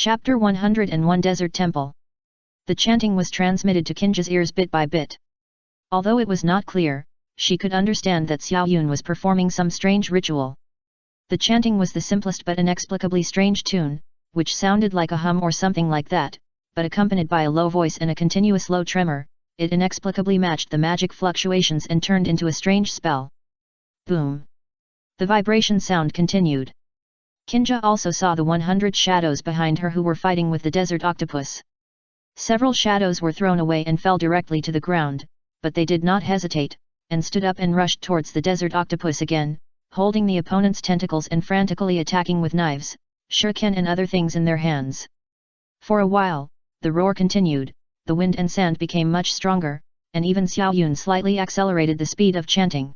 Chapter 101 Desert Temple. The chanting was transmitted to Kinja's ears bit by bit. Although it was not clear, she could understand that Xiao Yun was performing some strange ritual. The chanting was the simplest but inexplicably strange tune, which sounded like a hum or something like that, but accompanied by a low voice and a continuous low tremor, it inexplicably matched the magic fluctuations and turned into a strange spell. Boom! The vibration sound continued. Kinja also saw the 100 shadows behind her who were fighting with the desert octopus. Several shadows were thrown away and fell directly to the ground, but they did not hesitate, and stood up and rushed towards the desert octopus again, holding the opponent's tentacles and frantically attacking with knives, shuriken and other things in their hands. For a while, the roar continued, the wind and sand became much stronger, and even Xiao Yun slightly accelerated the speed of chanting.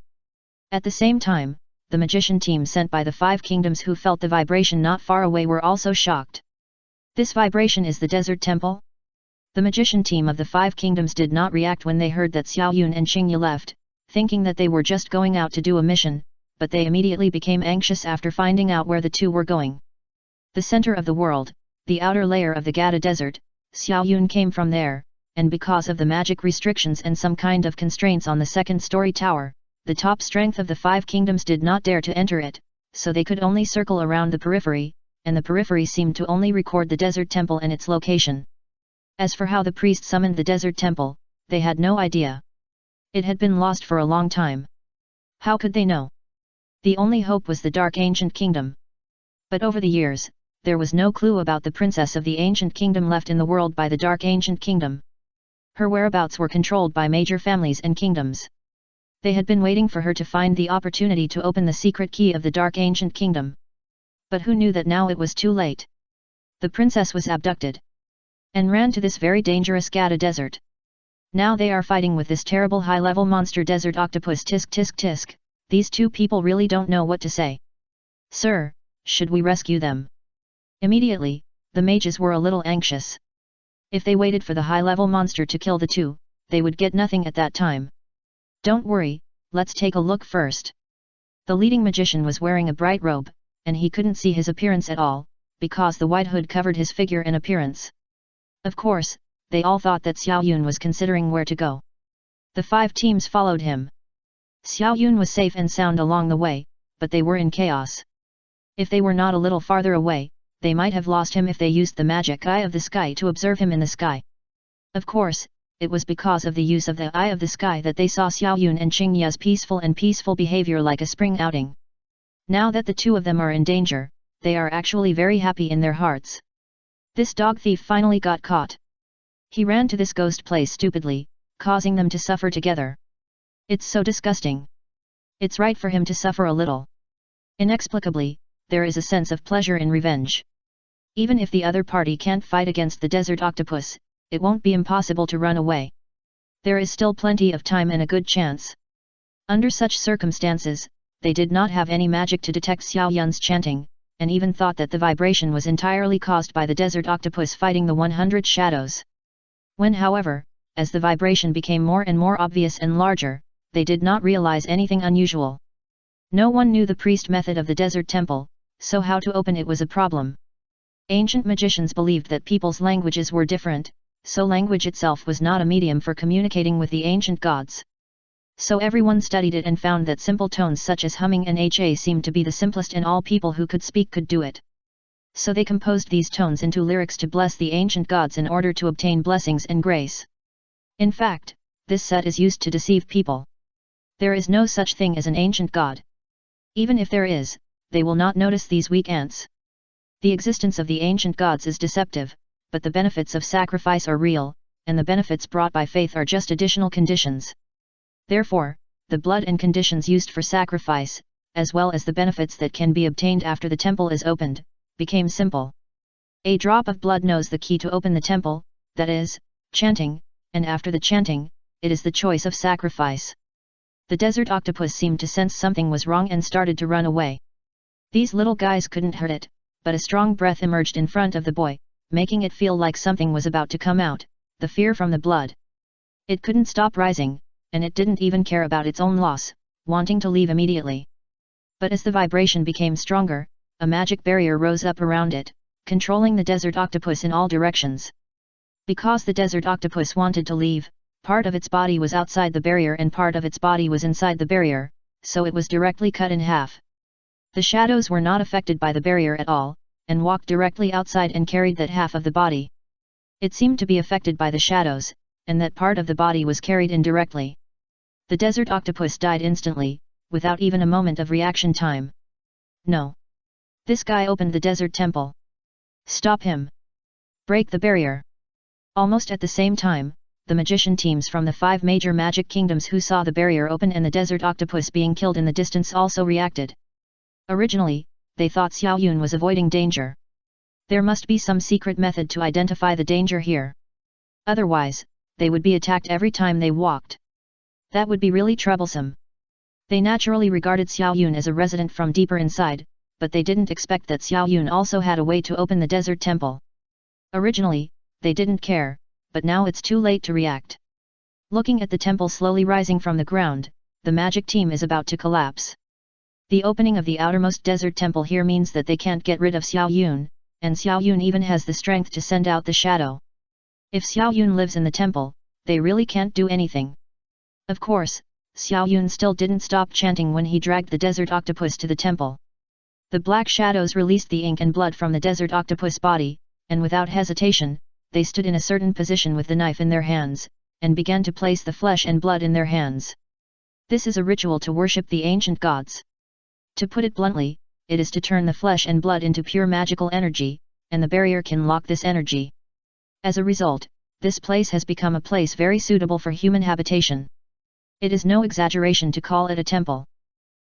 At the same time, the magician team sent by the 5 kingdoms who felt the vibration not far away were also shocked. This vibration is the desert temple? The magician team of the 5 kingdoms did not react when they heard that Xiao Yun and Qingye left, thinking that they were just going out to do a mission, but they immediately became anxious after finding out where the two were going. The center of the world, the outer layer of the Gada desert, Xiao Yun came from there, and because of the magic restrictions and some kind of constraints on the second-story tower, the top strength of the 5 kingdoms did not dare to enter it, so they could only circle around the periphery, and the periphery seemed to only record the desert temple and its location. As for how the priest summoned the desert temple, they had no idea. It had been lost for a long time. How could they know? The only hope was the Dark Ancient Kingdom. But over the years, there was no clue about the princess of the Ancient Kingdom left in the world by the Dark Ancient Kingdom. Her whereabouts were controlled by major families and kingdoms. They had been waiting for her to find the opportunity to open the secret key of the Dark Ancient Kingdom. But who knew that now it was too late? The princess was abducted and ran to this very dangerous Gada desert. Now they are fighting with this terrible high-level monster desert octopus. Tisk tisk tisk, these two people really don't know what to say. Sir, should we rescue them? Immediately, the mages were a little anxious. If they waited for the high-level monster to kill the two, they would get nothing at that time. Don't worry, let's take a look first. The leading magician was wearing a bright robe, and he couldn't see his appearance at all, because the white hood covered his figure and appearance. Of course, they all thought that Xiao Yun was considering where to go. The 5 teams followed him. Xiao Yun was safe and sound along the way, but they were in chaos. If they were not a little farther away, they might have lost him if they used the magic eye of the sky to observe him in the sky. Of course, it was because of the use of the eye of the sky that they saw Xiao Yun and Qingye's peaceful behavior like a spring outing. Now that the two of them are in danger, they are actually very happy in their hearts. This dog thief finally got caught. He ran to this ghost place stupidly, causing them to suffer together. It's so disgusting. It's right for him to suffer a little. Inexplicably, there is a sense of pleasure in revenge. Even if the other party can't fight against the desert octopus, it won't be impossible to run away. There is still plenty of time and a good chance. Under such circumstances, they did not have any magic to detect Xiao Yun's chanting, and even thought that the vibration was entirely caused by the desert octopus fighting the 100 shadows. When, however, as the vibration became more and more obvious and larger, they did not realize anything unusual. No one knew the priest method of the desert temple, so how to open it was a problem. Ancient magicians believed that people's languages were different, so language itself was not a medium for communicating with the ancient gods. So everyone studied it and found that simple tones such as humming and ha seemed to be the simplest, and all people who could speak could do it. So they composed these tones into lyrics to bless the ancient gods in order to obtain blessings and grace. In fact, this set is used to deceive people. There is no such thing as an ancient god. Even if there is, they will not notice these weak ants. The existence of the ancient gods is deceptive, but the benefits of sacrifice are real, and the benefits brought by faith are just additional conditions. Therefore, the blood and conditions used for sacrifice, as well as the benefits that can be obtained after the temple is opened, became simple. A drop of blood knows the key to open the temple, that is, chanting, and after the chanting, it is the choice of sacrifice. The desert octopus seemed to sense something was wrong and started to run away. These little guys couldn't hurt it, but a strong breath emerged in front of the boy, making it feel like something was about to come out, the fear from the blood. It couldn't stop rising, and it didn't even care about its own loss, wanting to leave immediately. But as the vibration became stronger, a magic barrier rose up around it, controlling the desert octopus in all directions. Because the desert octopus wanted to leave, part of its body was outside the barrier and part of its body was inside the barrier, so it was directly cut in half. The shadows were not affected by the barrier at all, and walked directly outside and carried that half of the body. It seemed to be affected by the shadows, and that part of the body was carried indirectly. The desert octopus died instantly, without even a moment of reaction time. No. This guy opened the desert temple. Stop him. Break the barrier. Almost at the same time, the magician teams from the 5 major magic kingdoms who saw the barrier open and the desert octopus being killed in the distance also reacted. Originally, they thought Xiao Yun was avoiding danger. There must be some secret method to identify the danger here. Otherwise, they would be attacked every time they walked. That would be really troublesome. They naturally regarded Xiao Yun as a resident from deeper inside, but they didn't expect that Xiao Yun also had a way to open the desert temple. Originally, they didn't care, but now it's too late to react. Looking at the temple slowly rising from the ground, the magic team is about to collapse. The opening of the outermost desert temple here means that they can't get rid of Xiao Yun, and Xiao Yun even has the strength to send out the shadow. If Xiao Yun lives in the temple, they really can't do anything. Of course, Xiao Yun still didn't stop chanting when he dragged the desert octopus to the temple. The black shadows released the ink and blood from the desert octopus body, and without hesitation, they stood in a certain position with the knife in their hands, and began to place the flesh and blood in their hands. This is a ritual to worship the ancient gods. To put it bluntly, it is to turn the flesh and blood into pure magical energy, and the barrier can lock this energy. As a result, this place has become a place very suitable for human habitation. It is no exaggeration to call it a temple.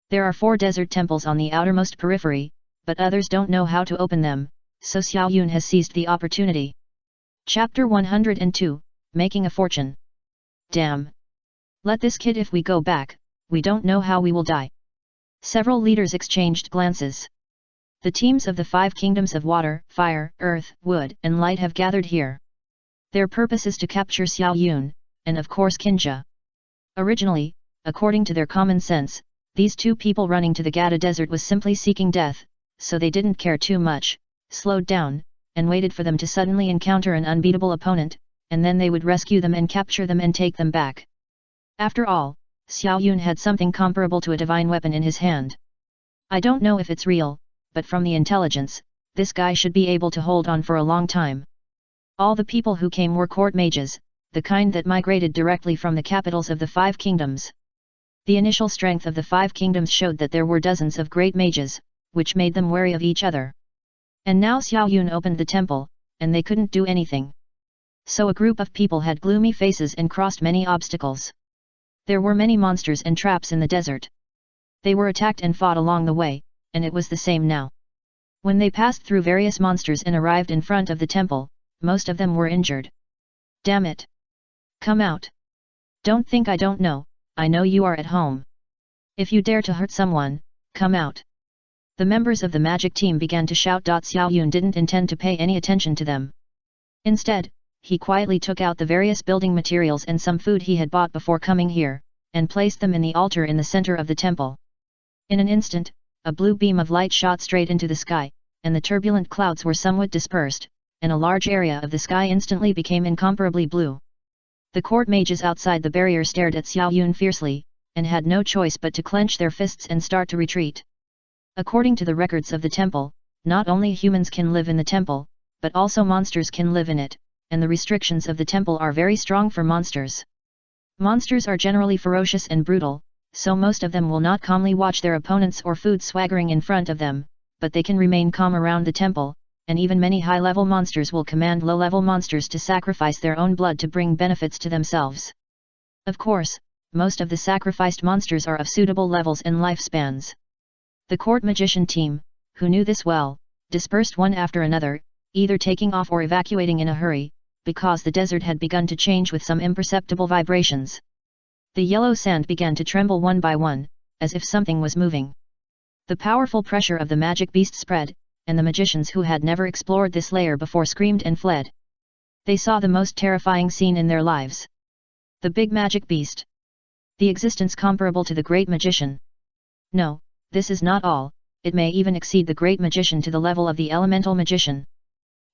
There are 4 desert temples on the outermost periphery, but others don't know how to open them, so Xiao Yun has seized the opportunity. Chapter 102, Making a Fortune. Damn! Let this kid, if we go back, we don't know how we will die. Several leaders exchanged glances. The teams of the 5 kingdoms of water, fire, earth, wood, and light have gathered here. Their purpose is to capture Xiao Yun, and of course Kinja. Originally, according to their common sense, these 2 people running to the Gada desert was simply seeking death, so they didn't care too much, slowed down, and waited for them to suddenly encounter an unbeatable opponent, and then they would rescue them and capture them and take them back. After all, Xiao Yun had something comparable to a divine weapon in his hand. I don't know if it's real, but from the intelligence, this guy should be able to hold on for a long time. All the people who came were court mages, the kind that migrated directly from the capitals of the 5 kingdoms. The initial strength of the 5 kingdoms showed that there were dozens of great mages, which made them wary of each other. And now Xiao Yun opened the temple, and they couldn't do anything. So a group of people had gloomy faces and crossed many obstacles. There were many monsters and traps in the desert. They were attacked and fought along the way, and it was the same now. When they passed through various monsters and arrived in front of the temple, most of them were injured. Damn it! Come out! Don't think I don't know, I know you are at home. If you dare to hurt someone, come out! The members of the magic team began to shout. Xiao Yun didn't intend to pay any attention to them. Instead, he quietly took out the various building materials and some food he had bought before coming here, and placed them in the altar in the center of the temple. In an instant, a blue beam of light shot straight into the sky, and the turbulent clouds were somewhat dispersed, and a large area of the sky instantly became incomparably blue. The court mages outside the barrier stared at Xiao Yun fiercely, and had no choice but to clench their fists and start to retreat. According to the records of the temple, not only humans can live in the temple, but also monsters can live in it, and the restrictions of the temple are very strong for monsters. Monsters are generally ferocious and brutal, so most of them will not calmly watch their opponents or food swaggering in front of them, but they can remain calm around the temple, and even many high-level monsters will command low-level monsters to sacrifice their own blood to bring benefits to themselves. Of course, most of the sacrificed monsters are of suitable levels and lifespans. The court magician team, who knew this well, dispersed one after another, either taking off or evacuating in a hurry, because the desert had begun to change with some imperceptible vibrations. The yellow sand began to tremble one by one, as if something was moving. The powerful pressure of the magic beast spread, and the magicians who had never explored this layer before screamed and fled. They saw the most terrifying scene in their lives. The big magic beast. The existence comparable to the great magician. No, this is not all, it may even exceed the great magician to the level of the elemental magician.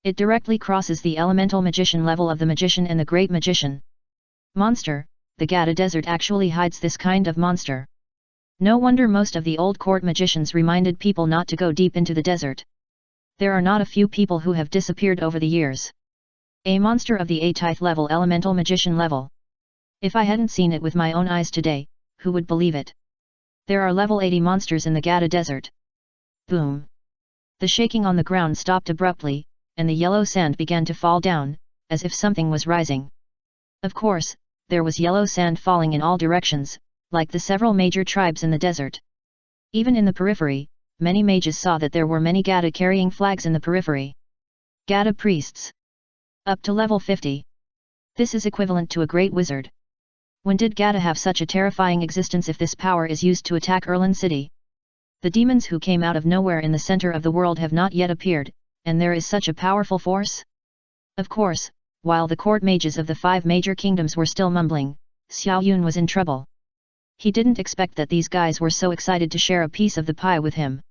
It directly crosses the elemental magician level of the magician and the great magician. Monster, the Gada desert actually hides this kind of monster. No wonder most of the old court magicians reminded people not to go deep into the desert. There are not a few people who have disappeared over the years. A monster of the 8th level elemental magician level. If I hadn't seen it with my own eyes today, who would believe it? There are level 80 monsters in the Gada desert. Boom! The shaking on the ground stopped abruptly, and the yellow sand began to fall down, as if something was rising. Of course, there was yellow sand falling in all directions, like the several major tribes in the desert. Even in the periphery, many mages saw that there were many Gada carrying flags in the periphery. Gada priests. Up to level 50. This is equivalent to a great wizard. When did Gada have such a terrifying existence if this power is used to attack Erlan City? The demons who came out of nowhere in the center of the world have not yet appeared, and there is such a powerful force? Of course, while the court mages of the 5 major kingdoms were still mumbling, Xiao Yun was in trouble. He didn't expect that these guys were so excited to share a piece of the pie with him.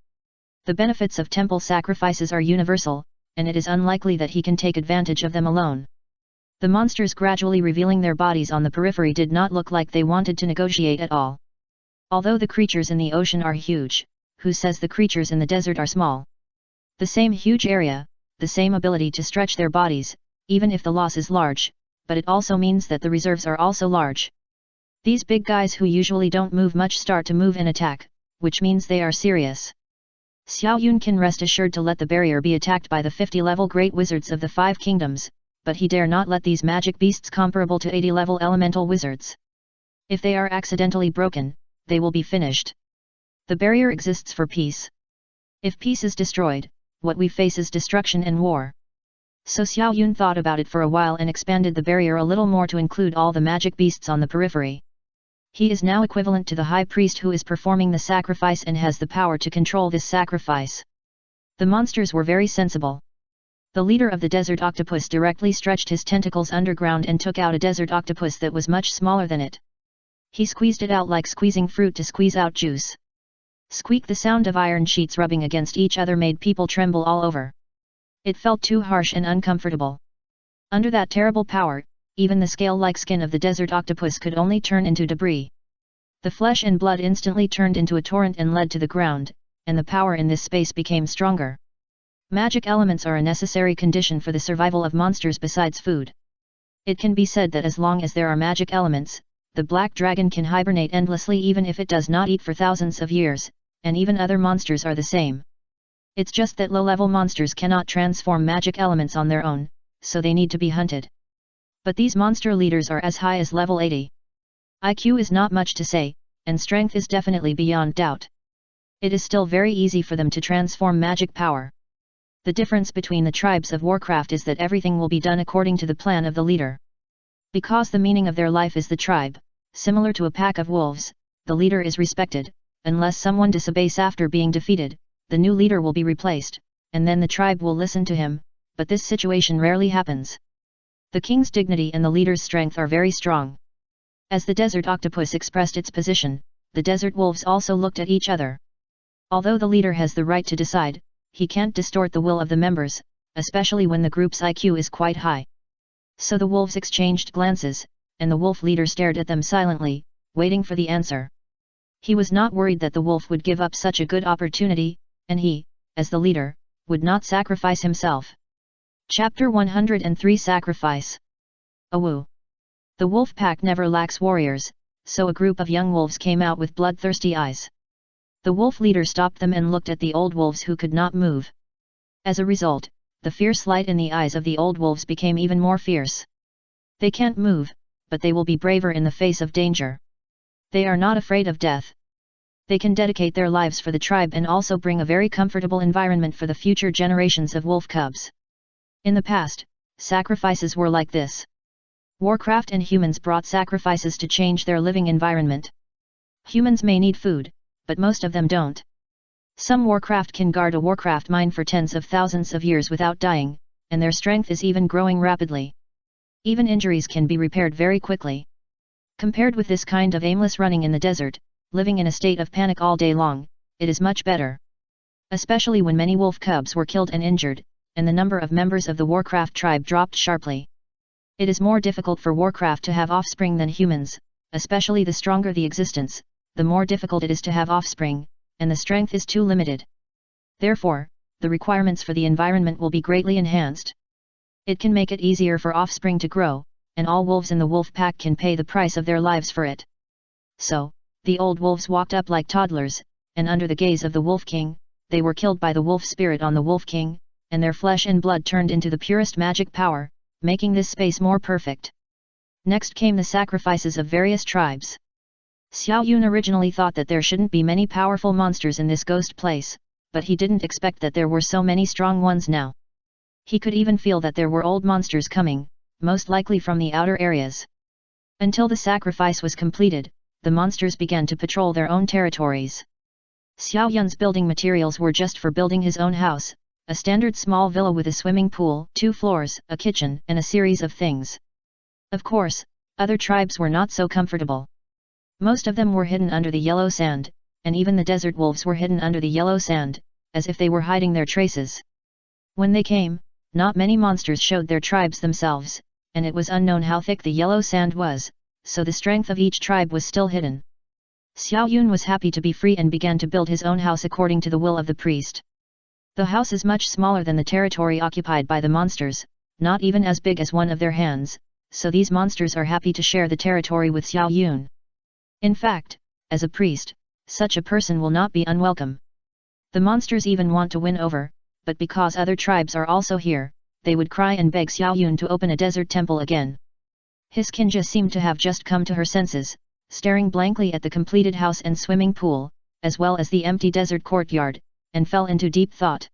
The benefits of temple sacrifices are universal, and it is unlikely that he can take advantage of them alone. The monsters gradually revealing their bodies on the periphery did not look like they wanted to negotiate at all. Although the creatures in the ocean are huge, who says the creatures in the desert are small? The same huge area, the same ability to stretch their bodies, even if the loss is large, but it also means that the reserves are also large. These big guys who usually don't move much start to move and attack, which means they are serious. Xiao Yun can rest assured to let the barrier be attacked by the 50-level great wizards of the 5 kingdoms, but he dare not let these magic beasts comparable to 80-level elemental wizards. If they are accidentally broken, they will be finished. The barrier exists for peace. If peace is destroyed, what we face is destruction and war. So Xiao Yun thought about it for a while and expanded the barrier a little more to include all the magic beasts on the periphery. He is now equivalent to the high priest who is performing the sacrifice and has the power to control this sacrifice. The monsters were very sensible. The leader of the desert octopus directly stretched his tentacles underground and took out a desert octopus that was much smaller than it. He squeezed it out like squeezing fruit to squeeze out juice. Squeak! The sound of iron sheets rubbing against each other made people tremble all over. It felt too harsh and uncomfortable. Under that terrible power, even the scale-like skin of the desert octopus could only turn into debris. The flesh and blood instantly turned into a torrent and led to the ground, and the power in this space became stronger. Magic elements are a necessary condition for the survival of monsters besides food. It can be said that as long as there are magic elements, the black dragon can hibernate endlessly even if it does not eat for thousands of years, and even other monsters are the same. It's just that low-level monsters cannot transform magic elements on their own, so they need to be hunted. But these monster leaders are as high as level 80. IQ is not much to say, and strength is definitely beyond doubt. It is still very easy for them to transform magic power. The difference between the tribes of Warcraft is that everything will be done according to the plan of the leader. Because the meaning of their life is the tribe, similar to a pack of wolves, the leader is respected. Unless someone disobeys after being defeated, the new leader will be replaced, and then the tribe will listen to him, but this situation rarely happens. The king's dignity and the leader's strength are very strong. As the desert octopus expressed its position, the desert wolves also looked at each other. Although the leader has the right to decide, he can't distort the will of the members, especially when the group's IQ is quite high. So the wolves exchanged glances, and the wolf leader stared at them silently, waiting for the answer. He was not worried that the wolf would give up such a good opportunity, and he, as the leader, would not sacrifice himself. Chapter 103 Sacrifice. Awoo! The wolf pack never lacks warriors, so a group of young wolves came out with bloodthirsty eyes. The wolf leader stopped them and looked at the old wolves who could not move. As a result, the fierce light in the eyes of the old wolves became even more fierce. They can't move, but they will be braver in the face of danger. They are not afraid of death. They can dedicate their lives for the tribe and also bring a very comfortable environment for the future generations of wolf cubs. In the past, sacrifices were like this. Warcraft and humans brought sacrifices to change their living environment. Humans may need food, but most of them don't. Some Warcraft can guard a Warcraft mine for tens of thousands of years without dying, and their strength is even growing rapidly. Even injuries can be repaired very quickly. Compared with this kind of aimless running in the desert, living in a state of panic all day long, it is much better. Especially when many wolf cubs were killed and injured, and the number of members of the Warcraft tribe dropped sharply. It is more difficult for Warcraft to have offspring than humans, especially the stronger the existence, the more difficult it is to have offspring, and the strength is too limited. Therefore, the requirements for the environment will be greatly enhanced. It can make it easier for offspring to grow, and all wolves in the wolf pack can pay the price of their lives for it. So, the old wolves walked up like toddlers, and under the gaze of the Wolf King, they were killed by the wolf spirit on the Wolf King, and their flesh and blood turned into the purest magic power, making this space more perfect. Next came the sacrifices of various tribes. Xiao Yun originally thought that there shouldn't be many powerful monsters in this ghost place, but he didn't expect that there were so many strong ones now. He could even feel that there were old monsters coming, most likely from the outer areas. Until the sacrifice was completed, the monsters began to patrol their own territories. Xiao Yun's building materials were just for building his own house, a standard small villa with a swimming pool, 2 floors, a kitchen, and a series of things. Of course, other tribes were not so comfortable. Most of them were hidden under the yellow sand, and even the desert wolves were hidden under the yellow sand, as if they were hiding their traces. When they came, not many monsters showed their tribes themselves, and it was unknown how thick the yellow sand was, so the strength of each tribe was still hidden. Xiao Yun was happy to be free and began to build his own house according to the will of the priest. The house is much smaller than the territory occupied by the monsters, not even as big as one of their hands, so these monsters are happy to share the territory with Xiao Yun. In fact, as a priest, such a person will not be unwelcome. The monsters even want to win over, but because other tribes are also here, they would cry and beg Xiao Yun to open a desert temple again. His Kinja seemed to have just come to her senses, staring blankly at the completed house and swimming pool, as well as the empty desert courtyard, and fell into deep thought.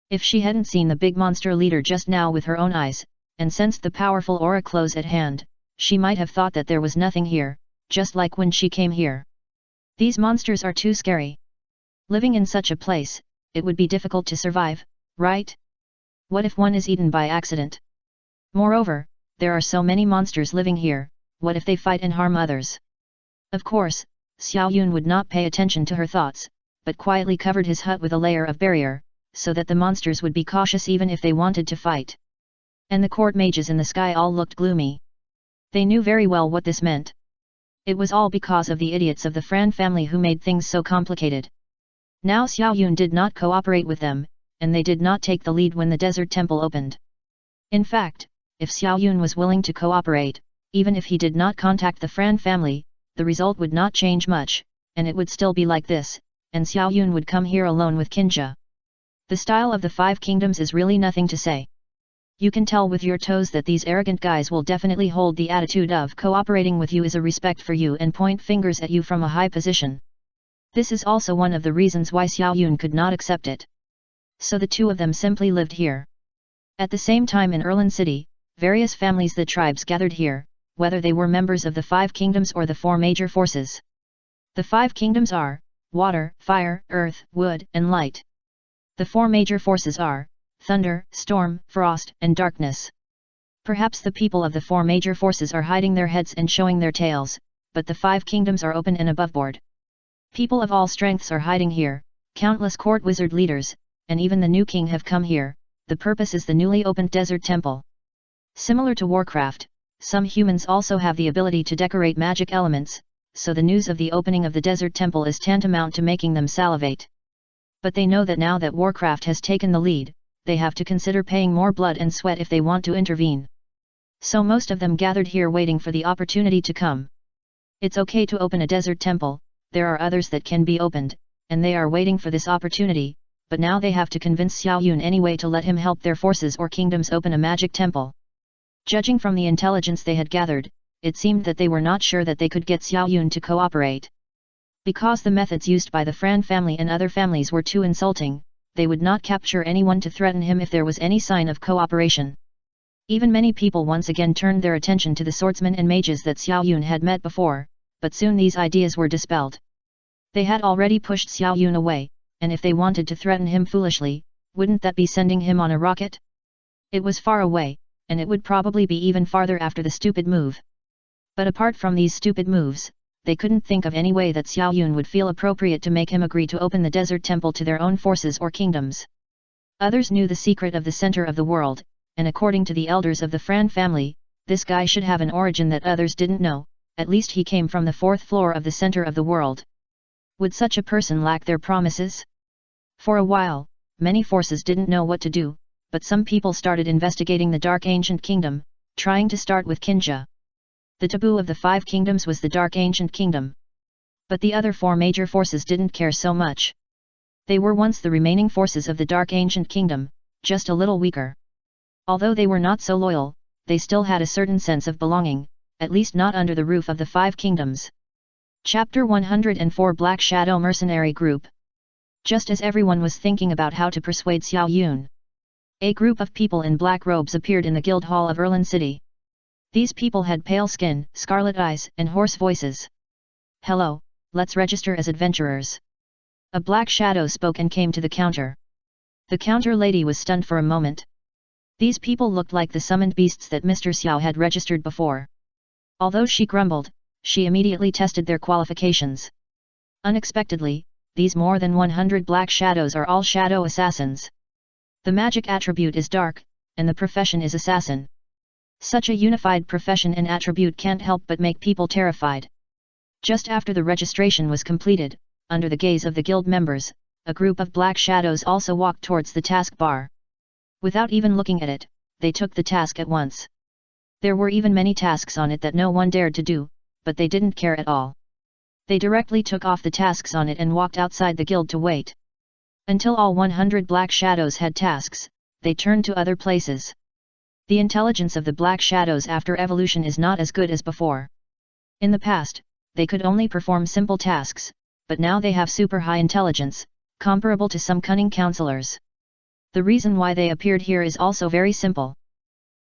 If she hadn't seen the big monster leader just now with her own eyes, and sensed the powerful aura close at hand, she might have thought that there was nothing here, just like when she came here. These monsters are too scary. Living in such a place, it would be difficult to survive, right? What if one is eaten by accident? Moreover, there are so many monsters living here, what if they fight and harm others? Of course, Xiao Yun would not pay attention to her thoughts, but quietly covered his hut with a layer of barrier, so that the monsters would be cautious even if they wanted to fight. And the court mages in the sky all looked gloomy. They knew very well what this meant. It was all because of the idiots of the Fran family who made things so complicated. Now Xiao Yun did not cooperate with them, and they did not take the lead when the desert temple opened. In fact, if Xiao Yun was willing to cooperate, even if he did not contact the Fran family, the result would not change much, and it would still be like this, and Xiao Yun would come here alone with Kinja. The style of the 5 kingdoms is really nothing to say. You can tell with your toes that these arrogant guys will definitely hold the attitude of cooperating with you is a respect for you and point fingers at you from a high position. This is also one of the reasons why Xiao Yun could not accept it. So the two of them simply lived here. At the same time in Erlin City, various families the tribes gathered here, whether they were members of the 5 kingdoms or the 4 major forces. The 5 kingdoms are water, fire, earth, wood, and light. The 4 major forces are thunder, storm, frost, and darkness. Perhaps the people of the 4 major forces are hiding their heads and showing their tails, but the 5 kingdoms are open and aboveboard. People of all strengths are hiding here, countless court wizard leaders, and even the new king have come here. The purpose is the newly opened desert temple. Similar to Warcraft, some humans also have the ability to decorate magic elements, so the news of the opening of the desert temple is tantamount to making them salivate. But they know that now that Warcraft has taken the lead, they have to consider paying more blood and sweat if they want to intervene. So most of them gathered here waiting for the opportunity to come. It's okay to open a desert temple, there are others that can be opened, and they are waiting for this opportunity, but now they have to convince Xiao Yun anyway to let him help their forces or kingdoms open a magic temple. Judging from the intelligence they had gathered, it seemed that they were not sure that they could get Xiao Yun to cooperate. Because the methods used by the Fran family and other families were too insulting, they would not capture anyone to threaten him if there was any sign of cooperation. Even many people once again turned their attention to the swordsmen and mages that Xiao Yun had met before, but soon these ideas were dispelled. They had already pushed Xiao Yun away, and if they wanted to threaten him foolishly, wouldn't that be sending him on a rocket? It was far away, and it would probably be even farther after the stupid move. But apart from these stupid moves, they couldn't think of any way that Xiao Yun would feel appropriate to make him agree to open the desert temple to their own forces or kingdoms. Others knew the secret of the center of the world, and according to the elders of the Fran family, this guy should have an origin that others didn't know, at least he came from the 4th floor of the center of the world. Would such a person lack their promises? For a while, many forces didn't know what to do, but some people started investigating the Dark Ancient Kingdom, trying to start with Kinja. The taboo of the 5 kingdoms was the Dark Ancient Kingdom. But the other 4 major forces didn't care so much. They were once the remaining forces of the Dark Ancient Kingdom, just a little weaker. Although they were not so loyal, they still had a certain sense of belonging, at least not under the roof of the 5 kingdoms. Chapter 104 Black Shadow Mercenary Group. Just as everyone was thinking about how to persuade Xiao Yun, a group of people in black robes appeared in the guild hall of Erlin City. These people had pale skin, scarlet eyes, and hoarse voices. "Hello, let's register as adventurers." A black shadow spoke and came to the counter. The counter lady was stunned for a moment. These people looked like the summoned beasts that Mr. Xiao had registered before. Although she grumbled, she immediately tested their qualifications. Unexpectedly, these more than 100 black shadows are all shadow assassins. The magic attribute is dark, and the profession is assassin. Such a unified profession and attribute can't help but make people terrified. Just after the registration was completed, under the gaze of the guild members, a group of black shadows also walked towards the task bar. Without even looking at it, they took the task at once. There were even many tasks on it that no one dared to do, but they didn't care at all. They directly took off the tasks on it and walked outside the guild to wait. Until all 100 black shadows had tasks, they turned to other places. The intelligence of the black shadows after evolution is not as good as before. In the past, they could only perform simple tasks, but now they have super high intelligence, comparable to some cunning counselors. The reason why they appeared here is also very simple.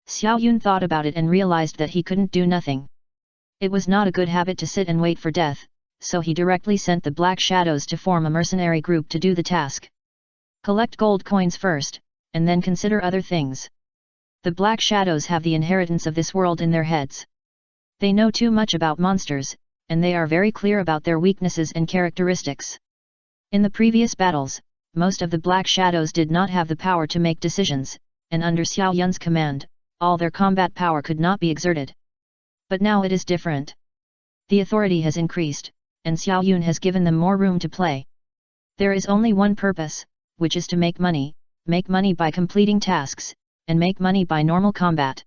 Xiao Yun thought about it and realized that he couldn't do nothing. It was not a good habit to sit and wait for death, so he directly sent the black shadows to form a mercenary group to do the task. Collect gold coins first, and then consider other things. The black shadows have the inheritance of this world in their heads. They know too much about monsters, and they are very clear about their weaknesses and characteristics. In the previous battles, most of the black shadows did not have the power to make decisions, and under Xiao Yun's command, all their combat power could not be exerted. But now it is different. The authority has increased, and Xiao Yun has given them more room to play. There is only one purpose, which is to make money by completing tasks, and make money by normal combat.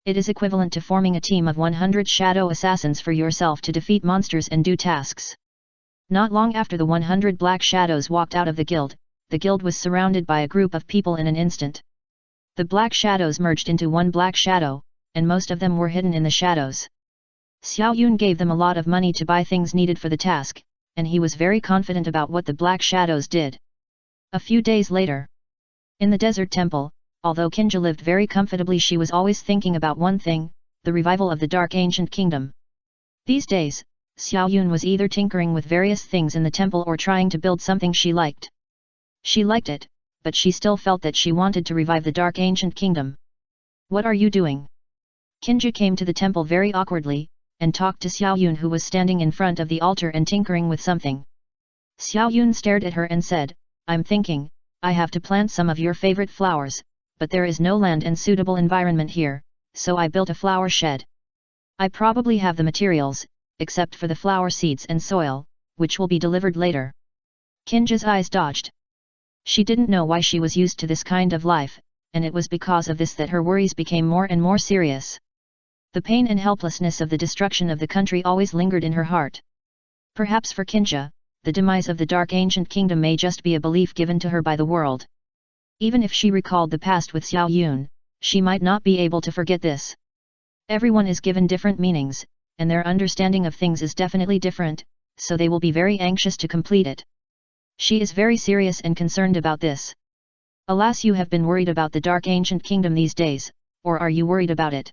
It is equivalent to forming a team of 100 shadow assassins for yourself to defeat monsters and do tasks. Not long after the 100 black shadows walked out of the guild was surrounded by a group of people in an instant. The black shadows merged into one black shadow, and most of them were hidden in the shadows. Xiao Yun gave them a lot of money to buy things needed for the task, and he was very confident about what the black shadows did. A few days later, in the desert temple, although Kinja lived very comfortably, she was always thinking about one thing, the revival of the Dark Ancient Kingdom. These days, Xiao Yun was either tinkering with various things in the temple or trying to build something she liked. She liked it, but she still felt that she wanted to revive the Dark Ancient Kingdom. "What are you doing?" Kinja came to the temple very awkwardly, and talked to Xiao Yun, who was standing in front of the altar and tinkering with something. Xiao Yun stared at her and said, "I'm thinking, I have to plant some of your favorite flowers, but there is no land and suitable environment here, so I built a flower shed. I probably have the materials, except for the flower seeds and soil, which will be delivered later." Kinja's eyes dodged. She didn't know why she was used to this kind of life, and it was because of this that her worries became more and more serious. The pain and helplessness of the destruction of the country always lingered in her heart. Perhaps for Kinja, the demise of the Dark Ancient Kingdom may just be a belief given to her by the world. Even if she recalled the past with Xiao Yun, she might not be able to forget this. Everyone is given different meanings, and their understanding of things is definitely different, so they will be very anxious to complete it. She is very serious and concerned about this. Alas, you have been worried about the Dark Ancient Kingdom these days, or are you worried about it?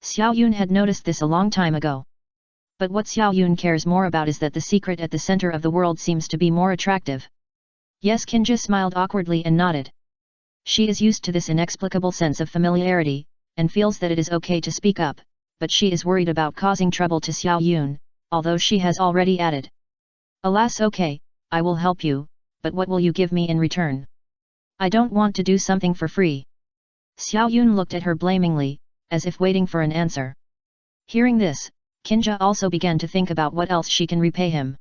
Xiao Yun had noticed this a long time ago. But what Xiao Yun cares more about is that the secret at the center of the world seems to be more attractive. Yes, Kinja smiled awkwardly and nodded. She is used to this inexplicable sense of familiarity, and feels that it is okay to speak up, but she is worried about causing trouble to Xiao Yun, although she has already added. "Alas, okay, I will help you, but what will you give me in return?" I don't want to do something for free. Xiao Yun looked at her blamingly, as if waiting for an answer. Hearing this, Kinja also began to think about what else she can repay him.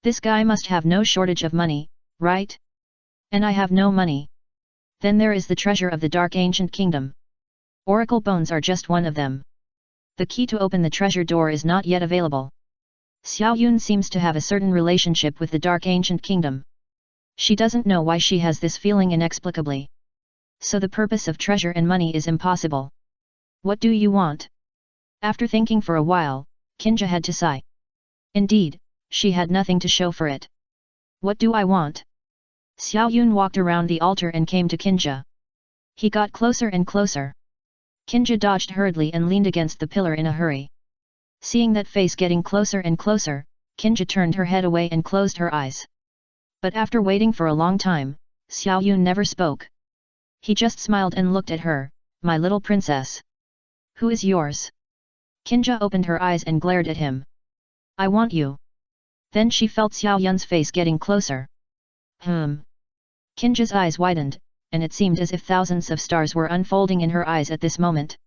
This guy must have no shortage of money, right? And I have no money. Then there is the treasure of the Dark Ancient Kingdom. Oracle bones are just one of them. The key to open the treasure door is not yet available. Xiao Yun seems to have a certain relationship with the Dark Ancient Kingdom. She doesn't know why she has this feeling inexplicably. So the purpose of treasure and money is impossible. What do you want? After thinking for a while, Kinja had to sigh. Indeed, she had nothing to show for it. What do I want? Xiao Yun walked around the altar and came to Kinja. He got closer and closer. Kinja dodged hurriedly and leaned against the pillar in a hurry. Seeing that face getting closer and closer, Kinja turned her head away and closed her eyes. But after waiting for a long time, Xiao Yun never spoke. He just smiled and looked at her, "My little princess. Who is yours?" Kinja opened her eyes and glared at him. "I want you." Then she felt Xiao Yun's face getting closer. Kinja's eyes widened, and it seemed as if thousands of stars were unfolding in her eyes at this moment.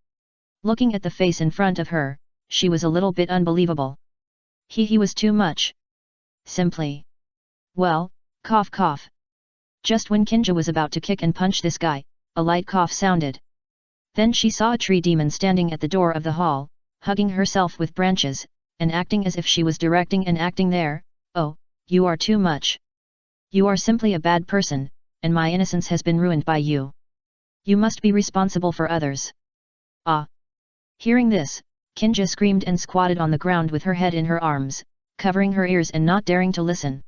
Looking at the face in front of her, she was a little bit unbelievable. He was too much. Simply. Well, cough cough. Just when Kinja was about to kick and punch this guy, a light cough sounded. Then she saw a tree demon standing at the door of the hall, hugging herself with branches, and acting as if she was directing and acting there. "Oh, you are too much. You are simply a bad person, and my innocence has been ruined by you. You must be responsible for others." Ah! Hearing this, Kinja screamed and squatted on the ground with her head in her arms, covering her ears and not daring to listen.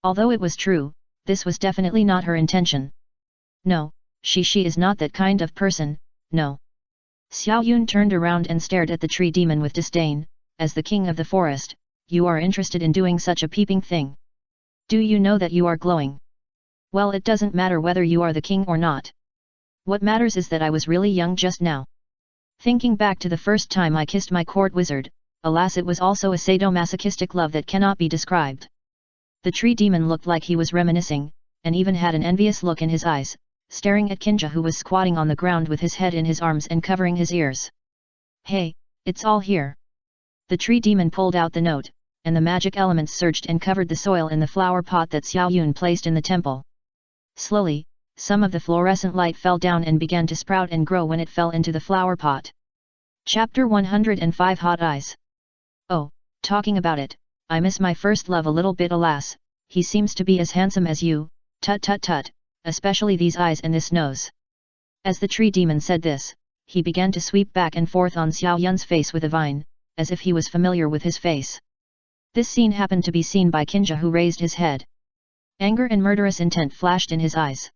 Although it was true, this was definitely not her intention. No, she is not that kind of person, no. Xiao Yun turned around and stared at the tree demon with disdain. "As the king of the forest, you are interested in doing such a peeping thing. Do you know that you are glowing? Well, it doesn't matter whether you are the king or not. What matters is that I was really young just now. Thinking back to the first time I kissed my court wizard, alas, it was also a sadomasochistic love that cannot be described." The tree demon looked like he was reminiscing, and even had an envious look in his eyes, staring at Kinja, who was squatting on the ground with his head in his arms and covering his ears. "Hey, it's all here." The tree demon pulled out the note, and the magic elements surged and covered the soil in the flower pot that Xiao Yun placed in the temple. Slowly, some of the fluorescent light fell down and began to sprout and grow when it fell into the flower pot. Chapter 105 Hot Eyes. "Oh, talking about it, I miss my first love a little bit, alas, he seems to be as handsome as you, tut tut tut, especially these eyes and this nose." As the tree demon said this, he began to sweep back and forth on Xiao Yun's face with a vine, as if he was familiar with his face. This scene happened to be seen by Kinja, who raised his head. Anger and murderous intent flashed in his eyes.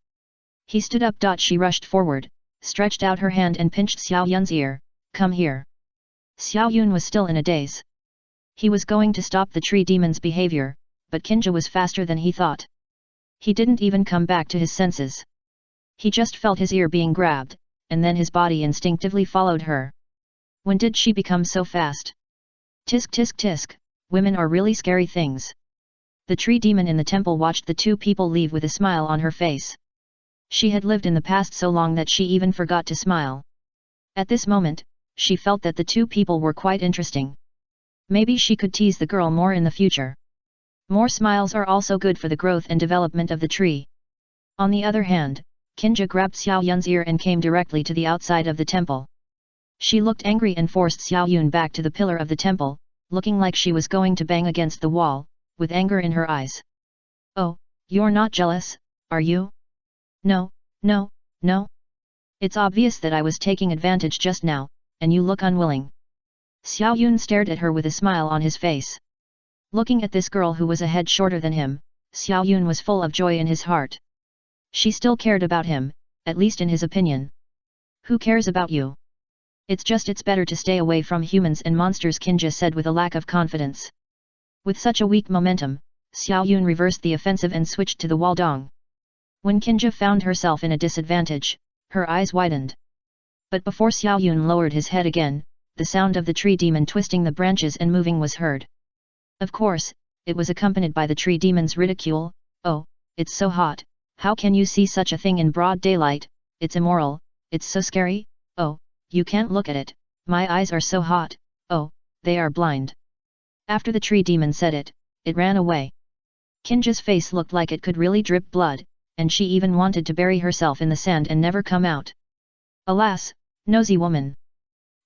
He stood up. She rushed forward, stretched out her hand and pinched Xiao Yun's ear. "Come here." Xiao Yun was still in a daze. He was going to stop the tree demon's behavior, but Kinja was faster than he thought. He didn't even come back to his senses. He just felt his ear being grabbed, and then his body instinctively followed her. When did she become so fast? Tisk tisk tisk, women are really scary things. The tree demon in the temple watched the two people leave with a smile on her face. She had lived in the past so long that she even forgot to smile. At this moment, she felt that the two people were quite interesting. Maybe she could tease the girl more in the future. More smiles are also good for the growth and development of the tree. On the other hand, Kinja grabbed Xiao Yun's ear and came directly to the outside of the temple. She looked angry and forced Xiao Yun back to the pillar of the temple, looking like she was going to bang against the wall, with anger in her eyes. "Oh, you're not jealous, are you?" No. It's obvious that I was taking advantage just now, and you look unwilling." Xiao Yun stared at her with a smile on his face. Looking at this girl who was a head shorter than him, Xiao Yun was full of joy in his heart. She still cared about him, at least in his opinion. "Who cares about you? It's better to stay away from humans and monsters," Kinja said with a lack of confidence. With such a weak momentum, Xiao Yun reversed the offensive and switched to the Waldong. When Kinja found herself in a disadvantage, her eyes widened. But before Xiao Yun lowered his head again, the sound of the tree demon twisting the branches and moving was heard. Of course, it was accompanied by the tree demon's ridicule. "Oh, it's so hot, How can you see such a thing in broad daylight? It's immoral, it's so scary. Oh, you can't look at it, my eyes are so hot, oh, they are blind. After the tree demon said it, it ran away. Kinja's face looked like it could really drip blood, and she even wanted to bury herself in the sand and never come out. Alas, nosy woman!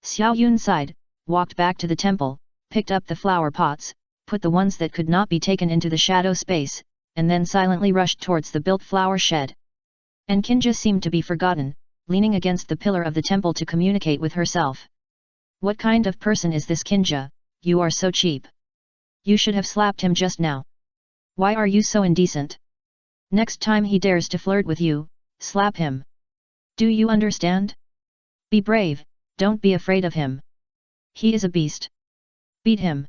Xiao Yun sighed, walked back to the temple, picked up the flower pots, put the ones that could not be taken into the shadow space, and then silently rushed towards the built flower shed. And Kinja seemed to be forgotten, leaning against the pillar of the temple to communicate with herself. What kind of person is this Kinja? You are so cheap. You should have slapped him just now. Why are you so indecent? Next time he dares to flirt with you, slap him. Do you understand? Be brave, don't be afraid of him. He is a beast. Beat him.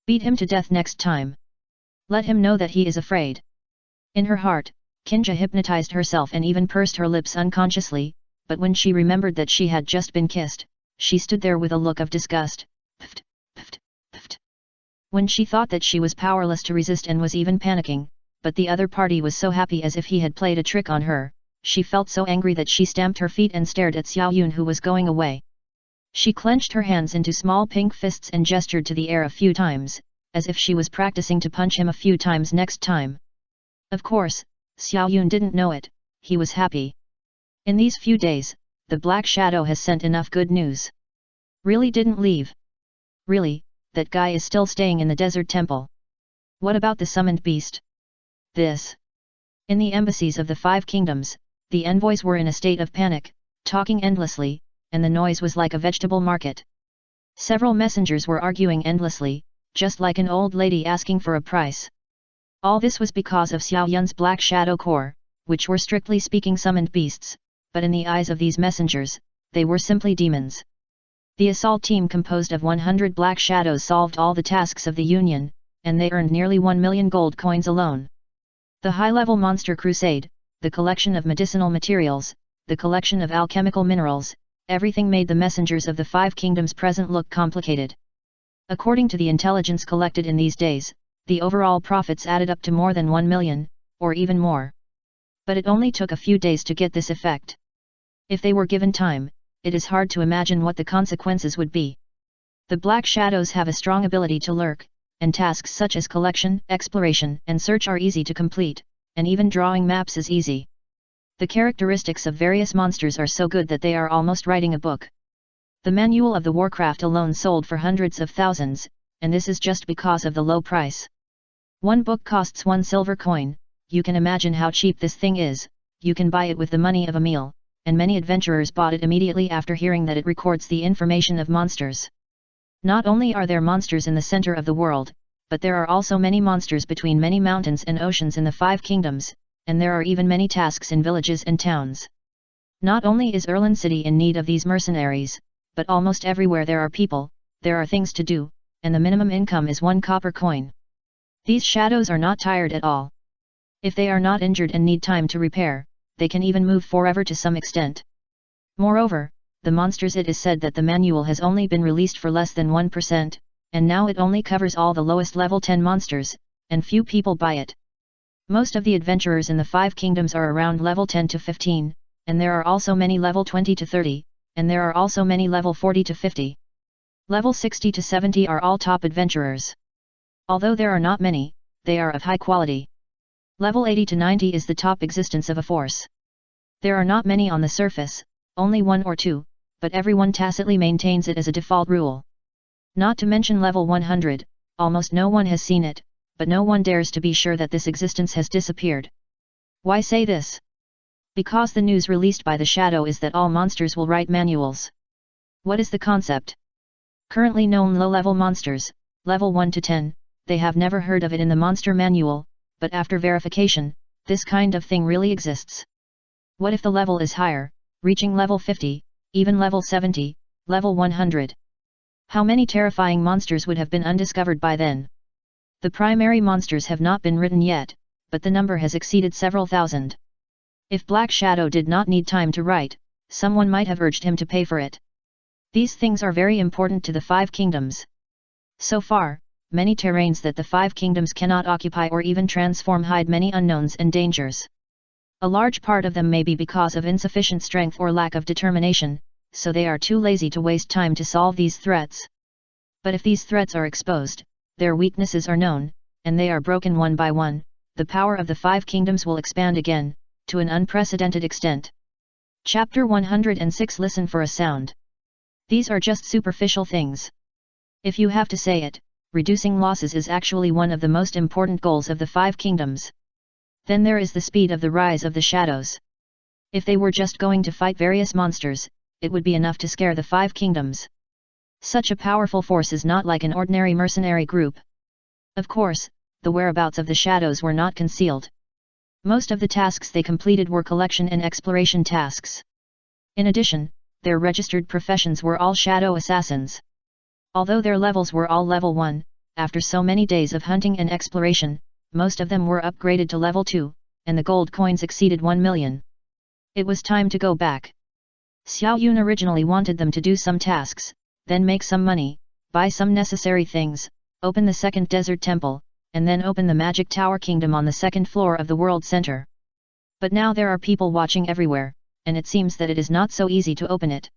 Beat him to death next time. Let him know that he is afraid. In her heart, Kinja hypnotized herself and even pursed her lips unconsciously, but when she remembered that she had just been kissed, she stood there with a look of disgust. Pft, pft, pft. When she thought that she was powerless to resist and was even panicking, but the other party was so happy as if he had played a trick on her, she felt so angry that she stamped her feet and stared at Xiao Yun who was going away. She clenched her hands into small pink fists and gestured to the air a few times, as if she was practicing to punch him a few times next time. Of course, Xiao Yun didn't know it, he was happy. In these few days, the Black Shadow has sent enough good news. Really didn't leave. Really, that guy is still staying in the desert temple. What about the summoned beast? This. In the embassies of the 5 kingdoms, the envoys were in a state of panic, talking endlessly, and the noise was like a vegetable market. Several messengers were arguing endlessly, just like an old lady asking for a price. All this was because of Xiao Yun's Black Shadow Corps, which were strictly speaking summoned beasts, but in the eyes of these messengers, they were simply demons. The assault team composed of 100 Black Shadows solved all the tasks of the Union, and they earned nearly 1 million gold coins alone. The high-level monster crusade, the collection of medicinal materials, the collection of alchemical minerals, everything made the messengers of the 5 kingdoms present look complicated. According to the intelligence collected in these days, the overall profits added up to more than 1 million, or even more. But it only took a few days to get this effect. If they were given time, it is hard to imagine what the consequences would be. The Black Shadows have a strong ability to lurk, and tasks such as collection, exploration, and search are easy to complete, and even drawing maps is easy. The characteristics of various monsters are so good that they are almost writing a book. The manual of the Warcraft alone sold for hundreds of thousands, and this is just because of the low price. One book costs 1 silver coin, you can imagine how cheap this thing is, you can buy it with the money of a meal, and many adventurers bought it immediately after hearing that it records the information of monsters. Not only are there monsters in the center of the world, but there are also many monsters between many mountains and oceans in the 5 kingdoms, and there are even many tasks in villages and towns. Not only is Erlin City in need of these mercenaries, but almost everywhere there are people, there are things to do, and the minimum income is 1 copper coin. These shadows are not tired at all. If they are not injured and need time to repair, they can even move forever to some extent. Moreover, the monsters, it is said that the manual has only been released for less than 1%, and now it only covers all the lowest level 10 monsters, and few people buy it. Most of the adventurers in the 5 kingdoms are around level 10 to 15, and there are also many level 20 to 30, and there are also many level 40 to 50. Level 60 to 70 are all top adventurers. Although there are not many, they are of high quality. Level 80 to 90 is the top existence of a force. There are not many on the surface, only 1 or 2, but everyone tacitly maintains it as a default rule. Not to mention level 100, almost no one has seen it, but no one dares to be sure that this existence has disappeared. Why say this? Because the news released by the Shadow is that all monsters will write manuals. What is the concept? Currently known low-level monsters, level 1 to 10, they have never heard of it in the monster manual, but after verification, this kind of thing really exists. What if the level is higher, reaching level 50, even level 70, level 100? How many terrifying monsters would have been undiscovered by then? The primary monsters have not been written yet, but the number has exceeded several thousand. If Black Shadow did not need time to write, someone might have urged him to pay for it. These things are very important to the 5 kingdoms. So far, many terrains that the 5 kingdoms cannot occupy or even transform hide many unknowns and dangers. A large part of them may be because of insufficient strength or lack of determination, so they are too lazy to waste time to solve these threats. But if these threats are exposed, their weaknesses are known, and they are broken one by one, the power of the five kingdoms will expand again, to an unprecedented extent. Chapter 106 Listen for a sound. These are just superficial things. If you have to say it, reducing losses is actually one of the most important goals of the five kingdoms. Then there is the speed of the rise of the shadows. If they were just going to fight various monsters, it would be enough to scare the five kingdoms. Such a powerful force is not like an ordinary mercenary group. Of course, the whereabouts of the shadows were not concealed. Most of the tasks they completed were collection and exploration tasks. In addition, their registered professions were all shadow assassins. Although their levels were all level 1, after so many days of hunting and exploration, most of them were upgraded to level 2, and the gold coins exceeded 1 million. It was time to go back. Xiao Yun originally wanted them to do some tasks, then make some money, buy some necessary things, open the second desert temple, and then open the magic tower kingdom on the second floor of the world center. But now there are people watching everywhere, and it seems that it is not so easy to open it.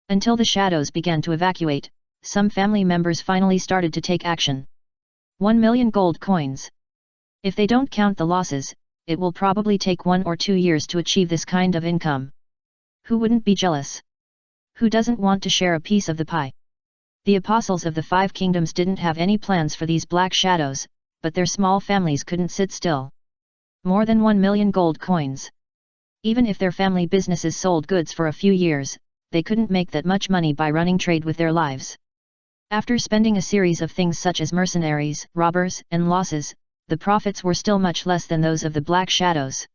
Until the shadows began to evacuate, some family members finally started to take action. 1 million gold coins. If they don't count the losses, it will probably take 1 or 2 years to achieve this kind of income. Who wouldn't be jealous? Who doesn't want to share a piece of the pie? The apostles of the five kingdoms didn't have any plans for these black shadows, but their small families couldn't sit still. More than 1 million gold coins. Even if their family businesses sold goods for a few years, they couldn't make that much money by running trade with their lives. After spending a series of things such as mercenaries, robbers, and losses, the profits were still much less than those of the Black Shadows.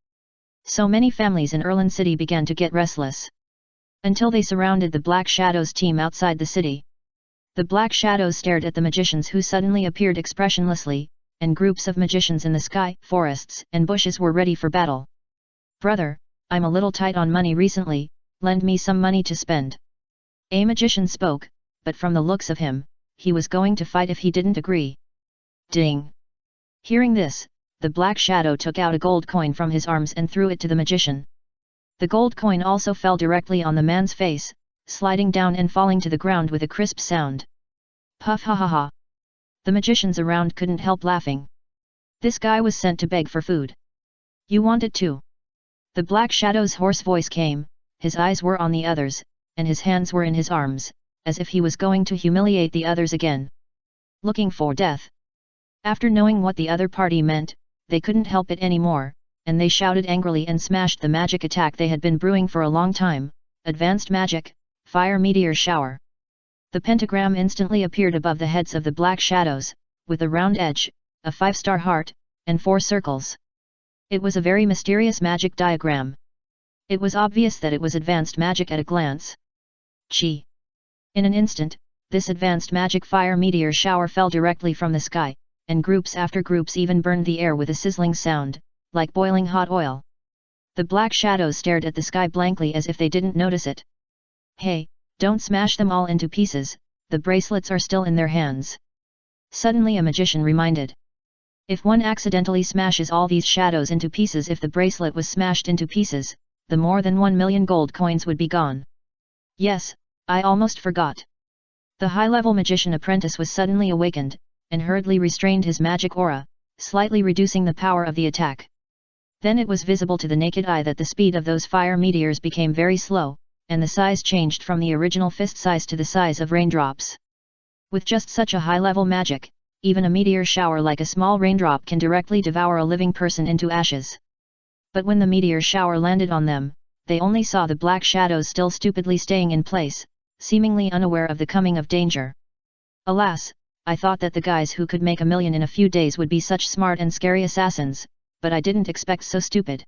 So many families in Erlin City began to get restless. Until they surrounded the Black Shadows team outside the city. The Black Shadows stared at the magicians who suddenly appeared expressionlessly, and groups of magicians in the sky, forests, and bushes were ready for battle. "Brother, I'm a little tight on money recently, lend me some money to spend." A magician spoke, but from the looks of him, he was going to fight if he didn't agree. Ding! Hearing this, the Black Shadow took out a gold coin from his arms and threw it to the magician. The gold coin also fell directly on the man's face, sliding down and falling to the ground with a crisp sound. Puff ha ha ha! The magicians around couldn't help laughing. This guy was sent to beg for food. You want it too? The Black Shadow's hoarse voice came, his eyes were on the others, and his hands were in his arms, as if he was going to humiliate the others again. Looking for death. After knowing what the other party meant, they couldn't help it anymore, and they shouted angrily and smashed the magic attack they had been brewing for a long time. Advanced magic, fire meteor shower. The pentagram instantly appeared above the heads of the Black Shadows, with a round edge, a 5-star heart, and 4 circles. It was a very mysterious magic diagram. It was obvious that it was advanced magic at a glance. Chi! In an instant, this advanced magic fire meteor shower fell directly from the sky, and groups after groups even burned the air with a sizzling sound, like boiling hot oil. The Black Shadows stared at the sky blankly as if they didn't notice it. Hey, don't smash them all into pieces, the bracelets are still in their hands. Suddenly a magician reminded. If one accidentally smashes all these shadows into pieces, if the bracelet was smashed into pieces, the more than 1 million gold coins would be gone. Yes, I almost forgot. The high-level magician apprentice was suddenly awakened, and hurriedly restrained his magic aura, slightly reducing the power of the attack. Then it was visible to the naked eye that the speed of those fire meteors became very slow, and the size changed from the original fist size to the size of raindrops. With just such a high-level magic, even a meteor shower like a small raindrop can directly devour a living person into ashes. But when the meteor shower landed on them, they only saw the Black Shadows still stupidly staying in place, seemingly unaware of the coming of danger. Alas, I thought that the guys who could make 1 million in a few days would be such smart and scary assassins, but I didn't expect so stupid.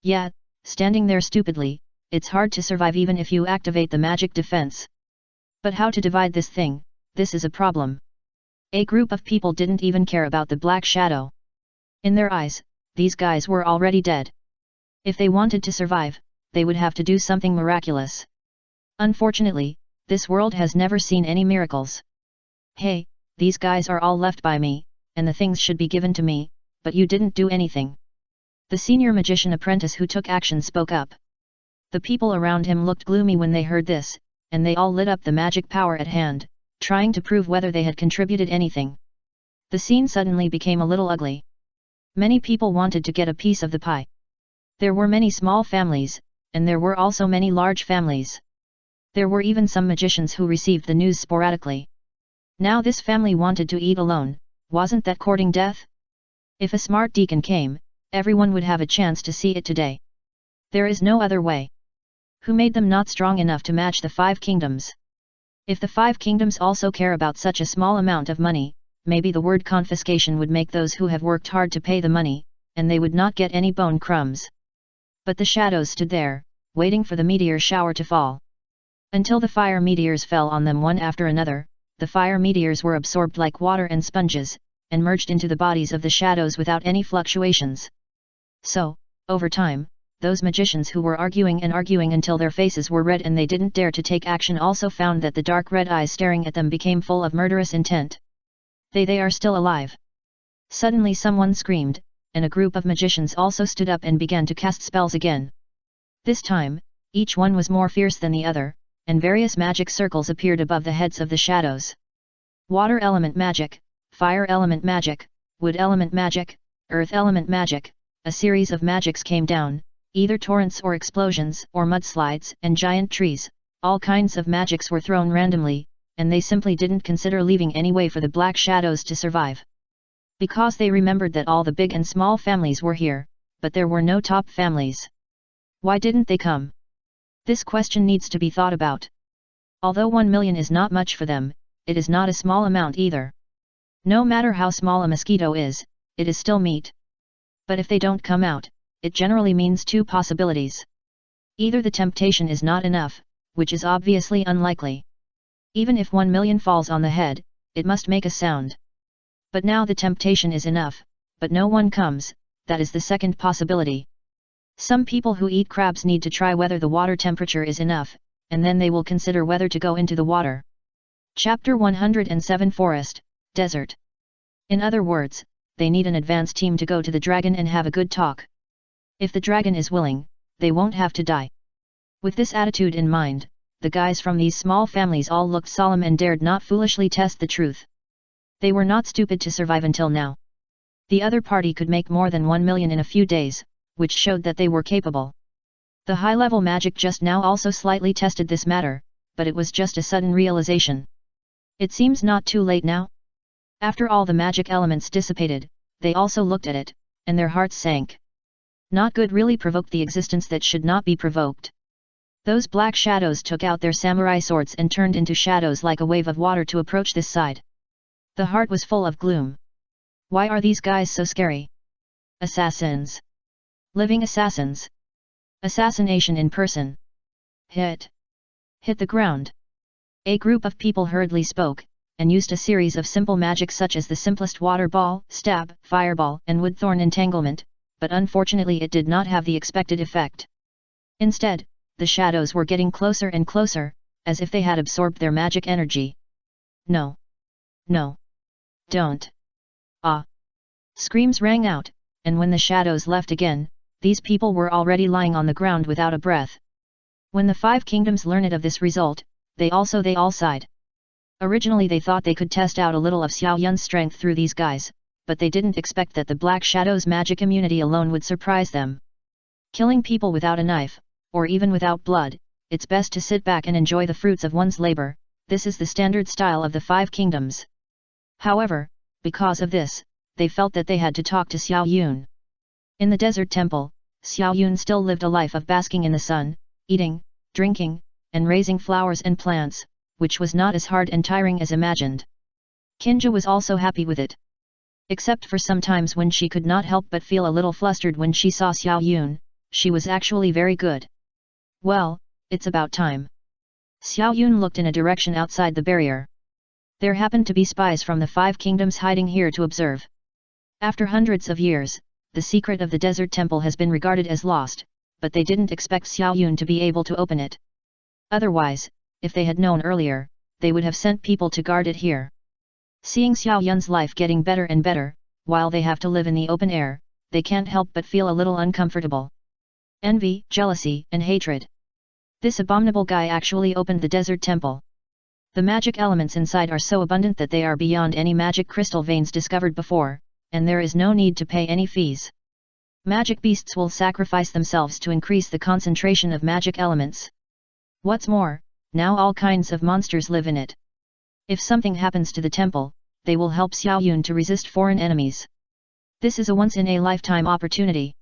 Yeah, standing there stupidly, it's hard to survive even if you activate the magic defense. But how to divide this thing, this is a problem. A group of people didn't even care about the Black Shadow. In their eyes, these guys were already dead. If they wanted to survive, they would have to do something miraculous. Unfortunately, this world has never seen any miracles. Hey, these guys are all left by me, and the things should be given to me, but you didn't do anything. The senior magician apprentice who took action spoke up. The people around him looked gloomy when they heard this, and they all lit up the magic power at hand, trying to prove whether they had contributed anything. The scene suddenly became a little ugly. Many people wanted to get a piece of the pie. There were many small families, and there were also many large families. There were even some magicians who received the news sporadically. Now this family wanted to eat alone. Wasn't that courting death? If a smart deacon came, everyone would have a chance to see it today. There is no other way. Who made them not strong enough to match the 5 kingdoms? If the 5 kingdoms also care about such a small amount of money, maybe the word confiscation would make those who have worked hard to pay the money, and they would not get any bone crumbs. But the shadows stood there, waiting for the meteor shower to fall. Until the fire meteors fell on them one after another, the fire meteors were absorbed like water and sponges, and merged into the bodies of the shadows without any fluctuations. So, over time, those magicians who were arguing until their faces were red and they didn't dare to take action also found that the dark red eyes staring at them became full of murderous intent. They are still alive. Suddenly someone screamed, and a group of magicians also stood up and began to cast spells again. This time, each one was more fierce than the other, and various magic circles appeared above the heads of the shadows. Water element magic, fire element magic, wood element magic, earth element magic, a series of magics came down, either torrents or explosions or mudslides and giant trees, all kinds of magics were thrown randomly, and they simply didn't consider leaving any way for the black shadows to survive. Because they remembered that all the big and small families were here, but there were no top families. Why didn't they come? This question needs to be thought about. Although 1 million is not much for them, it is not a small amount either. No matter how small a mosquito is, it is still meat. But if they don't come out, it generally means 2 possibilities. Either the temptation is not enough, which is obviously unlikely. Even if 1 million falls on the head, it must make a sound. But now the temptation is enough, but no one comes, that is the second possibility. Some people who eat crabs need to try whether the water temperature is enough, and then they will consider whether to go into the water. Chapter 107 Forest, Desert. In other words, they need an advance team to go to the dragon and have a good talk. If the dragon is willing, they won't have to die. With this attitude in mind, the guys from these small families all looked solemn and dared not foolishly test the truth. They were not stupid to survive until now. The other party could make more than 1 million in a few days, which showed that they were capable. The high-level magic just now also slightly tested this matter, but it was just a sudden realization. It seems not too late now. After all the magic elements dissipated, they also looked at it, and their hearts sank. Not good really provoked the existence that should not be provoked. Those black shadows took out their samurai swords and turned into shadows like a wave of water to approach this side. The heart was full of gloom. Why are these guys so scary? Assassins. Living assassins. Assassination in person. Hit the ground. A group of people hurriedly spoke, and used a series of simple magic such as the simplest water ball, stab, fireball and wood thorn entanglement, but unfortunately it did not have the expected effect. Instead, the shadows were getting closer and closer, as if they had absorbed their magic energy. No. No. Don't. Ah! Screams rang out, and when the shadows left again, these people were already lying on the ground without a breath. When the 5 kingdoms learned of this result, they all sighed. Originally they thought they could test out a little of Xiao Yun's strength through these guys, but they didn't expect that the Black Shadow's magic immunity alone would surprise them. Killing people without a knife, or even without blood, it's best to sit back and enjoy the fruits of one's labor. This is the standard style of the 5 kingdoms. However, because of this, they felt that they had to talk to Xiao Yun. In the desert temple, Xiao Yun still lived a life of basking in the sun, eating, drinking, and raising flowers and plants, which was not as hard and tiring as imagined. Kinja was also happy with it. Except for some times when she could not help but feel a little flustered when she saw Xiao Yun, she was actually very good. Well, it's about time. Xiao Yun looked in a direction outside the barrier. There happened to be spies from the 5 kingdoms hiding here to observe. After hundreds of years, the secret of the desert temple has been regarded as lost, but they didn't expect Xiao Yun to be able to open it. Otherwise, if they had known earlier, they would have sent people to guard it here. Seeing Xiao Yun's life getting better and better, while they have to live in the open air, they can't help but feel a little uncomfortable. Envy, jealousy, and hatred. This abominable guy actually opened the desert temple. The magic elements inside are so abundant that they are beyond any magic crystal veins discovered before, and there is no need to pay any fees. Magic beasts will sacrifice themselves to increase the concentration of magic elements. What's more, now all kinds of monsters live in it. If something happens to the temple, they will help Xiao Yun to resist foreign enemies. This is a once-in-a-lifetime opportunity.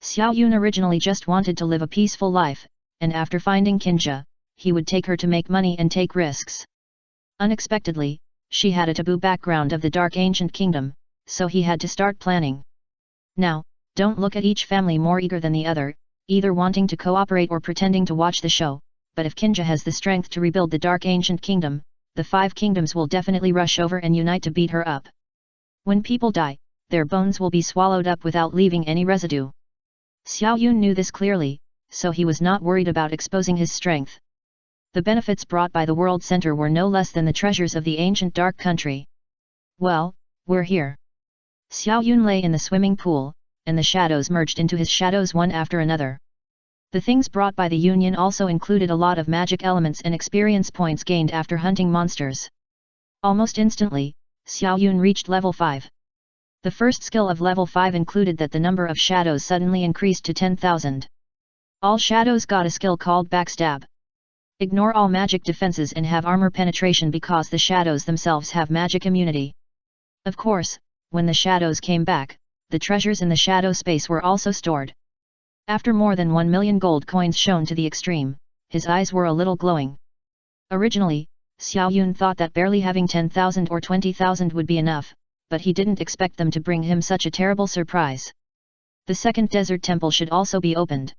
Xiao Yun originally just wanted to live a peaceful life, and after finding Kinja, he would take her to make money and take risks. Unexpectedly, she had a taboo background of the Dark Ancient Kingdom, so he had to start planning. Now, don't look at each family more eager than the other, either wanting to cooperate or pretending to watch the show, but if Kinja has the strength to rebuild the Dark Ancient Kingdom, the 5 kingdoms will definitely rush over and unite to beat her up. When people die, their bones will be swallowed up without leaving any residue. Xiao Yun knew this clearly, so he was not worried about exposing his strength. The benefits brought by the World Center were no less than the treasures of the ancient dark country. Well, we're here. Xiao Yun lay in the swimming pool, and the shadows merged into his shadows one after another. The things brought by the Union also included a lot of magic elements and experience points gained after hunting monsters. Almost instantly, Xiao Yun reached level 5. The first skill of level 5 included that the number of shadows suddenly increased to 10,000. All shadows got a skill called Backstab. Ignore all magic defenses and have armor penetration because the shadows themselves have magic immunity. Of course, when the shadows came back, the treasures in the shadow space were also stored. After more than 1 million gold coins shown to the extreme, his eyes were a little glowing. Originally, Xiao Yun thought that barely having 10,000 or 20,000 would be enough, but he didn't expect them to bring him such a terrible surprise. The second desert temple should also be opened.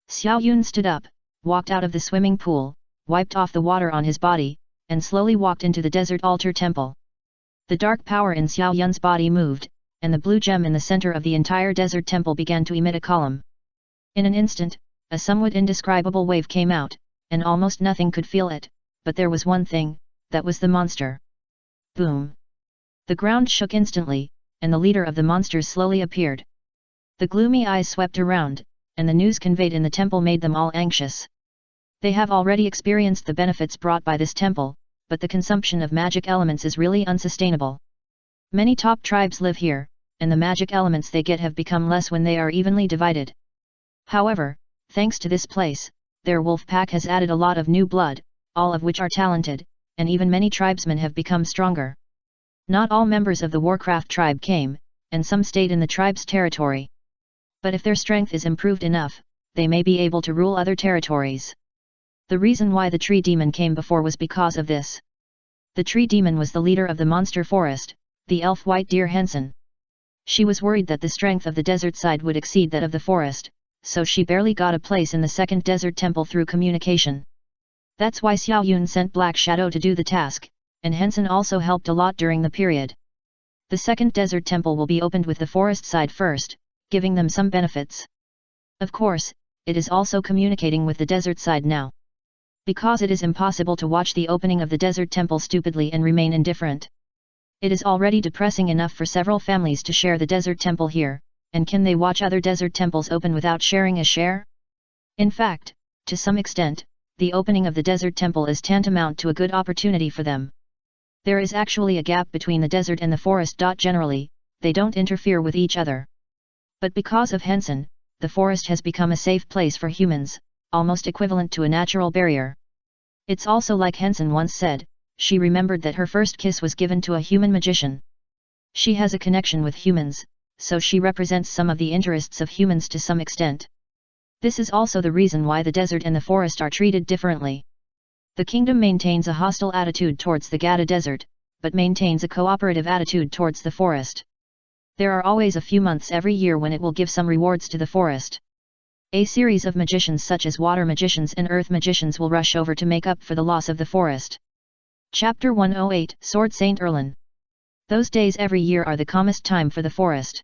Xiao Yun stood up, walked out of the swimming pool, wiped off the water on his body, and slowly walked into the desert altar temple. The dark power in Xiao Yun's body moved, and the blue gem in the center of the entire desert temple began to emit a column. In an instant, a somewhat indescribable wave came out, and almost nothing could feel it, but there was one thing, that was the monster. Boom! The ground shook instantly, and the leader of the monsters slowly appeared. The gloomy eyes swept around, and the news conveyed in the temple made them all anxious. They have already experienced the benefits brought by this temple, but the consumption of magic elements is really unsustainable. Many top tribes live here, and the magic elements they get have become less when they are evenly divided. However, thanks to this place, their wolf pack has added a lot of new blood, all of which are talented, and even many tribesmen have become stronger. Not all members of the Warcraft tribe came, and some stayed in the tribe's territory. But if their strength is improved enough, they may be able to rule other territories. The reason why the tree demon came before was because of this. The tree demon was the leader of the monster forest, the elf white deer Henson. She was worried that the strength of the desert side would exceed that of the forest, so she barely got a place in the second desert temple through communication. That's why Xiao Yun sent Black Shadow to do the task, and Henson also helped a lot during the period. The second desert temple will be opened with the forest side first, giving them some benefits. Of course, it is also communicating with the desert side now. Because it is impossible to watch the opening of the desert temple stupidly and remain indifferent. It is already depressing enough for several families to share the desert temple here, and can they watch other desert temples open without sharing a share? In fact, to some extent, the opening of the desert temple is tantamount to a good opportunity for them. There is actually a gap between the desert and the forest. Generally, they don't interfere with each other. But because of Henson, the forest has become a safe place for humans, almost equivalent to a natural barrier. It's also like Henson once said, she remembered that her first kiss was given to a human magician. She has a connection with humans, so she represents some of the interests of humans to some extent. This is also the reason why the desert and the forest are treated differently. The kingdom maintains a hostile attitude towards the Gada desert, but maintains a cooperative attitude towards the forest. There are always a few months every year when it will give some rewards to the forest. A series of magicians such as water magicians and earth magicians will rush over to make up for the loss of the forest. Chapter 108 Sword Saint Erlin. Those days every year are the calmest time for the forest.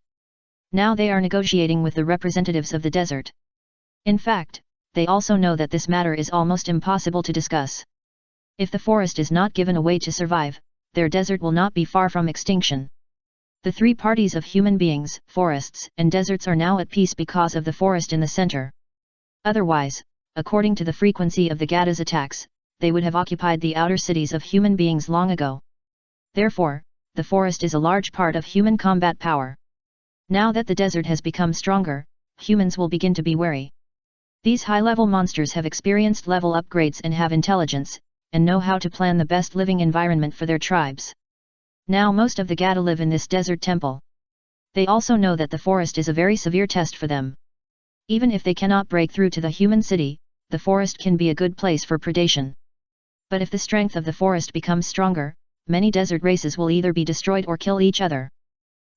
Now they are negotiating with the representatives of the desert. In fact, they also know that this matter is almost impossible to discuss. If the forest is not given a way to survive, their desert will not be far from extinction. The three parties of human beings, forests, and deserts are now at peace because of the forest in the center. Otherwise, according to the frequency of the Gaddha's attacks, they would have occupied the outer cities of human beings long ago. Therefore, the forest is a large part of human combat power. Now that the desert has become stronger, humans will begin to be wary. These high-level monsters have experienced level upgrades and have intelligence, and know how to plan the best living environment for their tribes. Now most of the Gaddha live in this desert temple. They also know that the forest is a very severe test for them. Even if they cannot break through to the human city, the forest can be a good place for predation. But if the strength of the forest becomes stronger, many desert races will either be destroyed or kill each other.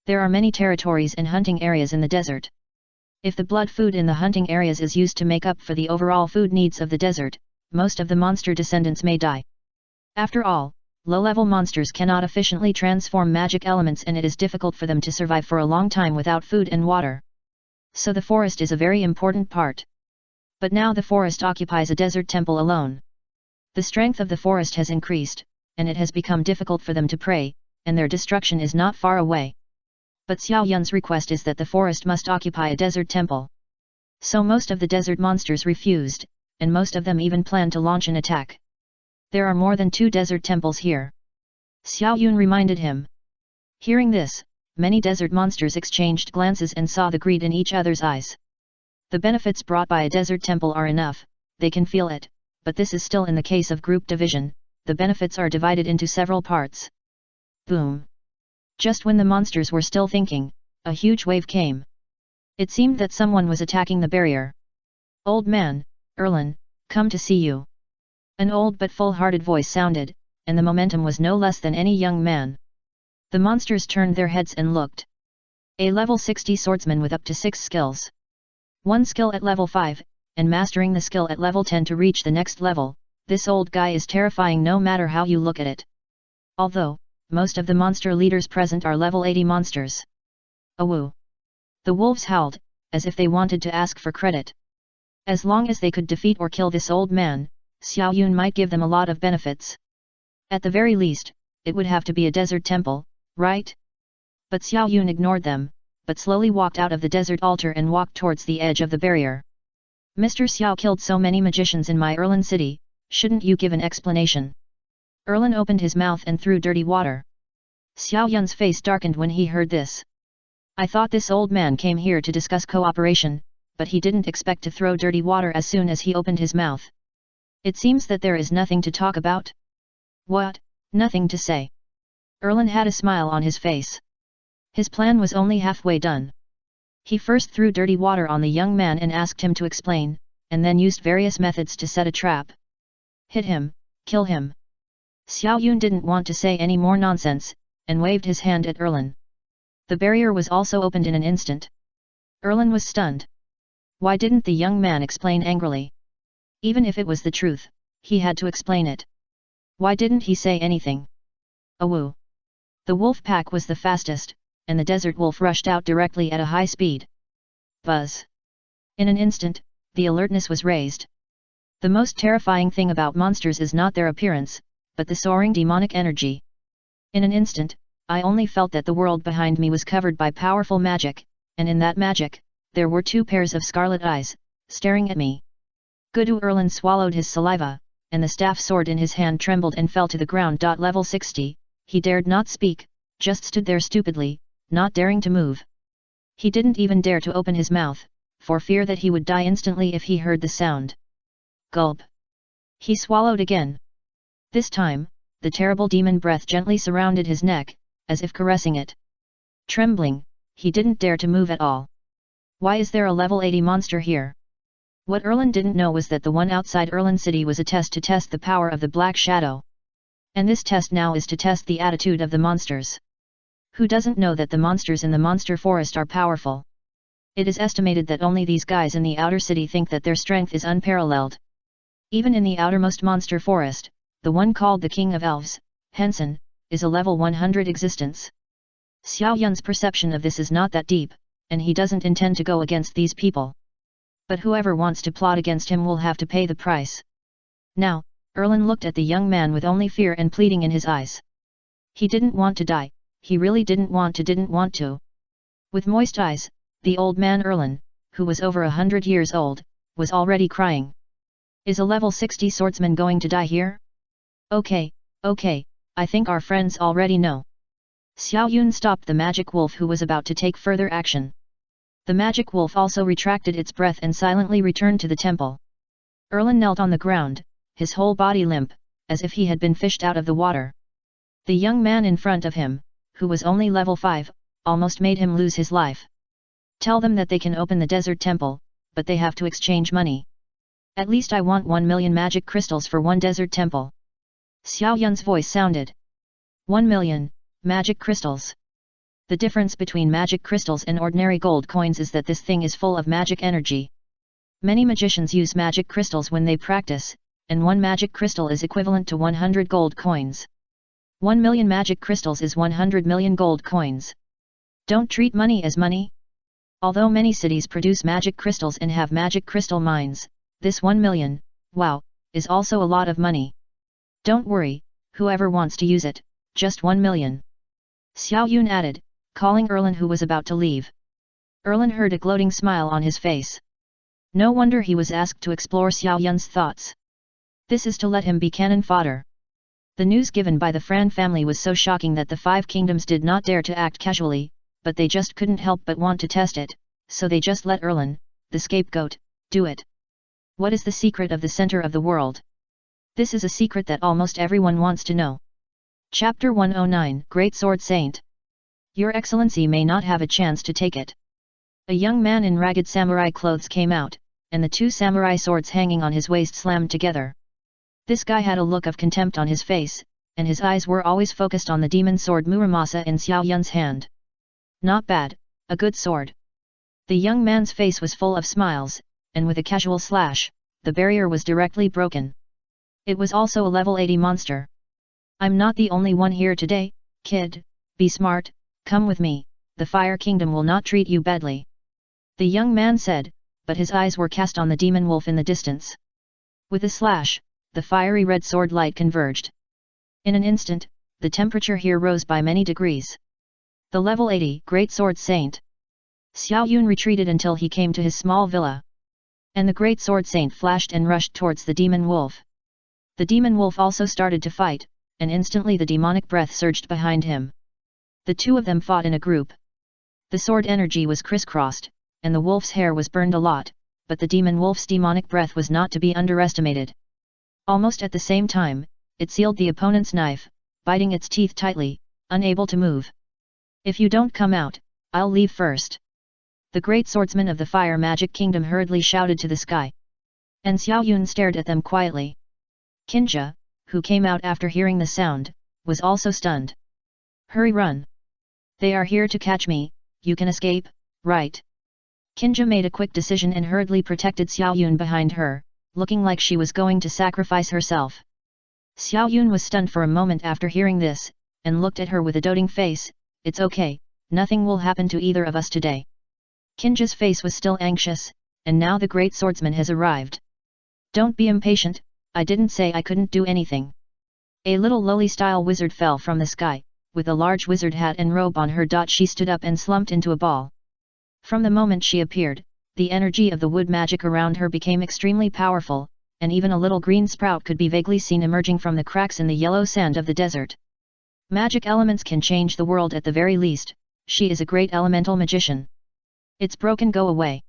There are many territories and hunting areas in the desert. If the blood food in the hunting areas is used to make up for the overall food needs of the desert, most of the monster descendants may die. After all, low-level monsters cannot efficiently transform magic elements and it is difficult for them to survive for a long time without food and water. So the forest is a very important part. But now the forest occupies a desert temple alone. The strength of the forest has increased, and it has become difficult for them to prey, and their destruction is not far away. But Xiao Yun's request is that the forest must occupy a desert temple. So most of the desert monsters refused, and most of them even planned to launch an attack. There are more than 2 desert temples here. Xiao Yun reminded him. Hearing this, many desert monsters exchanged glances and saw the greed in each other's eyes. The benefits brought by a desert temple are enough, they can feel it, but this is still in the case of group division, the benefits are divided into several parts. Boom! Just when the monsters were still thinking, a huge wave came. It seemed that someone was attacking the barrier. Old man, Erlin, come to see you. An old but full-hearted voice sounded, and the momentum was no less than any young man. The monsters turned their heads and looked. A level 60 swordsman with up to 6 skills. 1 skill at level 5, and mastering the skill at level 10 to reach the next level, this old guy is terrifying no matter how you look at it. Although, most of the monster leaders present are level 80 monsters. Awoo! The wolves howled, as if they wanted to ask for credit. As long as they could defeat or kill this old man, Xiao Yun might give them a lot of benefits. At the very least, it would have to be a desert temple, right? But Xiao Yun ignored them, but slowly walked out of the desert altar and walked towards the edge of the barrier. Mr. Xiao killed so many magicians in my Erlin city, shouldn't you give an explanation? Erlin opened his mouth and threw dirty water. Xiao Yun's face darkened when he heard this. I thought this old man came here to discuss cooperation, but he didn't expect to throw dirty water as soon as he opened his mouth. It seems that there is nothing to talk about? What, nothing to say? Erlin had a smile on his face. His plan was only halfway done. He first threw dirty water on the young man and asked him to explain, and then used various methods to set a trap. Hit him, kill him. Xiao Yun didn't want to say any more nonsense, and waved his hand at Erlin. The barrier was also opened in an instant. Erlin was stunned. Why didn't the young man explain angrily? Even if it was the truth, he had to explain it. Why didn't he say anything? Awoo! The wolf pack was the fastest, and the desert wolf rushed out directly at a high speed. Buzz! In an instant, the alertness was raised. The most terrifying thing about monsters is not their appearance, but the soaring demonic energy. In an instant, I only felt that the world behind me was covered by powerful magic, and in that magic, there were 2 pairs of scarlet eyes, staring at me. Gudu Erlin swallowed his saliva, and the staff sword in his hand trembled and fell to the ground. Level 60, he dared not speak, just stood there stupidly, not daring to move. He didn't even dare to open his mouth, for fear that he would die instantly if he heard the sound. Gulp! He swallowed again. This time, the terrible demon breath gently surrounded his neck, as if caressing it. Trembling, he didn't dare to move at all. Why is there a level 80 monster here? What Erlin didn't know was that the one outside Erlin City was a test to test the power of the Black Shadow. And this test now is to test the attitude of the monsters. Who doesn't know that the monsters in the monster forest are powerful? It is estimated that only these guys in the outer city think that their strength is unparalleled. Even in the outermost monster forest, the one called the King of Elves, Henson, is a level 100 existence. Xiao Yun's perception of this is not that deep, and he doesn't intend to go against these people. But whoever wants to plot against him will have to pay the price. Now, Erlin looked at the young man with only fear and pleading in his eyes. He didn't want to die, he really didn't want to. With moist eyes, the old man Erlin, who was over 100 years old, was already crying. Is a level 60 swordsman going to die here? Okay, I think our friends already know. Xiao Yun stopped the magic wolf who was about to take further action. The magic wolf also retracted its breath and silently returned to the temple. Erlin knelt on the ground, his whole body limp, as if he had been fished out of the water. The young man in front of him, who was only level 5, almost made him lose his life. Tell them that they can open the desert temple, but they have to exchange money. At least I want 1 million magic crystals for one desert temple. Xiao Yun's voice sounded. 1 million, magic crystals. The difference between magic crystals and ordinary gold coins is that this thing is full of magic energy. Many magicians use magic crystals when they practice, and one magic crystal is equivalent to 100 gold coins. 1 million magic crystals is 100 million gold coins. Don't treat money as money. Although many cities produce magic crystals and have magic crystal mines, this 1 million, wow, is also a lot of money. Don't worry, whoever wants to use it, just 1 million. Xiao Yun added, calling Erlin who was about to leave. Erlin heard a gloating smile on his face. No wonder he was asked to explore Xiao Yun's thoughts. This is to let him be cannon fodder. The news given by the Fran family was so shocking that the 5 kingdoms did not dare to act casually, but they just couldn't help but want to test it, so they just let Erlin, the scapegoat, do it. What is the secret of the center of the world? This is a secret that almost everyone wants to know. Chapter 109, Great Sword Saint. Your Excellency may not have a chance to take it. A young man in ragged samurai clothes came out, and the 2 samurai swords hanging on his waist slammed together. This guy had a look of contempt on his face, and his eyes were always focused on the demon sword Muramasa in Xiao Yun's hand. Not bad, a good sword. The young man's face was full of smiles, and with a casual slash, the barrier was directly broken. It was also a level 80 monster. I'm not the only one here today, kid, be smart, come with me, the Fire Kingdom will not treat you badly. The young man said, but his eyes were cast on the demon wolf in the distance. With a slash, the fiery red sword light converged. In an instant, the temperature here rose by many degrees. The level 80 Great Sword Saint. Xiao Yun retreated until he came to his small villa. And the Great Sword Saint flashed and rushed towards the demon wolf. The demon wolf also started to fight, and instantly the demonic breath surged behind him. The 2 of them fought in a group. The sword energy was crisscrossed, and the wolf's hair was burned a lot, but the demon wolf's demonic breath was not to be underestimated. Almost at the same time, it sealed the opponent's knife, biting its teeth tightly, unable to move. If you don't come out, I'll leave first. The great swordsman of the Fire Magic Kingdom hurriedly shouted to the sky. And Xiao Yun stared at them quietly. Kinja, who came out after hearing the sound, was also stunned. Hurry, run! They are here to catch me, you can escape, right? Kinja made a quick decision and hurriedly protected Xiao Yun behind her, looking like she was going to sacrifice herself. Xiao Yun was stunned for a moment after hearing this, and looked at her with a doting face. It's okay, nothing will happen to either of us today. Kinja's face was still anxious, and now the great swordsman has arrived. Don't be impatient, I didn't say I couldn't do anything. A little lowly-style wizard fell from the sky, with a large wizard hat and robe on her. She stood up and slumped into a ball. From the moment she appeared, the energy of the wood magic around her became extremely powerful, and even a little green sprout could be vaguely seen emerging from the cracks in the yellow sand of the desert. Magic elements can change the world at the very least, she is a great elemental magician. It's broken, go away.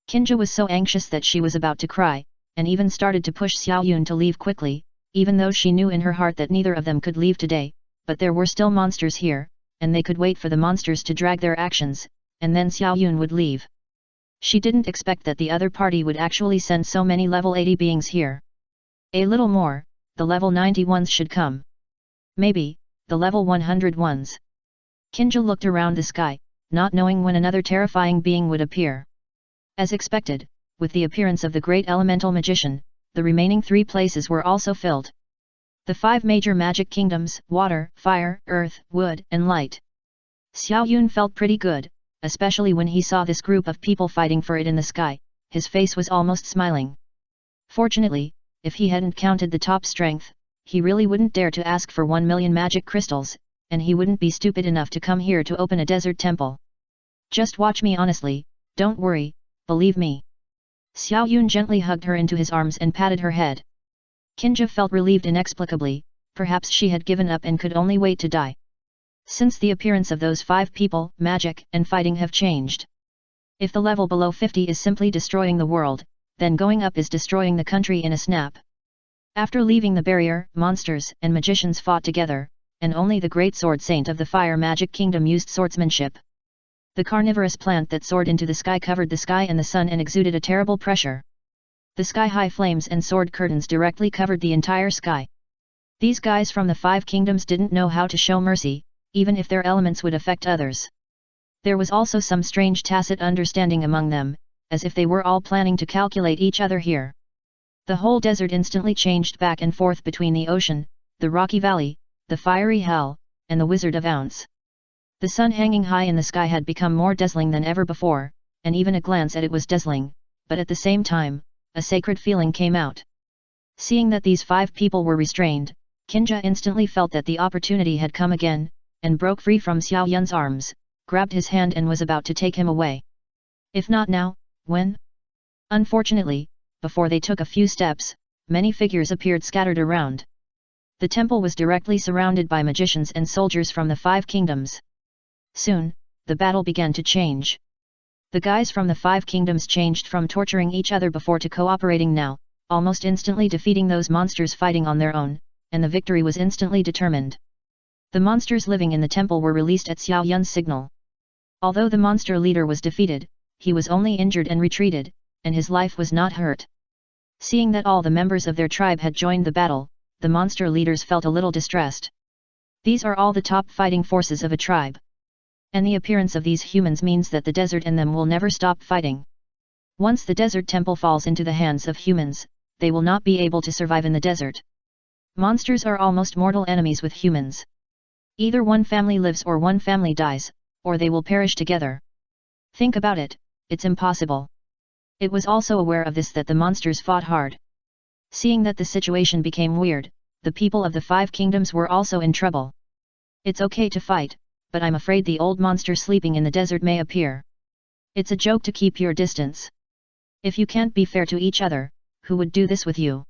Kinja was so anxious that she was about to cry, and even started to push Xiao Yun to leave quickly, even though she knew in her heart that neither of them could leave today, but there were still monsters here, and they could wait for the monsters to drag their actions, and then Xiao Yun would leave. She didn't expect that the other party would actually send so many level 80 beings here. A little more, the level 90 ones should come. Maybe, the level 100 ones. Kinja looked around the sky, not knowing when another terrifying being would appear. As expected, with the appearance of the great elemental magician, the remaining 3 places were also filled. The 5 major magic kingdoms, water, fire, earth, wood, and light. Xiao Yun felt pretty good, especially when he saw this group of people fighting for it in the sky. His face was almost smiling. Fortunately, if he hadn't counted the top strength, he really wouldn't dare to ask for 1 million magic crystals, and he wouldn't be stupid enough to come here to open a desert temple. Just watch me honestly, don't worry, believe me. Xiao Yun gently hugged her into his arms and patted her head. Kinja felt relieved inexplicably, perhaps she had given up and could only wait to die. Since the appearance of those 5 people, magic and fighting have changed. If the level below 50 is simply destroying the world, then going up is destroying the country in a snap. After leaving the barrier, monsters and magicians fought together, and only the great sword saint of the fire magic kingdom used swordsmanship. The carnivorous plant that soared into the sky covered the sky and the sun and exuded a terrible pressure. The sky-high flames and sword curtains directly covered the entire sky. These guys from the 5 kingdoms didn't know how to show mercy, even if their elements would affect others. There was also some strange tacit understanding among them, as if they were all planning to calculate each other here. The whole desert instantly changed back and forth between the ocean, the rocky valley, the fiery hell, and the Wizard of Ounce. The sun hanging high in the sky had become more dazzling than ever before, and even a glance at it was dazzling, but at the same time, a sacred feeling came out. Seeing that these 5 people were restrained, Kinja instantly felt that the opportunity had come again, and broke free from Xiao Yun's arms, grabbed his hand and was about to take him away. If not now, when? Unfortunately, before they took a few steps, many figures appeared scattered around. The temple was directly surrounded by magicians and soldiers from the 5 kingdoms. Soon, the battle began to change. The guys from the 5 kingdoms changed from torturing each other before to cooperating now, almost instantly defeating those monsters fighting on their own, and the victory was instantly determined. The monsters living in the temple were released at Xiao Yun's signal. Although the monster leader was defeated, he was only injured and retreated, and his life was not hurt. Seeing that all the members of their tribe had joined the battle, the monster leaders felt a little distressed. These are all the top fighting forces of a tribe. And the appearance of these humans means that the desert and them will never stop fighting. Once the desert temple falls into the hands of humans, they will not be able to survive in the desert. Monsters are almost mortal enemies with humans. Either one family lives or one family dies, or they will perish together. Think about it, it's impossible. It was also aware of this that the monsters fought hard. Seeing that the situation became weird, the people of the 5 kingdoms were also in trouble. It's okay to fight, but I'm afraid the old monster sleeping in the desert may appear. It's a joke to keep your distance. If you can't be fair to each other, who would do this with you?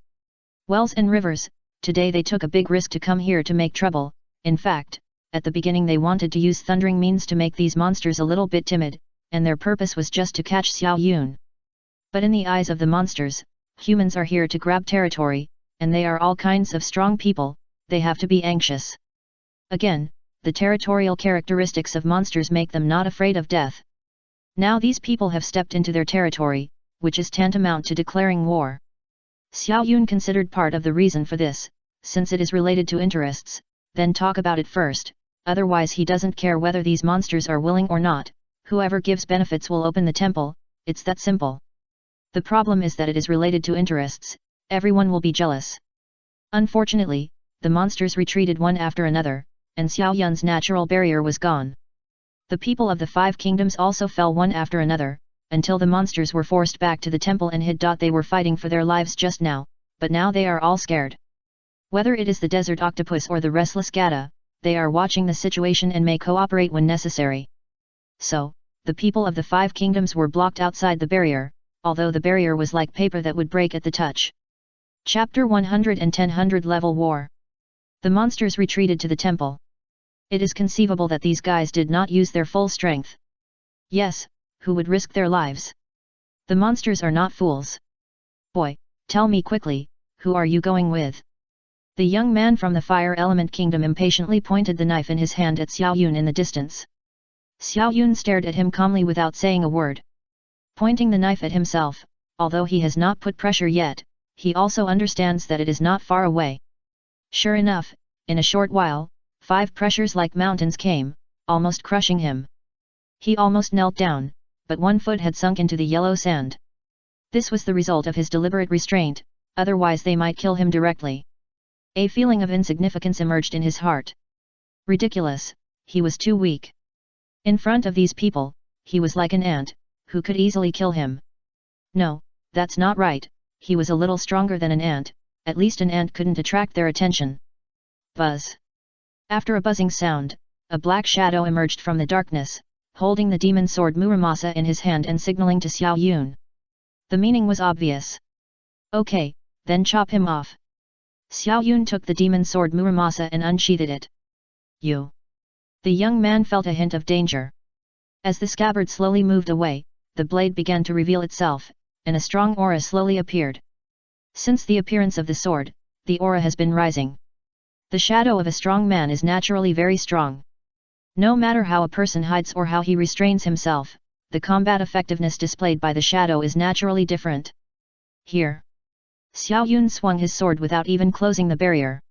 Wells and Rivers, today they took a big risk to come here to make trouble. In fact, at the beginning they wanted to use thundering means to make these monsters a little bit timid, and their purpose was just to catch Xiao Yun. But in the eyes of the monsters, humans are here to grab territory, and they are all kinds of strong people, they have to be anxious. Again, the territorial characteristics of monsters make them not afraid of death. Now these people have stepped into their territory, which is tantamount to declaring war. Xiao Yun considered part of the reason for this, since it is related to interests, then talk about it first, otherwise he doesn't care whether these monsters are willing or not, whoever gives benefits will open the temple, it's that simple. The problem is that it is related to interests, everyone will be jealous. Unfortunately, the monsters retreated one after another, and Xiao Yun's natural barrier was gone. The people of the 5 kingdoms also fell one after another, until the monsters were forced back to the temple and hid. They were fighting for their lives just now, but now they are all scared. Whether it is the desert octopus or the restless Gada, they are watching the situation and may cooperate when necessary. So, the people of the 5 kingdoms were blocked outside the barrier, although the barrier was like paper that would break at the touch. Chapter 110 100 Level War. The monsters retreated to the temple. It is conceivable that these guys did not use their full strength. Yes, who would risk their lives? The monsters are not fools. Boy, tell me quickly, who are you going with? The young man from the Fire Element Kingdom impatiently pointed the knife in his hand at Xiao Yun in the distance. Xiao Yun stared at him calmly without saying a word. Pointing the knife at himself, although he has not put pressure yet, he also understands that it is not far away. Sure enough, in a short while, 5 pressures like mountains came, almost crushing him. He almost knelt down, but one foot had sunk into the yellow sand. This was the result of his deliberate restraint, otherwise they might kill him directly. A feeling of insignificance emerged in his heart. Ridiculous, he was too weak. In front of these people, he was like an ant, who could easily kill him. No, that's not right, he was a little stronger than an ant, at least an ant couldn't attract their attention. Buzz. After a buzzing sound, a black shadow emerged from the darkness, holding the demon sword Muramasa in his hand and signaling to Xiao Yun. The meaning was obvious. Okay, then chop him off. Xiao Yun took the demon sword Muramasa and unsheathed it. You. The young man felt a hint of danger. As the scabbard slowly moved away, the blade began to reveal itself, and a strong aura slowly appeared. Since the appearance of the sword, the aura has been rising. The shadow of a strong man is naturally very strong. No matter how a person hides or how he restrains himself, the combat effectiveness displayed by the shadow is naturally different. Here. Xiao Yun swung his sword without even closing the barrier.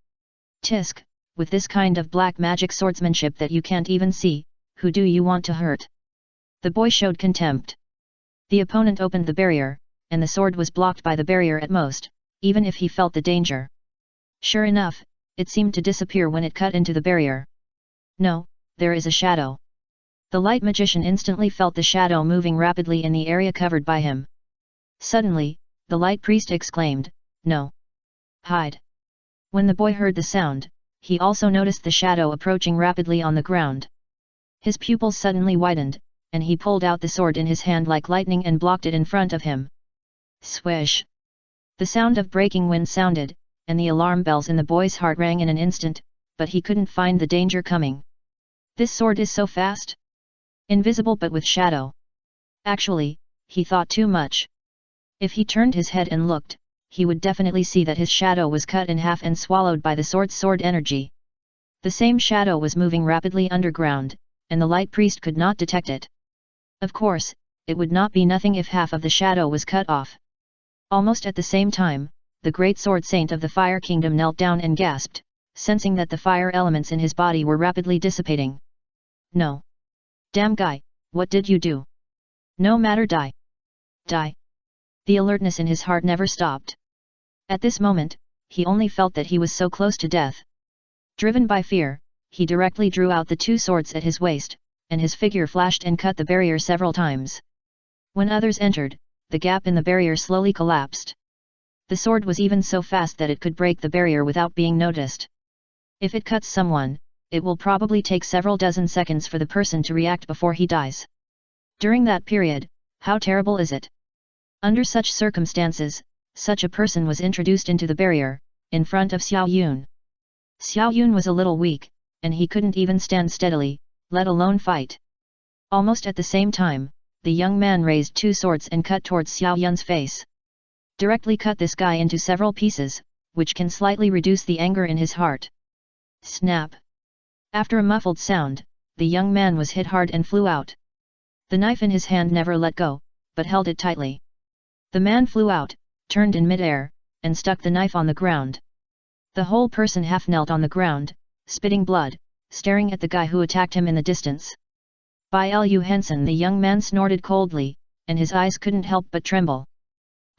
Tisk, with this kind of black magic swordsmanship that you can't even see, who do you want to hurt? The boy showed contempt. The opponent opened the barrier, and the sword was blocked by the barrier at most, even if he felt the danger. Sure enough, it seemed to disappear when it cut into the barrier. No, there is a shadow. The light magician instantly felt the shadow moving rapidly in the area covered by him. Suddenly, the light priest exclaimed, "No! Hide!" When the boy heard the sound, he also noticed the shadow approaching rapidly on the ground. His pupils suddenly widened, and he pulled out the sword in his hand like lightning and blocked it in front of him. Swish! The sound of breaking wind sounded, and the alarm bells in the boy's heart rang in an instant, but he couldn't find the danger coming. This sword is so fast? Invisible but with shadow. Actually, he thought too much. If he turned his head and looked, he would definitely see that his shadow was cut in half and swallowed by the sword's sword energy. The same shadow was moving rapidly underground, and the light priest could not detect it. Of course, it would not be nothing if half of the shadow was cut off. Almost at the same time, the great sword saint of the Fire Kingdom knelt down and gasped, sensing that the fire elements in his body were rapidly dissipating. No! Damn guy, what did you do? No matter, die! Die! The alertness in his heart never stopped. At this moment, he only felt that he was so close to death. Driven by fear, he directly drew out the two swords at his waist, and his figure flashed and cut the barrier several times. When others entered, the gap in the barrier slowly collapsed. The sword was even so fast that it could break the barrier without being noticed. If it cuts someone, it will probably take several dozen seconds for the person to react before he dies. During that period, how terrible is it? Under such circumstances, such a person was introduced into the barrier, in front of Xiao Yun. Xiao Yun was a little weak, and he couldn't even stand steadily, let alone fight. Almost at the same time, the young man raised two swords and cut towards Xiao Yun's face. Directly cut this guy into several pieces, which can slightly reduce the anger in his heart. Snap! After a muffled sound, the young man was hit hard and flew out. The knife in his hand never let go, but held it tightly. The man flew out, turned in midair, and stuck the knife on the ground. The whole person half knelt on the ground, spitting blood, staring at the guy who attacked him in the distance. By Lu Henson, the young man snorted coldly, and his eyes couldn't help but tremble.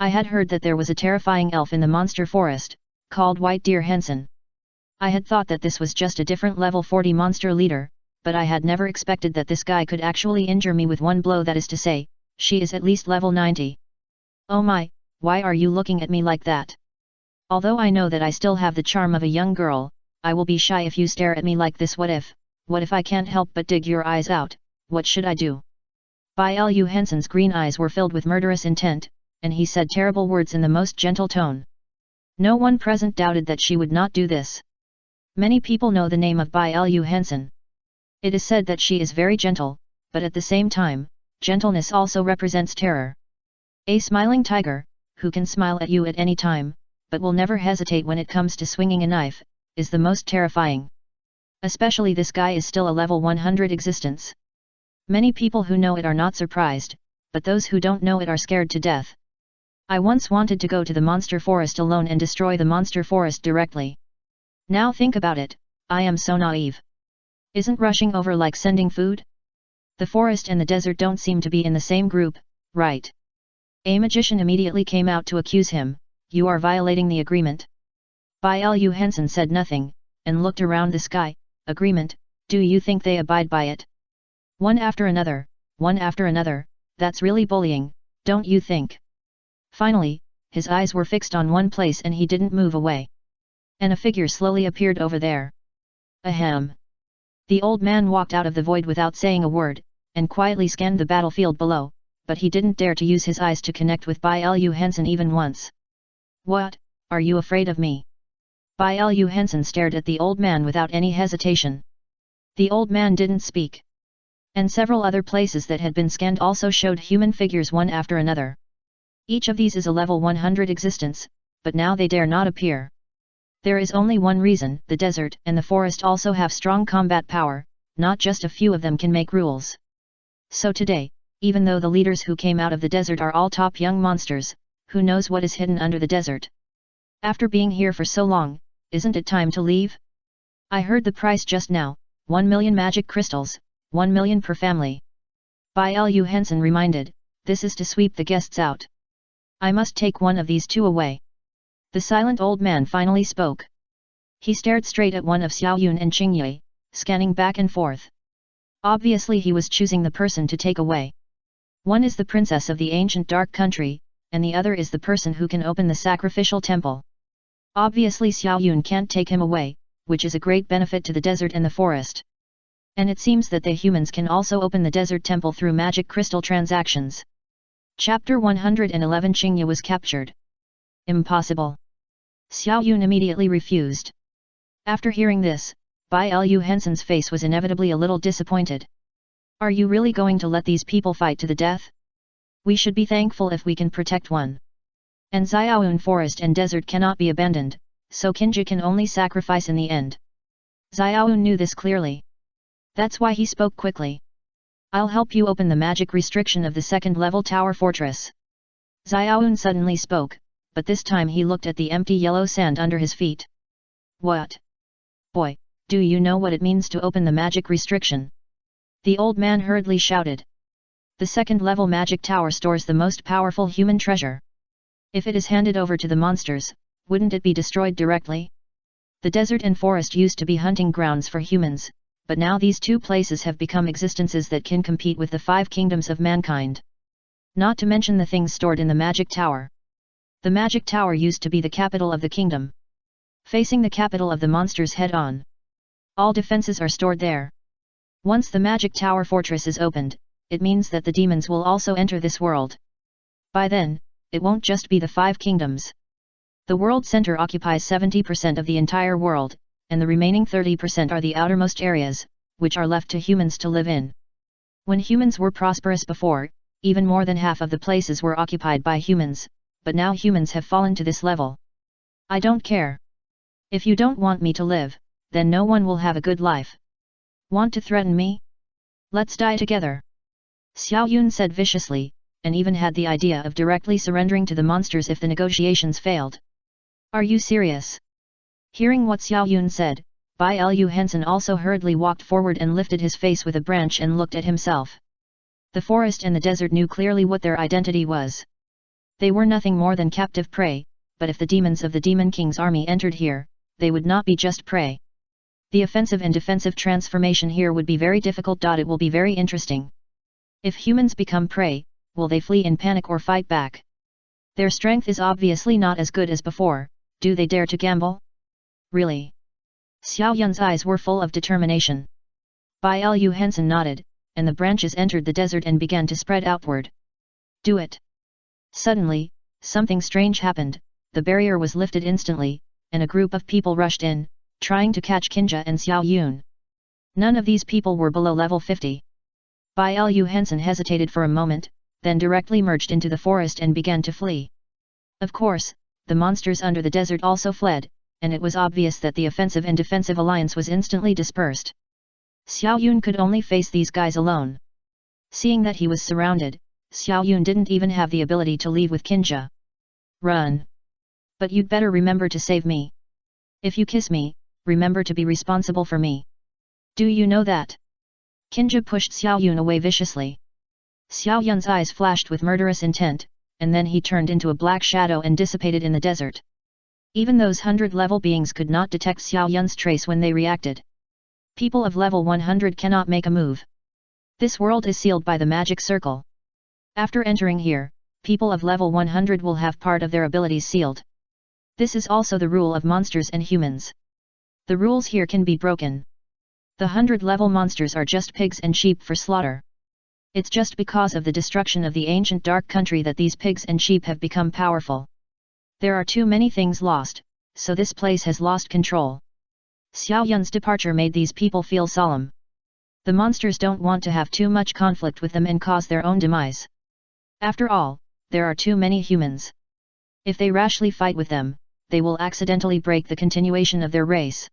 I had heard that there was a terrifying elf in the monster forest, called White Deer Henson. I had thought that this was just a different level 40 monster leader, but I had never expected that this guy could actually injure me with one blow, that is to say, she is at least level 90. Oh my, why are you looking at me like that? Although I know that I still have the charm of a young girl, I will be shy if you stare at me like this. What if I can't help but dig your eyes out, what should I do? By Lu Henson's green eyes were filled with murderous intent, and he said terrible words in the most gentle tone. No one present doubted that she would not do this. Many people know the name of Bai Lu Henson. It is said that she is very gentle, but at the same time, gentleness also represents terror. A smiling tiger, who can smile at you at any time, but will never hesitate when it comes to swinging a knife, is the most terrifying. Especially this guy is still a level 100 existence. Many people who know it are not surprised, but those who don't know it are scared to death. I once wanted to go to the monster forest alone and destroy the monster forest directly. Now think about it, I am so naive. Isn't rushing over like sending food? The forest and the desert don't seem to be in the same group, right? A magician immediately came out to accuse him, you are violating the agreement. Bai Lu Henson said nothing, and looked around the sky. Agreement, do you think they abide by it? One after another, that's really bullying, don't you think? Finally, his eyes were fixed on one place and he didn't move away. And a figure slowly appeared over there. Ahem. The old man walked out of the void without saying a word, and quietly scanned the battlefield below, but he didn't dare to use his eyes to connect with Bai Lu Henson even once. What, are you afraid of me? Bai Lu Henson stared at the old man without any hesitation. The old man didn't speak. And several other places that had been scanned also showed human figures one after another. Each of these is a level 100 existence, but now they dare not appear. There is only one reason: the desert and the forest also have strong combat power, not just a few of them can make rules. So today, even though the leaders who came out of the desert are all top young monsters, who knows what is hidden under the desert? After being here for so long, isn't it time to leave? I heard the price just now, 1 million magic crystals, 1 million per family. Bai Lu Henson reminded, this is to sweep the guests out. I must take one of these two away. The silent old man finally spoke. He stared straight at one of Xiao Yun and Qingye, scanning back and forth. Obviously he was choosing the person to take away. One is the princess of the ancient dark country, and the other is the person who can open the sacrificial temple. Obviously Xiao Yun can't take him away, which is a great benefit to the desert and the forest. And it seems that the humans can also open the desert temple through magic crystal transactions. Chapter 111. Qingye was captured. Impossible. Xiao Yun immediately refused. After hearing this, Bai Lu Henson's face was inevitably a little disappointed. Are you really going to let these people fight to the death? We should be thankful if we can protect one. And Xiaoyun forest and desert cannot be abandoned, so Qingye can only sacrifice in the end. Xiaoyun knew this clearly. That's why he spoke quickly. I'll help you open the magic restriction of the second-level tower fortress. Xiaoyun suddenly spoke, but this time he looked at the empty yellow sand under his feet. What? Boy, do you know what it means to open the magic restriction? The old man hurriedly shouted. The second-level magic tower stores the most powerful human treasure. If it is handed over to the monsters, wouldn't it be destroyed directly? The desert and forest used to be hunting grounds for humans, but now these two places have become existences that can compete with the 5 kingdoms of mankind. Not to mention the things stored in the magic tower. The magic tower used to be the capital of the kingdom. Facing the capital of the monsters head-on. All defenses are stored there. Once the magic tower fortress is opened, it means that the demons will also enter this world. By then, it won't just be the 5 kingdoms. The world center occupies 70% of the entire world, and the remaining 30% are the outermost areas, which are left to humans to live in. When humans were prosperous before, even more than half of the places were occupied by humans, but now humans have fallen to this level. I don't care. If you don't want me to live, then no one will have a good life. Want to threaten me? Let's die together. Xiao Yun said viciously, and even had the idea of directly surrendering to the monsters if the negotiations failed. Are you serious? Hearing what Xiao Yun said, Bai Lu Henson also hurriedly walked forward and lifted his face with a branch and looked at himself. The forest and the desert knew clearly what their identity was. They were nothing more than captive prey, but if the demons of the Demon King's army entered here, they would not be just prey. The offensive and defensive transformation here would be very difficult. It will be very interesting. If humans become prey, will they flee in panic or fight back? Their strength is obviously not as good as before. Do they dare to gamble? Really? Xiao Yun's eyes were full of determination. Bai Lu Henson nodded, and the branches entered the desert and began to spread outward. Do it. Suddenly, something strange happened. The barrier was lifted instantly, and a group of people rushed in, trying to catch Qingye and Xiao Yun. None of these people were below level 50. Bai Lu Henson hesitated for a moment, then directly merged into the forest and began to flee. Of course, the monsters under the desert also fled, and it was obvious that the offensive and defensive alliance was instantly dispersed. Xiao Yun could only face these guys alone. Seeing that he was surrounded, Xiao Yun didn't even have the ability to leave with Qingye. Run! But you'd better remember to save me. If you kiss me, remember to be responsible for me. Do you know that? Qingye pushed Xiao Yun away viciously. Xiao Yun's eyes flashed with murderous intent, and then he turned into a black shadow and dissipated in the desert. Even those 100-level beings could not detect Xiao Yun's trace when they reacted. People of level 100 cannot make a move. This world is sealed by the magic circle. After entering here, people of level 100 will have part of their abilities sealed. This is also the rule of monsters and humans. The rules here can be broken. The 100-level monsters are just pigs and sheep for slaughter. It's just because of the destruction of the ancient dark country that these pigs and sheep have become powerful. There are too many things lost, so this place has lost control. Xiao Yun's departure made these people feel solemn. The monsters don't want to have too much conflict with them and cause their own demise. After all, there are too many humans. If they rashly fight with them, they will accidentally break the continuation of their race.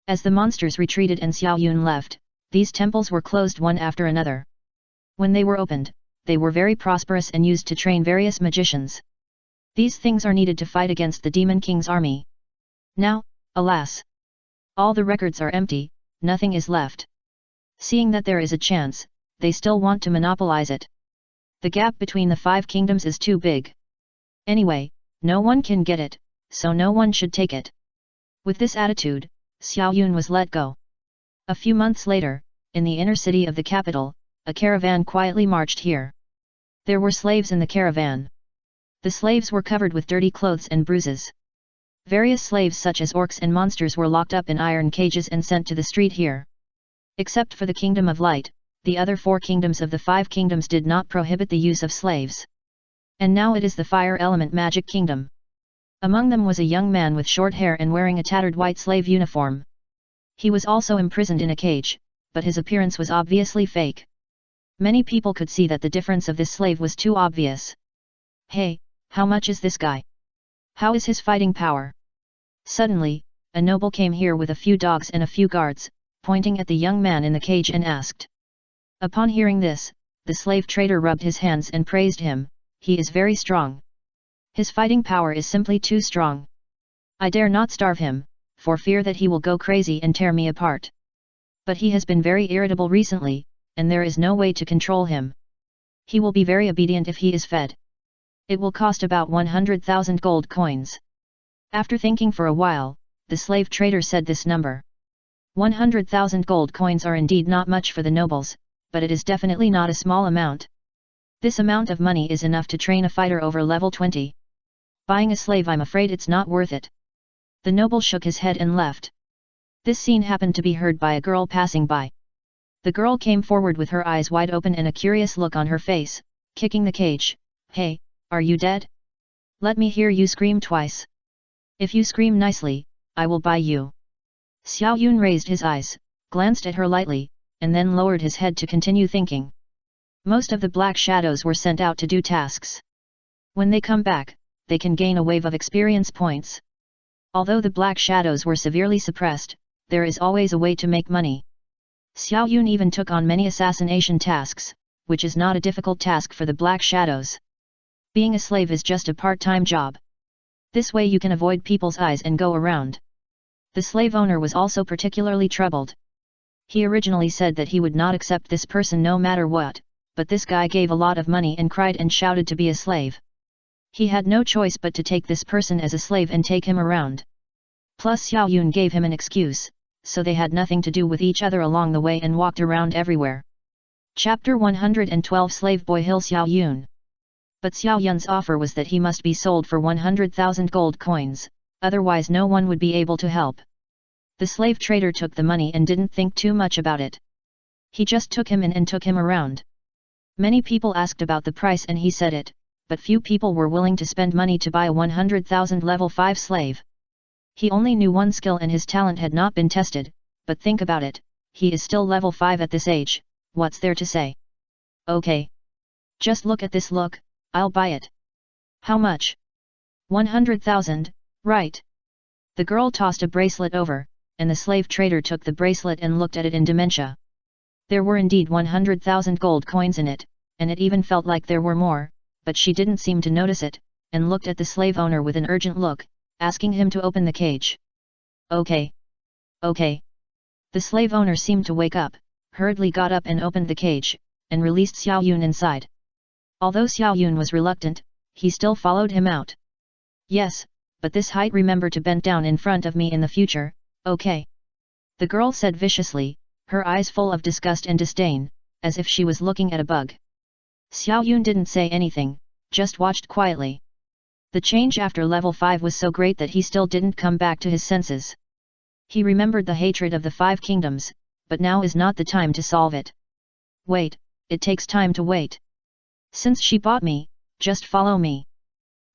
As the monsters retreated and Xiao Yun left, these temples were closed one after another. When they were opened, they were very prosperous and used to train various magicians. These things are needed to fight against the Demon King's army. Now, alas! All the records are empty, nothing is left. Seeing that there is a chance, they still want to monopolize it. The gap between the 5 kingdoms is too big. Anyway, no one can get it, so no one should take it. With this attitude, Xiao Yun was let go. A few months later, in the inner city of the capital, a caravan quietly marched here. There were slaves in the caravan. The slaves were covered with dirty clothes and bruises. Various slaves such as orcs and monsters were locked up in iron cages and sent to the street here. Except for the Kingdom of Light, the other 4 kingdoms of the 5 kingdoms did not prohibit the use of slaves. And now it is the Fire Element Magic Kingdom. Among them was a young man with short hair and wearing a tattered white slave uniform. He was also imprisoned in a cage, but his appearance was obviously fake. Many people could see that the difference of this slave was too obvious. Hey, how much is this guy? How is his fighting power? Suddenly, a noble came here with a few dogs and a few guards, pointing at the young man in the cage and asked. Upon hearing this, the slave trader rubbed his hands and praised him. He is very strong. His fighting power is simply too strong. I dare not starve him, for fear that he will go crazy and tear me apart. But he has been very irritable recently, and there is no way to control him. He will be very obedient if he is fed. It will cost about 100,000 gold coins. After thinking for a while, the slave trader said this number. 100,000 gold coins are indeed not much for the nobles, but it is definitely not a small amount. This amount of money is enough to train a fighter over level 20. Buying a slave, I'm afraid it's not worth it. The noble shook his head and left. This scene happened to be heard by a girl passing by. The girl came forward with her eyes wide open and a curious look on her face, kicking the cage. Hey, are you dead? Let me hear you scream twice. If you scream nicely, I will buy you. Xiao Yun raised his eyes, glanced at her lightly, and then lowered his head to continue thinking. Most of the black shadows were sent out to do tasks. When they come back, they can gain a wave of experience points. Although the black shadows were severely suppressed, there is always a way to make money. Xiao Yun even took on many assassination tasks, which is not a difficult task for the black shadows. Being a slave is just a part-time job. This way you can avoid people's eyes and go around. The slave owner was also particularly troubled. He originally said that he would not accept this person no matter what, but this guy gave a lot of money and cried and shouted to be a slave. He had no choice but to take this person as a slave and take him around. Plus Xiao Yun gave him an excuse, so they had nothing to do with each other along the way and walked around everywhere. Chapter 112 Slave Boy Hill Xiao Yun. But Xiao Yun's offer was that he must be sold for 100,000 gold coins, otherwise no one would be able to help. The slave trader took the money and didn't think too much about it. He just took him in and took him around. Many people asked about the price and he said it, but few people were willing to spend money to buy a 100,000 level 5 slave. He only knew one skill and his talent had not been tested, but think about it, he is still level 5 at this age, what's there to say? Okay. Just look at this look, I'll buy it. How much? 100,000, right? The girl tossed a bracelet over, and the slave trader took the bracelet and looked at it in dementia. There were indeed 100,000 gold coins in it, and it even felt like there were more, but she didn't seem to notice it, and looked at the slave owner with an urgent look, asking him to open the cage. Okay. Okay. The slave owner seemed to wake up, hurriedly got up and opened the cage, and released Xiao Yun inside. Although Xiao Yun was reluctant, he still followed him out. Yes, but this height, remember to bend down in front of me in the future, okay? The girl said viciously, her eyes full of disgust and disdain, as if she was looking at a bug. Xiao Yun didn't say anything, just watched quietly. The change after level 5 was so great that he still didn't come back to his senses. He remembered the hatred of the 5 kingdoms, but now is not the time to solve it. Wait, it takes time to wait. Since she bought me, just follow me.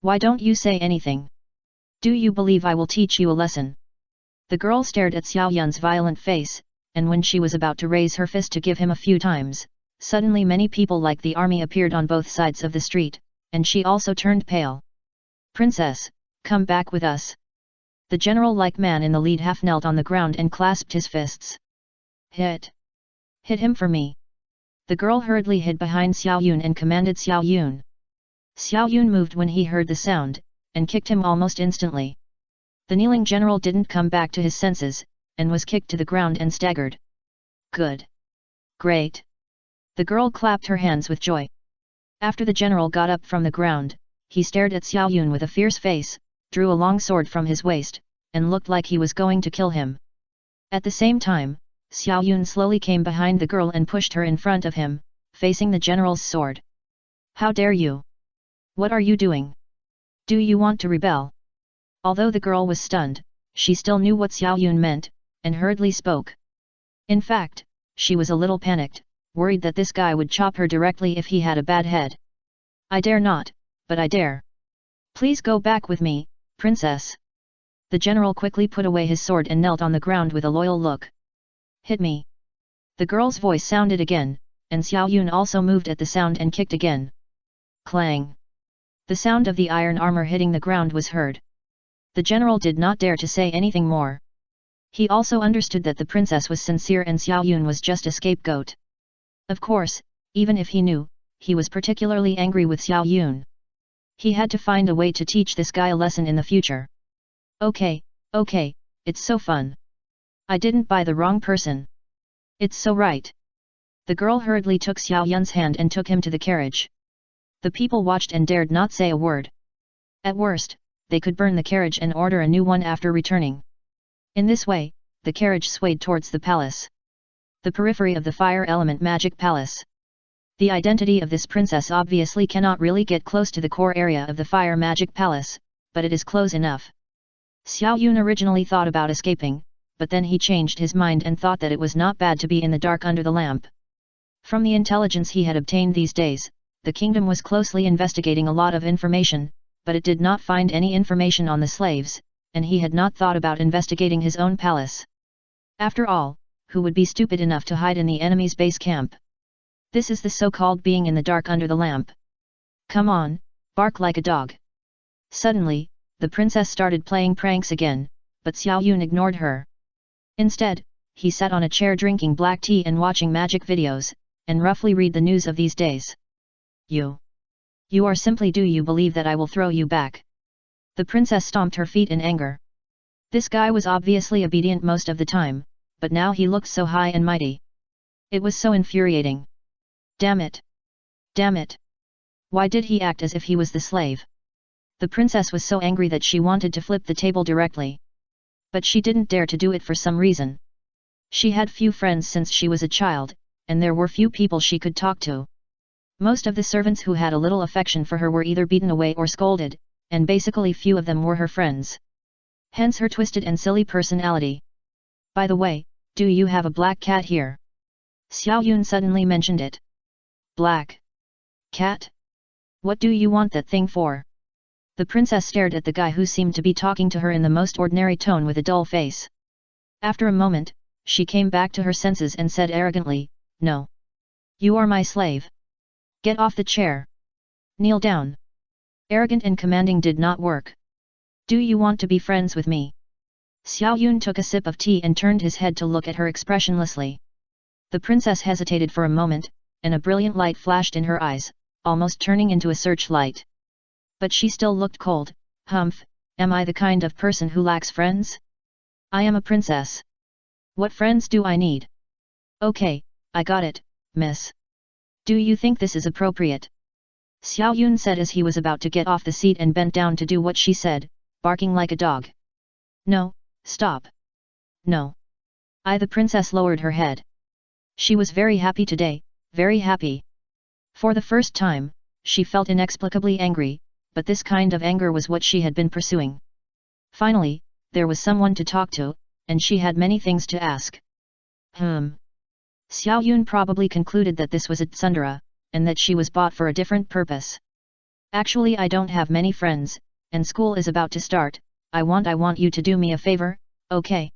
Why don't you say anything? Do you believe I will teach you a lesson? The girl stared at Xiao Yun's violent face, and when she was about to raise her fist to give him a few times, suddenly many people like the army appeared on both sides of the street, and she also turned pale. Princess, come back with us. The general-like man in the lead half knelt on the ground and clasped his fists. Hit! Hit him for me! The girl hurriedly hid behind Xiao Yun and commanded Xiao Yun. Xiao Yun moved when he heard the sound, and kicked him almost instantly. The kneeling general didn't come back to his senses, and was kicked to the ground and staggered. Good! Great! The girl clapped her hands with joy. After the general got up from the ground, he stared at Xiao Yun with a fierce face, drew a long sword from his waist, and looked like he was going to kill him. At the same time, Xiao Yun slowly came behind the girl and pushed her in front of him, facing the general's sword. How dare you? What are you doing? Do you want to rebel? Although the girl was stunned, she still knew what Xiao Yun meant, and hurriedly spoke. In fact, she was a little panicked, worried that this guy would chop her directly if he had a bad head. I dare not, but I dare. Please go back with me, princess. The general quickly put away his sword and knelt on the ground with a loyal look. Hit me. The girl's voice sounded again, and Xiao Yun also moved at the sound and kicked again. Clang! The sound of the iron armor hitting the ground was heard. The general did not dare to say anything more. He also understood that the princess was sincere and Xiao Yun was just a scapegoat. Of course, even if he knew, he was particularly angry with Xiao Yun. He had to find a way to teach this guy a lesson in the future. Okay, it's so fun. I didn't buy the wrong person. It's so right. The girl hurriedly took Xiao Yun's hand and took him to the carriage. The people watched and dared not say a word. At worst, they could burn the carriage and order a new one after returning. In this way, the carriage swayed towards the palace. The periphery of the fire element magic palace. The identity of this princess obviously cannot really get close to the core area of the fire magic palace, but it is close enough. Xiao Yun originally thought about escaping, but then he changed his mind and thought that it was not bad to be in the dark under the lamp. From the intelligence he had obtained these days, the kingdom was closely investigating a lot of information, but it did not find any information on the slaves, and he had not thought about investigating his own palace. After all, who would be stupid enough to hide in the enemy's base camp? This is the so-called being in the dark under the lamp. Come on, bark like a dog. Suddenly, the princess started playing pranks again, but Xiao Yun ignored her. Instead, he sat on a chair drinking black tea and watching magic videos, and roughly read the news of these days. You are simply, do you believe that I will throw you back? The princess stomped her feet in anger. This guy was obviously obedient most of the time, but now he looked so high and mighty. It was so infuriating. Damn it! Damn it! Why did he act as if he was the slave? The princess was so angry that she wanted to flip the table directly. But she didn't dare to do it for some reason. She had few friends since she was a child, and there were few people she could talk to. Most of the servants who had a little affection for her were either beaten away or scolded, and basically few of them were her friends. Hence her twisted and silly personality. By the way, do you have a black cat here? Xiao Yun suddenly mentioned it. Black cat? What do you want that thing for? The princess stared at the guy who seemed to be talking to her in the most ordinary tone with a dull face. After a moment, she came back to her senses and said arrogantly, No. You are my slave. Get off the chair. Kneel down. Arrogant and commanding did not work. Do you want to be friends with me? Xiao Yun took a sip of tea and turned his head to look at her expressionlessly. The princess hesitated for a moment, and a brilliant light flashed in her eyes, almost turning into a searchlight. But she still looked cold. Humph, am I the kind of person who lacks friends? I am a princess. What friends do I need? Okay, I got it, miss. Do you think this is appropriate? Xiao Yun said as he was about to get off the seat and bent down to do what she said, barking like a dog. No, stop. No. The princess lowered her head. She was very happy today, very happy. For the first time, she felt inexplicably angry, but this kind of anger was what she had been pursuing. Finally, there was someone to talk to, and she had many things to ask. Xiao Yun probably concluded that this was a tsundere, and that she was bought for a different purpose. Actually, I don't have many friends, and school is about to start. I want you to do me a favor, okay?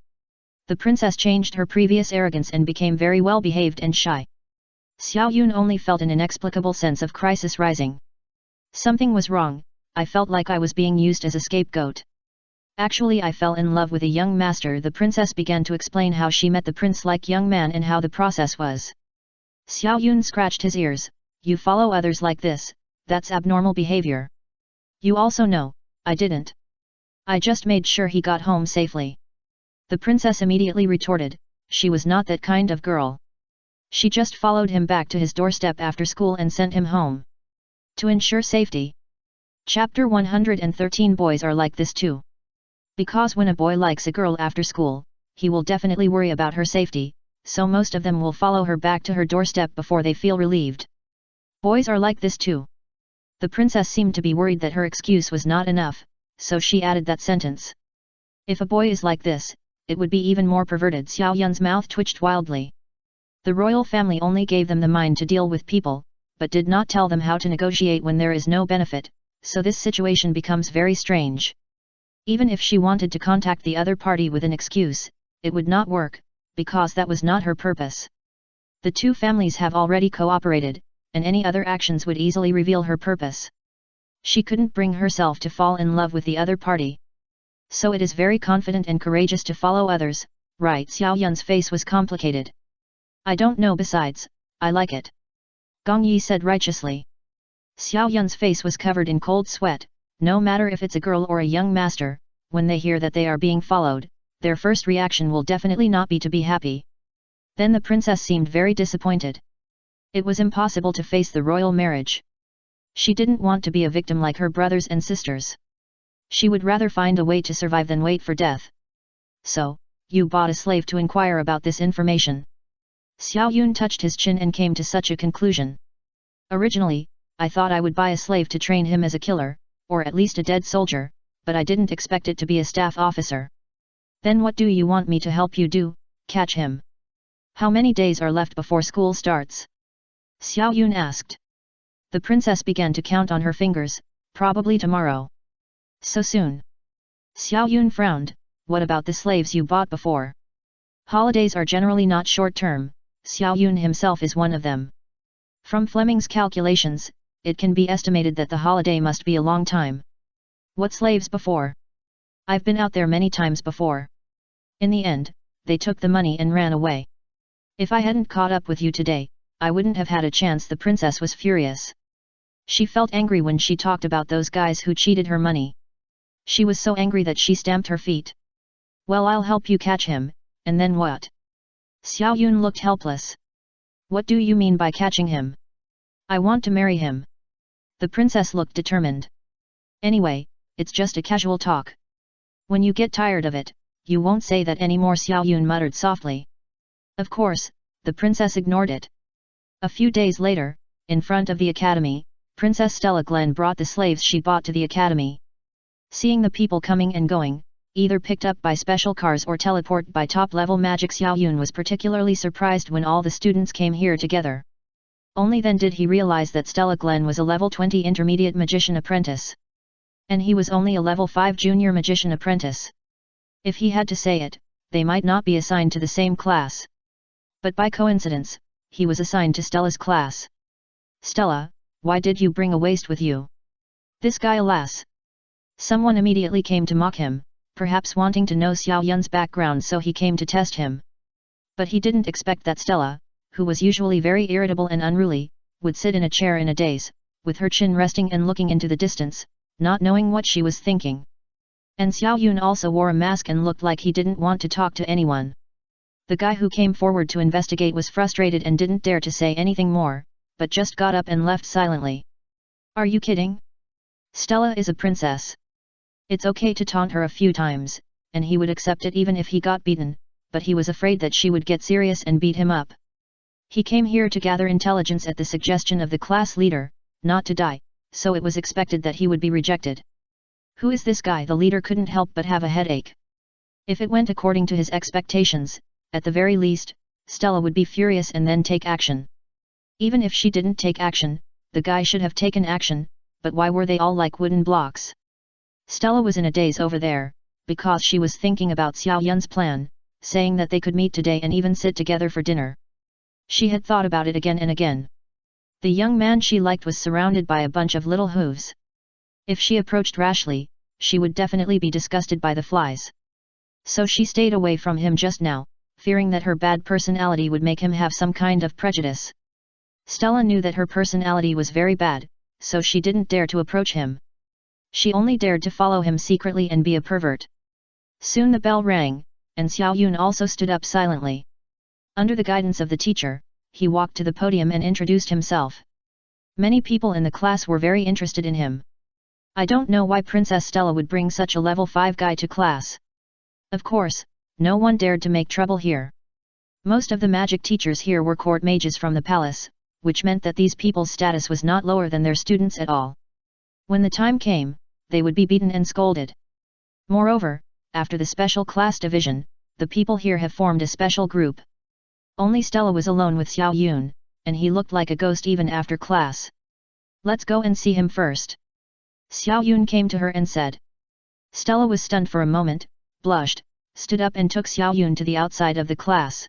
The princess changed her previous arrogance and became very well behaved and shy. Xiao Yun only felt an inexplicable sense of crisis rising. Something was wrong. I felt like I was being used as a scapegoat. Actually, I fell in love with a young master. The princess began to explain how she met the prince-like young man and how the process was. Xiao Yun scratched his ears. You follow others like this, that's abnormal behavior. You also know, I didn't. I just made sure he got home safely. The princess immediately retorted, she was not that kind of girl. She just followed him back to his doorstep after school and sent him home. To ensure safety. Chapter 113. Boys are like this too. Because when a boy likes a girl after school, he will definitely worry about her safety, so most of them will follow her back to her doorstep before they feel relieved. Boys are like this too. The princess seemed to be worried that her excuse was not enough, so she added that sentence. If a boy is like this, it would be even more perverted. Xiao Yun's mouth twitched wildly. The royal family only gave them the mind to deal with people, but did not tell them how to negotiate when there is no benefit, so this situation becomes very strange. Even if she wanted to contact the other party with an excuse, it would not work, because that was not her purpose. The two families have already cooperated, and any other actions would easily reveal her purpose. She couldn't bring herself to fall in love with the other party. So it is very confident and courageous to follow others, right? Xiao Yun's face was complicated. I don't know, besides, I like it. Gong Yi said righteously. Xiao Yun's face was covered in cold sweat. No matter if it's a girl or a young master, when they hear that they are being followed, their first reaction will definitely not be to be happy. Then the princess seemed very disappointed. It was impossible to face the royal marriage. She didn't want to be a victim like her brothers and sisters. She would rather find a way to survive than wait for death. So, you bought a slave to inquire about this information. Xiao Yun touched his chin and came to such a conclusion. Originally, I thought I would buy a slave to train him as a killer, or at least a dead soldier, but I didn't expect it to be a staff officer. Then what do you want me to help you do? Catch him? How many days are left before school starts? Xiao Yun asked. The princess began to count on her fingers, probably tomorrow. So soon? Xiao Yun frowned, what about the slaves you bought before? Holidays are generally not short-term, Xiao Yun himself is one of them. From Fleming's calculations, it can be estimated that the holiday must be a long time. What slaves before? I've been out there many times before. In the end, they took the money and ran away. If I hadn't caught up with you today, I wouldn't have had a chance. The princess was furious. She felt angry when she talked about those guys who cheated her money. She was so angry that she stamped her feet. Well, I'll help you catch him, and then what? Xiao Yun looked helpless. What do you mean by catching him? I want to marry him. The princess looked determined. Anyway, it's just a casual talk. When you get tired of it, you won't say that anymore, Xiao Yun muttered softly. Of course, the princess ignored it. A few days later, in front of the academy, Princess Stella Glen brought the slaves she bought to the academy. Seeing the people coming and going, either picked up by special cars or teleport by top-level magic, Xiao Yun was particularly surprised when all the students came here together. Only then did he realize that Stella Glen was a level 20 intermediate magician apprentice. And he was only a level 5 junior magician apprentice. If he had to say it, they might not be assigned to the same class. But by coincidence, he was assigned to Stella's class. Stella, why did you bring a waste with you? This guy, alas. Someone immediately came to mock him, perhaps wanting to know Xiao Yun's background, so he came to test him. But he didn't expect that Stella, who was usually very irritable and unruly, would sit in a chair in a daze, with her chin resting and looking into the distance, not knowing what she was thinking. And Xiao Yun also wore a mask and looked like he didn't want to talk to anyone. The guy who came forward to investigate was frustrated and didn't dare to say anything more, but just got up and left silently. Are you kidding? Stella is a princess. It's okay to taunt her a few times, and he would accept it even if he got beaten, but he was afraid that she would get serious and beat him up. He came here to gather intelligence at the suggestion of the class leader, not to die, so it was expected that he would be rejected. Who is this guy? The leader couldn't help but have a headache. If it went according to his expectations, at the very least, Stella would be furious and then take action. Even if she didn't take action, the guy should have taken action, but why were they all like wooden blocks? Stella was in a daze over there, because she was thinking about Xiao Yun's plan, saying that they could meet today and even sit together for dinner. She had thought about it again and again. The young man she liked was surrounded by a bunch of little hooves. If she approached rashly, she would definitely be disgusted by the flies. So she stayed away from him just now, fearing that her bad personality would make him have some kind of prejudice. Stella knew that her personality was very bad, so she didn't dare to approach him. She only dared to follow him secretly and be a pervert. Soon the bell rang, and Xiao Yun also stood up silently. Under the guidance of the teacher, he walked to the podium and introduced himself. Many people in the class were very interested in him. I don't know why Princess Stella would bring such a level 5 guy to class. Of course, no one dared to make trouble here. Most of the magic teachers here were court mages from the palace, which meant that these people's status was not lower than their students at all. When the time came, they would be beaten and scolded. Moreover, after the special class division, the people here have formed a special group. Only Stella was alone with Xiao Yun, and he looked like a ghost even after class. Let's go and see him first. Xiao Yun came to her and said. Stella was stunned for a moment, blushed, stood up and took Xiao Yun to the outside of the class.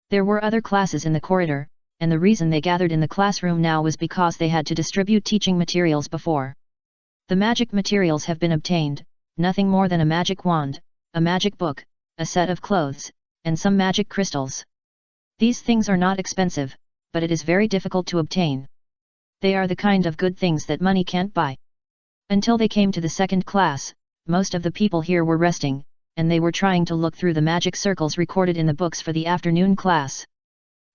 There were other classes in the corridor, and the reason they gathered in the classroom now was because they had to distribute teaching materials before. The magic materials have been obtained, nothing more than a magic wand, a magic book, a set of clothes, and some magic crystals. These things are not expensive, but it is very difficult to obtain. They are the kind of good things that money can't buy. Until they came to the second class, most of the people here were resting, and they were trying to look through the magic circles recorded in the books for the afternoon class.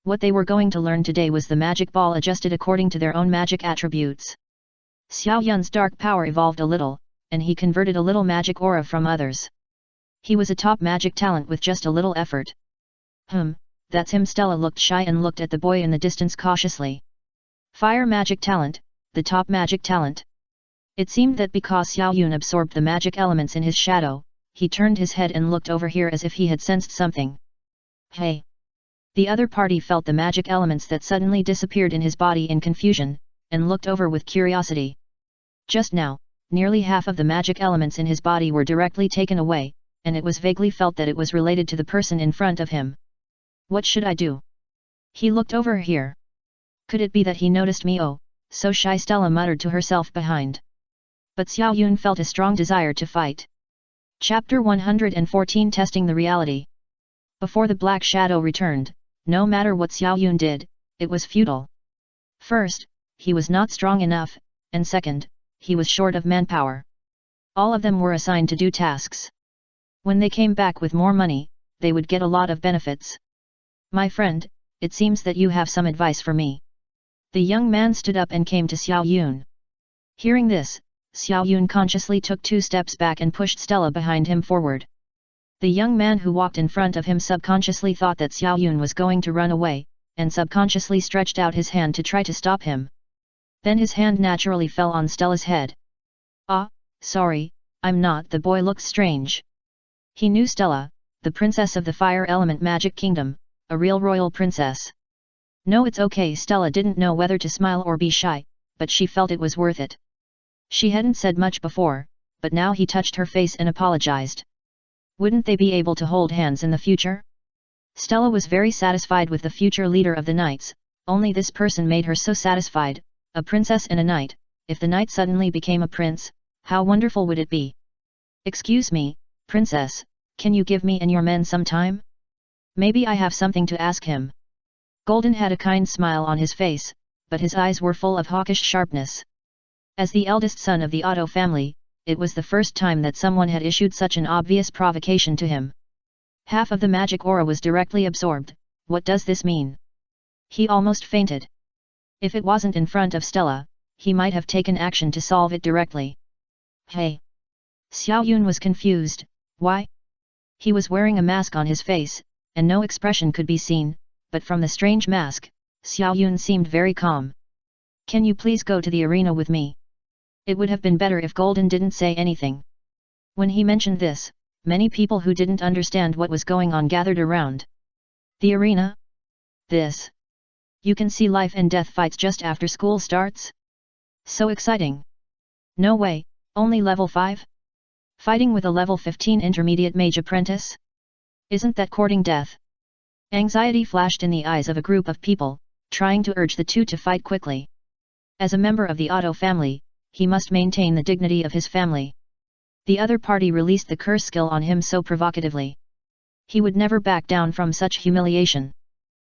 What they were going to learn today was the magic ball adjusted according to their own magic attributes. Xiao Yun's dark power evolved a little, and he converted a little magic aura from others. He was a top magic talent with just a little effort. That's him. Stella looked shy and looked at the boy in the distance cautiously. Fire magic talent, the top magic talent. It seemed that because Xiao Yun absorbed the magic elements in his shadow, he turned his head and looked over here as if he had sensed something. Hey! The other party felt the magic elements that suddenly disappeared in his body in confusion, and looked over with curiosity. Just now, nearly half of the magic elements in his body were directly taken away, and it was vaguely felt that it was related to the person in front of him. What should I do? He looked over here. Could it be that he noticed me? Oh, so shy, Stella muttered to herself behind. But Xiao Yun felt a strong desire to fight. Chapter 114 Testing the Reality. Before the black shadow returned, no matter what Xiao Yun did, it was futile. First, he was not strong enough, and second, he was short of manpower. All of them were assigned to do tasks. When they came back with more money, they would get a lot of benefits. My friend, it seems that you have some advice for me. The young man stood up and came to Xiao Yun. Hearing this, Xiao Yun consciously took 2 steps back and pushed Stella behind him forward. The young man who walked in front of him subconsciously thought that Xiao Yun was going to run away, and subconsciously stretched out his hand to try to stop him. Then his hand naturally fell on Stella's head. Ah, sorry, I'm not. The boy looked strange. He knew Stella, the princess of the Fire Element Magic Kingdom, a real royal princess. No, it's okay. Stella didn't know whether to smile or be shy, but she felt it was worth it. She hadn't said much before, but now he touched her face and apologized. Wouldn't they be able to hold hands in the future? Stella was very satisfied with the future leader of the knights, only this person made her so satisfied, a princess and a knight. If the knight suddenly became a prince, how wonderful would it be? Excuse me, princess, can you give me and your men some time? Maybe I have something to ask him. Golden had a kind smile on his face, but his eyes were full of hawkish sharpness. As the eldest son of the Otto family, it was the first time that someone had issued such an obvious provocation to him. Half of the magic aura was directly absorbed. What does this mean? He almost fainted. If it wasn't in front of Stella, he might have taken action to solve it directly. Hey! Xiao Yun was confused. Why? He was wearing a mask on his face, and no expression could be seen, but from the strange mask, Xiao Yun seemed very calm. Can you please go to the arena with me? It would have been better if Golden didn't say anything. When he mentioned this, many people who didn't understand what was going on gathered around. The arena? This. You can see life and death fights just after school starts? So exciting. No way, only level 5? Fighting with a level 15 intermediate mage apprentice? Isn't that courting death? Anxiety flashed in the eyes of a group of people, trying to urge the two to fight quickly. As a member of the Otto family, he must maintain the dignity of his family. The other party released the curse skill on him so provocatively. He would never back down from such humiliation.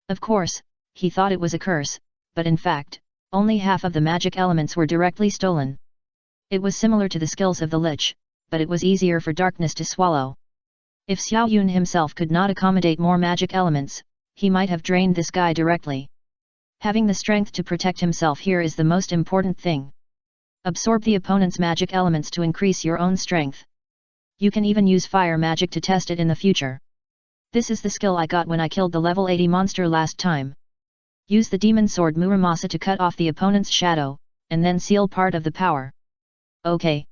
Of course, he thought it was a curse, but in fact, only half of the magic elements were directly stolen. It was similar to the skills of the Lich, but it was easier for darkness to swallow. If Xiao Yun himself could not accommodate more magic elements, he might have drained this guy directly. Having the strength to protect himself here is the most important thing. Absorb the opponent's magic elements to increase your own strength. You can even use fire magic to test it in the future. This is the skill I got when I killed the level 80 monster last time. Use the demon sword Muramasa to cut off the opponent's shadow, and then seal part of the power. Okay.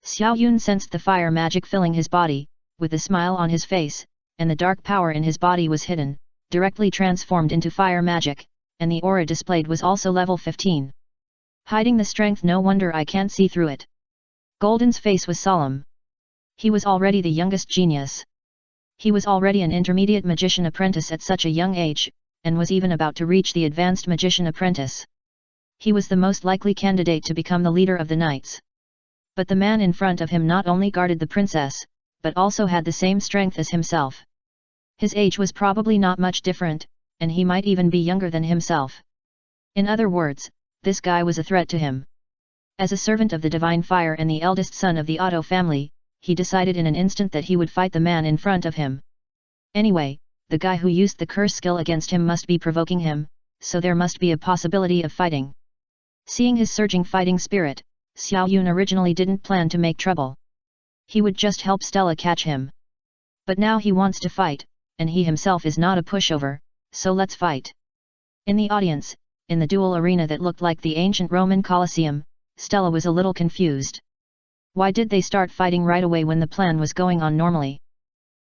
Xiao Yun sensed the fire magic filling his body, with a smile on his face, and the dark power in his body was hidden, directly transformed into fire magic, and the aura displayed was also level 15. Hiding the strength, no wonder I can't see through it. Golden's face was solemn. He was already the youngest genius. He was already an intermediate magician apprentice at such a young age, and was even about to reach the advanced magician apprentice. He was the most likely candidate to become the leader of the knights. But the man in front of him not only guarded the princess, but also had the same strength as himself. His age was probably not much different, and he might even be younger than himself. In other words, this guy was a threat to him. As a servant of the divine fire and the eldest son of the Otto family, he decided in an instant that he would fight the man in front of him. Anyway, the guy who used the curse skill against him must be provoking him, so there must be a possibility of fighting. Seeing his surging fighting spirit, Xiao Yun originally didn't plan to make trouble. He would just help Stella catch him. But now he wants to fight, and he himself is not a pushover, so let's fight. In the audience, in the duel arena that looked like the ancient Roman Colosseum, Stella was a little confused. Why did they start fighting right away when the plan was going on normally?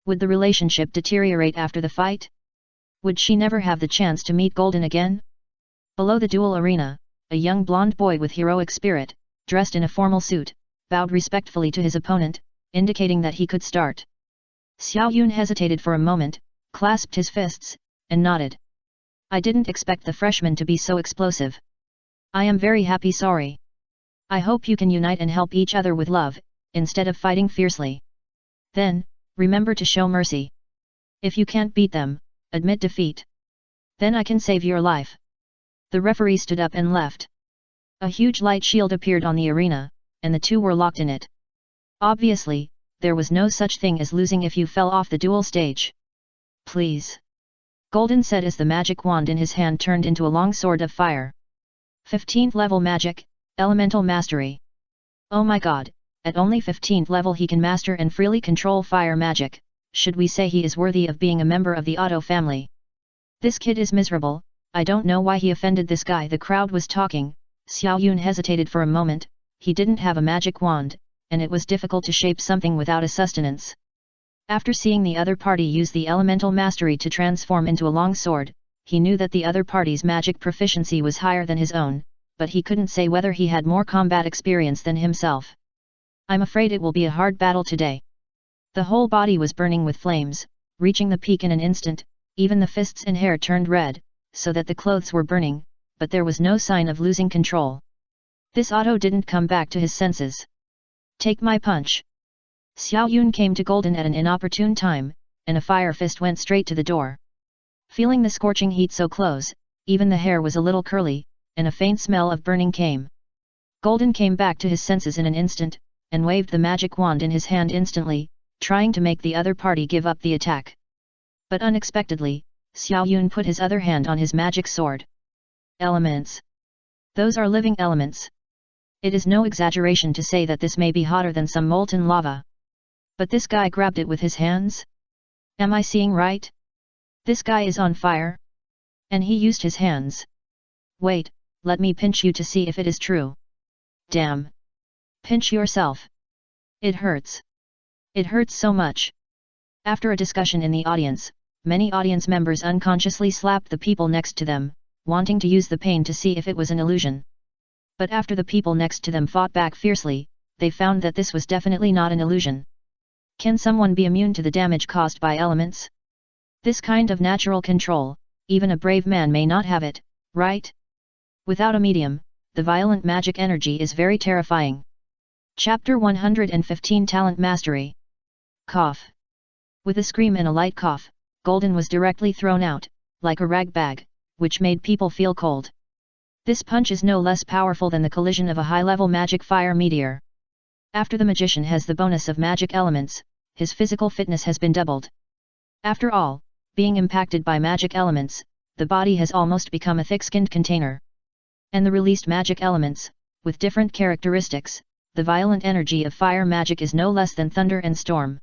Would the relationship deteriorate after the fight? Would she never have the chance to meet Golden again? Below the duel arena, a young blonde boy with heroic spirit, dressed in a formal suit, bowed respectfully to his opponent, indicating that he could start. Xiao Yun hesitated for a moment, clasped his fists, and nodded. I didn't expect the freshman to be so explosive. I am very happy. Sorry. I hope you can unite and help each other with love, instead of fighting fiercely. Then, remember to show mercy. If you can't beat them, admit defeat. Then I can save your life. The referee stood up and left. A huge light shield appeared on the arena, and the two were locked in it. Obviously, there was no such thing as losing if you fell off the duel stage. Please. Golden said as the magic wand in his hand turned into a long sword of fire. 15th level magic, elemental mastery. Oh my god, at only 15th level he can master and freely control fire magic. Should we say he is worthy of being a member of the Otto family? This kid is miserable, I don't know why he offended this guy. The crowd was talking. Xiao Yun hesitated for a moment. He didn't have a magic wand, and it was difficult to shape something without a sustenance. After seeing the other party use the elemental mastery to transform into a long sword, he knew that the other party's magic proficiency was higher than his own, but he couldn't say whether he had more combat experience than himself. I'm afraid it will be a hard battle today. The whole body was burning with flames, reaching the peak in an instant. Even the fists and hair turned red, so that the clothes were burning, but there was no sign of losing control. This Otto didn't come back to his senses. Take my punch. Xiao Yun came to Golden at an inopportune time, and a fire fist went straight to the door. Feeling the scorching heat so close, even the hair was a little curly, and a faint smell of burning came. Golden came back to his senses in an instant, and waved the magic wand in his hand instantly, trying to make the other party give up the attack. But unexpectedly, Xiao Yun put his other hand on his magic sword. Elements. Those are living elements. It is no exaggeration to say that this may be hotter than some molten lava. But this guy grabbed it with his hands? Am I seeing right? This guy is on fire? And he used his hands. Wait, let me pinch you to see if it is true. Damn. Pinch yourself. It hurts. It hurts so much. After a discussion in the audience, many audience members unconsciously slapped the people next to them, wanting to use the pain to see if it was an illusion. But after the people next to them fought back fiercely, they found that this was definitely not an illusion. Can someone be immune to the damage caused by elements? This kind of natural control, even a brave man may not have it, right? Without a medium, the violent magic energy is very terrifying. Chapter 115 Talent Mastery. Cough. With a scream and a light cough, Golden was directly thrown out, like a rag bag, which made people feel cold. This punch is no less powerful than the collision of a high-level magic fire meteor. After the magician has the bonus of magic elements, his physical fitness has been doubled. After all, being impacted by magic elements, the body has almost become a thick-skinned container. And the released magic elements, with different characteristics, the violent energy of fire magic is no less than thunder and storm.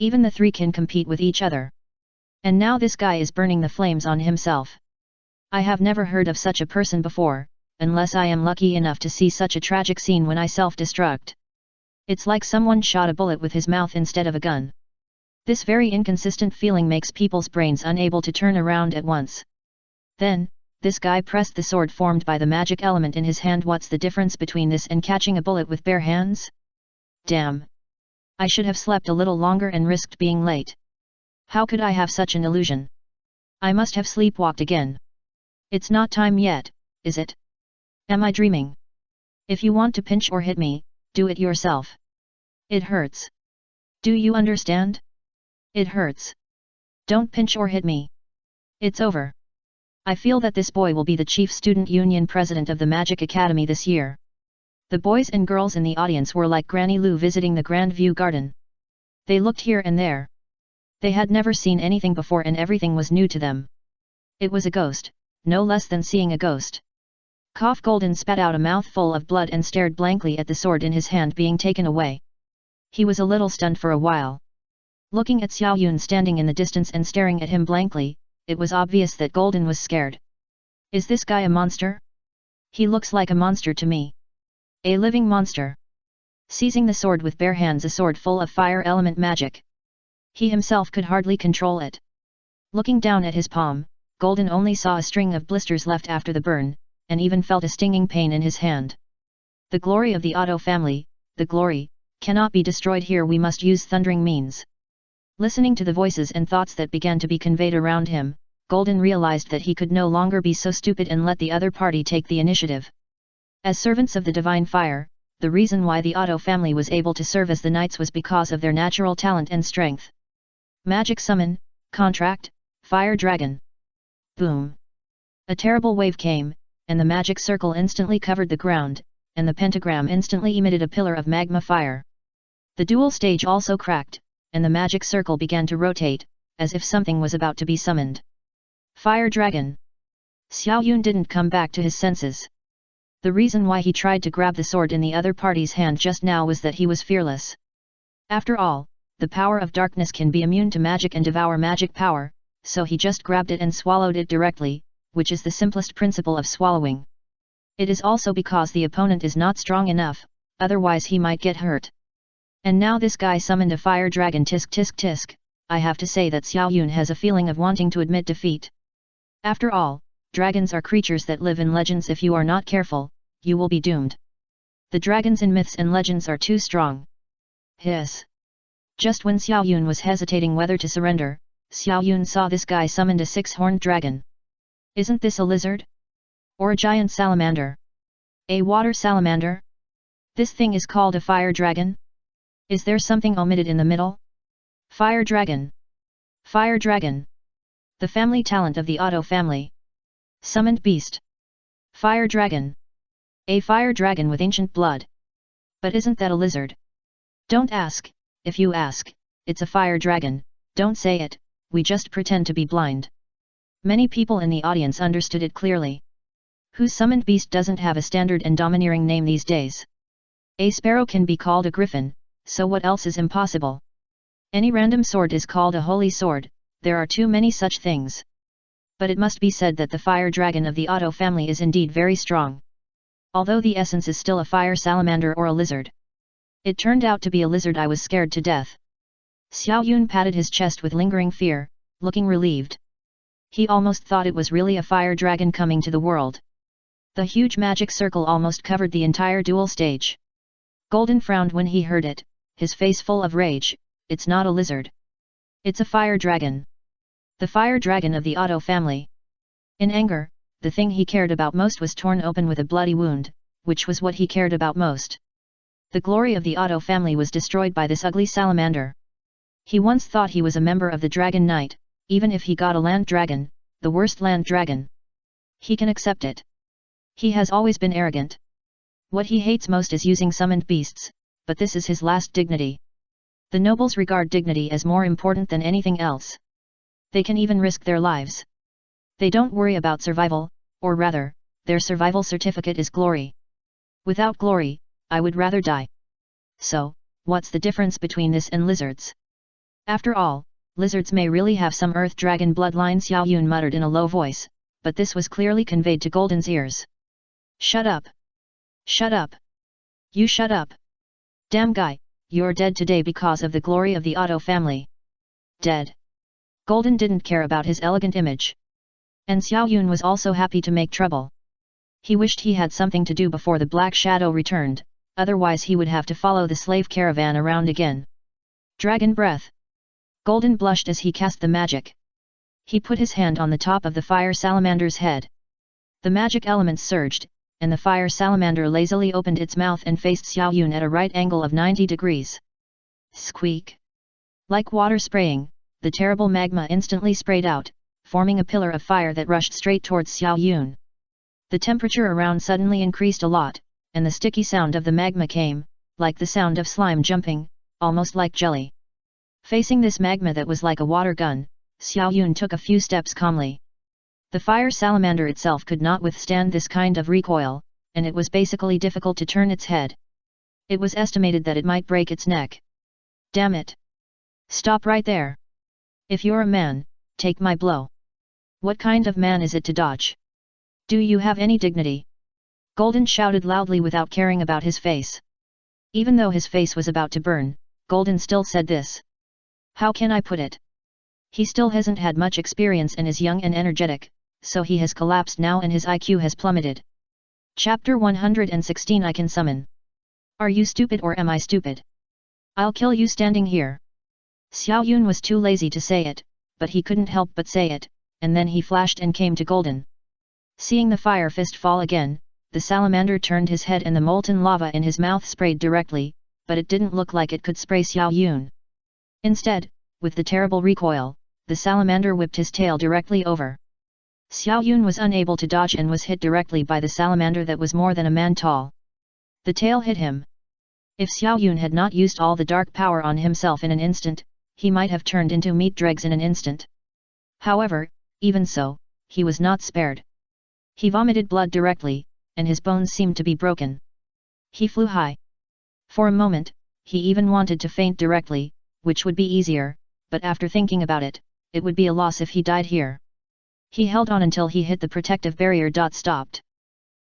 Even the three can compete with each other. And now this guy is burning the flames on himself. I have never heard of such a person before, unless I am lucky enough to see such a tragic scene when I self-destruct. It's like someone shot a bullet with his mouth instead of a gun. This very inconsistent feeling makes people's brains unable to turn around at once. Then, this guy pressed the sword formed by the magic element in his hand. What's the difference between this and catching a bullet with bare hands? Damn! I should have slept a little longer and risked being late. How could I have such an illusion? I must have sleepwalked again. It's not time yet, is it? Am I dreaming? If you want to pinch or hit me, do it yourself. It hurts. Do you understand? It hurts. Don't pinch or hit me. It's over. I feel that this boy will be the chief student union president of the Magic Academy this year. The boys and girls in the audience were like Granny Lou visiting the Grand View Garden. They looked here and there. They had never seen anything before and everything was new to them. It was a ghost, no less than seeing a ghost. Cough. Golden spat out a mouthful of blood and stared blankly at the sword in his hand being taken away. He was a little stunned for a while. Looking at Xiao Yun standing in the distance and staring at him blankly, it was obvious that Golden was scared. Is this guy a monster? He looks like a monster to me. A living monster. Seizing the sword with bare hands, a sword full of fire element magic. He himself could hardly control it. Looking down at his palm, Golden only saw a string of blisters left after the burn, and even felt a stinging pain in his hand. The glory of the Auto family, the glory, cannot be destroyed here. We must use thundering means. Listening to the voices and thoughts that began to be conveyed around him, Golden realized that he could no longer be so stupid and let the other party take the initiative. As servants of the divine fire, the reason why the Auto family was able to serve as the knights was because of their natural talent and strength. Magic summon, contract, fire dragon. Boom! A terrible wave came, and the magic circle instantly covered the ground, and the pentagram instantly emitted a pillar of magma fire. The dual stage also cracked, and the magic circle began to rotate, as if something was about to be summoned. Fire dragon! Xiao Yun didn't come back to his senses. The reason why he tried to grab the sword in the other party's hand just now was that he was fearless. After all, the power of darkness can be immune to magic and devour magic power, so he just grabbed it and swallowed it directly, which is the simplest principle of swallowing. It is also because the opponent is not strong enough, otherwise he might get hurt. And now this guy summoned a fire dragon. Tisk tisk tisk, I have to say that Xiao Yun has a feeling of wanting to admit defeat. After all, dragons are creatures that live in legends. If you are not careful, you will be doomed. The dragons in myths and legends are too strong. Hiss. Just when Xiao Yun was hesitating whether to surrender, Xiao Yun saw this guy summoned a six-horned dragon. Isn't this a lizard? Or a giant salamander? A water salamander? This thing is called a fire dragon? Is there something omitted in the middle? Fire dragon! Fire dragon! The family talent of the Auto family. Summoned beast. Fire dragon. A fire dragon with ancient blood. But isn't that a lizard? Don't ask. If you ask, it's a fire dragon. Don't say it, we just pretend to be blind. Many people in the audience understood it clearly. Whose summoned beast doesn't have a standard and domineering name these days? A sparrow can be called a griffin, so what else is impossible? Any random sword is called a holy sword, there are too many such things. But it must be said that the fire dragon of the Auto family is indeed very strong. Although the essence is still a fire salamander or a lizard. It turned out to be a lizard. I was scared to death. Xiao Yun patted his chest with lingering fear, looking relieved. He almost thought it was really a fire dragon coming to the world. The huge magic circle almost covered the entire duel stage. Golden frowned when he heard it, his face full of rage. It's not a lizard. It's a fire dragon. The fire dragon of the Auto family. In anger, the thing he cared about most was torn open with a bloody wound, which was what he cared about most. The glory of the Auto family was destroyed by this ugly salamander. He once thought he was a member of the Dragon Knight, even if he got a land dragon, the worst land dragon. He can accept it. He has always been arrogant. What he hates most is using summoned beasts, but this is his last dignity. The nobles regard dignity as more important than anything else. They can even risk their lives. They don't worry about survival, or rather, their survival certificate is glory. Without glory, I would rather die. So, what's the difference between this and lizards? After all, lizards may really have some earth dragon bloodline, Xiao Yun muttered in a low voice, but this was clearly conveyed to Golden's ears. Shut up! Shut up! You shut up! Damn guy, you're dead today because of the glory of the Auto family. Dead. Golden didn't care about his elegant image. And Xiao Yun was also happy to make trouble. He wished he had something to do before the Black Shadow returned, otherwise he would have to follow the slave caravan around again. Dragon breath. Golden blushed as he cast the magic. He put his hand on the top of the fire salamander's head. The magic elements surged, and the fire salamander lazily opened its mouth and faced Xiao Yun at a right angle of 90 degrees. Squeak! Like water spraying, the terrible magma instantly sprayed out, forming a pillar of fire that rushed straight towards Xiao Yun. The temperature around suddenly increased a lot, and the sticky sound of the magma came, like the sound of slime jumping, almost like jelly. Facing this magma that was like a water gun, Xiao Yun took a few steps calmly. The fire salamander itself could not withstand this kind of recoil, and it was basically difficult to turn its head. It was estimated that it might break its neck. Damn it! Stop right there! If you're a man, take my blow. What kind of man is it to dodge? Do you have any dignity? Golden shouted loudly without caring about his face. Even though his face was about to burn, Golden still said this. How can I put it? He still hasn't had much experience and is young and energetic, so he has collapsed now and his IQ has plummeted. Chapter 116 I can summon. Are you stupid or am I stupid? I'll kill you standing here. Xiao Yun was too lazy to say it, but he couldn't help but say it, and then he flashed and came to Golden. Seeing the fire fist fall again, the salamander turned his head and the molten lava in his mouth sprayed directly, but it didn't look like it could spray Xiao Yun. Instead, with the terrible recoil, the salamander whipped his tail directly over. Xiao Yun was unable to dodge and was hit directly by the salamander that was more than a man tall. The tail hit him. If Xiao Yun had not used all the dark power on himself in an instant, he might have turned into meat dregs in an instant. However, even so, he was not spared. He vomited blood directly, and his bones seemed to be broken. He flew high. For a moment, he even wanted to faint directly, which would be easier, but after thinking about it, it would be a loss if he died here. He held on until he hit the protective barrier. Stopped.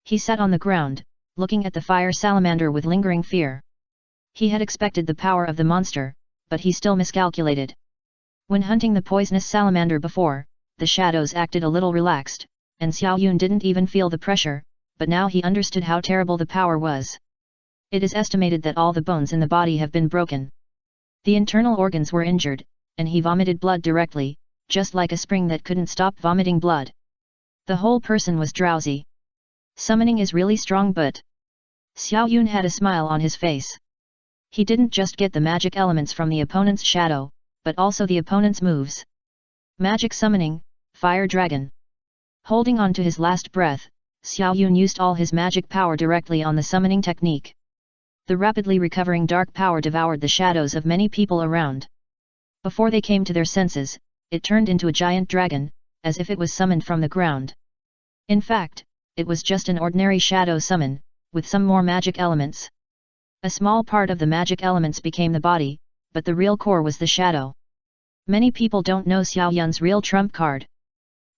He sat on the ground, looking at the fire salamander with lingering fear. He had expected the power of the monster, but he still miscalculated. When hunting the poisonous salamander before, the shadows acted a little relaxed, and Xiao Yun didn't even feel the pressure, but now he understood how terrible the power was. It is estimated that all the bones in the body have been broken. The internal organs were injured, and he vomited blood directly, just like a spring that couldn't stop vomiting blood. The whole person was drowsy. Summoning is really strong, but... Xiao Yun had a smile on his face. He didn't just get the magic elements from the opponent's shadow, but also the opponent's moves. Magic summoning, fire dragon. Holding on to his last breath, Xiao Yun used all his magic power directly on the summoning technique. The rapidly recovering dark power devoured the shadows of many people around. Before they came to their senses, it turned into a giant dragon, as if it was summoned from the ground. In fact, it was just an ordinary shadow summon, with some more magic elements. A small part of the magic elements became the body, but the real core was the shadow. Many people don't know Xiao Yun's real trump card.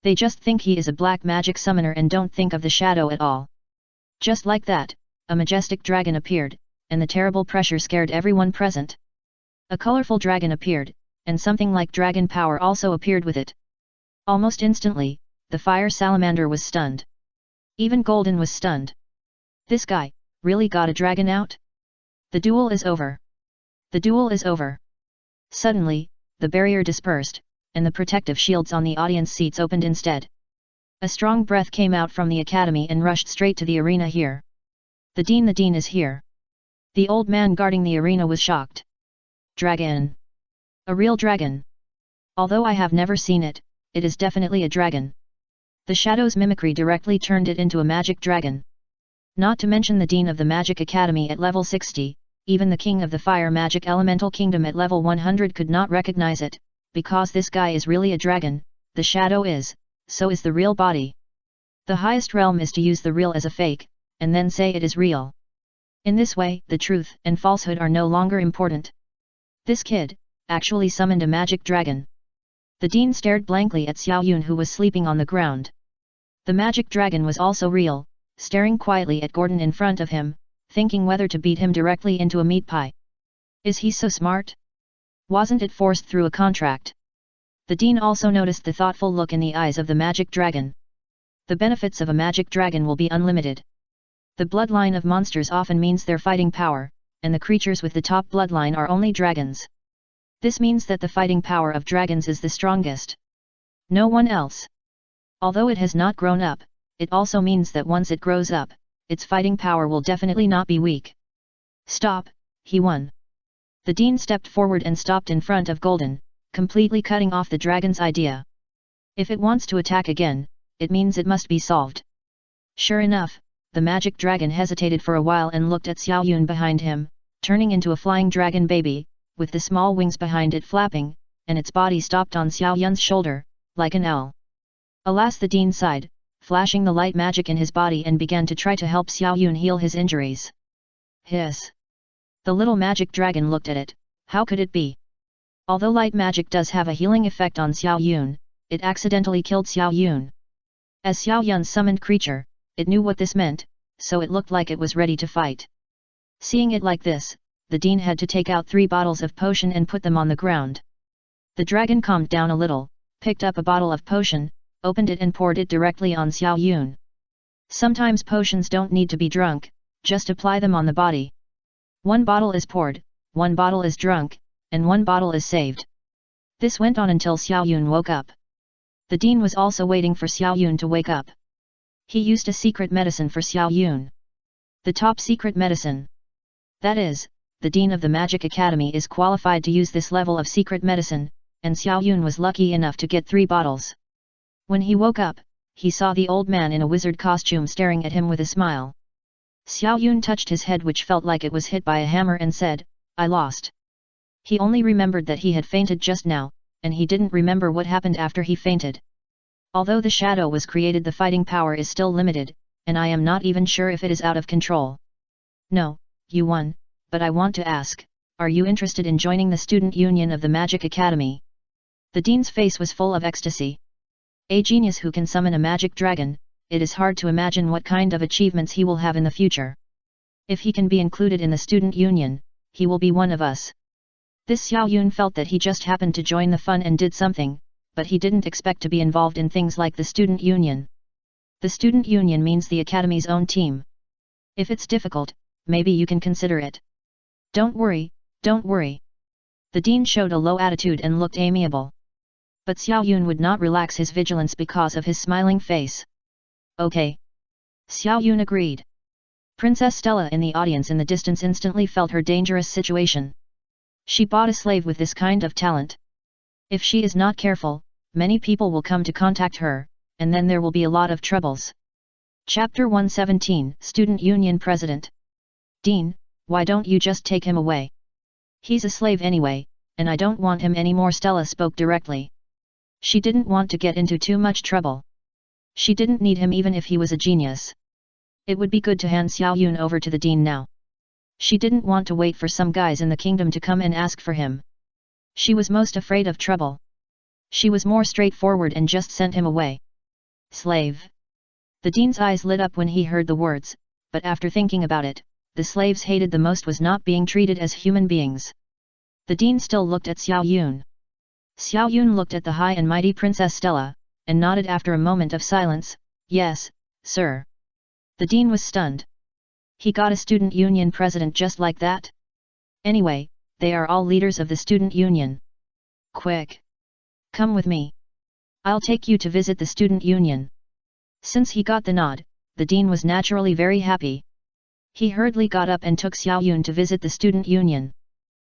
They just think he is a black magic summoner and don't think of the shadow at all. Just like that, a majestic dragon appeared, and the terrible pressure scared everyone present. A colorful dragon appeared, and something like dragon power also appeared with it. Almost instantly, the fire salamander was stunned. Even Golden was stunned. This guy, really got a dragon out? The duel is over. The duel is over. Suddenly, the barrier dispersed, and the protective shields on the audience seats opened instead. A strong breath came out from the academy and rushed straight to the arena here. The dean is here. The old man guarding the arena was shocked. Dragon. A real dragon. Although I have never seen it, it is definitely a dragon. The shadow's mimicry directly turned it into a magic dragon. Not to mention the Dean of the Magic Academy at level 60, even the King of the Fire Magic Elemental Kingdom at level 100 could not recognize it, because this guy is really a dragon, the shadow is, so is the real body. The highest realm is to use the real as a fake, and then say it is real. In this way, the truth and falsehood are no longer important. This kid actually summoned a magic dragon. The Dean stared blankly at Xiao Yun, who was sleeping on the ground. The magic dragon was also real, staring quietly at Gordon in front of him, thinking whether to beat him directly into a meat pie. Is he so smart? Wasn't it forced through a contract? The Dean also noticed the thoughtful look in the eyes of the magic dragon. The benefits of a magic dragon will be unlimited. The bloodline of monsters often means their fighting power, and the creatures with the top bloodline are only dragons. This means that the fighting power of dragons is the strongest. No one else. Although it has not grown up, it also means that once it grows up, its fighting power will definitely not be weak. Stop, he won. The Dean stepped forward and stopped in front of Golden, completely cutting off the dragon's idea. If it wants to attack again, it means it must be solved. Sure enough, the magic dragon hesitated for a while and looked at Xiao Yun behind him, turning into a flying dragon baby, with the small wings behind it flapping, and its body stopped on Xiao Yun's shoulder, like an owl. Alas, the Dean sighed, flashing the light magic in his body, and began to try to help Xiao Yun heal his injuries. Hiss! The little magic dragon looked at it. How could it be? Although light magic does have a healing effect on Xiao Yun, it accidentally killed Xiao Yun. As Xiao Yun's summoned creature, it knew what this meant, so it looked like it was ready to fight. Seeing it like this, the Dean had to take out 3 bottles of potion and put them on the ground. The dragon calmed down a little, picked up a bottle of potion, opened it and poured it directly on Xiao Yun. Sometimes potions don't need to be drunk, just apply them on the body. 1 bottle is poured, 1 bottle is drunk, and 1 bottle is saved. This went on until Xiao Yun woke up. The Dean was also waiting for Xiao Yun to wake up. He used a secret medicine for Xiao Yun. The top secret medicine. That is, the Dean of the Magic Academy is qualified to use this level of secret medicine, and Xiao Yun was lucky enough to get 3 bottles. When he woke up, he saw the old man in a wizard costume staring at him with a smile. Xiao Yun touched his head, which felt like it was hit by a hammer, and said, "I lost." He only remembered that he had fainted just now, and he didn't remember what happened after he fainted. Although the shadow was created, the fighting power is still limited, and I am not even sure if it is out of control. No, you won, but I want to ask, are you interested in joining the student union of the Magic Academy? The Dean's face was full of ecstasy. A genius who can summon a magic dragon, it is hard to imagine what kind of achievements he will have in the future. If he can be included in the student union, he will be one of us. This Xiao Yun felt that he just happened to join the fun and did something, but he didn't expect to be involved in things like the student union. The student union means the academy's own team. If it's difficult, maybe you can consider it. Don't worry, don't worry. The Dean showed a low attitude and looked amiable. But Xiao Yun would not relax his vigilance because of his smiling face. Okay. Xiao Yun agreed. Princess Stella in the audience in the distance instantly felt her dangerous situation. She bought a slave with this kind of talent. If she is not careful, many people will come to contact her, and then there will be a lot of troubles. Chapter 117, Student Union President. Dean, why don't you just take him away? He's a slave anyway, and I don't want him anymore. Stella spoke directly. She didn't want to get into too much trouble. She didn't need him even if he was a genius. It would be good to hand Xiao Yun over to the Dean now. She didn't want to wait for some guys in the kingdom to come and ask for him. She was most afraid of trouble. She was more straightforward and just sent him away. Slave. The Dean's eyes lit up when he heard the words, but after thinking about it, the slaves hated the most was not being treated as human beings. The Dean still looked at Xiao Yun. Xiao Yun looked at the high and mighty Princess Stella, and nodded after a moment of silence, "Yes, sir." The dean was stunned. He got a student union president just like that? Anyway, they are all leaders of the student union. Quick! Come with me. I'll take you to visit the student union. Since he got the nod, the dean was naturally very happy. He hurriedly got up and took Xiao Yun to visit the student union.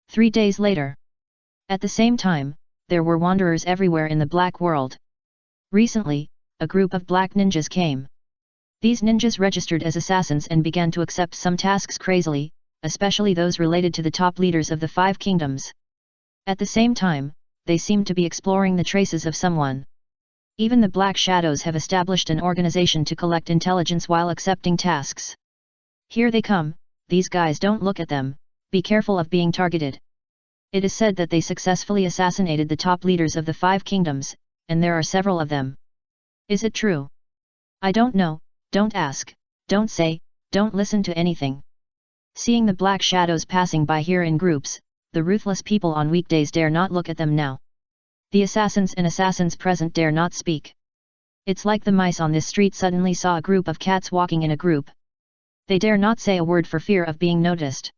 3 days later. At the same time, there were wanderers everywhere in the black world. Recently, a group of black ninjas came. These ninjas registered as assassins and began to accept some tasks crazily, especially those related to the top leaders of the 5 kingdoms. At the same time, they seemed to be exploring the traces of someone. Even the Black Shadows have established an organization to collect intelligence while accepting tasks. Here they come, these guys, don't look at them, be careful of being targeted. It is said that they successfully assassinated the top leaders of the 5 kingdoms, and there are several of them. Is it true? I don't know, don't ask, don't say, don't listen to anything. Seeing the Black Shadows passing by here in groups, the ruthless people on weekdays dare not look at them now. The assassins and assassins present dare not speak. It's like the mice on this street suddenly saw a group of cats walking in a group. They dare not say a word for fear of being noticed.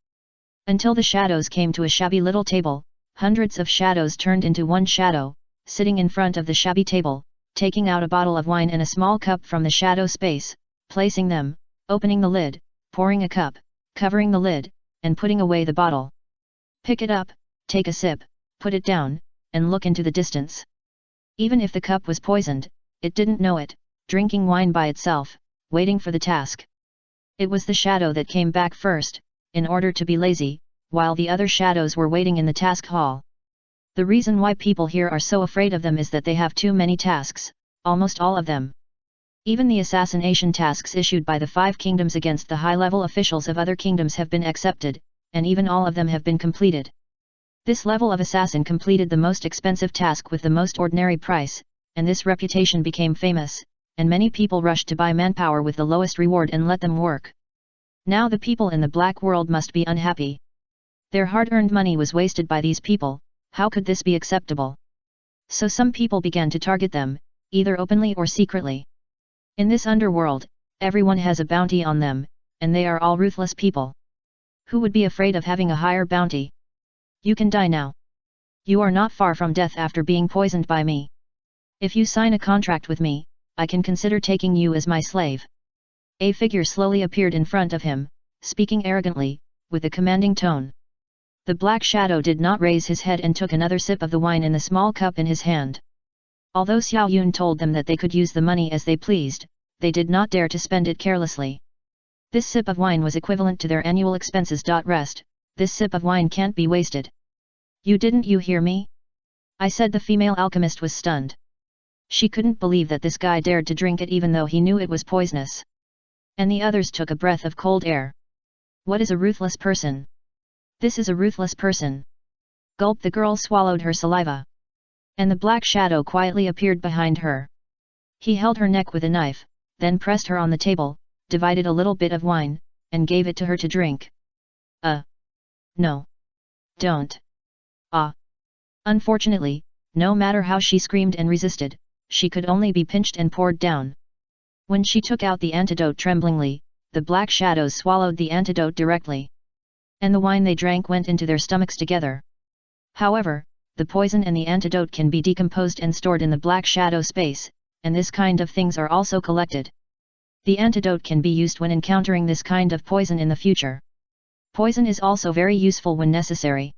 Until the shadows came to a shabby little table, hundreds of shadows turned into one shadow, sitting in front of the shabby table, taking out a bottle of wine and a small cup from the shadow space, placing them, opening the lid, pouring a cup, covering the lid, and putting away the bottle. Pick it up, take a sip, put it down, and look into the distance. Even if the cup was poisoned, it didn't know it, drinking wine by itself, waiting for the task. It was the shadow that came back first, in order to be lazy, while the other shadows were waiting in the task hall. The reason why people here are so afraid of them is that they have too many tasks, almost all of them. Even the assassination tasks issued by the 5 kingdoms against the high-level officials of other kingdoms have been accepted, and even all of them have been completed. This level of assassin completed the most expensive task with the most ordinary price, and this reputation became famous, and many people rushed to buy manpower with the lowest reward and let them work. Now the people in the black world must be unhappy. Their hard-earned money was wasted by these people, how could this be acceptable? So some people began to target them, either openly or secretly. In this underworld, everyone has a bounty on them, and they are all ruthless people. Who would be afraid of having a higher bounty? You can die now. You are not far from death after being poisoned by me. If you sign a contract with me, I can consider taking you as my slave. A figure slowly appeared in front of him, speaking arrogantly, with a commanding tone. The Black Shadow did not raise his head and took another sip of the wine in the small cup in his hand. Although Xiao Yun told them that they could use the money as they pleased, they did not dare to spend it carelessly. This sip of wine was equivalent to their annual expenses. Rest, this sip of wine can't be wasted. Didn't you hear me? I said. The female alchemist was stunned. She couldn't believe that this guy dared to drink it even though he knew it was poisonous. And the others took a breath of cold air. What is a ruthless person? This is a ruthless person. Gulp. The girl swallowed her saliva. And the Black Shadow quietly appeared behind her. He held her neck with a knife, then pressed her on the table, divided a little bit of wine, and gave it to her to drink. No. Don't. Unfortunately, no matter how she screamed and resisted, she could only be pinched and poured down. When she took out the antidote tremblingly, the Black Shadows swallowed the antidote directly. And the wine they drank went into their stomachs together. However, the poison and the antidote can be decomposed and stored in the Black Shadow space, and this kind of things are also collected. The antidote can be used when encountering this kind of poison in the future. Poison is also very useful when necessary.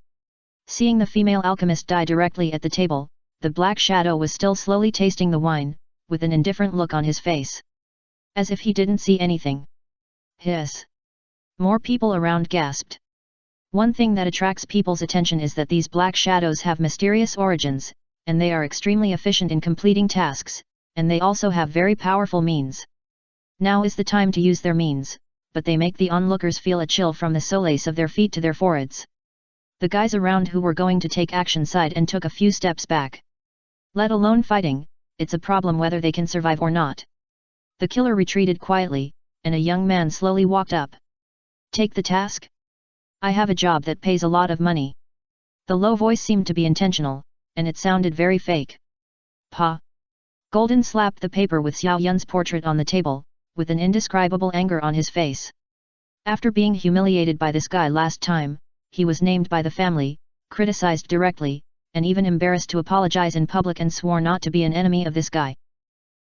Seeing the female alchemist die directly at the table, the Black Shadow was still slowly tasting the wine, with an indifferent look on his face. As if he didn't see anything. Hiss! More people around gasped. One thing that attracts people's attention is that these Black Shadows have mysterious origins, and they are extremely efficient in completing tasks, and they also have very powerful means. Now is the time to use their means, but they make the onlookers feel a chill from the soles of their feet to their foreheads. The guys around who were going to take action sighed and took a few steps back. Let alone fighting, it's a problem whether they can survive or not. The killer retreated quietly, and a young man slowly walked up. Take the task? I have a job that pays a lot of money. The low voice seemed to be intentional, and it sounded very fake. Pa! Golden slapped the paper with Xiao Yun's portrait on the table, with an indescribable anger on his face. After being humiliated by this guy last time, he was named by the family, criticized directly, and even embarrassed to apologize in public and swore not to be an enemy of this guy.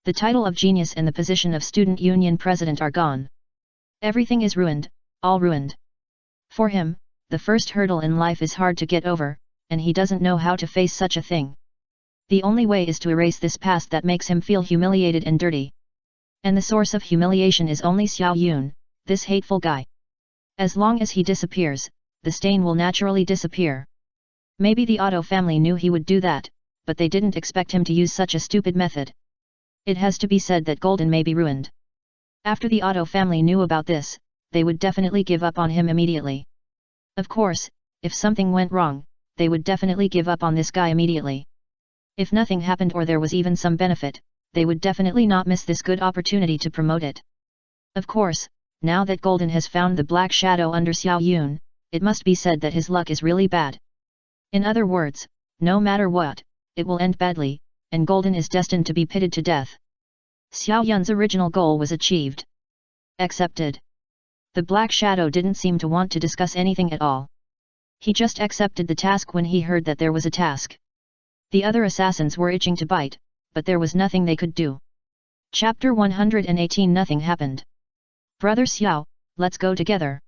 The title of genius and the position of student union president are gone. Everything is ruined, all ruined. For him, the first hurdle in life is hard to get over, and he doesn't know how to face such a thing. The only way is to erase this past that makes him feel humiliated and dirty. And the source of humiliation is only Xiao Yun, this hateful guy. As long as he disappears, the stain will naturally disappear. Maybe the Otto family knew he would do that, but they didn't expect him to use such a stupid method. It has to be said that Golden may be ruined. After the Otto family knew about this, they would definitely give up on him immediately. Of course, if something went wrong, they would definitely give up on this guy immediately. If nothing happened or there was even some benefit, they would definitely not miss this good opportunity to promote it. Of course, now that Golden has found the black shadow under Xiao Yun, it must be said that his luck is really bad. In other words, no matter what, it will end badly, and Golden is destined to be pitted to death. Xiao Yun's original goal was achieved. Accepted. The black shadow didn't seem to want to discuss anything at all. He just accepted the task when he heard that there was a task. The other assassins were itching to bite, but there was nothing they could do. Chapter 118. Nothing happened. Brother Xiao, let's go together.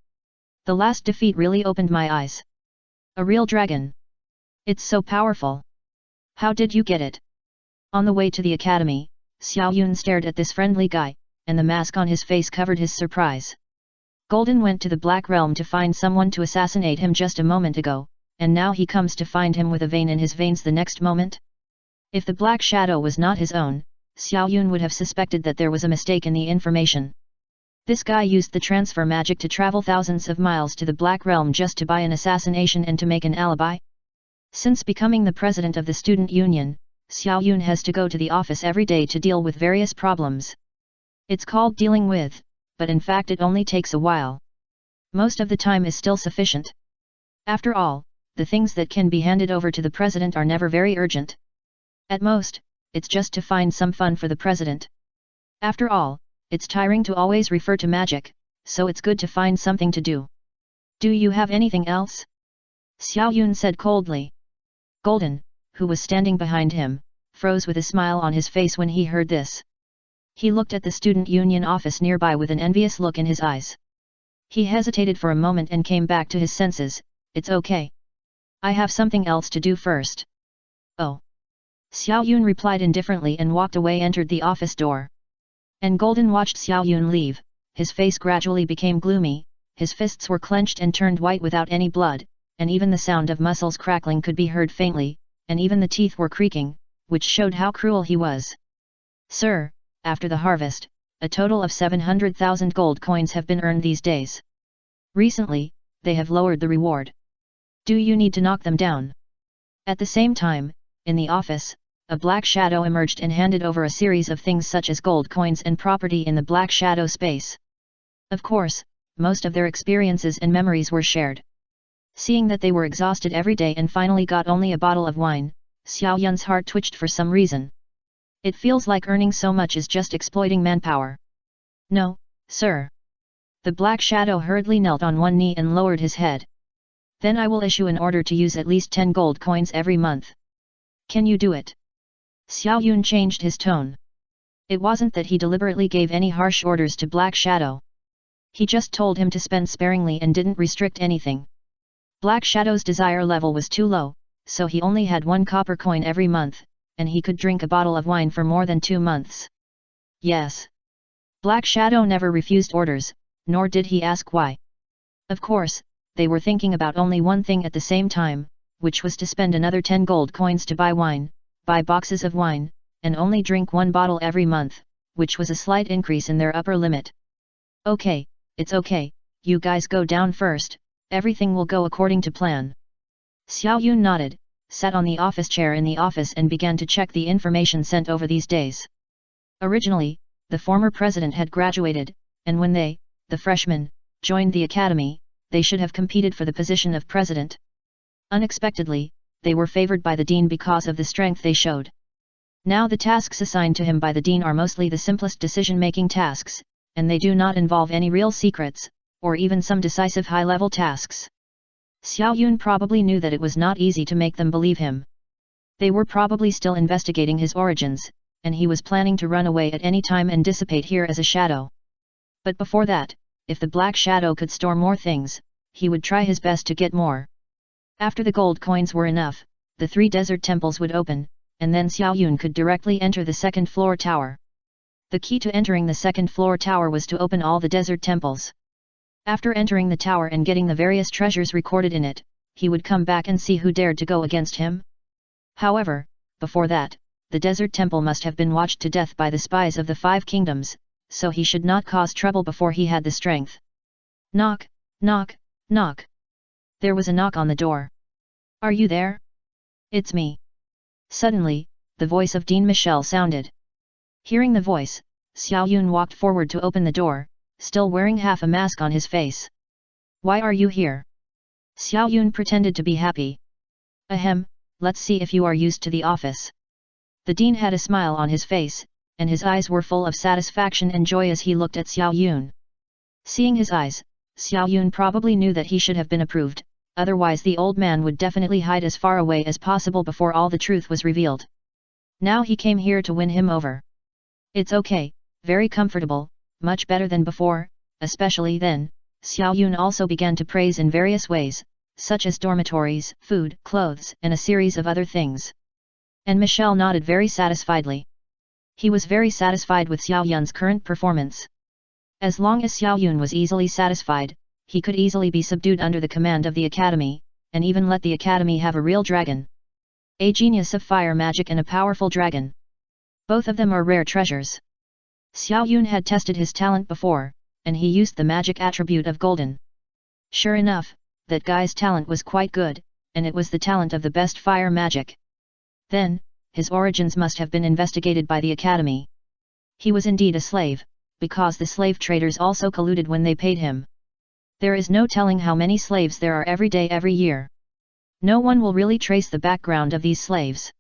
The last defeat really opened my eyes. A real dragon. It's so powerful. How did you get it? On the way to the academy, Xiao Yun stared at this friendly guy, and the mask on his face covered his surprise. Golden went to the Black Realm to find someone to assassinate him just a moment ago, and now he comes to find him with a vein in his veins the next moment? If the black shadow was not his own, Xiao Yun would have suspected that there was a mistake in the information. This guy used the transfer magic to travel thousands of miles to the Black Realm just to buy an assassination and to make an alibi? Since becoming the president of the student union, Xiao Yun has to go to the office every day to deal with various problems. It's called dealing with, but in fact it only takes a while. Most of the time is still sufficient. After all, the things that can be handed over to the president are never very urgent. At most, it's just to find some fun for the president. After all, it's tiring to always refer to magic, so it's good to find something to do. Do you have anything else? Xiao Yun said coldly. Golden, who was standing behind him, froze with a smile on his face when he heard this. He looked at the student union office nearby with an envious look in his eyes. He hesitated for a moment and came back to his senses. It's okay. I have something else to do first. Oh. Xiao Yun replied indifferently and walked away, entered the office door. And Golden watched Xiao Yun leave. His face gradually became gloomy, his fists were clenched and turned white without any blood, and even the sound of muscles crackling could be heard faintly, and even the teeth were creaking, which showed how cruel he was. Sir, after the harvest, a total of 700,000 gold coins have been earned these days. Recently, they have lowered the reward. Do you need to knock them down? At the same time, in the office, a black shadow emerged and handed over a series of things such as gold coins and property in the black shadow space. Of course, most of their experiences and memories were shared. Seeing that they were exhausted every day and finally got only a bottle of wine, Xiao Yun's heart twitched for some reason. It feels like earning so much is just exploiting manpower. No, sir. The black shadow hurriedly knelt on one knee and lowered his head. Then I will issue an order to use at least 10 gold coins every month. Can you do it? Xiao Yun changed his tone. It wasn't that he deliberately gave any harsh orders to Black Shadow. He just told him to spend sparingly and didn't restrict anything. Black Shadow's desire level was too low, so he only had 1 copper coin every month, and he could drink a bottle of wine for more than 2 months. Yes. Black Shadow never refused orders, nor did he ask why. Of course, they were thinking about only one thing at the same time, which was to spend another 10 gold coins to buy wine, buy boxes of wine, and only drink 1 bottle every month, which was a slight increase in their upper limit. Okay, it's okay, you guys go down first, everything will go according to plan. Xiao Yun nodded, sat on the office chair in the office and began to check the information sent over these days. Originally, the former president had graduated, and when they, the freshmen, joined the academy, they should have competed for the position of president. Unexpectedly, they were favored by the dean because of the strength they showed. Now the tasks assigned to him by the dean are mostly the simplest decision-making tasks, and they do not involve any real secrets, or even some decisive high-level tasks. Xiao Yun probably knew that it was not easy to make them believe him. They were probably still investigating his origins, and he was planning to run away at any time and dissipate here as a shadow. But before that, if the Black Shadow could store more things, he would try his best to get more. After the gold coins were enough, the 3 desert temples would open, and then Xiao Yun could directly enter the second-floor tower. The key to entering the second-floor tower was to open all the desert temples. After entering the tower and getting the various treasures recorded in it, he would come back and see who dared to go against him. However, before that, the desert temple must have been watched to death by the spies of the 5 kingdoms, so he should not cause trouble before he had the strength. Knock, knock, knock. There was a knock on the door. Are you there? It's me. Suddenly, the voice of Dean Michel sounded. Hearing the voice, Xiao Yun walked forward to open the door, still wearing half a mask on his face. Why are you here? Xiao Yun pretended to be happy. Ahem, let's see if you are used to the office. The dean had a smile on his face, and his eyes were full of satisfaction and joy as he looked at Xiao Yun. Seeing his eyes, Xiao Yun probably knew that he should have been approved, otherwise the old man would definitely hide as far away as possible before all the truth was revealed. Now he came here to win him over. It's okay, very comfortable, much better than before, especially then. Xiao Yun also began to praise in various ways, such as dormitories, food, clothes, and a series of other things. And Michel nodded very satisfiedly. He was very satisfied with Xiao Yun's current performance. As long as Xiao Yun was easily satisfied, he could easily be subdued under the command of the academy, and even let the academy have a real dragon. A genius of fire magic and a powerful dragon. Both of them are rare treasures. Xiao Yun had tested his talent before, and he used the magic attribute of golden. Sure enough, that guy's talent was quite good, and it was the talent of the best fire magic. Then, his origins must have been investigated by the academy. He was indeed a slave, because the slave traders also colluded when they paid him. There is no telling how many slaves there are every day every year. No one will really trace the background of these slaves.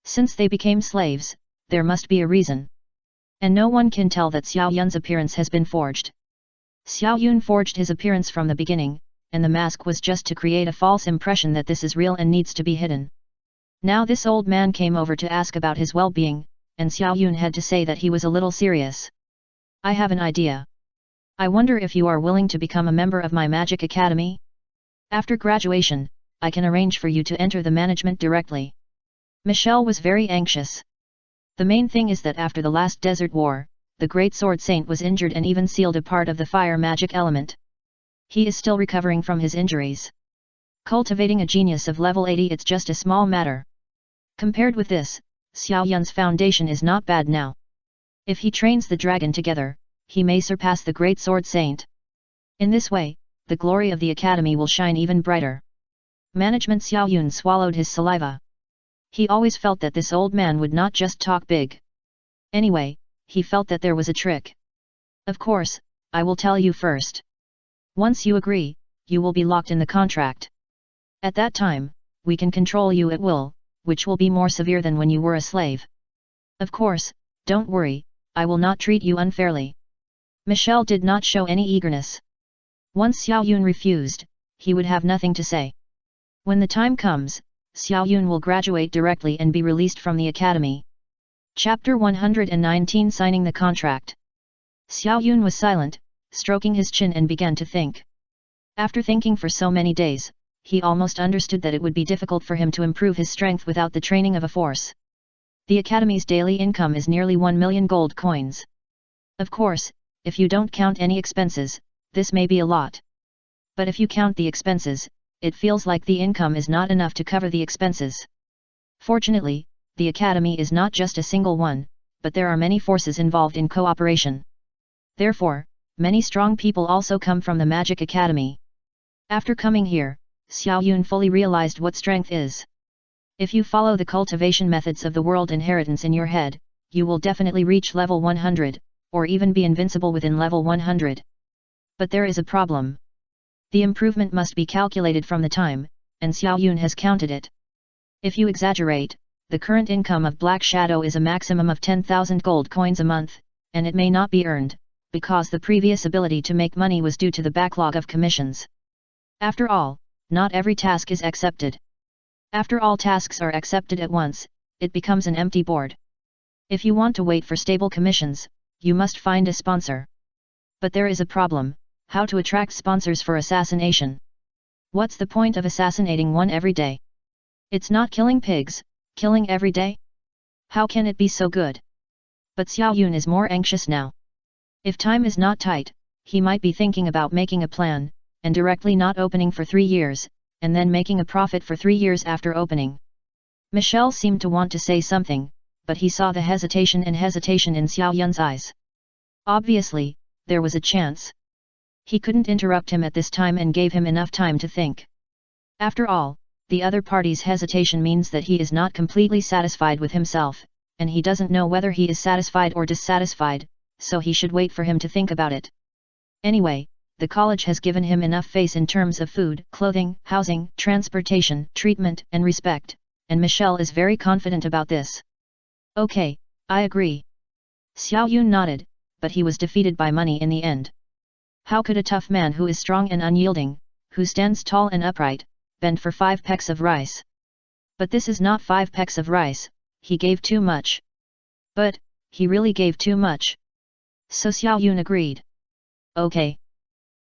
Since they became slaves, there must be a reason. And no one can tell that Xiao Yun's appearance has been forged. Xiao Yun forged his appearance from the beginning, and the mask was just to create a false impression that this is real and needs to be hidden. Now this old man came over to ask about his well-being, and Xiao Yun had to say that he was a little serious. I have an idea. I wonder if you are willing to become a member of my magic academy? After graduation, I can arrange for you to enter the management directly. Michel was very anxious. The main thing is that after the last desert war, the great sword saint was injured and even sealed a part of the fire magic element. He is still recovering from his injuries. Cultivating a genius of level 80, it's just a small matter. Compared with this, Xiao Yun's foundation is not bad now. If he trains the dragon together, he may surpass the great sword saint. In this way, the glory of the academy will shine even brighter. Management. Xiao Yun swallowed his saliva. He always felt that this old man would not just talk big. Anyway, he felt that there was a trick. Of course, I will tell you first. Once you agree, you will be locked in the contract. At that time, we can control you at will, which will be more severe than when you were a slave. Of course, don't worry, I will not treat you unfairly. Michel did not show any eagerness. Once Xiao Yun refused, he would have nothing to say. When the time comes, Xiao Yun will graduate directly and be released from the academy. Chapter 119. Signing the contract. Xiao Yun was silent, stroking his chin, and began to think. After thinking for so many days, he almost understood that it would be difficult for him to improve his strength without the training of a force. The academy's daily income is nearly 1 million gold coins. Of course, if you don't count any expenses, this may be a lot. But if you count the expenses, it feels like the income is not enough to cover the expenses. Fortunately, the academy is not just a single one, but there are many forces involved in cooperation. Therefore, many strong people also come from the Magic Academy. After coming here, Xiao Yun fully realized what strength is. If you follow the cultivation methods of the world inheritance in your head, you will definitely reach level 100, or even be invincible within level 100. But there is a problem. The improvement must be calculated from the time, and Xiao Yun has counted it. If you exaggerate, the current income of Black Shadow is a maximum of 10,000 gold coins a month, and it may not be earned, because the previous ability to make money was due to the backlog of commissions. After all, not every task is accepted. After all tasks are accepted at once, it becomes an empty board. If you want to wait for stable commissions, you must find a sponsor. But there is a problem: how to attract sponsors for assassination. What's the point of assassinating one every day? It's not killing pigs, killing every day? How can it be so good? But Xiao Yun is more anxious now. If time is not tight, he might be thinking about making a plan, and directly not opening for 3 years, and then making a profit for 3 years after opening. Michelle seemed to want to say something, but he saw the hesitation in Xiao Yun's eyes. Obviously, there was a chance. He couldn't interrupt him at this time and gave him enough time to think. After all, the other party's hesitation means that he is not completely satisfied with himself, and he doesn't know whether he is satisfied or dissatisfied, so he should wait for him to think about it. Anyway, the college has given him enough face in terms of food, clothing, housing, transportation, treatment, and respect, and Michelle is very confident about this. Okay, I agree. Xiao Yun nodded, but he was defeated by money in the end. How could a tough man who is strong and unyielding, who stands tall and upright, bend for 5 pecks of rice? But this is not 5 pecks of rice, he gave too much. But, he really gave too much. So Xiao Yun agreed. Okay.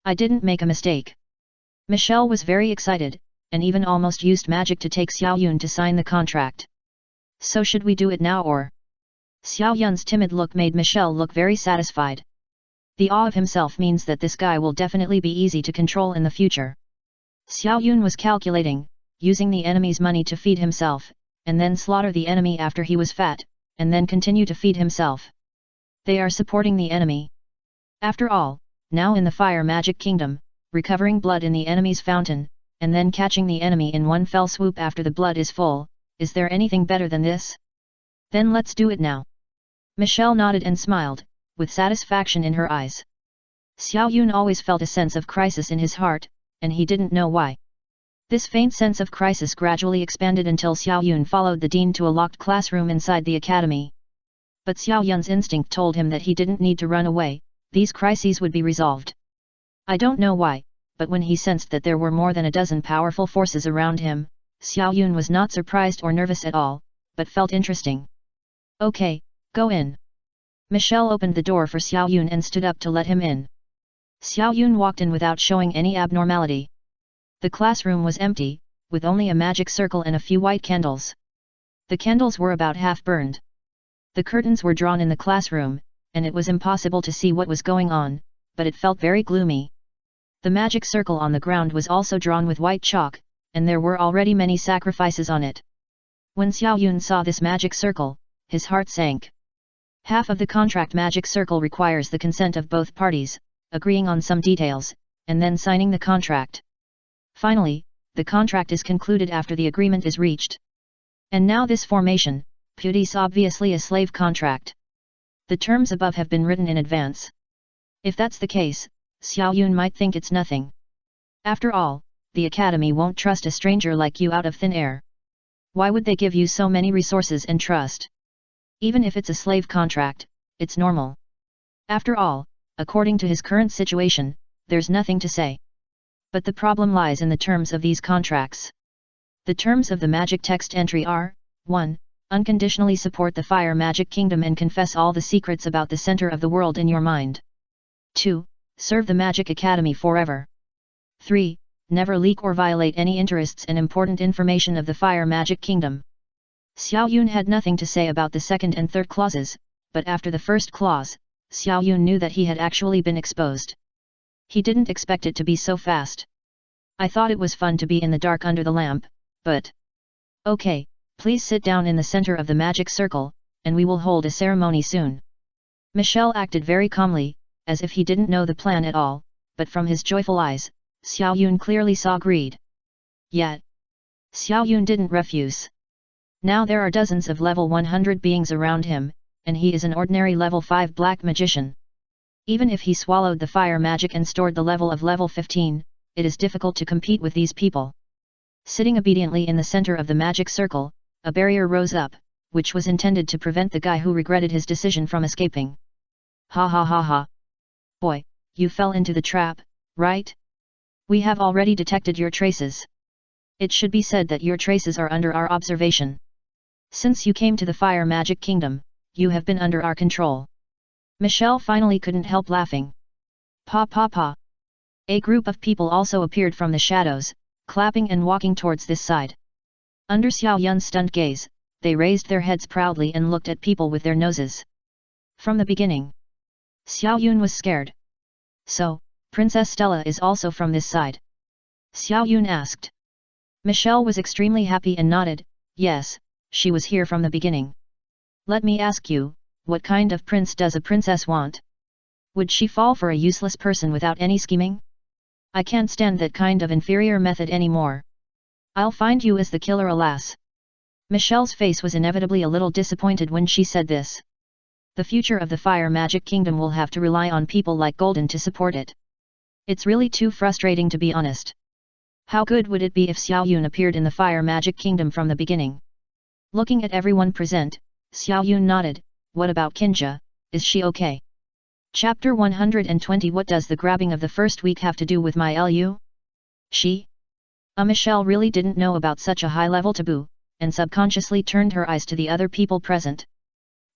I didn't make a mistake. Michelle was very excited, and even almost used magic to take Xiao Yun to sign the contract. So should we do it now or? Xiao Yun's timid look made Michelle look very satisfied. The awe of himself means that this guy will definitely be easy to control in the future. Xiao Yun was calculating, using the enemy's money to feed himself, and then slaughter the enemy after he was fat, and then continue to feed himself. They are supporting the enemy. After all, now in the Fire Magic Kingdom, recovering blood in the enemy's fountain, and then catching the enemy in one fell swoop after the blood is full, is there anything better than this? Then let's do it now. Michelle nodded and smiled, with satisfaction in her eyes. Xiao Yun always felt a sense of crisis in his heart, and he didn't know why. This faint sense of crisis gradually expanded until Xiao Yun followed the dean to a locked classroom inside the academy. But Xiao Yun's instinct told him that he didn't need to run away, these crises would be resolved. I don't know why, but when he sensed that there were more than a dozen powerful forces around him, Xiao Yun was not surprised or nervous at all, but felt interesting. Okay, go in. Michelle opened the door for Xiao Yun and stood up to let him in. Xiao Yun walked in without showing any abnormality. The classroom was empty, with only a magic circle and a few white candles. The candles were about half burned. The curtains were drawn in the classroom, and it was impossible to see what was going on, but it felt very gloomy. The magic circle on the ground was also drawn with white chalk, and there were already many sacrifices on it. When Xiao Yun saw this magic circle, his heart sank. Half of the contract magic circle requires the consent of both parties, agreeing on some details, and then signing the contract. Finally, the contract is concluded after the agreement is reached. And now this formation, Putis obviously a slave contract. The terms above have been written in advance. If that's the case, Xiao Yun might think it's nothing. After all, the academy won't trust a stranger like you out of thin air. Why would they give you so many resources and trust? Even if it's a slave contract, it's normal. After all, according to his current situation, there's nothing to say. But the problem lies in the terms of these contracts. The terms of the magic text entry are, 1. Unconditionally support the Fire Magic Kingdom and confess all the secrets about the center of the world in your mind. 2. Serve the Magic Academy forever. 3. Never leak or violate any interests and important information of the Fire Magic Kingdom. Xiao Yun had nothing to say about the second and third clauses, but after the first clause, Xiao Yun knew that he had actually been exposed. He didn't expect it to be so fast. I thought it was fun to be in the dark under the lamp, but... Okay, please sit down in the center of the magic circle, and we will hold a ceremony soon. Michelle acted very calmly, as if he didn't know the plan at all, but from his joyful eyes, Xiao Yun clearly saw greed. Yet, Xiao Yun didn't refuse. Now there are dozens of level 100 beings around him, and he is an ordinary level 5 black magician. Even if he swallowed the fire magic and stored the level of level 15, it is difficult to compete with these people. Sitting obediently in the center of the magic circle, a barrier rose up, which was intended to prevent the guy who regretted his decision from escaping. Ha ha ha ha. Boy, you fell into the trap, right? We have already detected your traces. It should be said that your traces are under our observation. Since you came to the Fire Magic Kingdom, you have been under our control. Michelle finally couldn't help laughing. Pa pa pa. A group of people also appeared from the shadows, clapping and walking towards this side. Under Xiao Yun's stunned gaze, they raised their heads proudly and looked at people with their noses. From the beginning, Xiao Yun was scared. So, Princess Stella is also from this side? Xiao Yun asked. Michelle was extremely happy and nodded, yes, she was here from the beginning. Let me ask you, what kind of prince does a princess want? Would she fall for a useless person without any scheming? I can't stand that kind of inferior method anymore. I'll find you as the killer, alas. Michelle's face was inevitably a little disappointed when she said this. The future of the Fire Magic Kingdom will have to rely on people like Golden to support it. It's really too frustrating, to be honest. How good would it be if Xiao Yun appeared in the Fire Magic Kingdom from the beginning? Looking at everyone present, Xiao Yun nodded. What about Kinja, is she okay? Chapter 120. What does the grabbing of the first week have to do with my Lu? She? Michelle really didn't know about such a high-level taboo, and subconsciously turned her eyes to the other people present.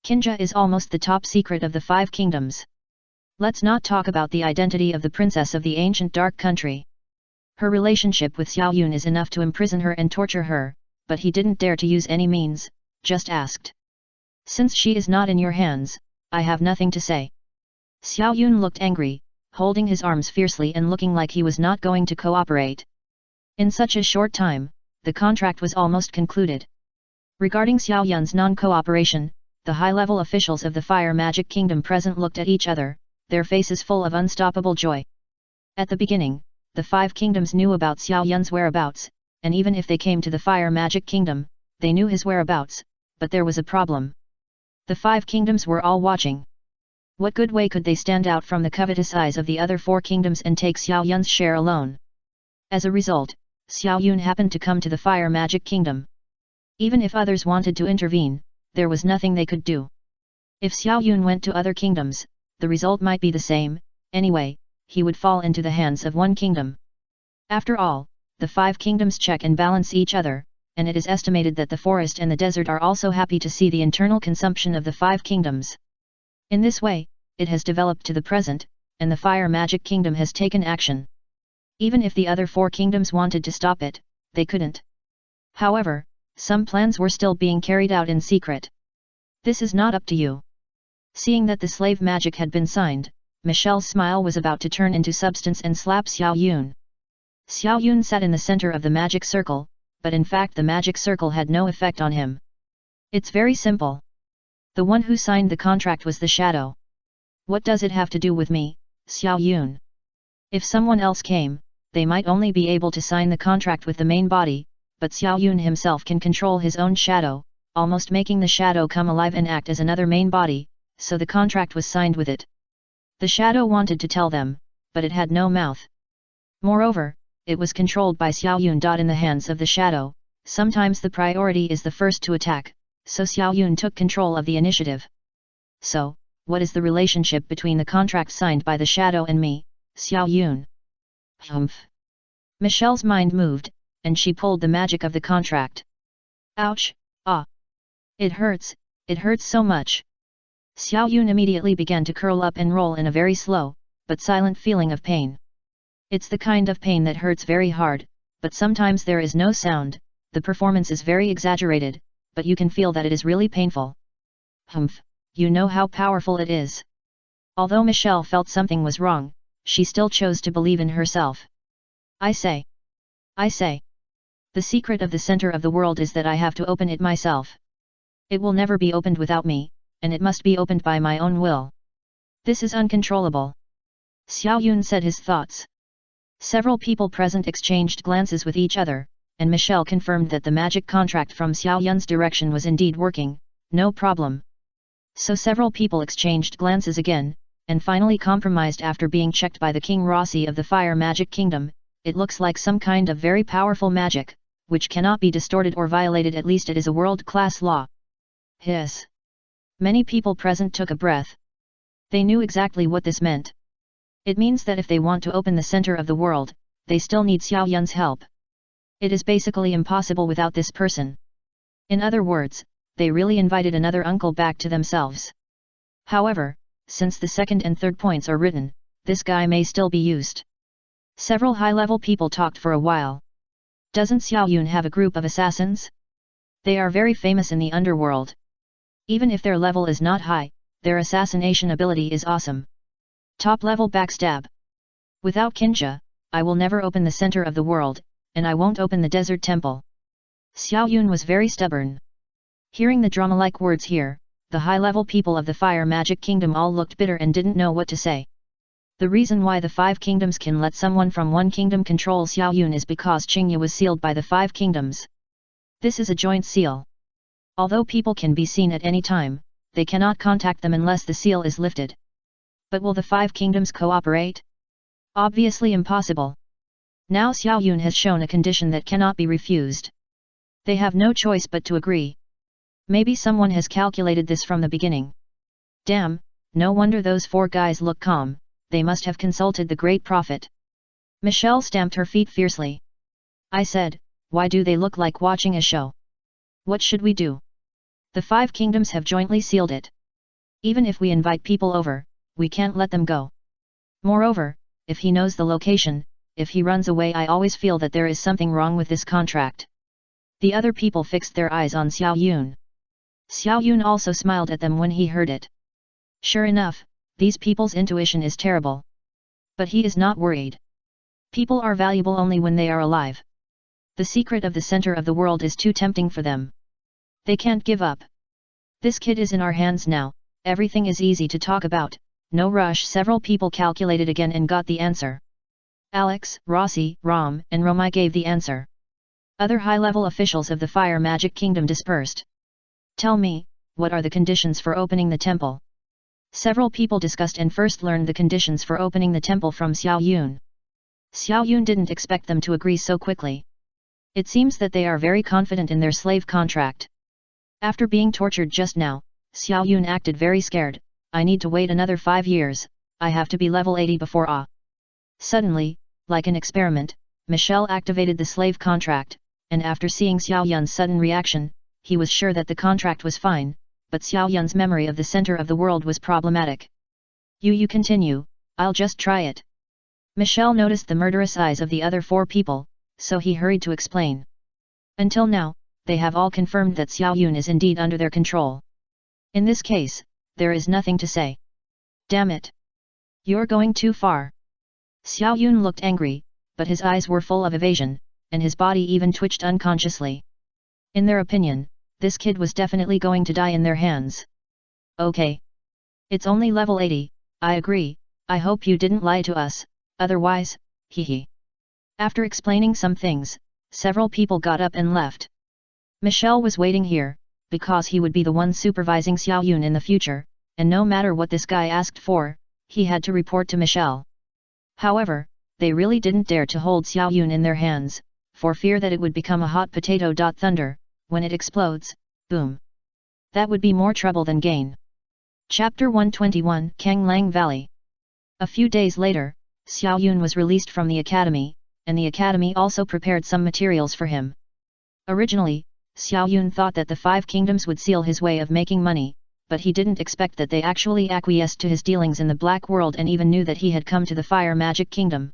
Kinja is almost the top secret of the 5 kingdoms. Let's not talk about the identity of the princess of the ancient dark country. Her relationship with Xiao Yun is enough to imprison her and torture her, but he didn't dare to use any means, just asked. Since she is not in your hands, I have nothing to say. Xiao Yun looked angry, holding his arms fiercely and looking like he was not going to cooperate. In such a short time, the contract was almost concluded. Regarding Xiao Yun's non-cooperation, the high-level officials of the Fire Magic Kingdom present looked at each other, their faces full of unstoppable joy. At the beginning, the 5 kingdoms knew about Xiao Yun's whereabouts, and even if they came to the Fire Magic Kingdom, they knew his whereabouts, but there was a problem. The 5 kingdoms were all watching. What good way could they stand out from the covetous eyes of the other 4 kingdoms and take Xiao Yun's share alone? As a result, Xiao Yun happened to come to the Fire Magic Kingdom. Even if others wanted to intervene, there was nothing they could do. If Xiao Yun went to other kingdoms, the result might be the same, anyway, he would fall into the hands of one kingdom. After all, the 5 kingdoms check and balance each other, and it is estimated that the forest and the desert are also happy to see the internal consumption of the 5 kingdoms. In this way, it has developed to the present, and the Fire Magic Kingdom has taken action. Even if the other 4 kingdoms wanted to stop it, they couldn't. However, some plans were still being carried out in secret. This is not up to you. Seeing that the slave magic had been signed, Michelle's smile was about to turn into substance and slap Xiao Yun. Xiao Yun sat in the center of the magic circle, but in fact the magic circle had no effect on him. It's very simple. The one who signed the contract was the shadow. What does it have to do with me, Xiao Yun? If someone else came, they might only be able to sign the contract with the main body, but Xiao Yun himself can control his own shadow, almost making the shadow come alive and act as another main body, so the contract was signed with it. The shadow wanted to tell them, but it had no mouth. Moreover, it was controlled by Xiao Yun. In the hands of the shadow, sometimes the priority is the first to attack, so Xiao Yun took control of the initiative. So, what is the relationship between the contract signed by the shadow and me, Xiao Yun? Humph. Michelle's mind moved, and she pulled the magic of the contract. Ouch, ah. It hurts so much. Xiao Yun immediately began to curl up and roll in a very slow, but silent feeling of pain. It's the kind of pain that hurts very hard, but sometimes there is no sound, the performance is very exaggerated, but you can feel that it is really painful. Humph, you know how powerful it is. Although Michelle felt something was wrong, she still chose to believe in herself. I say. The secret of the center of the world is that I have to open it myself. It will never be opened without me, and it must be opened by my own will. This is uncontrollable. Xiao Yun said his thoughts. Several people present exchanged glances with each other, and Michelle confirmed that the magic contract from Xiao Yun's direction was indeed working, no problem. So several people exchanged glances again, and finally compromised after being checked by the King Rossi of the Fire Magic Kingdom. It looks like some kind of very powerful magic, which cannot be distorted or violated, at least it is a world-class law. Hiss. Many people present took a breath. They knew exactly what this meant. It means that if they want to open the center of the world, they still need Xiao Yun's help. It is basically impossible without this person. In other words, they really invited another uncle back to themselves. However, since the second and third points are written, this guy may still be used. Several high-level people talked for a while. Doesn't Xiao Yun have a group of assassins? They are very famous in the underworld. Even if their level is not high, their assassination ability is awesome. Top-level backstab. Without Kinja, I will never open the center of the world, and I won't open the desert temple. Xiao Yun was very stubborn. Hearing the drama-like words here, the high-level people of the Fire Magic Kingdom all looked bitter and didn't know what to say. The reason why the 5 kingdoms can let someone from one kingdom control Xiao Yun is because Qingye was sealed by the 5 kingdoms. This is a joint seal. Although people can be seen at any time, they cannot contact them unless the seal is lifted. But will the 5 kingdoms cooperate? Obviously impossible. Now Xiao Yun has shown a condition that cannot be refused. They have no choice but to agree. Maybe someone has calculated this from the beginning. Damn, no wonder those 4 guys look calm, they must have consulted the great prophet. Michelle stamped her feet fiercely. I said, why do they look like watching a show? What should we do? The 5 kingdoms have jointly sealed it. Even if we invite people over, we can't let them go. Moreover, if he knows the location, if he runs away, I always feel that there is something wrong with this contract. The other people fixed their eyes on Xiao Yun. Xiao Yun also smiled at them when he heard it. Sure enough, these people's intuition is terrible. But he is not worried. People are valuable only when they are alive. The secret of the center of the world is too tempting for them. They can't give up. This kid is in our hands now, everything is easy to talk about, no rush. Several people calculated again and got the answer. Alex, Rossi, Ram, and Romai gave the answer. Other high-level officials of the Fire Magic Kingdom dispersed. Tell me, what are the conditions for opening the temple? Several people discussed and first learned the conditions for opening the temple from Xiao Yun. Xiao Yun didn't expect them to agree so quickly. It seems that they are very confident in their slave contract. After being tortured just now, Xiao Yun acted very scared. I need to wait another 5 years, I have to be level 80 before Suddenly, like an experiment, Michelle activated the slave contract, and after seeing Xiao Yun's sudden reaction, he was sure that the contract was fine, but Xiao Yun's memory of the center of the world was problematic. You continue, I'll just try it. Michelle noticed the murderous eyes of the other 4 people, so he hurried to explain. Until now, they have all confirmed that Xiao Yun is indeed under their control. In this case, there is nothing to say. Damn it! You're going too far. Xiao Yun looked angry, but his eyes were full of evasion, and his body even twitched unconsciously. In their opinion, this kid was definitely going to die in their hands. Okay. It's only level 80, I agree, I hope you didn't lie to us, otherwise, hehe. After explaining some things, several people got up and left. Michelle was waiting here, because he would be the one supervising Xiao Yun in the future, and no matter what this guy asked for, he had to report to Michelle. However, they really didn't dare to hold Xiao Yun in their hands, for fear that it would become a hot potato. Thunder, when it explodes, boom. That would be more trouble than gain. Chapter 121 Kang Lang Valley. A few days later, Xiao Yun was released from the academy, and the academy also prepared some materials for him. Originally, Xiao Yun thought that the 5 kingdoms would seal his way of making money, but he didn't expect that they actually acquiesced to his dealings in the black world and even knew that he had come to the Fire Magic Kingdom.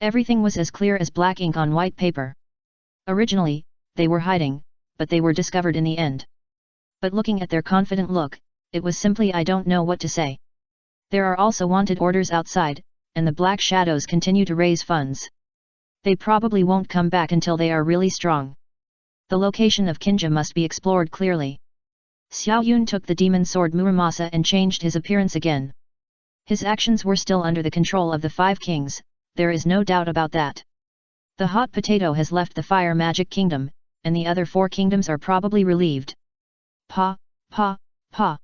Everything was as clear as black ink on white paper. Originally, they were hiding, but they were discovered in the end. But looking at their confident look, it was simply I don't know what to say. There are also wanted orders outside, and the black shadows continue to raise funds. They probably won't come back until they are really strong. The location of Kinja must be explored clearly. Xiao Yun took the demon sword Muramasa and changed his appearance again. His actions were still under the control of the 5 kings, there is no doubt about that. The hot potato has left the Fire Magic Kingdom, and the other 4 kingdoms are probably relieved. Pa, pa, pa.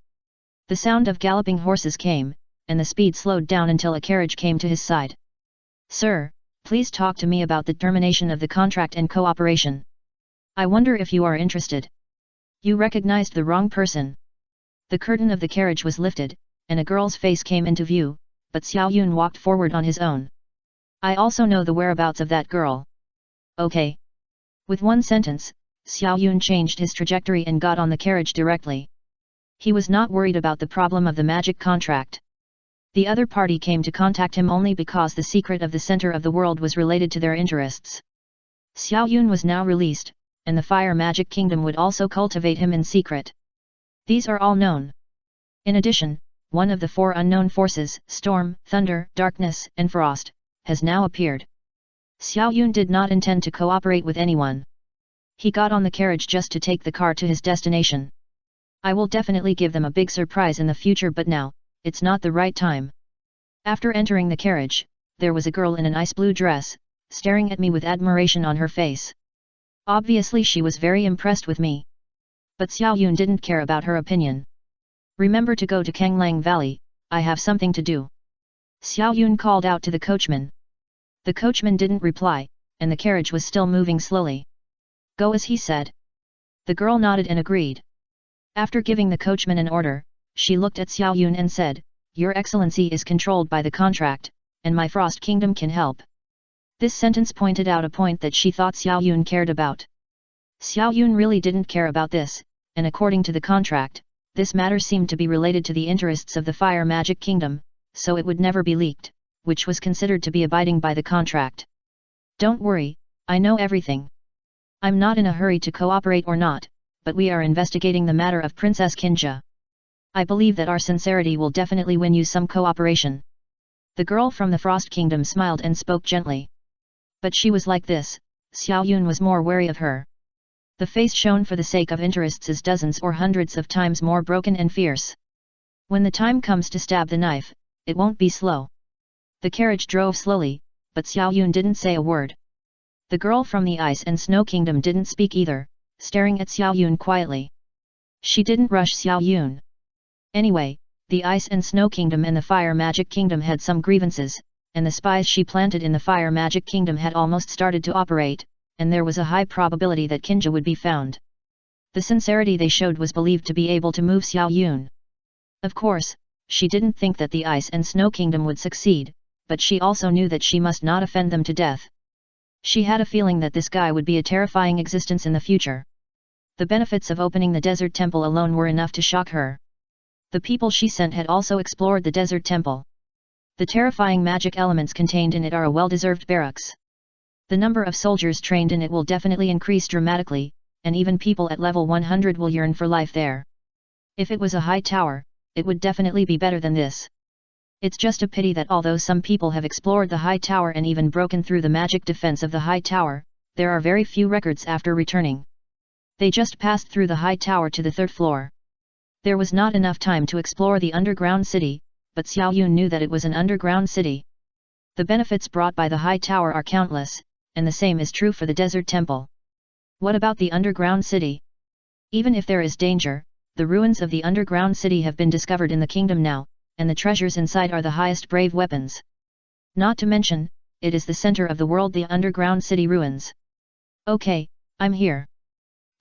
The sound of galloping horses came, and the speed slowed down until a carriage came to his side. Sir, please talk to me about the termination of the contract and cooperation. I wonder if you are interested. You recognized the wrong person. The curtain of the carriage was lifted, and a girl's face came into view, but Xiao Yun walked forward on his own. I also know the whereabouts of that girl. Okay. With one sentence, Xiao Yun changed his trajectory and got on the carriage directly. He was not worried about the problem of the magic contract. The other party came to contact him only because the secret of the center of the world was related to their interests. Xiao Yun was now released, and the Fire Magic Kingdom would also cultivate him in secret. These are all known. In addition, one of the four unknown forces, Storm, Thunder, Darkness, and Frost, has now appeared. Xiao Yun did not intend to cooperate with anyone. He got on the carriage just to take the car to his destination. I will definitely give them a big surprise in the future, but now, it's not the right time. After entering the carriage, there was a girl in an ice blue dress, staring at me with admiration on her face. Obviously she was very impressed with me. But Xiao Yun didn't care about her opinion. Remember to go to Kanglang Valley, I have something to do. Xiao Yun called out to the coachman. The coachman didn't reply, and the carriage was still moving slowly. Go as he said. The girl nodded and agreed. After giving the coachman an order, she looked at Xiao Yun and said, Your Excellency is controlled by the contract, and my Frost Kingdom can help. This sentence pointed out a point that she thought Xiao Yun cared about. Xiao Yun really didn't care about this, and according to the contract, this matter seemed to be related to the interests of the Fire Magic Kingdom, so it would never be leaked, which was considered to be abiding by the contract. Don't worry, I know everything. I'm not in a hurry to cooperate or not, but we are investigating the matter of Princess Kinja. I believe that our sincerity will definitely win you some cooperation. The girl from the Frost Kingdom smiled and spoke gently. But she was like this, Xiao Yun was more wary of her. The face shown for the sake of interests is dozens or hundreds of times more broken and fierce. When the time comes to stab the knife, it won't be slow. The carriage drove slowly, but Xiao Yun didn't say a word. The girl from the Ice and Snow Kingdom didn't speak either, staring at Xiao Yun quietly. She didn't rush Xiao Yun. Anyway, the Ice and Snow Kingdom and the Fire Magic Kingdom had some grievances, and the spies she planted in the Fire Magic Kingdom had almost started to operate, and there was a high probability that Kinja would be found. The sincerity they showed was believed to be able to move Xiao Yun. Of course, she didn't think that the Ice and Snow Kingdom would succeed, but she also knew that she must not offend them to death. She had a feeling that this guy would be a terrifying existence in the future. The benefits of opening the desert temple alone were enough to shock her. The people she sent had also explored the desert temple. The terrifying magic elements contained in it are a well-deserved barracks. The number of soldiers trained in it will definitely increase dramatically, and even people at level 100 will yearn for life there. If it was a high tower, it would definitely be better than this. It's just a pity that although some people have explored the high tower and even broken through the magic defense of the high tower, there are very few records after returning. They just passed through the high tower to the third floor. There was not enough time to explore the underground city, but Xiao Yun knew that it was an underground city. The benefits brought by the high tower are countless, and the same is true for the desert temple. What about the underground city? Even if there is danger, the ruins of the underground city have been discovered in the kingdom now, and the treasures inside are the highest brave weapons. Not to mention, it is the center of the world, the underground city ruins. Okay, I'm here.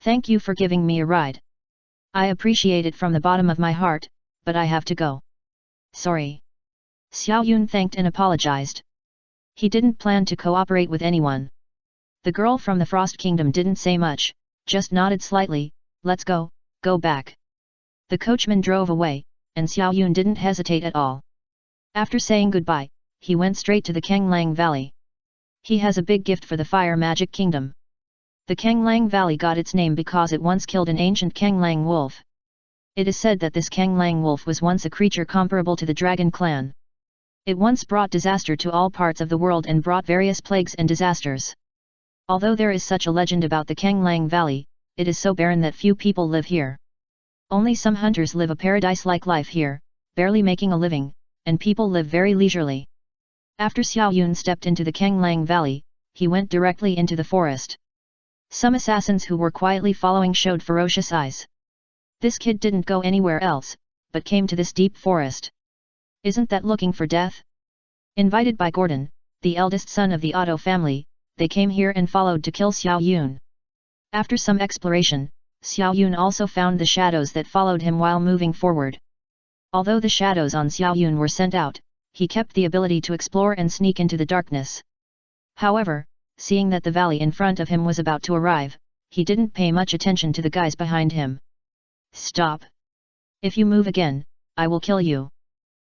Thank you for giving me a ride. I appreciate it from the bottom of my heart, but I have to go. Sorry. Xiao Yun thanked and apologized. He didn't plan to cooperate with anyone. The girl from the Frost Kingdom didn't say much, just nodded slightly. Let's go, go back. The coachman drove away, and Xiao Yun didn't hesitate at all. After saying goodbye, he went straight to the Kanglang Valley. He has a big gift for the Fire Magic Kingdom. The Kanglang Valley got its name because it once killed an ancient Kanglang wolf. It is said that this Kanglang wolf was once a creature comparable to the dragon clan. It once brought disaster to all parts of the world and brought various plagues and disasters. Although there is such a legend about the Kanglang Valley, it is so barren that few people live here. Only some hunters live a paradise-like life here, barely making a living, and people live very leisurely. After Xiao Yun stepped into the Kanglang Valley, he went directly into the forest. Some assassins who were quietly following showed ferocious eyes. This kid didn't go anywhere else, but came to this deep forest. Isn't that looking for death? Invited by Gordon, the eldest son of the Otto family, they came here and followed to kill Xiao Yun. After some exploration, Xiao Yun also found the shadows that followed him while moving forward. Although the shadows on Xiao Yun were sent out, he kept the ability to explore and sneak into the darkness. However, seeing that the valley in front of him was about to arrive, he didn't pay much attention to the guys behind him. "Stop! If you move again, I will kill you."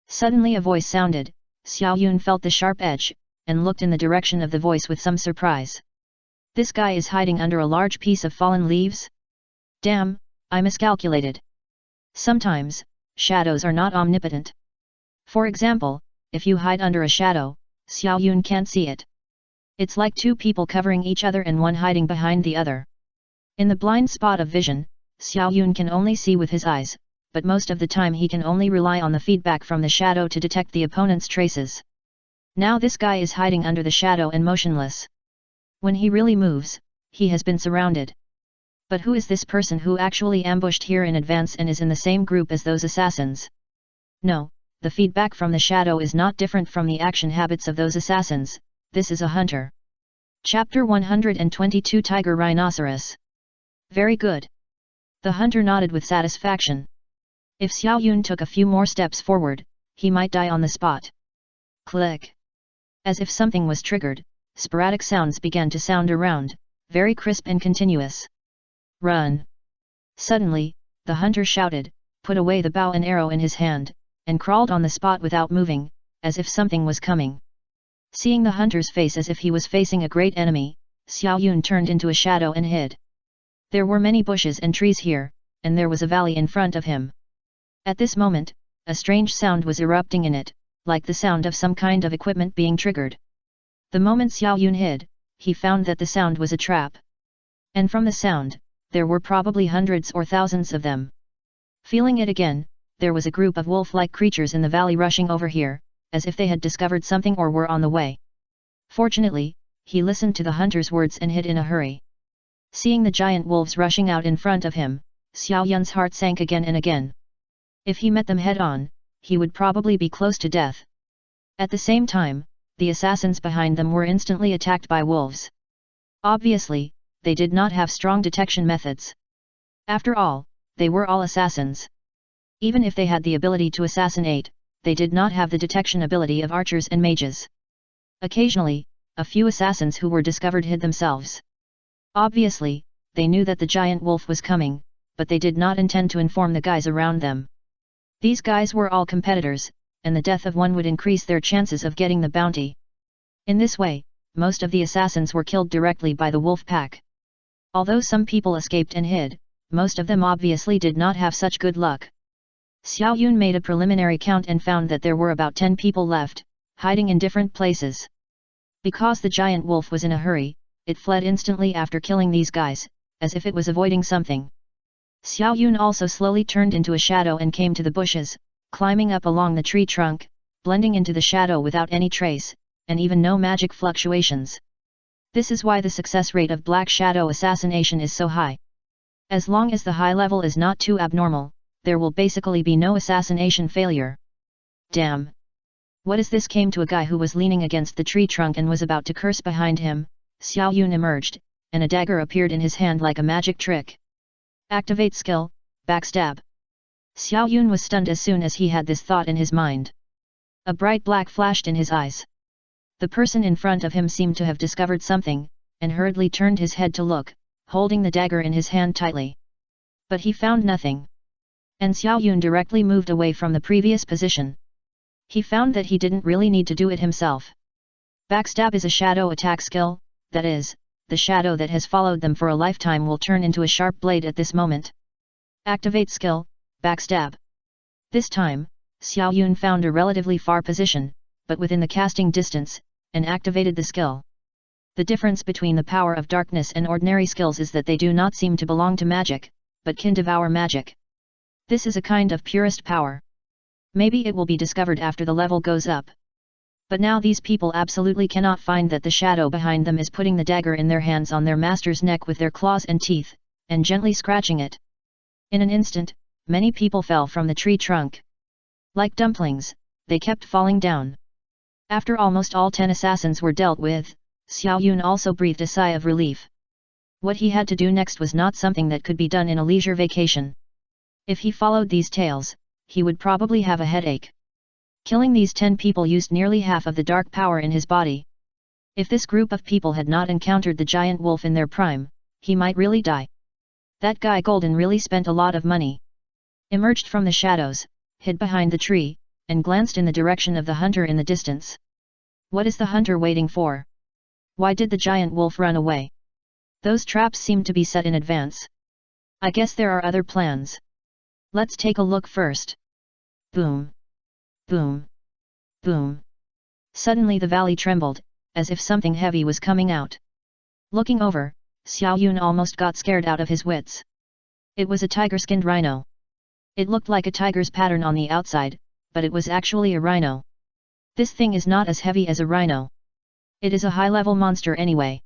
Suddenly a voice sounded. Xiao Yun felt the sharp edge, and looked in the direction of the voice with some surprise. This guy is hiding under a large piece of fallen leaves? Damn, I miscalculated. Sometimes, shadows are not omnipotent. For example, if you hide under a shadow, Xiao Yun can't see it. It's like two people covering each other and one hiding behind the other. In the blind spot of vision, Xiao Yun can only see with his eyes, but most of the time he can only rely on the feedback from the shadow to detect the opponent's traces. Now this guy is hiding under the shadow and motionless. When he really moves, he has been surrounded. But who is this person who actually ambushed here in advance and is in the same group as those assassins? No, the feedback from the shadow is not different from the action habits of those assassins. This is a hunter. Chapter 122 Tiger Rhinoceros. Very good. The hunter nodded with satisfaction. If Xiao Yun took a few more steps forward, he might die on the spot. Click. As if something was triggered, sporadic sounds began to sound around, very crisp and continuous. Run! Suddenly, the hunter shouted, put away the bow and arrow in his hand, and crawled on the spot without moving, as if something was coming. Seeing the hunter's face as if he was facing a great enemy, Xiao Yun turned into a shadow and hid. There were many bushes and trees here, and there was a valley in front of him. At this moment, a strange sound was erupting in it, like the sound of some kind of equipment being triggered. The moment Xiao Yun hid, he found that the sound was a trap. And from the sound, there were probably hundreds or thousands of them. Feeling it again, there was a group of wolf-like creatures in the valley rushing over here, as if they had discovered something or were on the way. Fortunately, he listened to the hunter's words and hid in a hurry. Seeing the giant wolves rushing out in front of him, Xiao Yun's heart sank again and again. If he met them head-on, he would probably be close to death. At the same time, the assassins behind them were instantly attacked by wolves. Obviously, they did not have strong detection methods. After all, they were all assassins. Even if they had the ability to assassinate, they did not have the detection ability of archers and mages. Occasionally, a few assassins who were discovered hid themselves. Obviously, they knew that the giant wolf was coming, but they did not intend to inform the guys around them. These guys were all competitors, and the death of one would increase their chances of getting the bounty. In this way, most of the assassins were killed directly by the wolf pack. Although some people escaped and hid, most of them obviously did not have such good luck. Xiao Yun made a preliminary count and found that there were about 10 people left, hiding in different places. Because the giant wolf was in a hurry, it fled instantly after killing these guys, as if it was avoiding something. Xiao Yun also slowly turned into a shadow and came to the bushes, climbing up along the tree trunk, blending into the shadow without any trace, and even no magic fluctuations. This is why the success rate of black shadow assassination is so high. As long as the high level is not too abnormal, there will basically be no assassination failure. Damn! What is this? Came to a guy who was leaning against the tree trunk and was about to curse behind him. Xiao Yun emerged, and a dagger appeared in his hand like a magic trick. Activate skill, backstab. Xiao Yun was stunned as soon as he had this thought in his mind. A bright black flashed in his eyes. The person in front of him seemed to have discovered something, and hurriedly turned his head to look, holding the dagger in his hand tightly. But he found nothing. And Xiao Yun directly moved away from the previous position. He found that he didn't really need to do it himself. Backstab is a shadow attack skill, that is, the shadow that has followed them for a lifetime will turn into a sharp blade at this moment. Activate skill, backstab. This time, Xiao Yun found a relatively far position, but within the casting distance, and activated the skill. The difference between the power of darkness and ordinary skills is that they do not seem to belong to magic, but can devour magic. This is a kind of purest power. Maybe it will be discovered after the level goes up. But now these people absolutely cannot find that the shadow behind them is putting the dagger in their hands on their master's neck with their claws and teeth, and gently scratching it. In an instant, many people fell from the tree trunk. Like dumplings, they kept falling down. After almost all 10 assassins were dealt with, Xiao Yun also breathed a sigh of relief. What he had to do next was not something that could be done in a leisure vacation. If he followed these tales, he would probably have a headache. Killing these 10 people used nearly half of the dark power in his body. If this group of people had not encountered the giant wolf in their prime, he might really die. That guy Golden really spent a lot of money. Emerged from the shadows, hid behind the tree, and glanced in the direction of the hunter in the distance. What is the hunter waiting for? Why did the giant wolf run away? Those traps seemed to be set in advance. I guess there are other plans. Let's take a look first. Boom. Boom. Boom. Suddenly the valley trembled, as if something heavy was coming out. Looking over, Xiao Yun almost got scared out of his wits. It was a tiger-skinned rhino. It looked like a tiger's pattern on the outside, but it was actually a rhino. This thing is not as heavy as a rhino. It is a high-level monster anyway.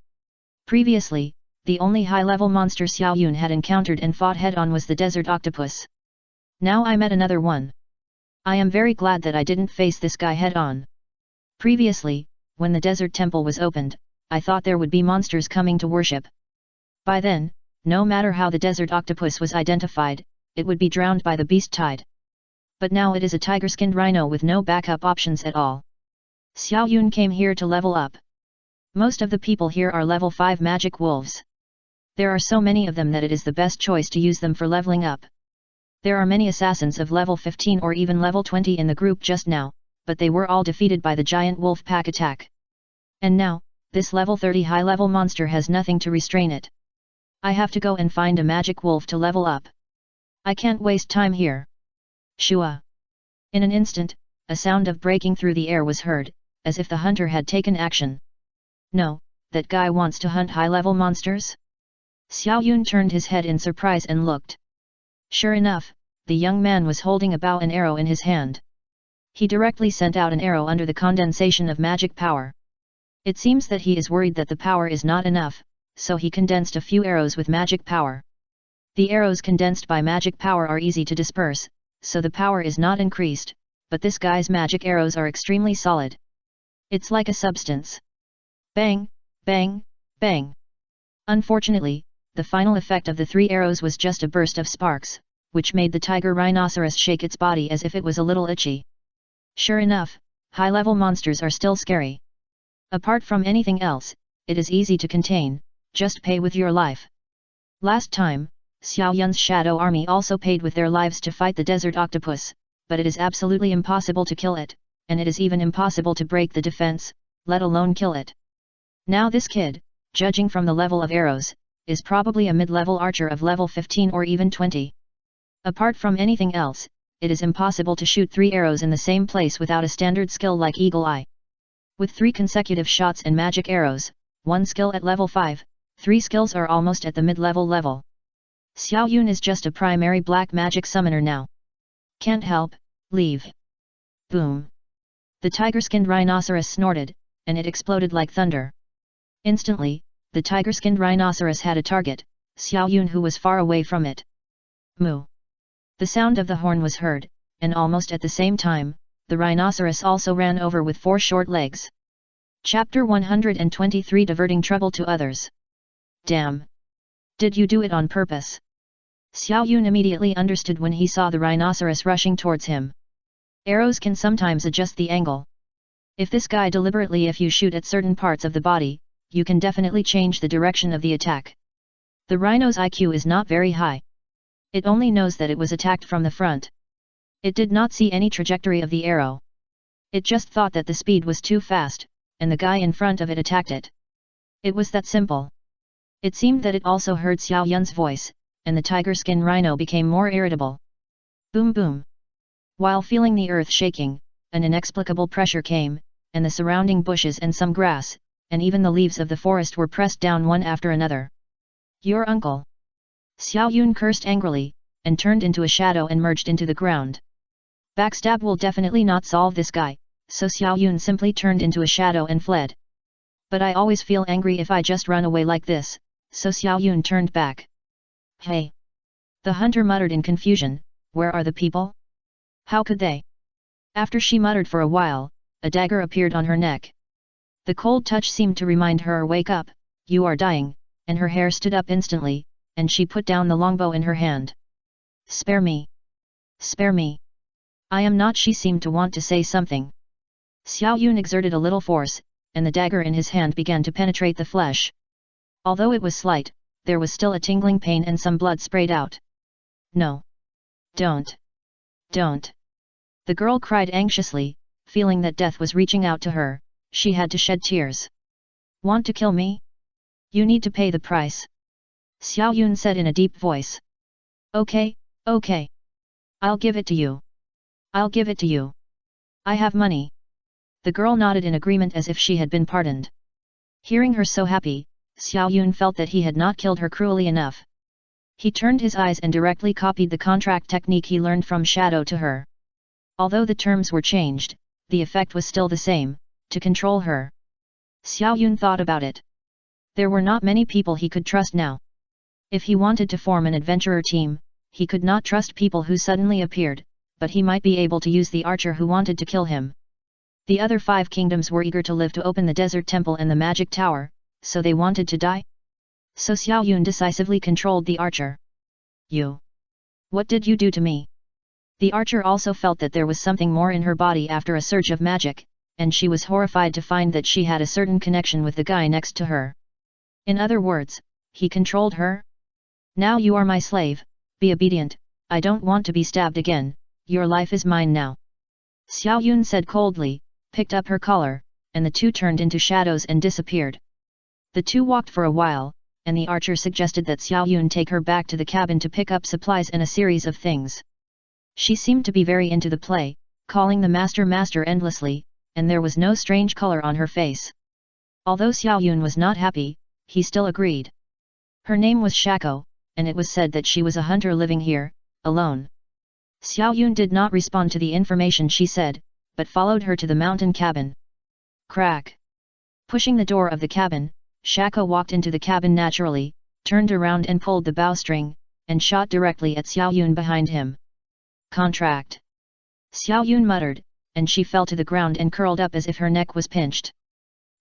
Previously, the only high-level monster Xiao Yun had encountered and fought head-on was the desert octopus. Now I met another one. I am very glad that I didn't face this guy head-on. Previously, when the desert temple was opened, I thought there would be monsters coming to worship. By then, no matter how the desert octopus was identified, it would be drowned by the beast tide. But now it is a tiger-skinned rhino with no backup options at all. Xiao Yun came here to level up. Most of the people here are level 5 magic wolves. There are so many of them that it is the best choice to use them for leveling up. There are many assassins of level 15 or even level 20 in the group just now, but they were all defeated by the giant wolf pack attack. And now, this level 30 high-level monster has nothing to restrain it. I have to go and find a magic wolf to level up. I can't waste time here. Shua. In an instant, a sound of breaking through the air was heard, as if the hunter had taken action. No, that guy wants to hunt high-level monsters? Xiao Yun turned his head in surprise and looked. Sure enough, the young man was holding a bow and arrow in his hand. He directly sent out an arrow under the condensation of magic power. It seems that he is worried that the power is not enough, so he condensed a few arrows with magic power. The arrows condensed by magic power are easy to disperse, so the power is not increased, but this guy's magic arrows are extremely solid. It's like a substance. Bang, bang, bang. Unfortunately, the final effect of the 3 arrows was just a burst of sparks, which made the tiger rhinoceros shake its body as if it was a little itchy. Sure enough, high-level monsters are still scary. Apart from anything else, it is easy to contain, just pay with your life. Last time, Xiao Yun's shadow army also paid with their lives to fight the desert octopus, but it is absolutely impossible to kill it, and it is even impossible to break the defense, let alone kill it. Now this kid, judging from the level of arrows, is probably a mid-level archer of level 15 or even 20. Apart from anything else, it is impossible to shoot 3 arrows in the same place without a standard skill like Eagle Eye. With 3 consecutive shots and magic arrows, 1 skill at level 5, 3 skills are almost at the mid-level level. Xiao Yun is just a primary black magic summoner now. Can't help, leave. Boom. The tiger-skinned rhinoceros snorted, and it exploded like thunder. Instantly, the tiger-skinned rhinoceros had a target, Xiao Yun, who was far away from it. Moo. The sound of the horn was heard, and almost at the same time, the rhinoceros also ran over with 4 short legs. Chapter 123, Diverting Trouble to Others. Damn! Did you do it on purpose? Xiao Yun immediately understood when he saw the rhinoceros rushing towards him. Arrows can sometimes adjust the angle. If this guy deliberately, if you shoot at certain parts of the body, you can definitely change the direction of the attack. The rhino's IQ is not very high. It only knows that it was attacked from the front. It did not see any trajectory of the arrow. It just thought that the speed was too fast, and the guy in front of it attacked it. It was that simple. It seemed that it also heard Xiao Yun's voice, and the tiger-skin rhino became more irritable. Boom boom. While feeling the earth shaking, an inexplicable pressure came, and the surrounding bushes and some grass, and even the leaves of the forest were pressed down one after another. Your uncle! Xiao Yun cursed angrily, and turned into a shadow and merged into the ground. Backstab will definitely not solve this guy, so Xiao Yun simply turned into a shadow and fled. But I always feel angry if I just run away like this, so Xiao Yun turned back. Hey! The hunter muttered in confusion, where are the people? How could they? After she muttered for a while, a dagger appeared on her neck. The cold touch seemed to remind her, wake up, you are dying, and her hair stood up instantly, and she put down the longbow in her hand. "Spare me! Spare me! I am not." She seemed to want to say something. Xiao Yun exerted a little force, and the dagger in his hand began to penetrate the flesh. Although it was slight, there was still a tingling pain and some blood sprayed out. "No! Don't! Don't!" The girl cried anxiously, feeling that death was reaching out to her. She had to shed tears. "Want to kill me? You need to pay the price," Xiao Yun said in a deep voice. "Okay, okay. I'll give it to you. I'll give it to you. I have money." The girl nodded in agreement as if she had been pardoned. Hearing her so happy, Xiao Yun felt that he had not killed her cruelly enough. He turned his eyes and directly copied the contract technique he learned from Shadow to her. Although the terms were changed, the effect was still the same, to control her. Xiao Yun thought about it. There were not many people he could trust now. If he wanted to form an adventurer team, he could not trust people who suddenly appeared, but he might be able to use the archer who wanted to kill him. The other 5 kingdoms were eager to live to open the desert temple and the magic tower, so they wanted to die? So Xiao Yun decisively controlled the archer. "You! What did you do to me?" The archer also felt that there was something more in her body after a surge of magic, and she was horrified to find that she had a certain connection with the guy next to her. In other words, he controlled her? "Now you are my slave, be obedient, I don't want to be stabbed again, your life is mine now," Xiao Yun said coldly, picked up her collar, and the two turned into shadows and disappeared. The two walked for a while, and the archer suggested that Xiao Yun take her back to the cabin to pick up supplies and a series of things. She seemed to be very into the play, calling the master endlessly, and there was no strange color on her face. Although Xiao Yun was not happy, he still agreed. Her name was Shako, and it was said that she was a hunter living here, alone. Xiao Yun did not respond to the information she said, but followed her to the mountain cabin. Crack! Pushing the door of the cabin, Shako walked into the cabin naturally, turned around and pulled the bowstring, and shot directly at Xiao Yun behind him. "Contract!" Xiao Yun muttered, and she fell to the ground and curled up as if her neck was pinched.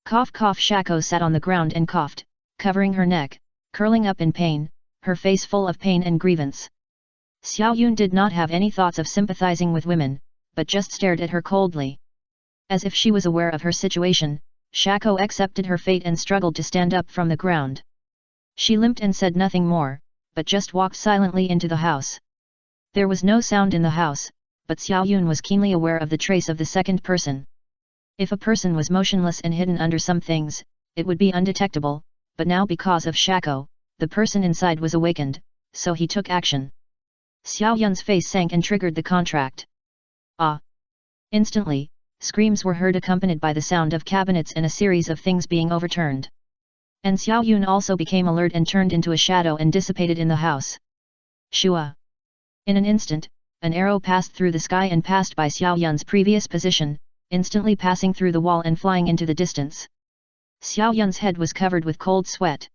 Cough cough. Shako sat on the ground and coughed, covering her neck, curling up in pain, her face full of pain and grievance. Xiao Yun did not have any thoughts of sympathizing with women, but just stared at her coldly. As if she was aware of her situation, Shako accepted her fate and struggled to stand up from the ground. She limped and said nothing more, but just walked silently into the house. There was no sound in the house, but Xiao Yun was keenly aware of the trace of the second person. If a person was motionless and hidden under some things, it would be undetectable, but now because of Shako, the person inside was awakened, so he took action. Xiao Yun's face sank and triggered the contract. "Ah!" Instantly, screams were heard accompanied by the sound of cabinets and a series of things being overturned. And Xiao Yun also became alert and turned into a shadow and dissipated in the house. Shua! In an instant, an arrow passed through the sky and passed by Xiao Yun's previous position, instantly passing through the wall and flying into the distance. Xiao Yun's head was covered with cold sweat.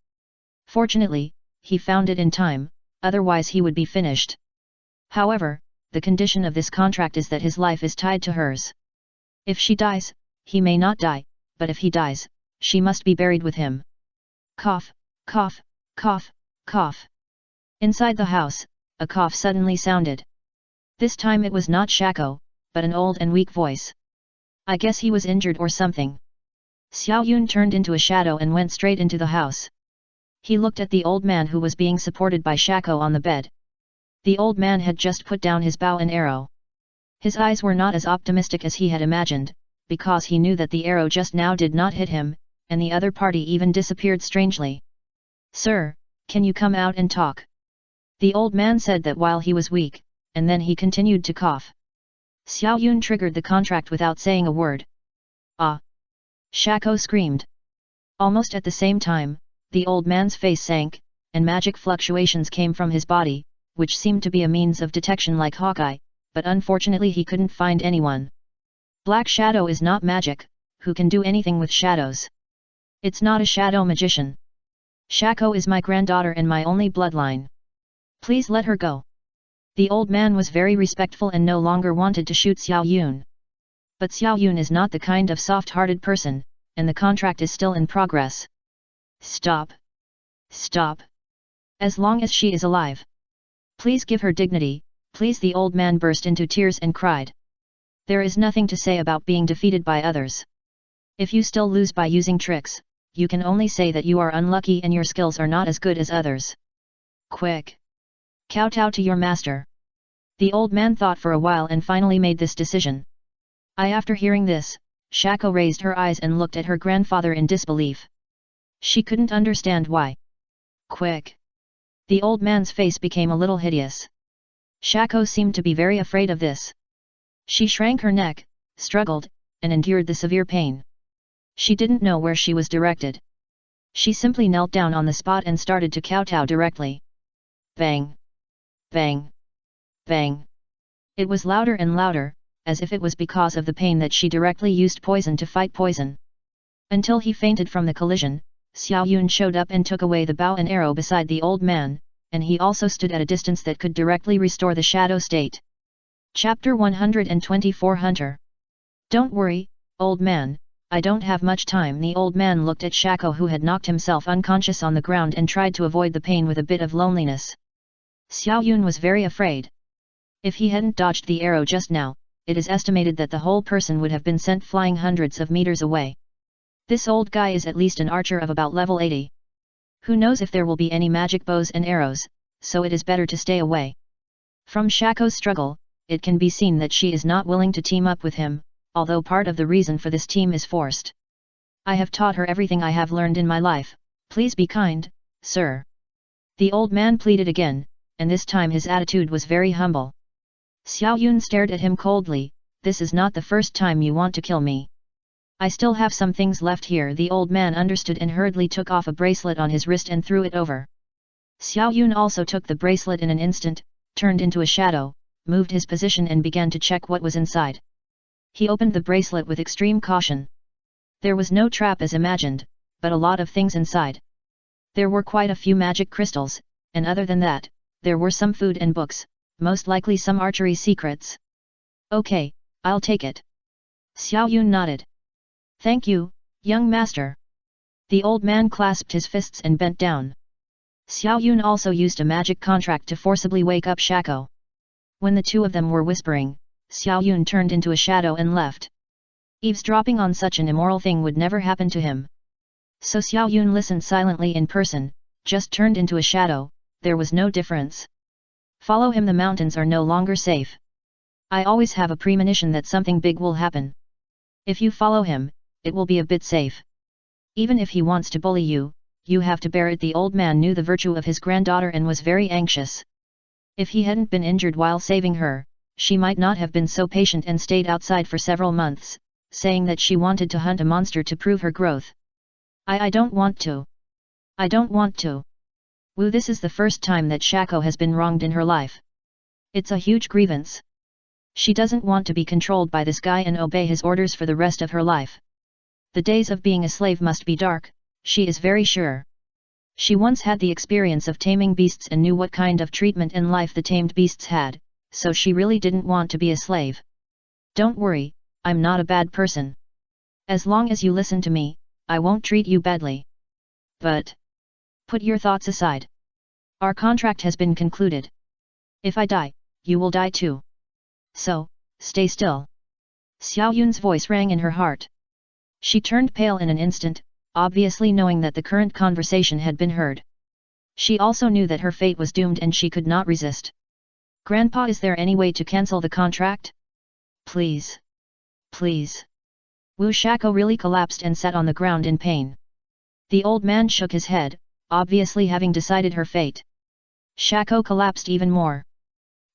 Fortunately, he found it in time, otherwise he would be finished. However, the condition of this contract is that his life is tied to hers. If she dies, he may not die, but if he dies, she must be buried with him. Cough, cough, cough, cough. Inside the house, a cough suddenly sounded. This time it was not Shako, but an old and weak voice. I guess he was injured or something. Xiao Yun turned into a shadow and went straight into the house. He looked at the old man who was being supported by Shako on the bed. The old man had just put down his bow and arrow. His eyes were not as optimistic as he had imagined, because he knew that the arrow just now did not hit him, and the other party even disappeared strangely. "Sir, can you come out and talk?" The old man said that while he was weak, and then he continued to cough. Xiao Yun triggered the contract without saying a word. "Ah!" Shako screamed. Almost at the same time, the old man's face sank, and magic fluctuations came from his body, which seemed to be a means of detection like Hawkeye, but unfortunately he couldn't find anyone. Black shadow is not magic, who can do anything with shadows? It's not a shadow magician. Shako is my granddaughter and my only bloodline. Please let her go. The old man was very respectful and no longer wanted to shoot Xiao Yun. But Xiao Yun is not the kind of soft-hearted person, and the contract is still in progress. Stop! Stop. As long as she is alive. Please give her dignity, please. The old man burst into tears and cried. There is nothing to say about being defeated by others. If you still lose by using tricks, you can only say that you are unlucky and your skills are not as good as others. Quick! Kowtow to your master. The old man thought for a while and finally made this decision. After hearing this, Shako raised her eyes and looked at her grandfather in disbelief. She couldn't understand why. Quick! The old man's face became a little hideous. Shako seemed to be very afraid of this. She shrank her neck, struggled, and endured the severe pain. She didn't know where she was directed. She simply knelt down on the spot and started to kowtow directly. Bang! Bang! Bang! It was louder and louder, as if it was because of the pain that she directly used poison to fight poison. Until he fainted from the collision, Xiao Yun showed up and took away the bow and arrow beside the old man, and he also stood at a distance that could directly restore the shadow state. Chapter 124 Hunter. Don't worry, old man, I don't have much time. The old man looked at Shako, who had knocked himself unconscious on the ground, and tried to avoid the pain with a bit of loneliness. Xiao Yun was very afraid. If he hadn't dodged the arrow just now, it is estimated that the whole person would have been sent flying hundreds of meters away. This old guy is at least an archer of about level 80. Who knows if there will be any magic bows and arrows, so it is better to stay away. From Shako's struggle, it can be seen that she is not willing to team up with him, although part of the reason for this team is forced. I have taught her everything I have learned in my life, please be kind, sir. The old man pleaded again, and this time his attitude was very humble. Xiao Yun stared at him coldly. This is not the first time you want to kill me. I still have some things left here. The old man understood and hurriedly took off a bracelet on his wrist and threw it over. Xiao Yun also took the bracelet in an instant, turned into a shadow, moved his position and began to check what was inside. He opened the bracelet with extreme caution. There was no trap as imagined, but a lot of things inside. There were quite a few magic crystals, and other than that, there were some food and books, most likely some archery secrets. Okay, I'll take it. Xiao Yun nodded. Thank you, young master. The old man clasped his fists and bent down. Xiao Yun also used a magic contract to forcibly wake up Shako. When the two of them were whispering, Xiao Yun turned into a shadow and left. Eavesdropping on such an immoral thing would never happen to him. So Xiao Yun listened silently in person, just turned into a shadow. There was no difference. Follow him, the mountains are no longer safe. I always have a premonition that something big will happen. If you follow him, it will be a bit safe. Even if he wants to bully you, you have to bear it. The old man knew the virtue of his granddaughter and was very anxious. If he hadn't been injured while saving her, she might not have been so patient and stayed outside for several months, saying that she wanted to hunt a monster to prove her growth. I don't want to. I don't want to. Woo, this is the first time that Shako has been wronged in her life. It's a huge grievance. She doesn't want to be controlled by this guy and obey his orders for the rest of her life. The days of being a slave must be dark, she is very sure. She once had the experience of taming beasts and knew what kind of treatment and life the tamed beasts had, so she really didn't want to be a slave. Don't worry, I'm not a bad person. As long as you listen to me, I won't treat you badly. But put your thoughts aside. Our contract has been concluded. If I die, you will die too. So, stay still. Xiao Yun's voice rang in her heart. She turned pale in an instant, obviously knowing that the current conversation had been heard. She also knew that her fate was doomed and she could not resist. Grandpa, is there any way to cancel the contract? Please. Please. Wu Shako really collapsed and sat on the ground in pain. The old man shook his head, obviously having decided her fate. Shako collapsed even more.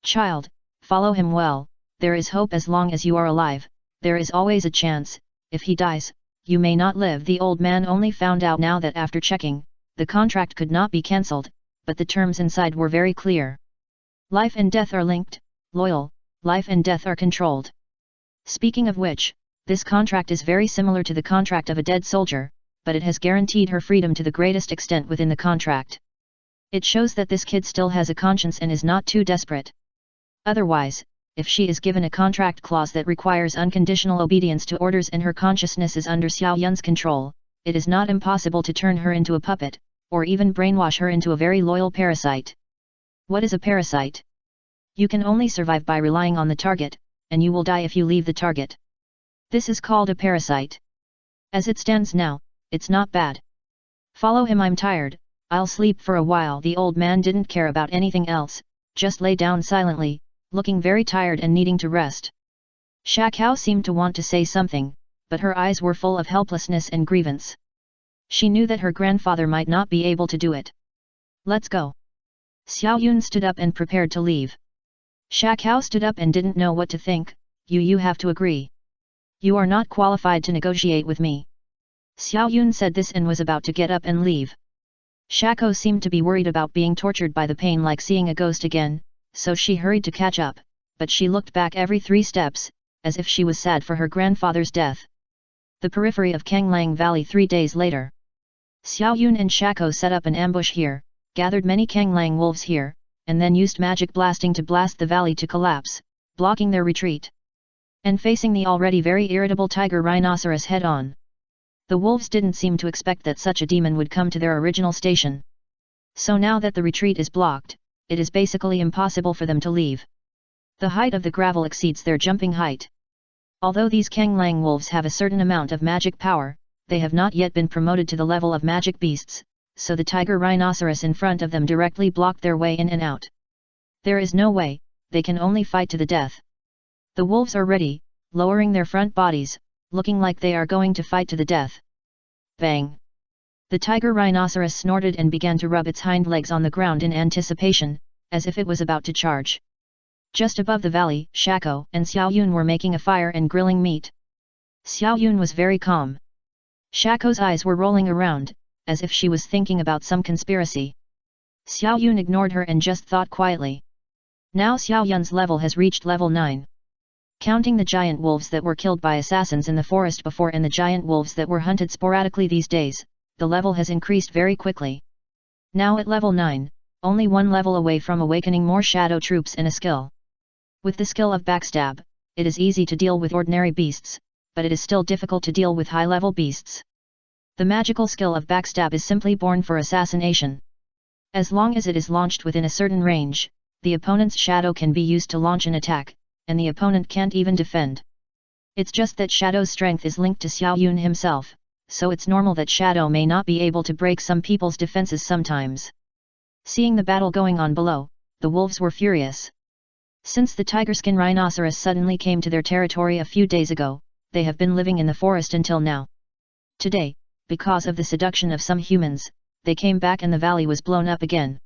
Child, follow him well, there is hope as long as you are alive, there is always a chance. If he dies, you may not live. The old man only found out now that after checking, the contract could not be cancelled, but the terms inside were very clear. Life and death are linked, loyal, life and death are controlled. Speaking of which, this contract is very similar to the contract of a dead soldier, but it has guaranteed her freedom to the greatest extent within the contract. It shows that this kid still has a conscience and is not too desperate. Otherwise, if she is given a contract clause that requires unconditional obedience to orders and her consciousness is under Xiao Yun's control, it is not impossible to turn her into a puppet, or even brainwash her into a very loyal parasite. What is a parasite? You can only survive by relying on the target, and you will die if you leave the target. This is called a parasite. As it stands now, it's not bad. Follow him, I'm tired, I'll sleep for a while. The old man didn't care about anything else, just lay down silently, looking very tired and needing to rest. Shakao seemed to want to say something, but her eyes were full of helplessness and grievance. She knew that her grandfather might not be able to do it. Let's go. Xiao Yun stood up and prepared to leave. Shakao stood up and didn't know what to think. You have to agree. You are not qualified to negotiate with me. Xiao Yun said this and was about to get up and leave. Shako seemed to be worried about being tortured by the pain like seeing a ghost again, so she hurried to catch up, but she looked back every 3 steps, as if she was sad for her grandfather's death. The periphery of Kanglang Valley 3 days later. Xiao Yun and Shako set up an ambush here, gathered many Kanglang wolves here, and then used magic blasting to blast the valley to collapse, blocking their retreat. And facing the already very irritable tiger rhinoceros head-on. The wolves didn't seem to expect that such a demon would come to their original station. So now that the retreat is blocked, it is basically impossible for them to leave. The height of the gravel exceeds their jumping height. Although these Kanglang wolves have a certain amount of magic power, they have not yet been promoted to the level of magic beasts, so the tiger rhinoceros in front of them directly blocked their way in and out. There is no way, they can only fight to the death. The wolves are ready, lowering their front bodies, looking like they are going to fight to the death. Bang! The tiger rhinoceros snorted and began to rub its hind legs on the ground in anticipation, as if it was about to charge. Just above the valley, Shako and Xiao Yun were making a fire and grilling meat. Xiao Yun was very calm. Shako's eyes were rolling around, as if she was thinking about some conspiracy. Xiao Yun ignored her and just thought quietly. Now Xiao Yun's level has reached level 9. Counting the giant wolves that were killed by assassins in the forest before and the giant wolves that were hunted sporadically these days, the level has increased very quickly. Now at level 9, only 1 level away from awakening more shadow troops and a skill. With the skill of backstab, it is easy to deal with ordinary beasts, but it is still difficult to deal with high-level beasts. The magical skill of backstab is simply born for assassination. As long as it is launched within a certain range, the opponent's shadow can be used to launch an attack, and the opponent can't even defend. It's just that Shadow's strength is linked to Xiao Yun himself, so it's normal that Shadow may not be able to break some people's defenses sometimes. Seeing the battle going on below, the wolves were furious. Since the tiger-skin rhinoceros suddenly came to their territory a few days ago, they have been living in the forest until now. Today, because of the seduction of some humans, they came back and the valley was blown up again.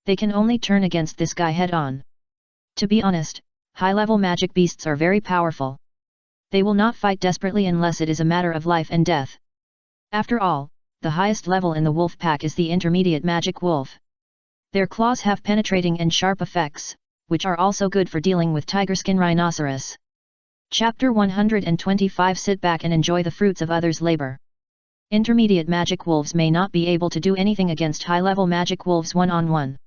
They can only turn against this guy head-on. To be honest, high-level magic beasts are very powerful. They will not fight desperately unless it is a matter of life and death. After all, the highest level in the wolf pack is the intermediate magic wolf. Their claws have penetrating and sharp effects, which are also good for dealing with tiger-skin rhinoceros. Chapter 125. Sit back and enjoy the fruits of others' labor. Intermediate magic wolves may not be able to do anything against high-level magic wolves one-on-one.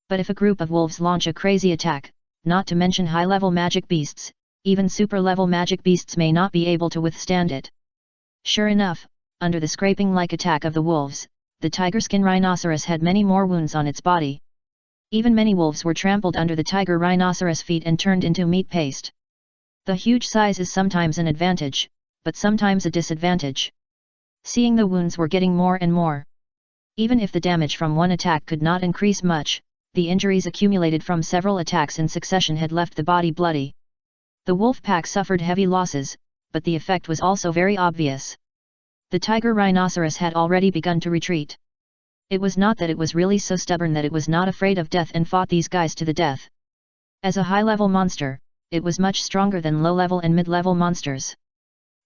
But if a group of wolves launch a crazy attack, not to mention high-level magic beasts, even super-level magic beasts may not be able to withstand it. Sure enough, under the scraping-like attack of the wolves, the tiger-skin rhinoceros had many more wounds on its body. Even many wolves were trampled under the tiger rhinoceros' feet and turned into meat paste. The huge size is sometimes an advantage, but sometimes a disadvantage. Seeing the wounds were getting more and more. Even if the damage from one attack could not increase much, the injuries accumulated from several attacks in succession had left the body bloody. The wolf pack suffered heavy losses, but the effect was also very obvious. The tiger rhinoceros had already begun to retreat. It was not that it was really so stubborn that it was not afraid of death and fought these guys to the death. As a high-level monster, it was much stronger than low-level and mid-level monsters.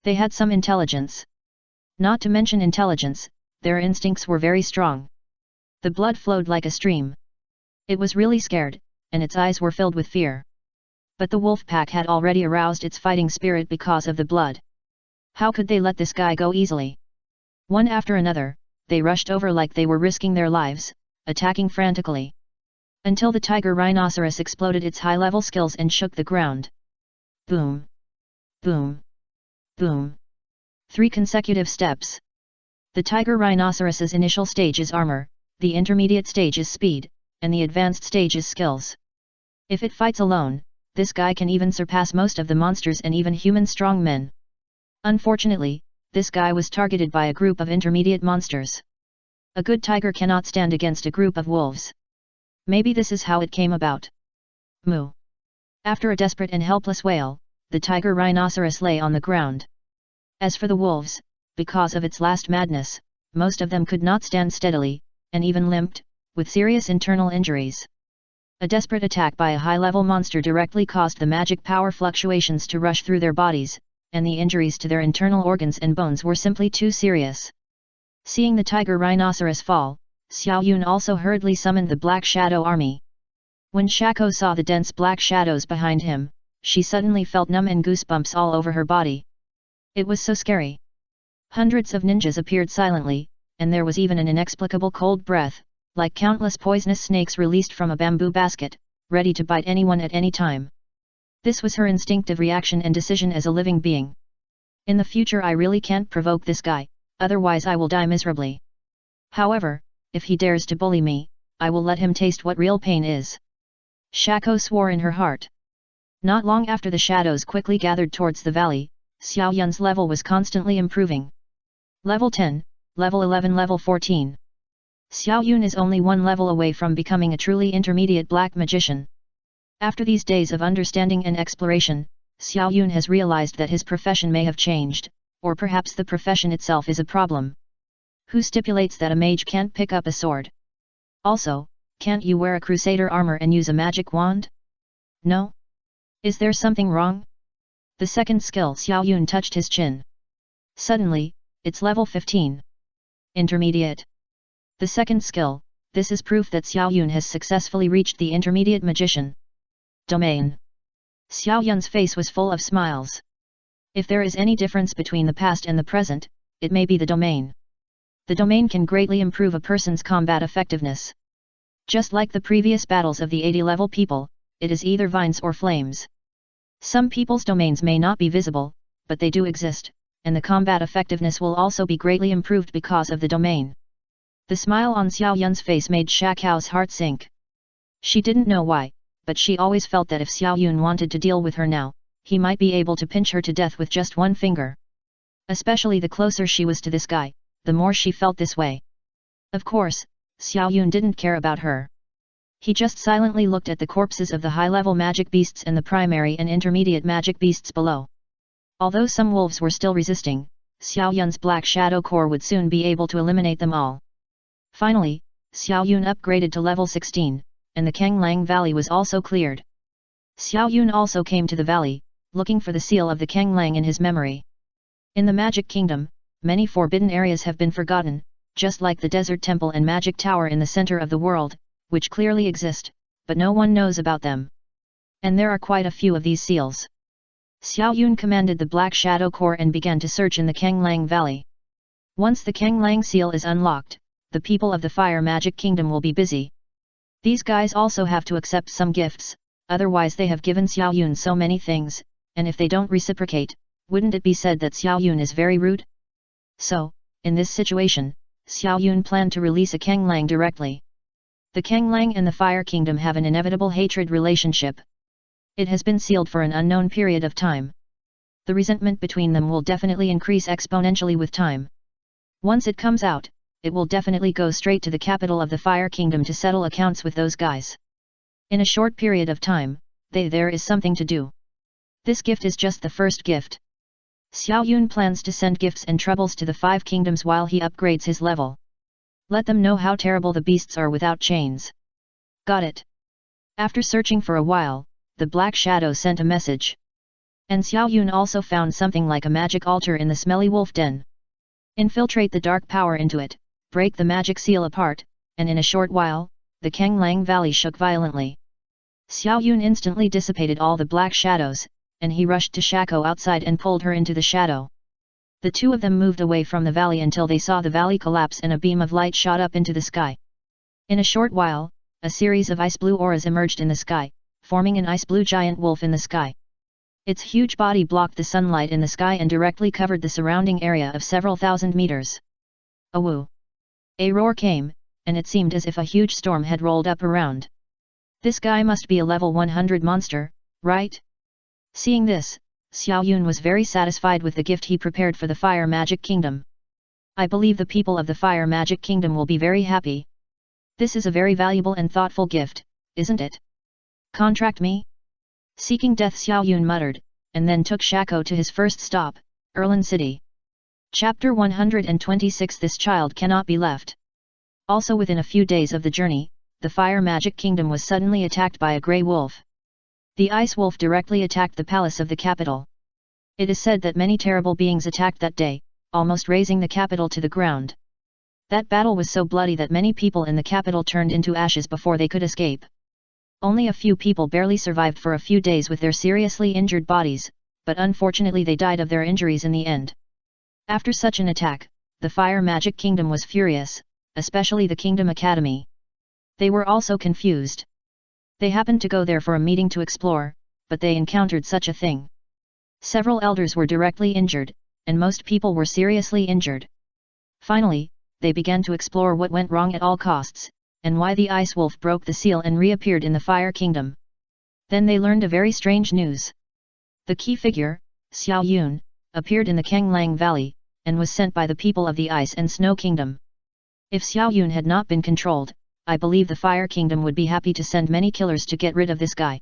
They had some intelligence. Not to mention intelligence, their instincts were very strong. The blood flowed like a stream. It was really scared, and its eyes were filled with fear. But the wolf pack had already aroused its fighting spirit because of the blood. How could they let this guy go easily? One after another, they rushed over like they were risking their lives, attacking frantically. Until the tiger rhinoceros exploded its high-level skills and shook the ground. Boom! Boom! Boom! 3 consecutive steps. The tiger rhinoceros's initial stage is armor, the intermediate stage is speed, and the advanced stage is skills. If it fights alone, this guy can even surpass most of the monsters and even human strong men. Unfortunately, this guy was targeted by a group of intermediate monsters. A good tiger cannot stand against a group of wolves. Maybe this is how it came about. Moo. After a desperate and helpless wail, the tiger rhinoceros lay on the ground. As for the wolves, because of its last madness, most of them could not stand steadily, and even limped, with serious internal injuries. A desperate attack by a high-level monster directly caused the magic power fluctuations to rush through their bodies, and the injuries to their internal organs and bones were simply too serious. Seeing the tiger rhinoceros fall, Xiao Yun also hurriedly summoned the Black Shadow army. When Shako saw the dense black shadows behind him, she suddenly felt numb and goosebumps all over her body. It was so scary. Hundreds of ninjas appeared silently, and there was even an inexplicable cold breath, like countless poisonous snakes released from a bamboo basket, ready to bite anyone at any time. This was her instinctive reaction and decision as a living being. In the future I really can't provoke this guy, otherwise I will die miserably. However, if he dares to bully me, I will let him taste what real pain is. Shako swore in her heart. Not long after the shadows quickly gathered towards the valley, Xiao Yun's level was constantly improving. Level 10, Level 11, Level 14. Xiao Yun is only one level away from becoming a truly intermediate black magician. After these days of understanding and exploration, Xiao Yun has realized that his profession may have changed, or perhaps the profession itself is a problem. Who stipulates that a mage can't pick up a sword? Also, can't you wear a crusader armor and use a magic wand? No? Is there something wrong? The second skill. Xiao Yun touched his chin. Suddenly, it's level 15. Intermediate. The second skill, this is proof that Xiao Yun has successfully reached the intermediate magician. Domain. Xiao Yun's face was full of smiles. If there is any difference between the past and the present, it may be the domain. The domain can greatly improve a person's combat effectiveness. Just like the previous battles of the 80-level people, it is either vines or flames. Some people's domains may not be visible, but they do exist, and the combat effectiveness will also be greatly improved because of the domain. The smile on Xiao Yun's face made Shako's heart sink. She didn't know why, but she always felt that if Xiao Yun wanted to deal with her now, he might be able to pinch her to death with just one finger. Especially the closer she was to this guy, the more she felt this way. Of course, Xiao Yun didn't care about her. He just silently looked at the corpses of the high-level magic beasts and the primary and intermediate magic beasts below. Although some wolves were still resisting, Xiao Yun's Black Shadow Core would soon be able to eliminate them all. Finally, Xiao Yun upgraded to level 16, and the Kanglang Valley was also cleared. Xiao Yun also came to the valley, looking for the seal of the Kanglang in his memory. In the Magic Kingdom, many forbidden areas have been forgotten, just like the Desert Temple and Magic Tower in the center of the world, which clearly exist, but no one knows about them. And there are quite a few of these seals. Xiao Yun commanded the Black Shadow Core and began to search in the Kanglang Valley. Once the Kanglang seal is unlocked, the people of the Fire Magic Kingdom will be busy. These guys also have to accept some gifts, otherwise they have given Xiao Yun so many things, and if they don't reciprocate, wouldn't it be said that Xiao Yun is very rude? So, in this situation, Xiao Yun planned to release a Kanglang directly. The Kanglang and the Fire Kingdom have an inevitable hatred relationship. It has been sealed for an unknown period of time. The resentment between them will definitely increase exponentially with time. Once it comes out, it will definitely go straight to the capital of the Fire Kingdom to settle accounts with those guys. In a short period of time, there is something to do. This gift is just the first gift. Xiao Yun plans to send gifts and troubles to the 5 kingdoms while he upgrades his level. Let them know how terrible the beasts are without chains. Got it. After searching for a while, the Black Shadow sent a message. And Xiao Yun also found something like a magic altar in the smelly wolf den. Infiltrate the dark power into it, break the magic seal apart, and in a short while, the Kanglang Valley shook violently. Xiao Yun instantly dissipated all the black shadows, and he rushed to Shako outside and pulled her into the shadow. The two of them moved away from the valley until they saw the valley collapse and a beam of light shot up into the sky. In a short while, a series of ice blue auras emerged in the sky, forming an ice blue giant wolf in the sky. Its huge body blocked the sunlight in the sky and directly covered the surrounding area of several thousand meters. A woo! A roar came, and it seemed as if a huge storm had rolled up around. This guy must be a level 100 monster, right? Seeing this, Xiao Yun was very satisfied with the gift he prepared for the Fire Magic Kingdom. I believe the people of the Fire Magic Kingdom will be very happy. This is a very valuable and thoughtful gift, isn't it? Contract me? Seeking death, Xiao Yun muttered, and then took Shako to his first stop, Erlin City. Chapter 126. This child cannot be left. Also within a few days of the journey, the Fire Magic Kingdom was suddenly attacked by a grey wolf. The Ice Wolf directly attacked the palace of the capital. It is said that many terrible beings attacked that day, almost razing the capital to the ground. That battle was so bloody that many people in the capital turned into ashes before they could escape. Only a few people barely survived for a few days with their seriously injured bodies, but unfortunately they died of their injuries in the end. After such an attack, the Fire Magic Kingdom was furious, especially the Kingdom Academy. They were also confused. They happened to go there for a meeting to explore, but they encountered such a thing. Several elders were directly injured, and most people were seriously injured. Finally, they began to explore what went wrong at all costs, and why the Ice Wolf broke the seal and reappeared in the Fire Kingdom. Then they learned a very strange news. The key figure, Xiao Yun, appeared in the Kanglang Valley, and was sent by the people of the Ice and Snow Kingdom. If Xiao Yun had not been controlled, I believe the Fire Kingdom would be happy to send many killers to get rid of this guy.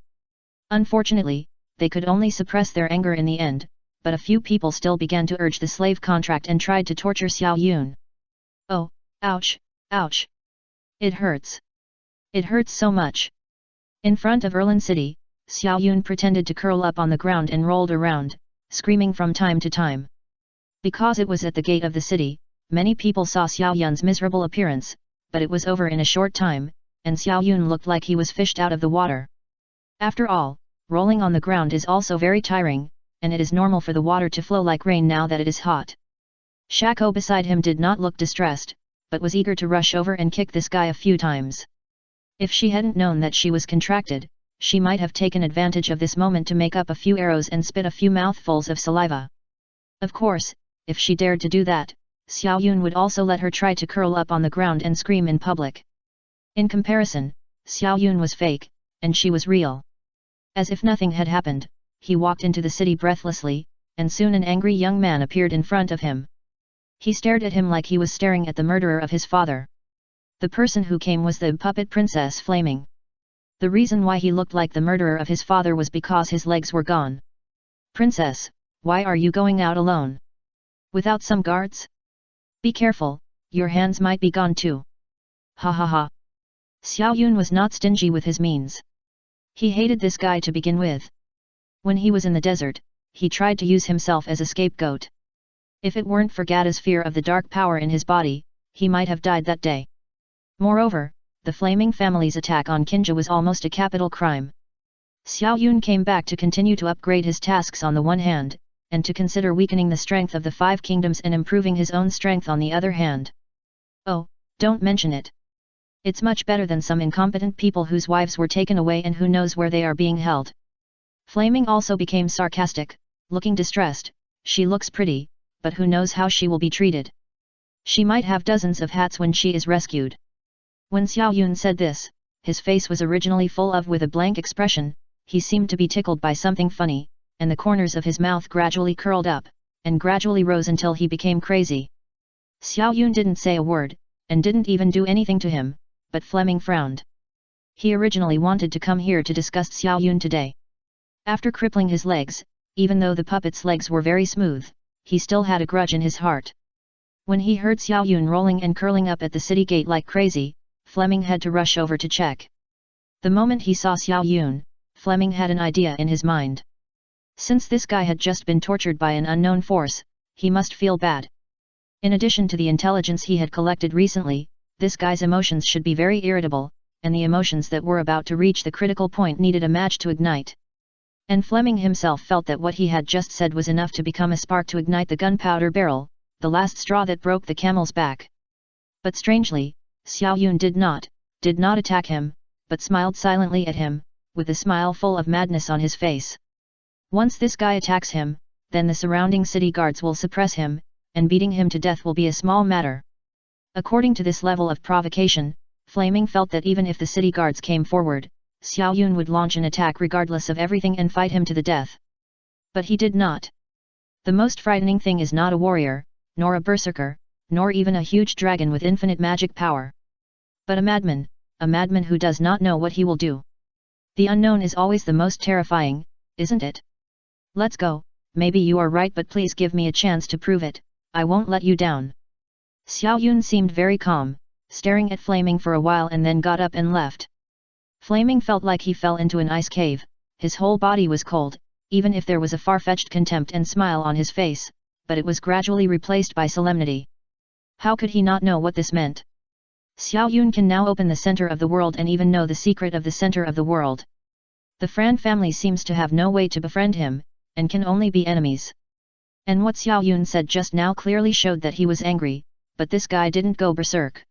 Unfortunately, they could only suppress their anger in the end, but a few people still began to urge the slave contract and tried to torture Xiao Yun. Oh, ouch, ouch. It hurts. It hurts so much. In front of Erlin City, Xiao Yun pretended to curl up on the ground and rolled around, screaming from time to time. Because it was at the gate of the city, many people saw Xiao Yun's miserable appearance, but it was over in a short time, and Xiao Yun looked like he was fished out of the water. After all, rolling on the ground is also very tiring, and it is normal for the water to flow like rain now that it is hot. Shako beside him did not look distressed, but was eager to rush over and kick this guy a few times. If she hadn't known that she was contracted, she might have taken advantage of this moment to make up a few arrows and spit a few mouthfuls of saliva. Of course, if she dared to do that, Xiao Yun would also let her try to curl up on the ground and scream in public. In comparison, Xiao Yun was fake, and she was real. As if nothing had happened, he walked into the city breathlessly, and soon an angry young man appeared in front of him. He stared at him like he was staring at the murderer of his father. The person who came was the puppet princess Flaming. The reason why he looked like the murderer of his father was because his legs were gone. Princess, why are you going out alone? Without some guards? Be careful, your hands might be gone too. Ha ha ha. Xiao Yun was not stingy with his means. He hated this guy to begin with. When he was in the desert, he tried to use himself as a scapegoat. If it weren't for Gada's fear of the dark power in his body, he might have died that day. Moreover, the Flaming family's attack on Kinja was almost a capital crime. Xiao Yun came back to continue to upgrade his tasks on the one hand, and to consider weakening the strength of the 5 kingdoms and improving his own strength on the other hand. Oh, don't mention it. It's much better than some incompetent people whose wives were taken away and who knows where they are being held. Flaming also became sarcastic, looking distressed. She looks pretty, but who knows how she will be treated. She might have dozens of hats when she is rescued. When Xiao Yun said this, his face was originally full of with a blank expression. He seemed to be tickled by something funny, and the corners of his mouth gradually curled up, and gradually rose until he became crazy. Xiao Yun didn't say a word, and didn't even do anything to him, but Fleming frowned. He originally wanted to come here to discuss Xiao Yun today. After crippling his legs, even though the puppet's legs were very smooth, he still had a grudge in his heart. When he heard Xiao Yun rolling and curling up at the city gate like crazy, Fleming had to rush over to check. The moment he saw Xiao Yun, Fleming had an idea in his mind. Since this guy had just been tortured by an unknown force, he must feel bad. In addition to the intelligence he had collected recently, this guy's emotions should be very irritable, and the emotions that were about to reach the critical point needed a match to ignite. And Fleming himself felt that what he had just said was enough to become a spark to ignite the gunpowder barrel, the last straw that broke the camel's back. But strangely, Xiao Yun did not attack him, but smiled silently at him, with a smile full of madness on his face. Once this guy attacks him, then the surrounding city guards will suppress him, and beating him to death will be a small matter. According to this level of provocation, Flaming felt that even if the city guards came forward, Xiao Yun would launch an attack regardless of everything and fight him to the death. But he did not. The most frightening thing is not a warrior, nor a berserker, nor even a huge dragon with infinite magic power. But a madman who does not know what he will do. The unknown is always the most terrifying, isn't it? Let's go, maybe you are right, but please give me a chance to prove it, I won't let you down. Xiao Yun seemed very calm, staring at Flaming for a while and then got up and left. Flaming felt like he fell into an ice cave, his whole body was cold, even if there was a far-fetched contempt and smile on his face, but it was gradually replaced by solemnity. How could he not know what this meant? Xiao Yun can now open the center of the world and even know the secret of the center of the world. The Fran family seems to have no way to befriend him, and can only be enemies. And what Xiao Yun said just now clearly showed that he was angry, but this guy didn't go berserk.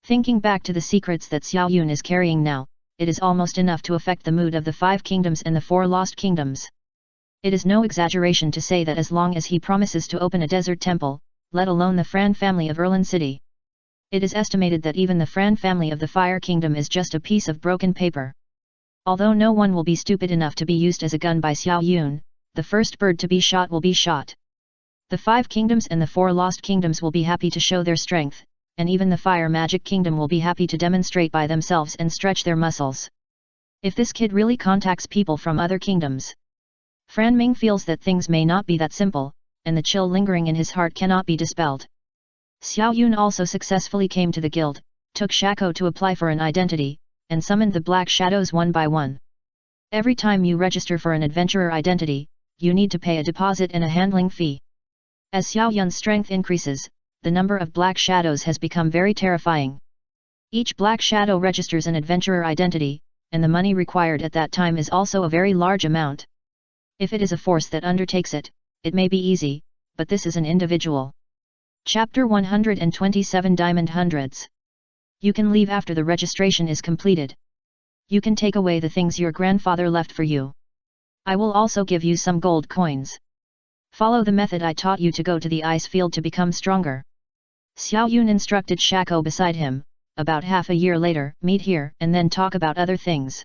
Thinking back to the secrets that Xiao Yun is carrying now, it is almost enough to affect the mood of the 5 kingdoms and the 4 lost kingdoms. It is no exaggeration to say that as long as he promises to open a desert temple, let alone the Fran family of Erlin City, it is estimated that even the Fran family of the Fire Kingdom is just a piece of broken paper. Although no one will be stupid enough to be used as a gun by Xiao Yun, the first bird to be shot will be shot. The 5 kingdoms and the 4 lost kingdoms will be happy to show their strength, and even the Fire Magic Kingdom will be happy to demonstrate by themselves and stretch their muscles. If this kid really contacts people from other kingdoms, Fran Ming feels that things may not be that simple, and the chill lingering in his heart cannot be dispelled. Xiao Yun also successfully came to the guild, took Shako to apply for an identity, and summoned the black shadows one by one. Every time you register for an adventurer identity, you need to pay a deposit and a handling fee. As Xiao Yun's strength increases, the number of black shadows has become very terrifying. Each black shadow registers an adventurer identity, and the money required at that time is also a very large amount. If it is a force that undertakes it, it may be easy, but this is an individual. Chapter 127 Diamond Hundreds. You can leave after the registration is completed. You can take away the things your grandfather left for you. I will also give you some gold coins. Follow the method I taught you to go to the ice field to become stronger. Xiao Yun instructed Shako beside him. About half a year later, meet here and then talk about other things.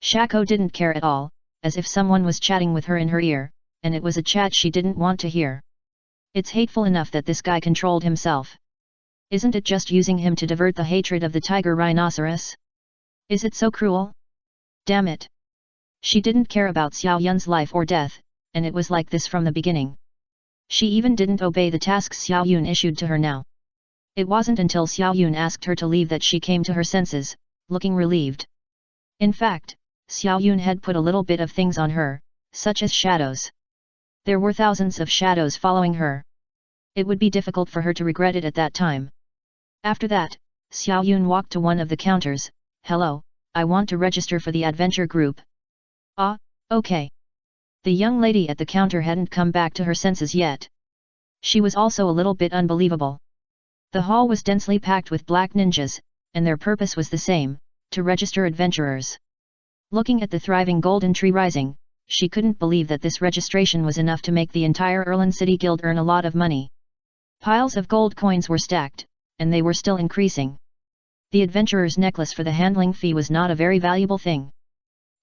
Shako didn't care at all, as if someone was chatting with her in her ear, and it was a chat she didn't want to hear. It's hateful enough that this guy controlled himself. Isn't it just using him to divert the hatred of the tiger rhinoceros? Is it so cruel? Damn it! She didn't care about Xiao Yun's life or death, and it was like this from the beginning. She even didn't obey the tasks Xiao Yun issued to her now. It wasn't until Xiao Yun asked her to leave that she came to her senses, looking relieved. In fact, Xiao Yun had put a little bit of things on her, such as shadows. There were thousands of shadows following her. It would be difficult for her to regret it at that time. After that, Xiao Yun walked to one of the counters. Hello, I want to register for the adventure group. Ah, okay. The young lady at the counter hadn't come back to her senses yet. She was also a little bit unbelievable. The hall was densely packed with black ninjas, and their purpose was the same, to register adventurers. Looking at the thriving Golden Tree Rising, she couldn't believe that this registration was enough to make the entire Erlin City Guild earn a lot of money. Piles of gold coins were stacked, and they were still increasing. The adventurer's necklace for the handling fee was not a very valuable thing.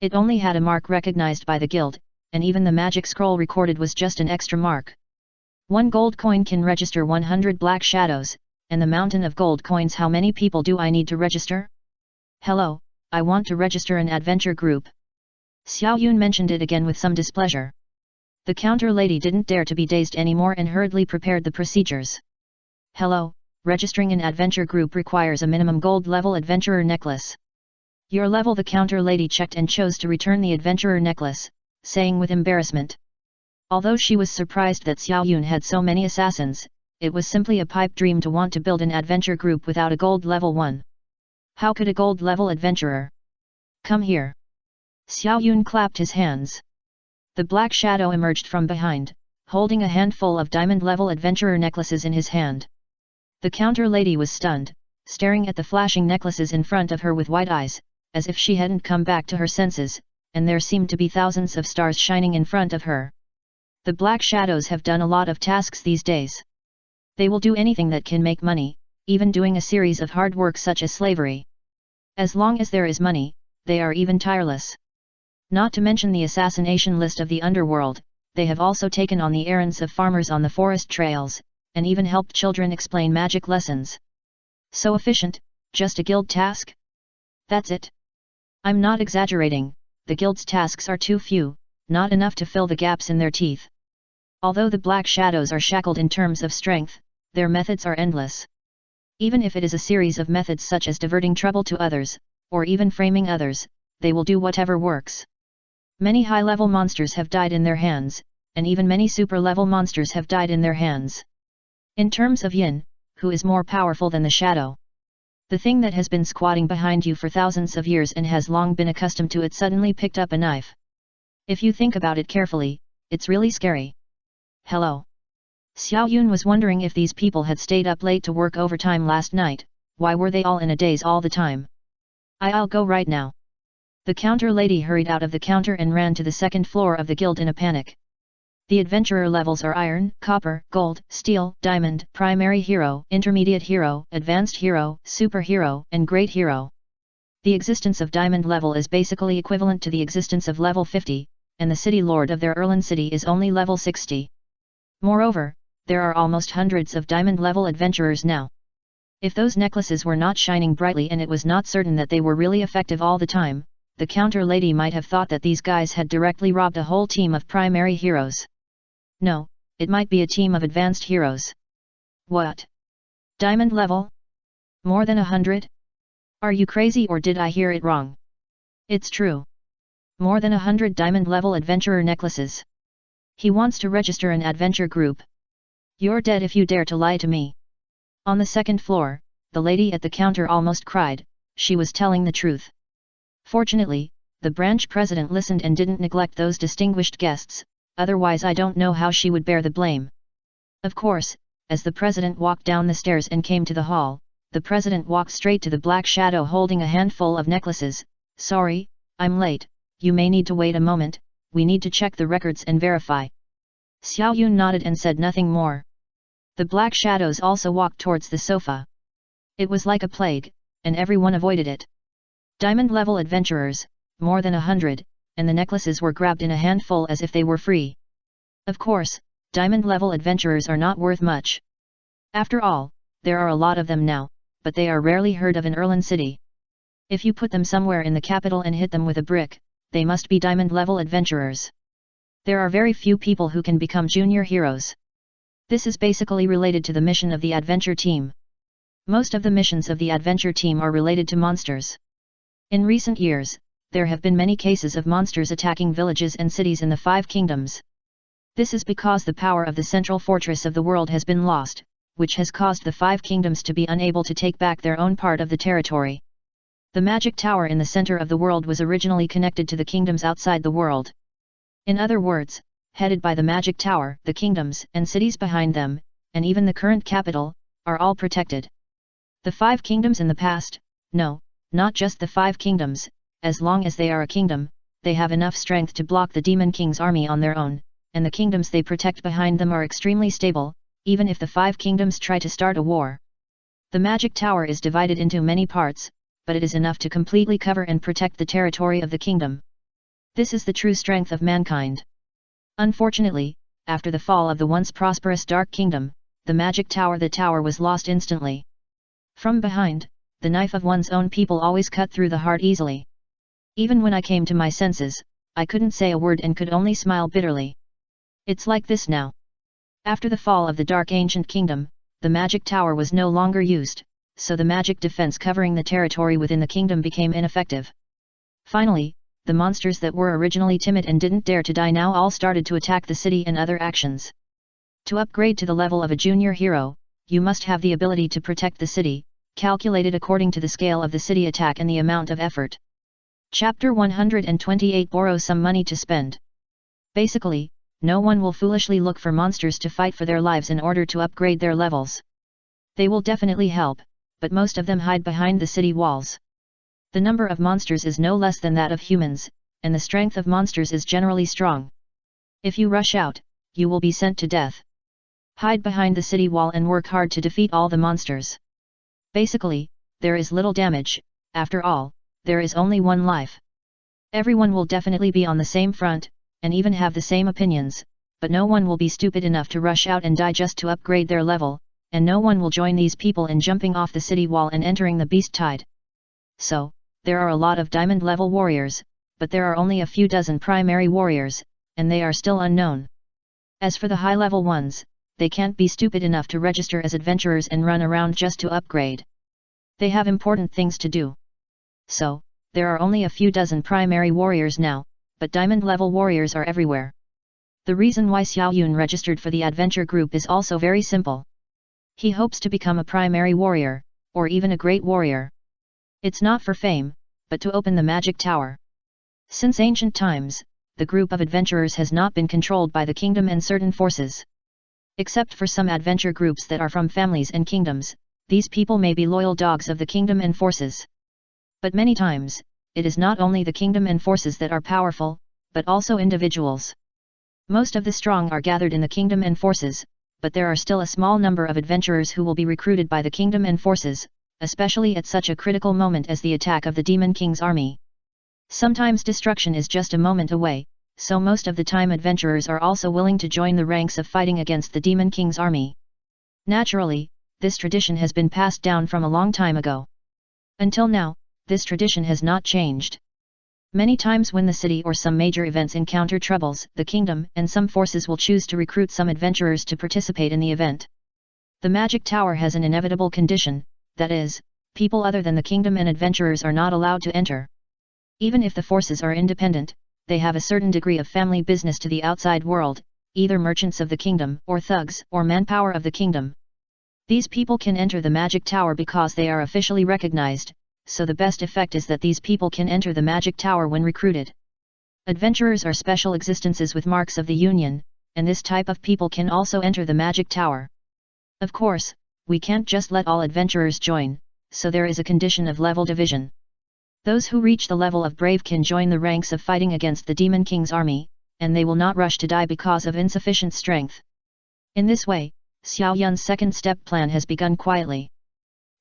It only had a mark recognized by the guild, and even the magic scroll recorded was just an extra mark. 1 gold coin can register 100 black shadows, and the mountain of gold coins. How many people do I need to register? Hello, I want to register an adventure group. Xiao Yun mentioned it again with some displeasure. The counter lady didn't dare to be dazed anymore and hurriedly prepared the procedures. Hello, registering an adventure group requires a minimum gold level adventurer necklace. Your level. The counter lady checked and chose to return the adventurer necklace, saying with embarrassment. Although she was surprised that Xiao Yun had so many assassins, it was simply a pipe dream to want to build an adventure group without a gold level 1. How could a gold level adventurer? Come here. Xiao Yun clapped his hands. The black shadow emerged from behind, holding a handful of diamond level adventurer necklaces in his hand. The counter lady was stunned, staring at the flashing necklaces in front of her with wide eyes, as if she hadn't come back to her senses, and there seemed to be thousands of stars shining in front of her. The black shadows have done a lot of tasks these days. They will do anything that can make money, even doing a series of hard work such as slavery. As long as there is money, they are even tireless. Not to mention the assassination list of the underworld, they have also taken on the errands of farmers on the forest trails, and even helped children explain magic lessons. So efficient, just a guild task? That's it. I'm not exaggerating, the guild's tasks are too few, not enough to fill the gaps in their teeth. Although the Black Shadows are shackled in terms of strength, their methods are endless. Even if it is a series of methods such as diverting trouble to others, or even framing others, they will do whatever works. Many high-level monsters have died in their hands, and even many super-level monsters have died in their hands. In terms of yin, who is more powerful than the shadow? The thing that has been squatting behind you for thousands of years and has long been accustomed to it suddenly picked up a knife. If you think about it carefully, it's really scary. Hello. Xiao Yun was wondering if these people had stayed up late to work overtime last night. Why were they all in a daze all the time? I'll go right now. The counter lady hurried out of the counter and ran to the second floor of the guild in a panic. The adventurer levels are iron, copper, gold, steel, diamond, primary hero, intermediate hero, advanced hero, superhero, and great hero. The existence of diamond level is basically equivalent to the existence of level 50, and the city lord of their Erlin city is only level 60. Moreover, there are almost hundreds of diamond level adventurers now. If those necklaces were not shining brightly and it was not certain that they were really effective all the time, the counter lady might have thought that these guys had directly robbed a whole team of primary heroes. No, it might be a team of advanced heroes. What? Diamond level? More than 100? Are you crazy or did I hear it wrong? It's true. More than 100 diamond level adventurer necklaces. He wants to register an adventure group. You're dead if you dare to lie to me. On the second floor, the lady at the counter almost cried. She was telling the truth. Fortunately, the branch president listened and didn't neglect those distinguished guests, otherwise I don't know how she would bear the blame. Of course, as the president walked down the stairs and came to the hall, the president walked straight to the Black Shadow holding a handful of necklaces. Sorry, I'm late, you may need to wait a moment, we need to check the records and verify. Xiao Yun nodded and said nothing more. The Black Shadows also walked towards the sofa. It was like a plague, and everyone avoided it. Diamond-level adventurers, more than 100, and the necklaces were grabbed in a handful as if they were free. Of course, diamond-level adventurers are not worth much. After all, there are a lot of them now, but they are rarely heard of in Erlin City. If you put them somewhere in the capital and hit them with a brick, they must be diamond-level adventurers. There are very few people who can become junior heroes. This is basically related to the mission of the adventure team. Most of the missions of the adventure team are related to monsters. In recent years, there have been many cases of monsters attacking villages and cities in the Five Kingdoms. This is because the power of the central fortress of the world has been lost, which has caused the Five Kingdoms to be unable to take back their own part of the territory. The magic tower in the center of the world was originally connected to the kingdoms outside the world. In other words, headed by the magic tower, the kingdoms and cities behind them, and even the current capital, are all protected. The Five Kingdoms in the past, no, not just the Five Kingdoms, as long as they are a kingdom, they have enough strength to block the Demon King's army on their own, and the kingdoms they protect behind them are extremely stable, even if the Five Kingdoms try to start a war. The magic tower is divided into many parts, but it is enough to completely cover and protect the territory of the kingdom. This is the true strength of mankind. Unfortunately, after the fall of the once prosperous Dark Kingdom, the magic tower was lost instantly. From behind, the knife of one's own people always cut through the heart easily. Even when I came to my senses, I couldn't say a word and could only smile bitterly. It's like this now. After the fall of the Dark Ancient Kingdom, the magic tower was no longer used, so the magic defense covering the territory within the kingdom became ineffective. Finally, the monsters that were originally timid and didn't dare to die now all started to attack the city and other actions. To upgrade to the level of a junior hero, you must have the ability to protect the city, calculated according to the scale of the city attack and the amount of effort. Chapter 128 Borrow some money to spend. Basically, no one will foolishly look for monsters to fight for their lives in order to upgrade their levels. They will definitely help, but most of them hide behind the city walls. The number of monsters is no less than that of humans, and the strength of monsters is generally strong. If you rush out, you will be sent to death. Hide behind the city wall and work hard to defeat all the monsters. Basically, there is little damage. After all, there is only one life. Everyone will definitely be on the same front, and even have the same opinions, but no one will be stupid enough to rush out and die just to upgrade their level, and no one will join these people in jumping off the city wall and entering the beast tide. So, there are a lot of diamond level warriors, but there are only a few dozen primary warriors, and they are still unknown. As for the high level ones, they can't be stupid enough to register as adventurers and run around just to upgrade. They have important things to do. So, there are only a few dozen primary warriors now, but diamond level warriors are everywhere. The reason why Xiao Yun registered for the adventure group is also very simple. He hopes to become a primary warrior, or even a great warrior. It's not for fame, but to open the magic tower. Since ancient times, the group of adventurers has not been controlled by the kingdom and certain forces. Except for some adventure groups that are from families and kingdoms, these people may be loyal dogs of the kingdom and forces. But many times, it is not only the kingdom and forces that are powerful, but also individuals. Most of the strong are gathered in the kingdom and forces, but there are still a small number of adventurers who will be recruited by the kingdom and forces, especially at such a critical moment as the attack of the Demon King's army. Sometimes destruction is just a moment away, so most of the time adventurers are also willing to join the ranks of fighting against the Demon King's army. Naturally, this tradition has been passed down from a long time ago. Until now, this tradition has not changed. Many times when the city or some major events encounter troubles, the kingdom and some forces will choose to recruit some adventurers to participate in the event. The magic tower has an inevitable condition, that is, people other than the kingdom and adventurers are not allowed to enter. Even if the forces are independent, they have a certain degree of family business to the outside world, either merchants of the kingdom or thugs or manpower of the kingdom. These people can enter the magic tower because they are officially recognized, so the best effect is that these people can enter the magic tower when recruited. Adventurers are special existences with marks of the union, and this type of people can also enter the magic tower. Of course, we can't just let all adventurers join, so there is a condition of level division. Those who reach the level of brave can join the ranks of fighting against the Demon King's army, and they will not rush to die because of insufficient strength. In this way, Xiao Yun's second step plan has begun quietly.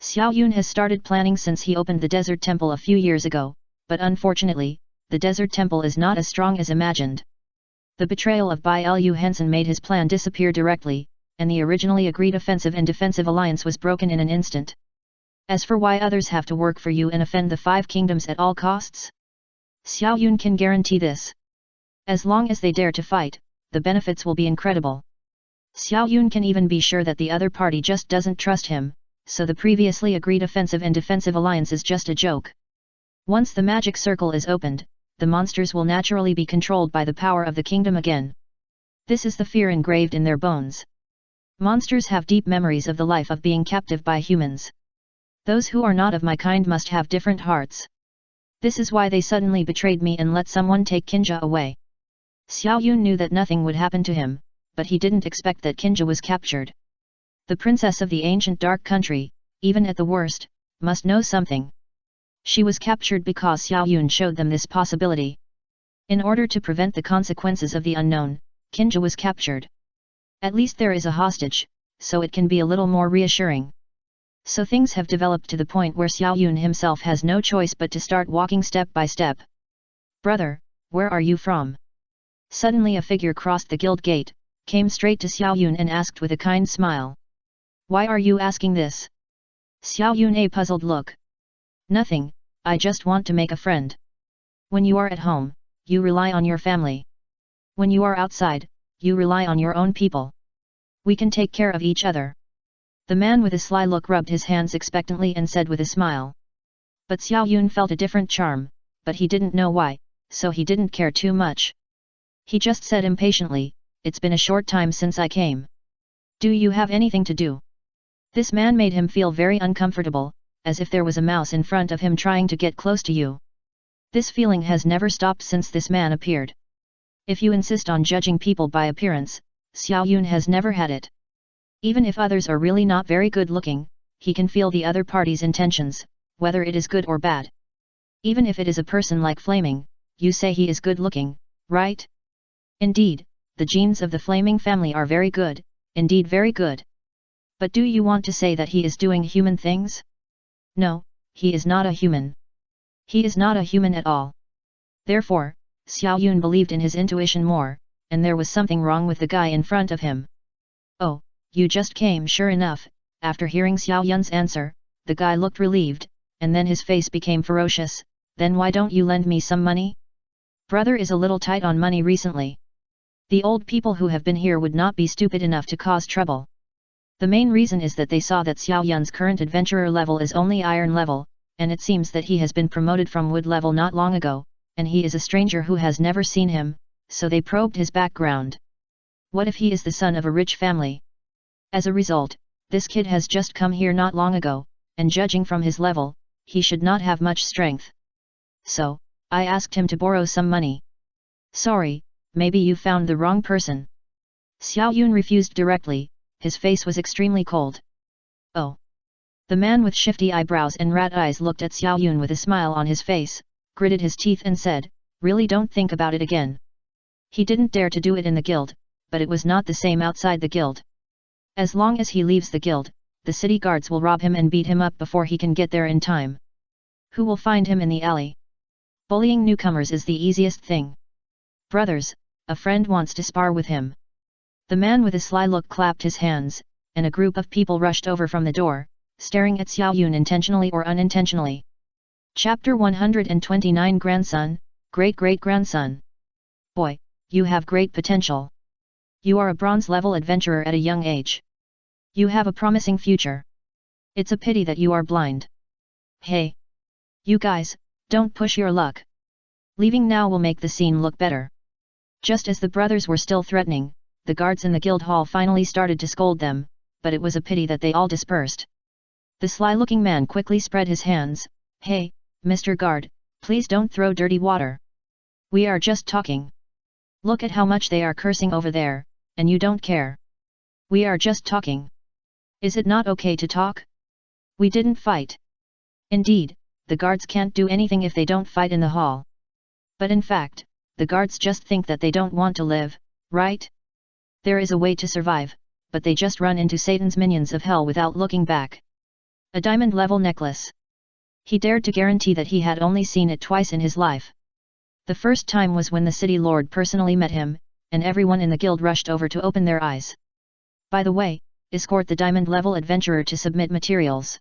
Xiao Yun has started planning since he opened the desert temple a few years ago, but unfortunately, the desert temple is not as strong as imagined. The betrayal of Bai Lu Henson made his plan disappear directly, and the originally agreed offensive and defensive alliance was broken in an instant. As for why others have to work for you and offend the five kingdoms at all costs? Xiao Yun can guarantee this. As long as they dare to fight, the benefits will be incredible. Xiao Yun can even be sure that the other party just doesn't trust him, so the previously agreed offensive and defensive alliance is just a joke. Once the magic circle is opened, the monsters will naturally be controlled by the power of the kingdom again. This is the fear engraved in their bones. Monsters have deep memories of the life of being captive by humans. Those who are not of my kind must have different hearts. This is why they suddenly betrayed me and let someone take Kinja away. Xiao Yun knew that nothing would happen to him, but he didn't expect that Kinja was captured. The princess of the ancient dark country, even at the worst, must know something. She was captured because Xiao Yun showed them this possibility. In order to prevent the consequences of the unknown, Kinja was captured. At least there is a hostage, so it can be a little more reassuring. So things have developed to the point where Xiao Yun himself has no choice but to start walking step by step. "Brother, where are you from?" Suddenly a figure crossed the guild gate, came straight to Xiao Yun and asked with a kind smile. "Why are you asking this?" Xiao Yun a puzzled look. "Nothing, I just want to make a friend. When you are at home, you rely on your family. When you are outside, you rely on your own people. We can take care of each other." The man with a sly look rubbed his hands expectantly and said with a smile. But Xiao Yun felt a different charm, but he didn't know why, so he didn't care too much. He just said impatiently, "It's been a short time since I came. Do you have anything to do?" This man made him feel very uncomfortable, as if there was a mouse in front of him trying to get close to you. This feeling has never stopped since this man appeared. If you insist on judging people by appearance, Xiao Yun has never had it. Even if others are really not very good looking, he can feel the other party's intentions, whether it is good or bad. Even if it is a person like Flaming, you say he is good looking, right? Indeed, the genes of the Flaming family are very good, indeed very good. But do you want to say that he is doing human things? No, he is not a human. He is not a human at all. Therefore, Xiao Yun believed in his intuition more, and there was something wrong with the guy in front of him. Oh, you just came. Sure enough, after hearing Xiao Yun's answer, the guy looked relieved, and then his face became ferocious. Then why don't you lend me some money? Brother is a little tight on money recently. The old people who have been here would not be stupid enough to cause trouble. The main reason is that they saw that Xiao Yun's current adventurer level is only iron level, and it seems that he has been promoted from wood level not long ago, and he is a stranger who has never seen him, so they probed his background. What if he is the son of a rich family? As a result, this kid has just come here not long ago, and judging from his level, he should not have much strength. So, I asked him to borrow some money. Sorry, maybe you found the wrong person. Xiao Yun refused directly, his face was extremely cold. Oh. The man with shifty eyebrows and rat eyes looked at Xiao Yun with a smile on his face, gritted his teeth and said, really don't think about it again. He didn't dare to do it in the guild, but it was not the same outside the guild. As long as he leaves the guild, the city guards will rob him and beat him up before he can get there in time. Who will find him in the alley? Bullying newcomers is the easiest thing. Brothers, a friend wants to spar with him. The man with a sly look clapped his hands, and a group of people rushed over from the door, staring at Xiao Yun intentionally or unintentionally. Chapter 129 Grandson, Great-Great-Grandson. Boy, you have great potential. You are a bronze-level adventurer at a young age. You have a promising future. It's a pity that you are blind. Hey! You guys, don't push your luck. Leaving now will make the scene look better. Just as the brothers were still threatening, the guards in the guild hall finally started to scold them, but it was a pity that they all dispersed. The sly-looking man quickly spread his hands. Hey, Mr. Guard, please don't throw dirty water. We are just talking. Look at how much they are cursing over there, and you don't care. We are just talking. Is it not okay to talk? We didn't fight. Indeed, the guards can't do anything if they don't fight in the hall. But in fact, the guards just think that they don't want to live, right? There is a way to survive, but they just run into Satan's minions of hell without looking back. A diamond-level necklace. He dared to guarantee that he had only seen it twice in his life. The first time was when the city lord personally met him, and everyone in the guild rushed over to open their eyes. By the way, escort the diamond-level adventurer to submit materials.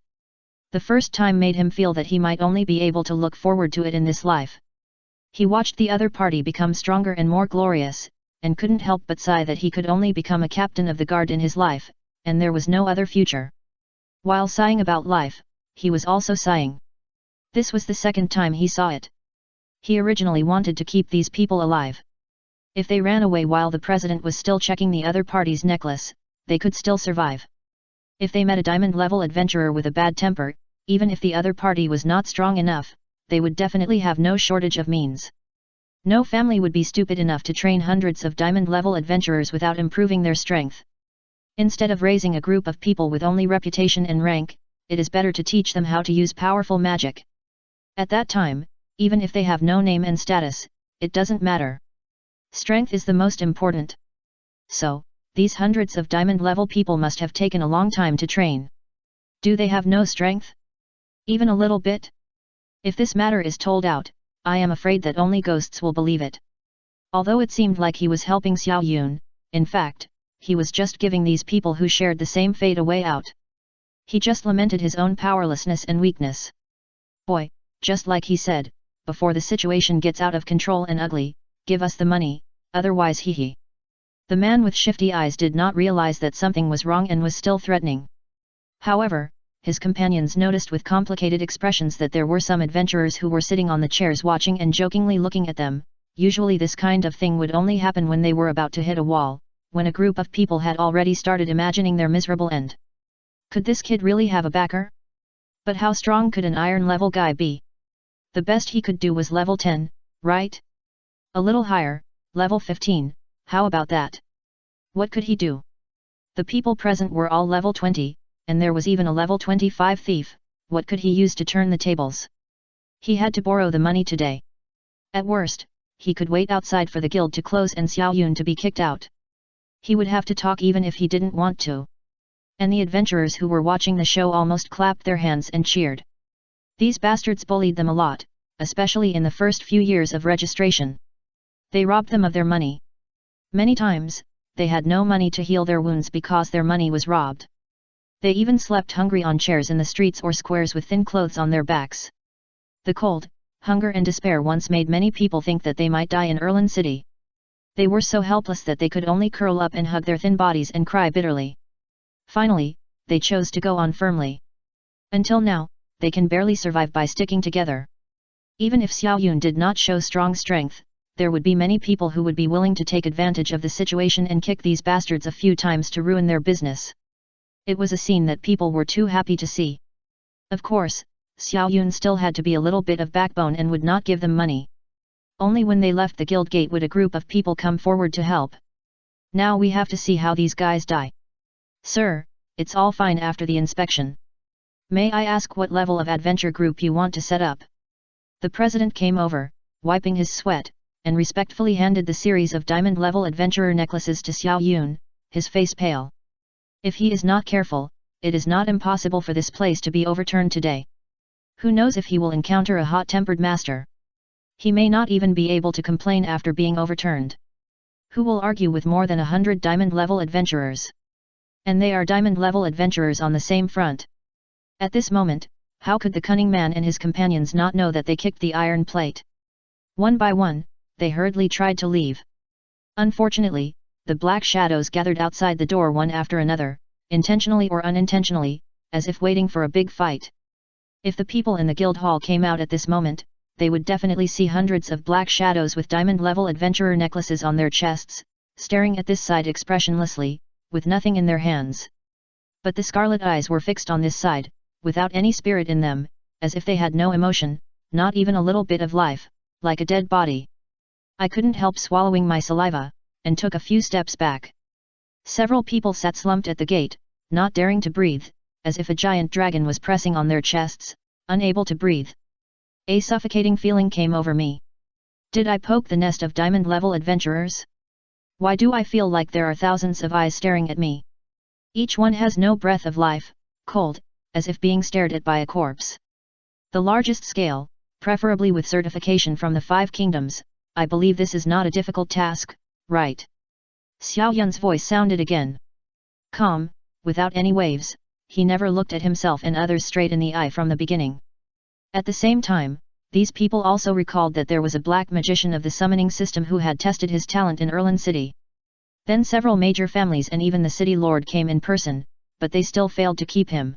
The first time made him feel that he might only be able to look forward to it in this life. He watched the other party become stronger and more glorious, and couldn't help but sigh that he could only become a captain of the guard in his life, and there was no other future. While sighing about life, he was also sighing. This was the second time he saw it. He originally wanted to keep these people alive. If they ran away while the president was still checking the other party's necklace, they could still survive. If they met a diamond-level adventurer with a bad temper, even if the other party was not strong enough, they would definitely have no shortage of means. No family would be stupid enough to train hundreds of diamond-level adventurers without improving their strength. Instead of raising a group of people with only reputation and rank, it is better to teach them how to use powerful magic. At that time, even if they have no name and status, it doesn't matter. Strength is the most important. So, these hundreds of diamond-level people must have taken a long time to train. Do they have no strength? Even a little bit? If this matter is told out, I am afraid that only ghosts will believe it. Although it seemed like he was helping Xiao Yun, in fact, he was just giving these people who shared the same fate a way out. He just lamented his own powerlessness and weakness. Boy, just like he said, before the situation gets out of control and ugly, give us the money, otherwise hee. The man with shifty eyes did not realize that something was wrong and was still threatening. However, his companions noticed with complicated expressions that there were some adventurers who were sitting on the chairs watching and jokingly looking at them. Usually this kind of thing would only happen when they were about to hit a wall, when a group of people had already started imagining their miserable end. Could this kid really have a backer? But how strong could an iron-level guy be? The best he could do was level 10, right? A little higher, level 15, how about that? What could he do? The people present were all level 20, and there was even a level 25 thief. What could he use to turn the tables? He had to borrow the money today. At worst, he could wait outside for the guild to close and Xiao Yun to be kicked out. He would have to talk even if he didn't want to. And the adventurers who were watching the show almost clapped their hands and cheered. These bastards bullied them a lot, especially in the first few years of registration. They robbed them of their money. Many times, they had no money to heal their wounds because their money was robbed. They even slept hungry on chairs in the streets or squares with thin clothes on their backs. The cold, hunger and despair once made many people think that they might die in Erland City. They were so helpless that they could only curl up and hug their thin bodies and cry bitterly. Finally, they chose to go on firmly. Until now, they can barely survive by sticking together. Even if Xiao Yun did not show strong strength, there would be many people who would be willing to take advantage of the situation and kick these bastards a few times to ruin their business. It was a scene that people were too happy to see. Of course, Xiao Yun still had to be a little bit of backbone and would not give them money. Only when they left the guild gate would a group of people come forward to help. Now we have to see how these guys die. Sir, it's all fine after the inspection. May I ask what level of adventure group you want to set up? The president came over, wiping his sweat, and respectfully handed the series of diamond-level adventurer necklaces to Xiao Yun, his face pale. If he is not careful, it is not impossible for this place to be overturned today. Who knows if he will encounter a hot-tempered master? He may not even be able to complain after being overturned. Who will argue with more than 100 diamond-level adventurers? And they are diamond-level adventurers on the same front. At this moment, how could the cunning man and his companions not know that they kicked the iron plate? One by one, they hurriedly tried to leave. Unfortunately, the black shadows gathered outside the door one after another, intentionally or unintentionally, as if waiting for a big fight. If the people in the guild hall came out at this moment, they would definitely see hundreds of black shadows with diamond-level adventurer necklaces on their chests, staring at this side expressionlessly, with nothing in their hands. But the scarlet eyes were fixed on this side, without any spirit in them, as if they had no emotion, not even a little bit of life, like a dead body. I couldn't help swallowing my saliva, and took a few steps back. Several people sat slumped at the gate, not daring to breathe, as if a giant dragon was pressing on their chests, unable to breathe. A suffocating feeling came over me. Did I poke the nest of diamond-level adventurers? Why do I feel like there are thousands of eyes staring at me? Each one has no breath of life, cold, as if being stared at by a corpse. The largest scale, preferably with certification from the 5 kingdoms, I believe this is not a difficult task, right? Xiao Yun's voice sounded again. Calm, without any waves, he never looked at himself and others straight in the eye from the beginning. At the same time, these people also recalled that there was a black magician of the summoning system who had tested his talent in Erland City. Then several major families and even the city lord came in person, but they still failed to keep him.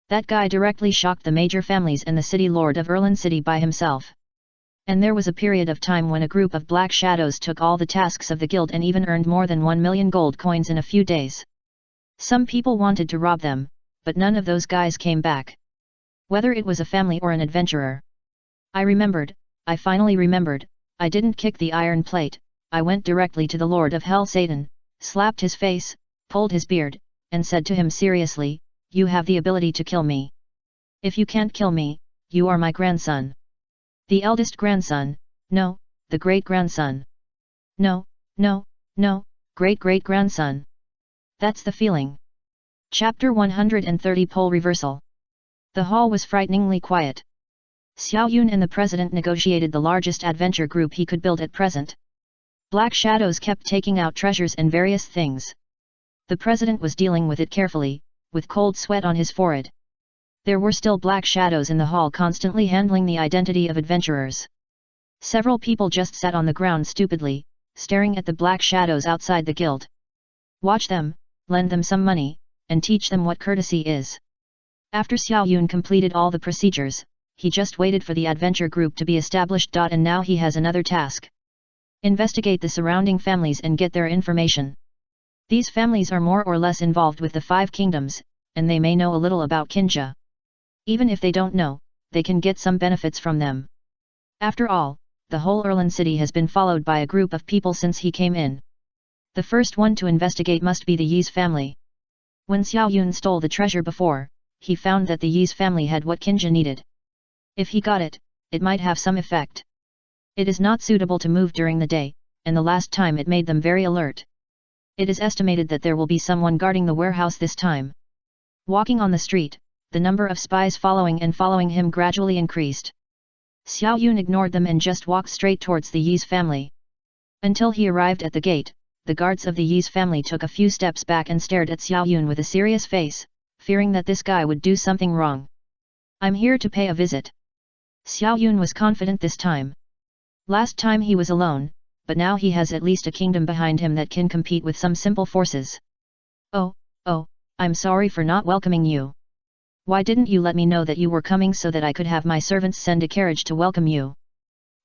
That guy directly shocked the major families and the city lord of Erland City by himself. And there was a period of time when a group of black shadows took all the tasks of the guild and even earned more than 1 million gold coins in a few days. Some people wanted to rob them, but none of those guys came back. Whether it was a family or an adventurer. I finally remembered, I didn't kick the iron plate, I went directly to the Lord of Hell Satan, slapped his face, pulled his beard, and said to him seriously, "You have the ability to kill me. If you can't kill me, you are my grandson. The eldest grandson, no, the great-grandson. No, great-great-grandson." That's the feeling. Chapter 130 Pole Reversal. The hall was frighteningly quiet. Xiao Yun and the president negotiated the largest adventure group he could build at present. Black shadows kept taking out treasures and various things. The president was dealing with it carefully, with cold sweat on his forehead. There were still black shadows in the hall constantly handling the identity of adventurers. Several people just sat on the ground stupidly, staring at the black shadows outside the guild. Watch them, lend them some money, and teach them what courtesy is. After Xiao Yun completed all the procedures, he just waited for the adventure group to be established. And now he has another task. Investigate the surrounding families and get their information. These families are more or less involved with the 5 kingdoms, and they may know a little about Kinja. Even if they don't know, they can get some benefits from them. After all, the whole Erland city has been followed by a group of people since he came in. The first one to investigate must be the Yi's family. When Xiao Yun stole the treasure before, he found that the Yi's family had what Kinja needed. If he got it, it might have some effect. It is not suitable to move during the day, and the last time it made them very alert. It is estimated that there will be someone guarding the warehouse this time. Walking on the street, the number of spies following him gradually increased. Xiao Yun ignored them and just walked straight towards the Yi's family. Until he arrived at the gate, the guards of the Yi's family took a few steps back and stared at Xiao Yun with a serious face, fearing that this guy would do something wrong. "I'm here to pay a visit." Xiao Yun was confident this time. Last time he was alone, but now he has at least a kingdom behind him that can compete with some simple forces. Oh, I'm sorry for not welcoming you. Why didn't you let me know that you were coming so that I could have my servants send a carriage to welcome you?"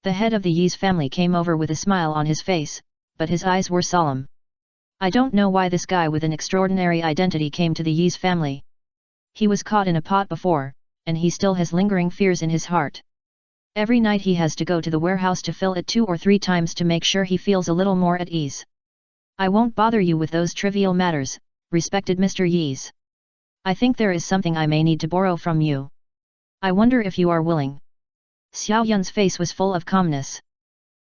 The head of the Yi's family came over with a smile on his face, but his eyes were solemn. I don't know why this guy with an extraordinary identity came to the Yi's family. He was caught in a pot before, and he still has lingering fears in his heart. Every night he has to go to the warehouse to fill it 2 or 3 times to make sure he feels a little more at ease. "I won't bother you with those trivial matters, respected Mr. Yis. I think there is something I may need to borrow from you. I wonder if you are willing." Xiao Yun's face was full of calmness.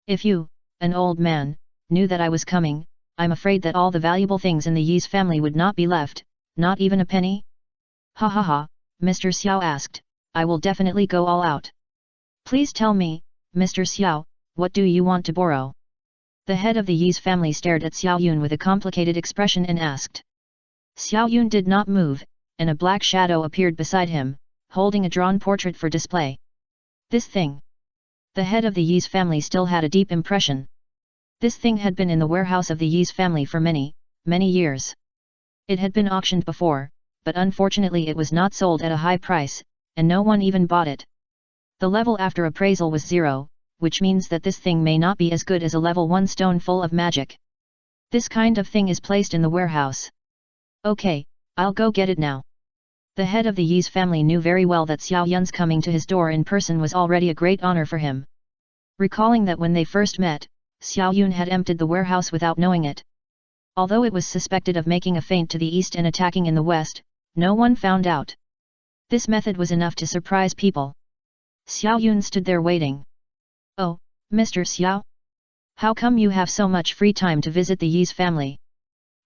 "If you, an old man, knew that I was coming, I'm afraid that all the valuable things in the Yi's family would not be left, not even a penny?" "Ha ha ha," Mr. Xiao asked, "I will definitely go all out. Please tell me, Mr. Xiao, what do you want to borrow?" The head of the Yi's family stared at Xiao Yun with a complicated expression and asked. Xiao Yun did not move, and a black shadow appeared beside him, holding a drawn portrait for display. This thing. The head of the Yi's family still had a deep impression. This thing had been in the warehouse of the Yi's family for many years. It had been auctioned before, but unfortunately it was not sold at a high price, and no one even bought it. The level after appraisal was 0, which means that this thing may not be as good as a level 1 stone full of magic. This kind of thing is placed in the warehouse. "Okay, I'll go get it now." The head of the Yi's family knew very well that Xiao Yun's coming to his door in person was already a great honor for him. Recalling that when they first met, Xiao Yun had emptied the warehouse without knowing it. Although it was suspected of making a feint to the east and attacking in the west, no one found out. This method was enough to surprise people. Xiao Yun stood there waiting. "Oh, Mr. Xiao? How come you have so much free time to visit the Yi's family?"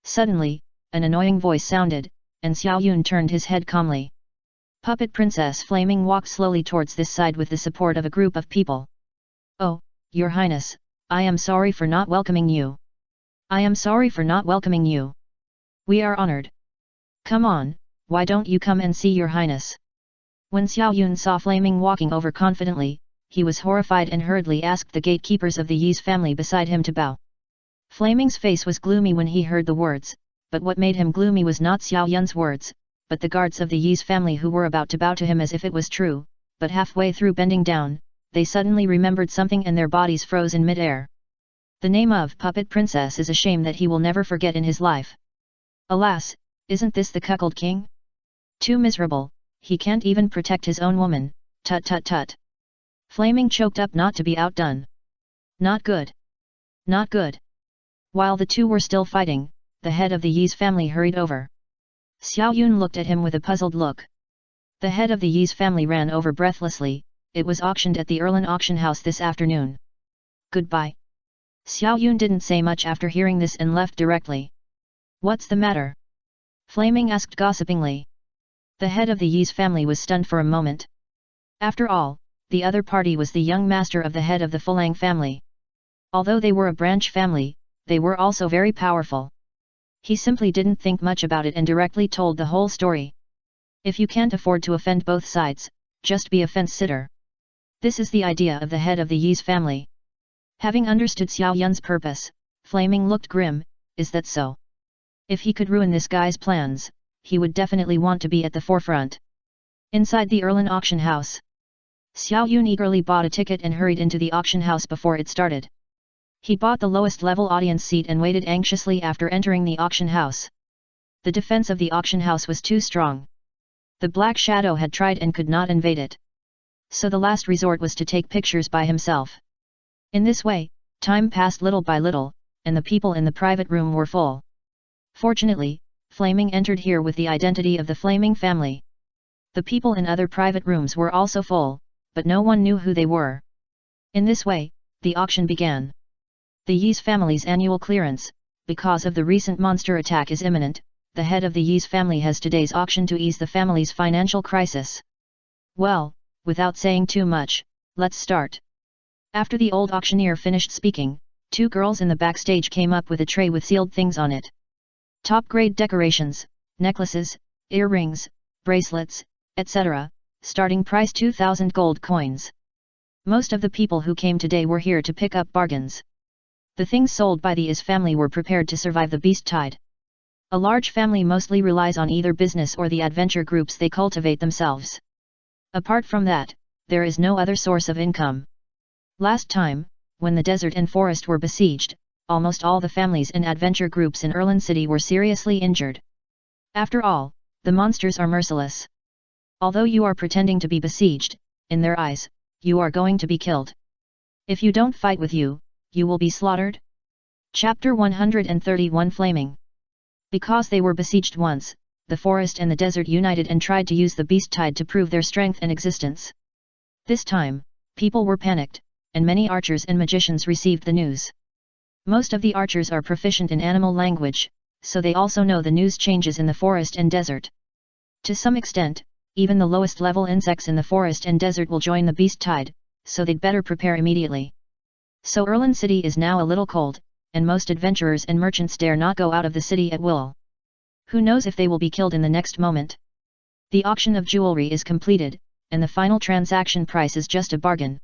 Suddenly, an annoying voice sounded, and Xiao Yun turned his head calmly. Puppet Princess Flaming walked slowly towards this side with the support of a group of people. "Oh, Your Highness, I am sorry for not welcoming you. I am sorry for not welcoming you. We are honored. Come on, why don't you come and see Your Highness?" When Xiao Yun saw Flaming walking over confidently, he was horrified and hurriedly asked the gatekeepers of the Yi's family beside him to bow. Flaming's face was gloomy when he heard the words, but what made him gloomy was not Xiao Yun's words, but the guards of the Yi's family who were about to bow to him as if it was true, but halfway through bending down, they suddenly remembered something and their bodies froze in mid-air. The name of Puppet Princess is a shame that he will never forget in his life. Alas, isn't this the cuckold king? Too miserable, he can't even protect his own woman, tut tut tut. Flaming choked up not to be outdone. Not good. Not good. While the two were still fighting, the head of the Yi's family hurried over. Xiao Yun looked at him with a puzzled look. The head of the Yi's family ran over breathlessly. It was auctioned at the Erlin auction house this afternoon. Goodbye. Xiao Yun didn't say much after hearing this and left directly. What's the matter? Flaming asked gossipingly. The head of the Yi's family was stunned for a moment. After all, the other party was the young master of the head of the Fulang family. Although they were a branch family, they were also very powerful. He simply didn't think much about it and directly told the whole story. If you can't afford to offend both sides, just be a fence-sitter. This is the idea of the head of the Yi's family. Having understood Xiao Yun's purpose, Flaming looked grim. Is that so? If he could ruin this guy's plans, he would definitely want to be at the forefront. Inside the Erlin auction house, Xiao Yun eagerly bought a ticket and hurried into the auction house before it started. He bought the lowest level audience seat and waited anxiously after entering the auction house. The defense of the auction house was too strong. The Black Shadow had tried and could not invade it. So the last resort was to take pictures by himself. In this way, time passed little by little, and the people in the private room were full. Fortunately, Flaming entered here with the identity of the Flaming family. The people in other private rooms were also full, but no one knew who they were. In this way, the auction began. The Yi's family's annual clearance, because of the recent monster attack, is imminent, the head of the Yi's family has today's auction to ease the family's financial crisis. Well, without saying too much, let's start. After the old auctioneer finished speaking, two girls in the backstage came up with a tray with sealed things on it. Top-grade decorations, necklaces, earrings, bracelets, etc., starting price 2,000 gold coins. Most of the people who came today were here to pick up bargains. The things sold by the Is family were prepared to survive the beast tide. A large family mostly relies on either business or the adventure groups they cultivate themselves. Apart from that, there is no other source of income. Last time, when the desert and forest were besieged, almost all the families and adventure groups in Erlin City were seriously injured. After all, the monsters are merciless. Although you are pretending to be besieged, in their eyes, you are going to be killed. If you don't fight with you, you will be slaughtered. Chapter 131 Flaming. Because they were besieged once, the forest and the desert united and tried to use the beast tide to prove their strength and existence. This time, people were panicked, and many archers and magicians received the news. Most of the archers are proficient in animal language, so they also know the news changes in the forest and desert. To some extent, even the lowest level insects in the forest and desert will join the beast tide, so they'd better prepare immediately. So Erlin City is now a little cold, and most adventurers and merchants dare not go out of the city at will. Who knows if they will be killed in the next moment? The auction of jewelry is completed, and the final transaction price is just a bargain.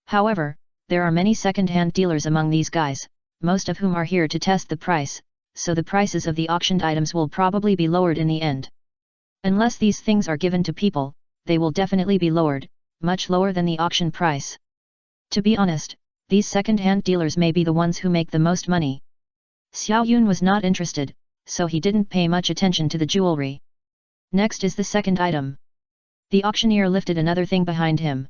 However, there are many second-hand dealers among these guys, most of whom are here to test the price, so the prices of the auctioned items will probably be lowered in the end. Unless these things are given to people, they will definitely be lowered, much lower than the auction price. To be honest, these second-hand dealers may be the ones who make the most money. Xiao Yun was not interested, so he didn't pay much attention to the jewelry. Next is the second item. The auctioneer lifted another thing behind him.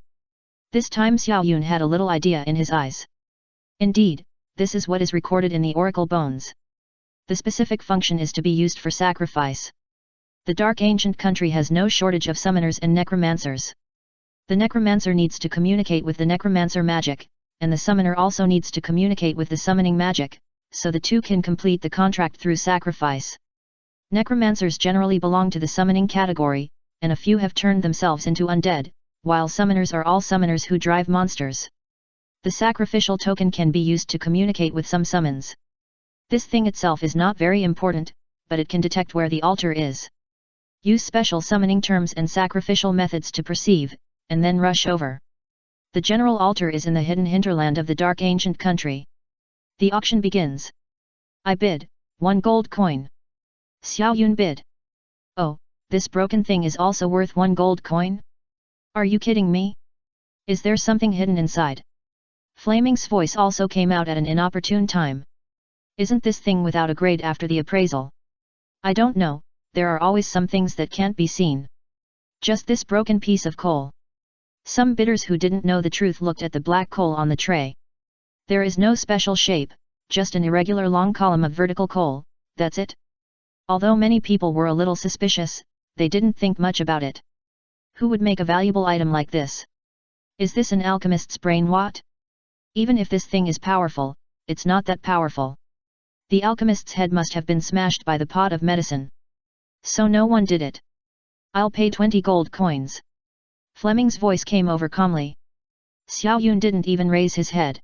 This time Xiao Yun had a little idea in his eyes. Indeed, this is what is recorded in the oracle bones. The specific function is to be used for sacrifice. The dark ancient country has no shortage of summoners and necromancers. The necromancer needs to communicate with the necromancer magic, and the summoner also needs to communicate with the summoning magic, so the two can complete the contract through sacrifice. Necromancers generally belong to the summoning category, and a few have turned themselves into undead, while summoners are all summoners who drive monsters. The sacrificial token can be used to communicate with some summons. This thing itself is not very important, but it can detect where the altar is. Use special summoning terms and sacrificial methods to perceive, and then rush over. The general altar is in the hidden hinterland of the dark ancient country. The auction begins. I bid 1 gold coin. Xiao Yun bid. Oh, this broken thing is also worth 1 gold coin? Are you kidding me? Is there something hidden inside? Flaming's voice also came out at an inopportune time. Isn't this thing without a grade after the appraisal? I don't know, there are always some things that can't be seen. Just this broken piece of coal. Some bidders who didn't know the truth looked at the black coal on the tray. There is no special shape, just an irregular long column of vertical coal, that's it. Although many people were a little suspicious, they didn't think much about it. Who would make a valuable item like this? Is this an alchemist's brain? What? Even if this thing is powerful, it's not that powerful. The alchemist's head must have been smashed by the pot of medicine. So no one did it. I'll pay 20 gold coins. Fleming's voice came over calmly. Xiao Yun didn't even raise his head.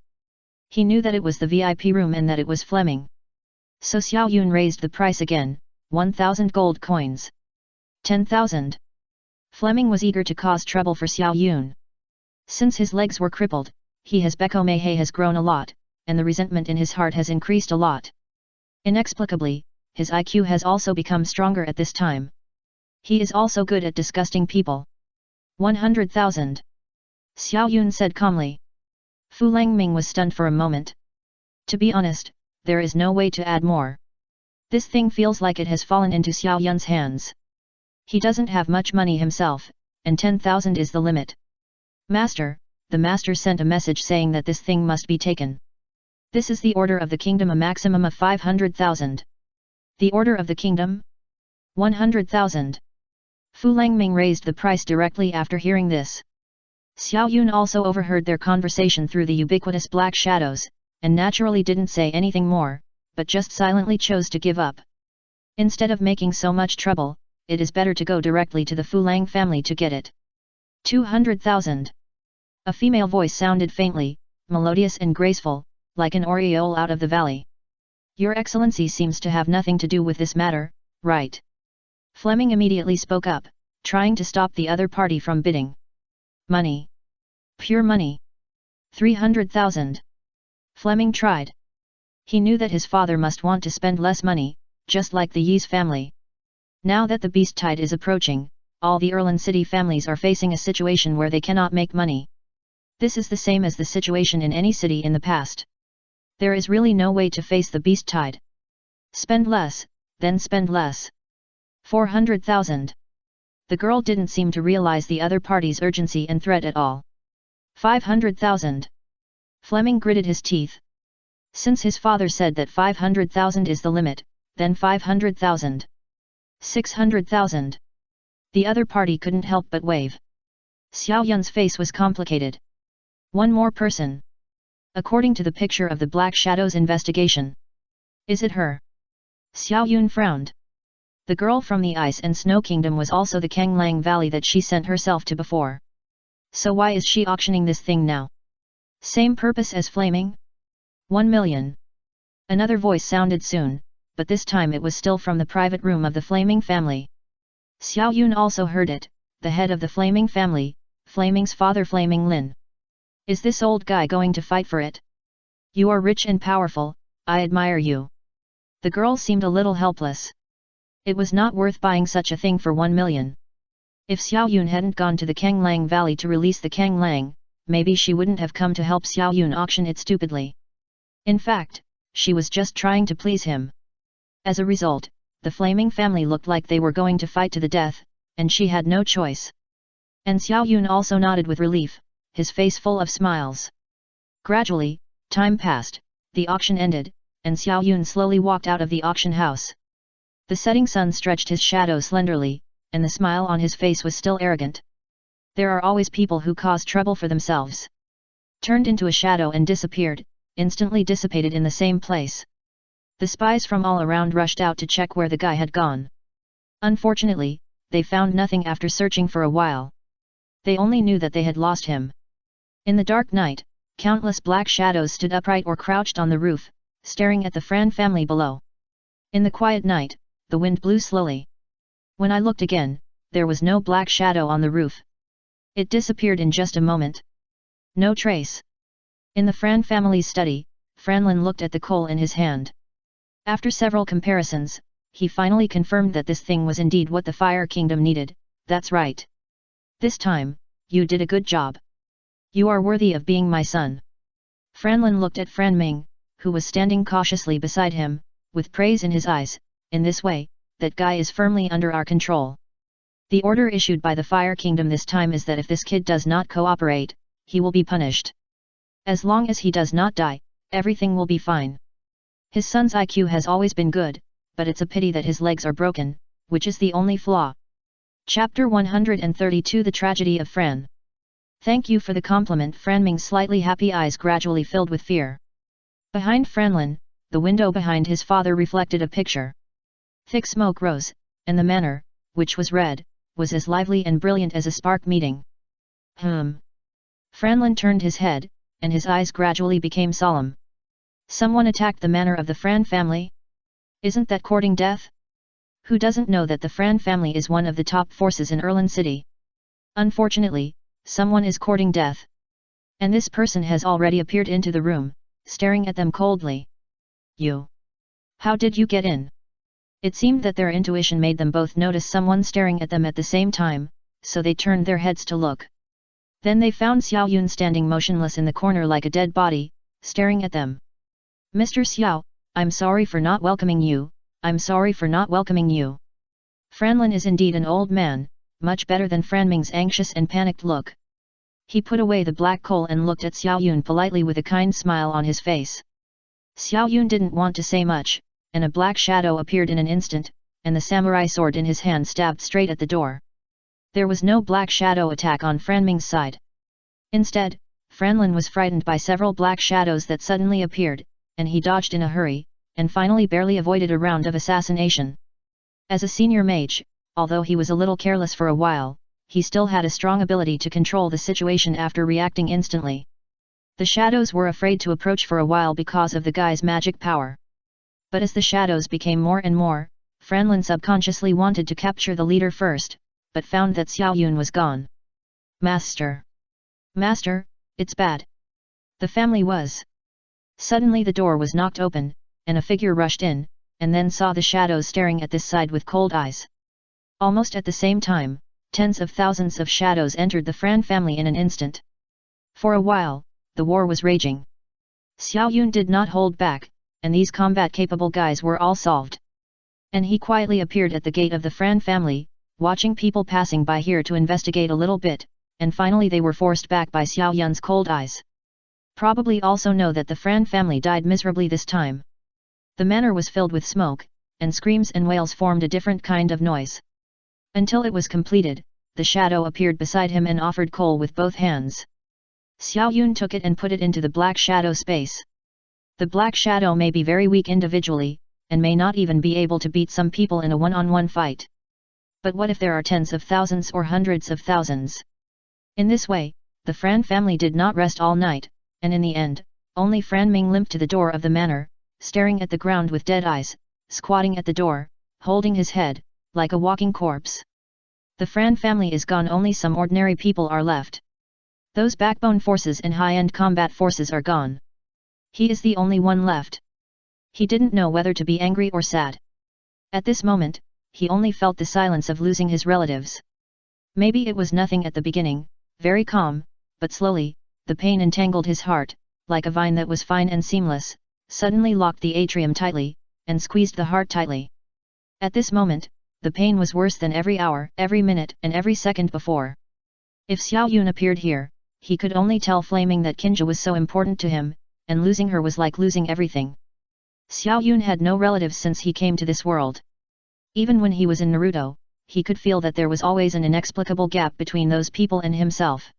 He knew that it was the VIP room and that it was Fleming. So Xiao Yun raised the price again, 1,000 gold coins. 10,000. Fleming was eager to cause trouble for Xiao Yun. Since his legs were crippled, his Bekomehe has grown a lot, and the resentment in his heart has increased a lot. Inexplicably, his IQ has also become stronger at this time. He is also good at disgusting people. 100,000. Xiao Yun said calmly. Fu Langming was stunned for a moment. To be honest, there is no way to add more. This thing feels like it has fallen into Xiao Yun's hands. He doesn't have much money himself, and 10,000 is the limit. Master, the master sent a message saying that this thing must be taken. This is the order of the kingdom, a maximum of 500,000. The order of the kingdom? 100,000. Fu Langming raised the price directly after hearing this. Xiao Yun also overheard their conversation through the ubiquitous black shadows, and naturally didn't say anything more, but just silently chose to give up. Instead of making so much trouble, it is better to go directly to the Fulang family to get it. 200,000. A female voice sounded faintly, melodious and graceful, like an aureole out of the valley. Your Excellency seems to have nothing to do with this matter, right? Fleming immediately spoke up, trying to stop the other party from bidding. Money. Pure money. 300,000. Fleming tried. He knew that his father must want to spend less money, just like the Ye's family. Now that the beast tide is approaching, all the Erlin City families are facing a situation where they cannot make money. This is the same as the situation in any city in the past. There is really no way to face the beast tide. Spend less, then spend less. 400,000. The girl didn't seem to realize the other party's urgency and threat at all. 500,000. Fleming gritted his teeth. Since his father said that 500,000 is the limit, then 500,000. 600,000. The other party couldn't help but wave. Xiao Yun's face was complicated. One more person. According to the picture of the Black Shadow's investigation. Is it her? Xiao Yun frowned. The girl from the Ice and Snow Kingdom was also the Kanglang Valley that she sent herself to before. So why is she auctioning this thing now? Same purpose as Flaming? 1 million. Another voice sounded soon, but this time it was still from the private room of the Flaming family. Xiao Yun also heard it, the head of the Flaming family, Flaming's father Flaming Lin. Is this old guy going to fight for it? You are rich and powerful, I admire you. The girl seemed a little helpless. It was not worth buying such a thing for 1 million. If Xiao Yun hadn't gone to the Kanglang Valley to release the Kanglang, maybe she wouldn't have come to help Xiao Yun auction it stupidly. In fact, she was just trying to please him. As a result, the Flaming family looked like they were going to fight to the death, and she had no choice. And Xiao Yun also nodded with relief, his face full of smiles. Gradually, time passed, the auction ended, and Xiao Yun slowly walked out of the auction house. The setting sun stretched his shadow slenderly, and the smile on his face was still arrogant. There are always people who cause trouble for themselves. Turned into a shadow and disappeared, instantly dissipated in the same place. The spies from all around rushed out to check where the guy had gone. Unfortunately, they found nothing after searching for a while. They only knew that they had lost him. In the dark night, countless black shadows stood upright or crouched on the roof, staring at the Fran family below. In the quiet night, the wind blew slowly. When I looked again, there was no black shadow on the roof. It disappeared in just a moment. No trace. In the Fran family's study, Franlin looked at the coal in his hand. After several comparisons, he finally confirmed that this thing was indeed what the Fire Kingdom needed. That's right. This time, you did a good job. You are worthy of being my son. Franlin looked at Franming, who was standing cautiously beside him, with praise in his eyes. In this way, that guy is firmly under our control. The order issued by the Fire Kingdom this time is that if this kid does not cooperate, he will be punished. As long as he does not die, everything will be fine. His son's IQ has always been good, but it's a pity that his legs are broken, which is the only flaw. Chapter 132 The Tragedy of Fran. Thank you for the compliment. Franming's slightly happy eyes gradually filled with fear. Behind Franlin, the window behind his father reflected a picture. Thick smoke rose, and the manor, which was red, was as lively and brilliant as a spark meeting. Franlin turned his head, and his eyes gradually became solemn. Someone attacked the manor of the Fran family? Isn't that courting death? Who doesn't know that the Fran family is one of the top forces in Erlin City? Unfortunately, someone is courting death. And this person has already appeared into the room, staring at them coldly. You? How did you get in? It seemed that their intuition made them both notice someone staring at them at the same time, so they turned their heads to look. Then they found Xiao Yun standing motionless in the corner like a dead body, staring at them. Mr. Xiao, I'm sorry for not welcoming you, I'm sorry for not welcoming you. Franlin is indeed an old man, much better than Franming's anxious and panicked look. He put away the black coal and looked at Xiao Yun politely with a kind smile on his face. Xiao Yun didn't want to say much, and a black shadow appeared in an instant, and the samurai sword in his hand stabbed straight at the door. There was no black shadow attack on Franming's side. Instead, Franlin was frightened by several black shadows that suddenly appeared, and he dodged in a hurry, and finally barely avoided a round of assassination. As a senior mage, although he was a little careless for a while, he still had a strong ability to control the situation after reacting instantly. The shadows were afraid to approach for a while because of the guy's magic power. But as the shadows became more and more, Franlin subconsciously wanted to capture the leader first, but found that Xiao Yun was gone. Master! Master, it's bad! The family was. Suddenly the door was knocked open, and a figure rushed in, and then saw the shadows staring at this side with cold eyes. Almost at the same time, tens of thousands of shadows entered the Fran family in an instant. For a while, the war was raging. Xiao Yun did not hold back, and these combat-capable guys were all solved. And he quietly appeared at the gate of the Fran family, watching people passing by here to investigate a little bit, and finally they were forced back by Xiao Yun's cold eyes. Probably also know that the Fran family died miserably this time. The manor was filled with smoke, and screams and wails formed a different kind of noise. Until it was completed, the shadow appeared beside him and offered coal with both hands. Xiao Yun took it and put it into the black shadow space. The black shadow may be very weak individually, and may not even be able to beat some people in a one-on-one fight. But what if there are tens of thousands or hundreds of thousands? In this way, the Fran family did not rest all night, and in the end, only Fran Ming limped to the door of the manor, staring at the ground with dead eyes, squatting at the door, holding his head, like a walking corpse. The Fran family is gone, only some ordinary people are left. Those backbone forces and high-end combat forces are gone. He is the only one left. He didn't know whether to be angry or sad. At this moment, he only felt the silence of losing his relatives. Maybe it was nothing at the beginning, very calm, but slowly, the pain entangled his heart, like a vine that was fine and seamless, suddenly locked the atrium tightly, and squeezed the heart tightly. At this moment, the pain was worse than every hour, every minute, and every second before. If Xiao Yun appeared here, he could only tell Flaming that Kinja was so important to him, and losing her was like losing everything. Xiao Yun had no relatives since he came to this world. Even when he was in Naruto, he could feel that there was always an inexplicable gap between those people and himself.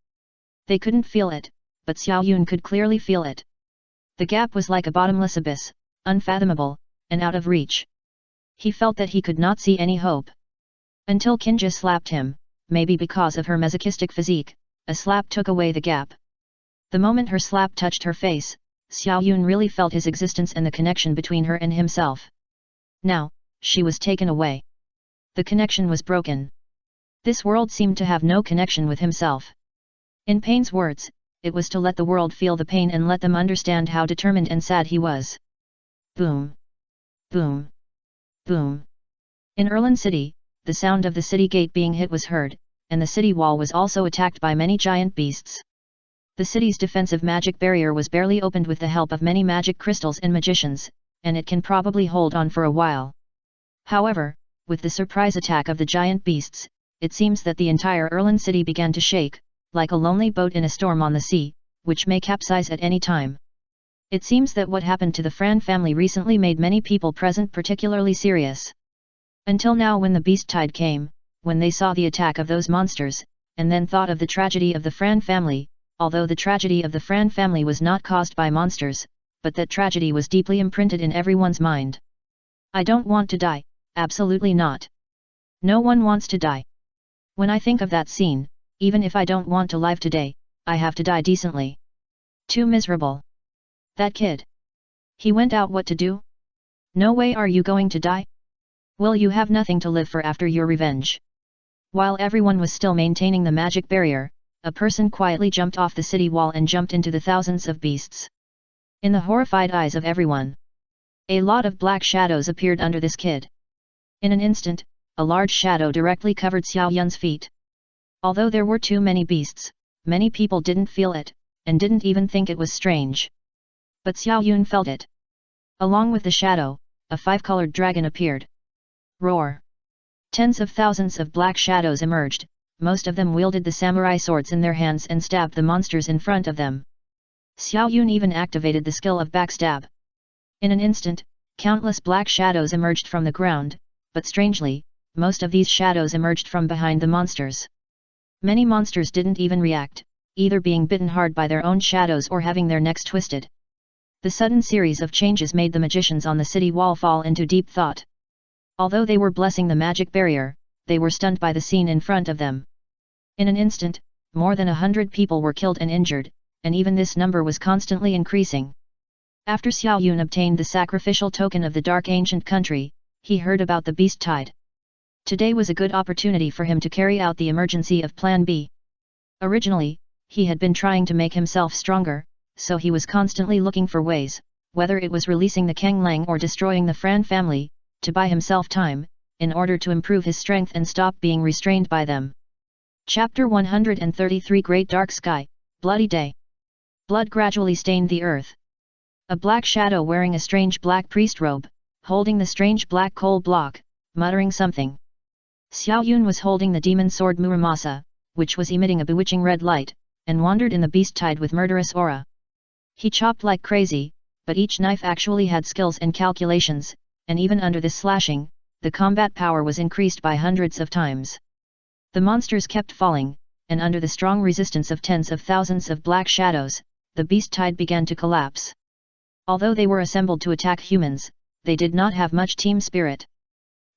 They couldn't feel it, but Xiao Yun could clearly feel it. The gap was like a bottomless abyss, unfathomable, and out of reach. He felt that he could not see any hope. Until Kinja slapped him, maybe because of her masochistic physique, a slap took away the gap. The moment her slap touched her face, Xiao Yun really felt his existence and the connection between her and himself. Now, she was taken away. The connection was broken. This world seemed to have no connection with himself. In Pain's words, it was to let the world feel the pain and let them understand how determined and sad he was. Boom! Boom! Boom! In Erlin City, the sound of the city gate being hit was heard, and the city wall was also attacked by many giant beasts. The city's defensive magic barrier was barely opened with the help of many magic crystals and magicians, and it can probably hold on for a while. However, with the surprise attack of the giant beasts, it seems that the entire Erlin city began to shake, like a lonely boat in a storm on the sea, which may capsize at any time. It seems that what happened to the Fran family recently made many people present particularly serious. Until now, when the beast tide came, when they saw the attack of those monsters, and then thought of the tragedy of the Fran family, although the tragedy of the Fran family was not caused by monsters, but that tragedy was deeply imprinted in everyone's mind. I don't want to die, absolutely not. No one wants to die. When I think of that scene, even if I don't want to live today, I have to die decently. Too miserable. That kid. He went out, what to do? No way are you going to die? Will you have nothing to live for after your revenge? While everyone was still maintaining the magic barrier, a person quietly jumped off the city wall and jumped into the thousands of beasts. In the horrified eyes of everyone, a lot of black shadows appeared under this kid. In an instant, a large shadow directly covered Xiao Yun's feet. Although there were too many beasts, many people didn't feel it, and didn't even think it was strange. But Xiao Yun felt it. Along with the shadow, a five-colored dragon appeared. Roar! Tens of thousands of black shadows emerged, most of them wielded the samurai swords in their hands and stabbed the monsters in front of them. Xiao Yun even activated the skill of backstab. In an instant, countless black shadows emerged from the ground, but strangely, most of these shadows emerged from behind the monsters. Many monsters didn't even react, either being bitten hard by their own shadows or having their necks twisted. The sudden series of changes made the magicians on the city wall fall into deep thought. Although they were blessing the magic barrier, they were stunned by the scene in front of them. In an instant, more than 100 people were killed and injured, and even this number was constantly increasing. After Xiao Yun obtained the sacrificial token of the dark ancient country, he heard about the beast tide. Today was a good opportunity for him to carry out the emergency of Plan B. Originally, he had been trying to make himself stronger, so he was constantly looking for ways, whether it was releasing the Kang Lang or destroying the Fran family, to buy himself time, in order to improve his strength and stop being restrained by them. Chapter 133 Great Dark Sky, Bloody Day. Blood gradually stained the earth. A black shadow wearing a strange black priest robe, holding the strange black coal block, muttering something. Xiao Yun was holding the demon sword Muramasa, which was emitting a bewitching red light, and wandered in the beast tide with murderous aura. He chopped like crazy, but each knife actually had skills and calculations, and even under this slashing, the combat power was increased by hundreds of times. The monsters kept falling, and under the strong resistance of tens of thousands of black shadows, the beast tide began to collapse. Although they were assembled to attack humans, they did not have much team spirit.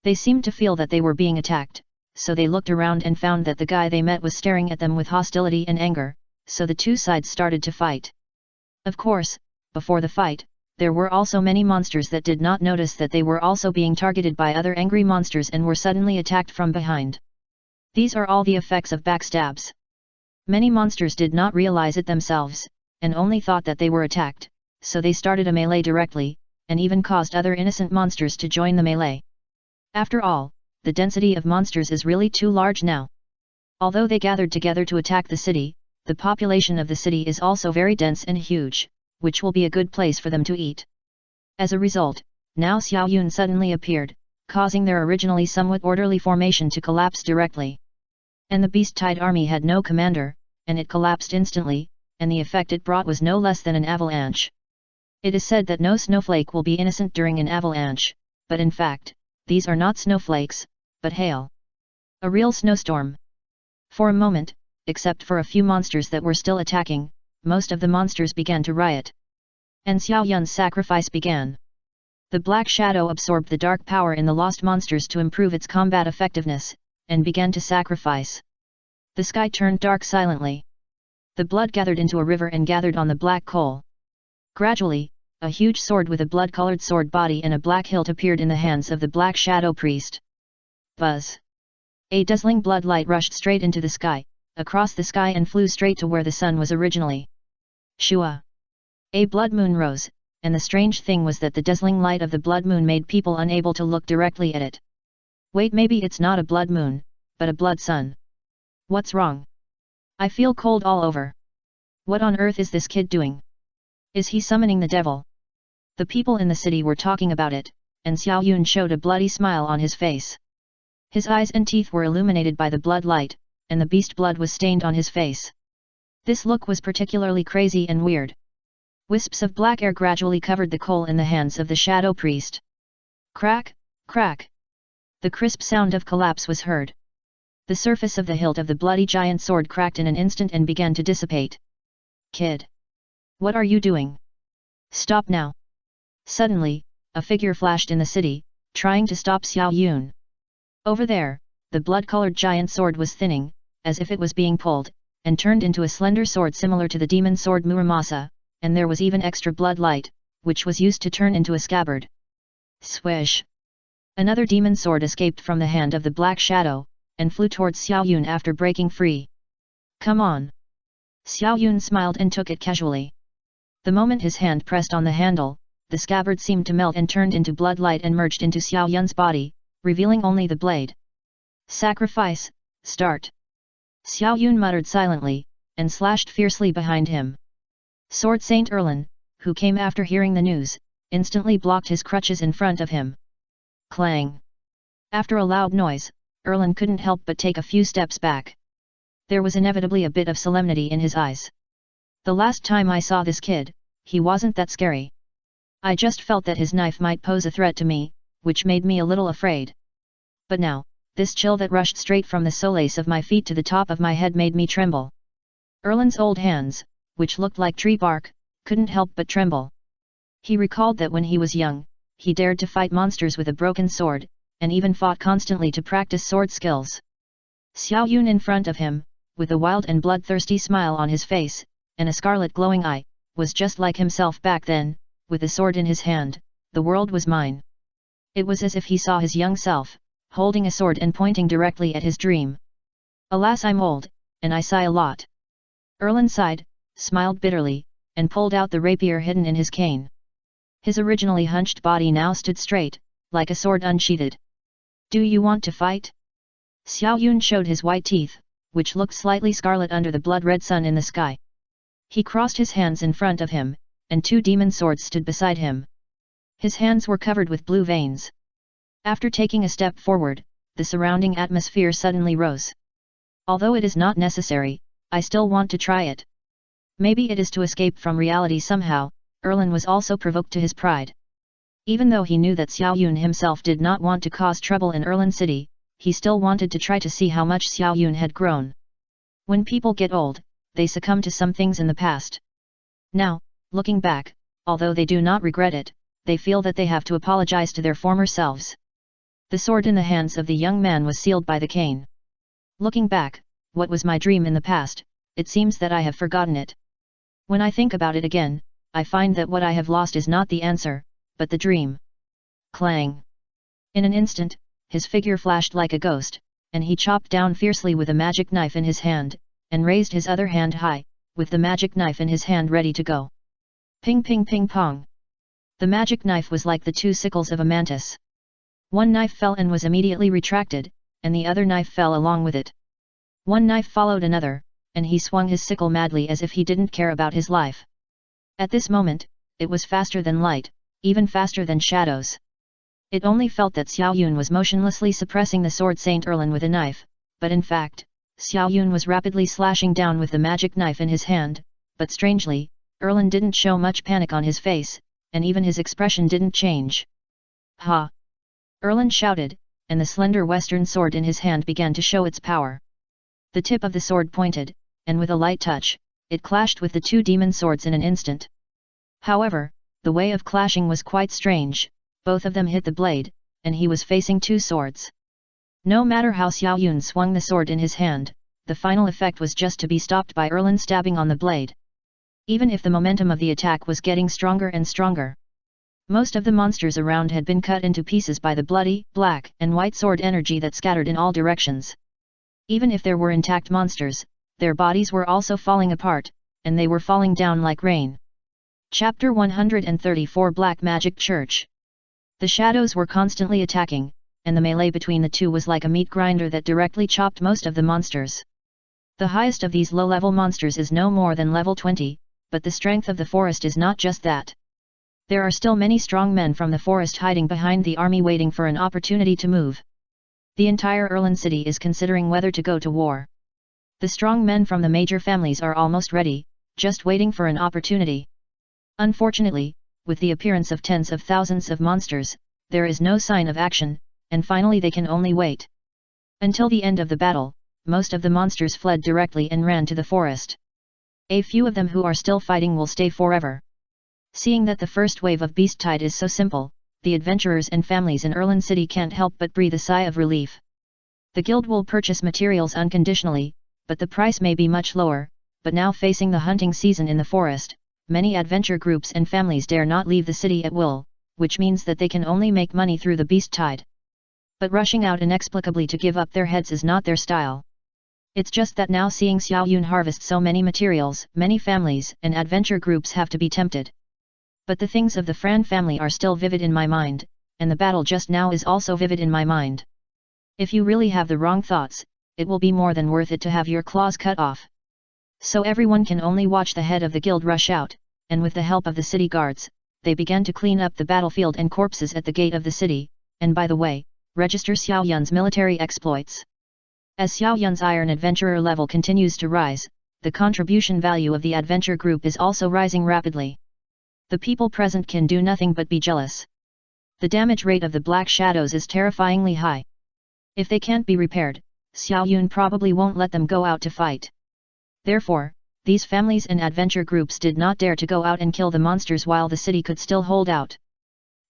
They seemed to feel that they were being attacked, so they looked around and found that the guy they met was staring at them with hostility and anger, so the two sides started to fight. Of course, before the fight, there were also many monsters that did not notice that they were also being targeted by other angry monsters and were suddenly attacked from behind. These are all the effects of backstabs. Many monsters did not realize it themselves, and only thought that they were attacked, so they started a melee directly, and even caused other innocent monsters to join the melee. After all, the density of monsters is really too large now. Although they gathered together to attack the city, the population of the city is also very dense and huge, which will be a good place for them to eat. As a result, now Xiao Yun suddenly appeared, causing their originally somewhat orderly formation to collapse directly. And the beast tide army had no commander, and it collapsed instantly, and the effect it brought was no less than an avalanche. It is said that no snowflake will be innocent during an avalanche, but in fact, these are not snowflakes, but hail. A real snowstorm. For a moment, except for a few monsters that were still attacking, most of the monsters began to riot. And Xiao Yun's sacrifice began. The black shadow absorbed the dark power in the lost monsters to improve its combat effectiveness, and began to sacrifice. The sky turned dark silently. The blood gathered into a river and gathered on the black coal. Gradually, a huge sword with a blood-colored sword body and a black hilt appeared in the hands of the black shadow priest. Buzz! A dazzling blood light rushed straight into the sky, across the sky and flew straight to where the sun was originally. Shua! A blood moon rose, and the strange thing was that the dazzling light of the blood moon made people unable to look directly at it. Wait, maybe it's not a blood moon, but a blood sun. What's wrong? I feel cold all over. What on earth is this kid doing? Is he summoning the devil? The people in the city were talking about it, and Xiao Yun showed a bloody smile on his face. His eyes and teeth were illuminated by the blood light, and the beast blood was stained on his face. This look was particularly crazy and weird. Wisps of black air gradually covered the coal in the hands of the shadow priest. Crack, crack. The crisp sound of collapse was heard. The surface of the hilt of the bloody giant sword cracked in an instant and began to dissipate. Kid! What are you doing? Stop now! Suddenly, a figure flashed in the city, trying to stop Xiao Yun. Over there, the blood-colored giant sword was thinning, as if it was being pulled, and turned into a slender sword similar to the demon sword Muramasa, and there was even extra blood light, which was used to turn into a scabbard. Swish! Another demon sword escaped from the hand of the black shadow, and flew towards Xiao Yun after breaking free. Come on! Xiao Yun smiled and took it casually. The moment his hand pressed on the handle, the scabbard seemed to melt and turned into blood light and merged into Xiao Yun's body, revealing only the blade. Sacrifice, start! Xiao Yun muttered silently, and slashed fiercely behind him. Sword Saint Erlin, who came after hearing the news, instantly blocked his crutches in front of him. Clang! After a loud noise, Erlin couldn't help but take a few steps back. There was inevitably a bit of solemnity in his eyes. The last time I saw this kid, he wasn't that scary. I just felt that his knife might pose a threat to me, which made me a little afraid. But now, this chill that rushed straight from the solace of my feet to the top of my head made me tremble. Erlin's old hands, which looked like tree bark, couldn't help but tremble. He recalled that when he was young, he dared to fight monsters with a broken sword, and even fought constantly to practice sword skills. Xiao Yun in front of him, with a wild and bloodthirsty smile on his face, and a scarlet glowing eye, was just like himself back then, with a sword in his hand. The world was mine. It was as if he saw his young self, holding a sword and pointing directly at his dream. Alas, I'm old, and I sigh a lot. Erlin sighed, smiled bitterly, and pulled out the rapier hidden in his cane. His originally hunched body now stood straight, like a sword unsheathed. Do you want to fight? Xiao Yun showed his white teeth, which looked slightly scarlet under the blood-red sun in the sky. He crossed his hands in front of him, and two demon swords stood beside him. His hands were covered with blue veins. After taking a step forward, the surrounding atmosphere suddenly rose. Although it is not necessary, I still want to try it. Maybe it is to escape from reality somehow. Erlin was also provoked to his pride. Even though he knew that Xiao Yun himself did not want to cause trouble in Erlin City, he still wanted to try to see how much Xiao Yun had grown. When people get old, they succumb to some things in the past. Now, looking back, although they do not regret it, they feel that they have to apologize to their former selves. The sword in the hands of the young man was sealed by the cane. Looking back, what was my dream in the past? It seems that I have forgotten it. When I think about it again, I find that what I have lost is not the answer, but the dream. Clang! In an instant, his figure flashed like a ghost, and he chopped down fiercely with a magic knife in his hand, and raised his other hand high, with the magic knife in his hand ready to go. Ping ping ping pong! The magic knife was like the two sickles of a mantis. One knife fell and was immediately retracted, and the other knife fell along with it. One knife followed another, and he swung his sickle madly as if he didn't care about his life. At this moment, it was faster than light, even faster than shadows. It only felt that Xiao Yun was motionlessly suppressing the sword Saint Erlin with a knife, but in fact, Xiao Yun was rapidly slashing down with the magic knife in his hand, but strangely, Erlin didn't show much panic on his face, and even his expression didn't change. Ha! Erlin shouted, and the slender western sword in his hand began to show its power. The tip of the sword pointed, and with a light touch, it clashed with the two demon swords in an instant. However, the way of clashing was quite strange. Both of them hit the blade, and he was facing two swords. No matter how Xiao Yun swung the sword in his hand, the final effect was just to be stopped by Erlin stabbing on the blade. Even if the momentum of the attack was getting stronger and stronger. Most of the monsters around had been cut into pieces by the bloody, black and white sword energy that scattered in all directions. Even if there were intact monsters, their bodies were also falling apart, and they were falling down like rain. Chapter 134 Black Magic Church. The shadows were constantly attacking, and the melee between the two was like a meat grinder that directly chopped most of the monsters. The highest of these low-level monsters is no more than level 20, but the strength of the forest is not just that. There are still many strong men from the forest hiding behind the army waiting for an opportunity to move. The entire Erlin city is considering whether to go to war. The strong men from the major families are almost ready, just waiting for an opportunity. Unfortunately, with the appearance of tens of thousands of monsters, there is no sign of action, and finally they can only wait. Until the end of the battle, most of the monsters fled directly and ran to the forest. A few of them who are still fighting will stay forever. Seeing that the first wave of beast tide is so simple, the adventurers and families in Erlin City can't help but breathe a sigh of relief. The guild will purchase materials unconditionally, but the price may be much lower, but now facing the hunting season in the forest, many adventure groups and families dare not leave the city at will, which means that they can only make money through the beast tide. But rushing out inexplicably to give up their heads is not their style. It's just that now seeing Xiao Yun harvest so many materials, many families and adventure groups have to be tempted. But the things of the Fran family are still vivid in my mind, and the battle just now is also vivid in my mind. If you really have the wrong thoughts, it will be more than worth it to have your claws cut off. So everyone can only watch the head of the guild rush out, and with the help of the city guards, they began to clean up the battlefield and corpses at the gate of the city, and by the way, register Xiao Yun's military exploits. As Xiao Yun's Iron Adventurer level continues to rise, the contribution value of the adventure group is also rising rapidly. The people present can do nothing but be jealous. The damage rate of the Black Shadows is terrifyingly high. If they can't be repaired, Xiao Yun probably won't let them go out to fight. Therefore, these families and adventure groups did not dare to go out and kill the monsters while the city could still hold out.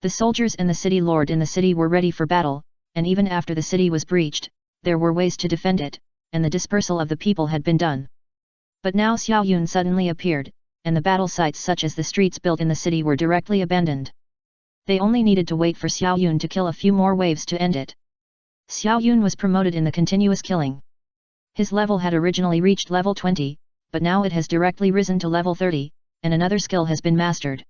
The soldiers and the city lord in the city were ready for battle, and even after the city was breached, there were ways to defend it, and the dispersal of the people had been done. But now Xiao Yun suddenly appeared, and the battle sites such as the streets built in the city were directly abandoned. They only needed to wait for Xiao Yun to kill a few more waves to end it. Xiao Yun was promoted in the continuous killing. His level had originally reached level 20, but now it has directly risen to level 30, and another skill has been mastered.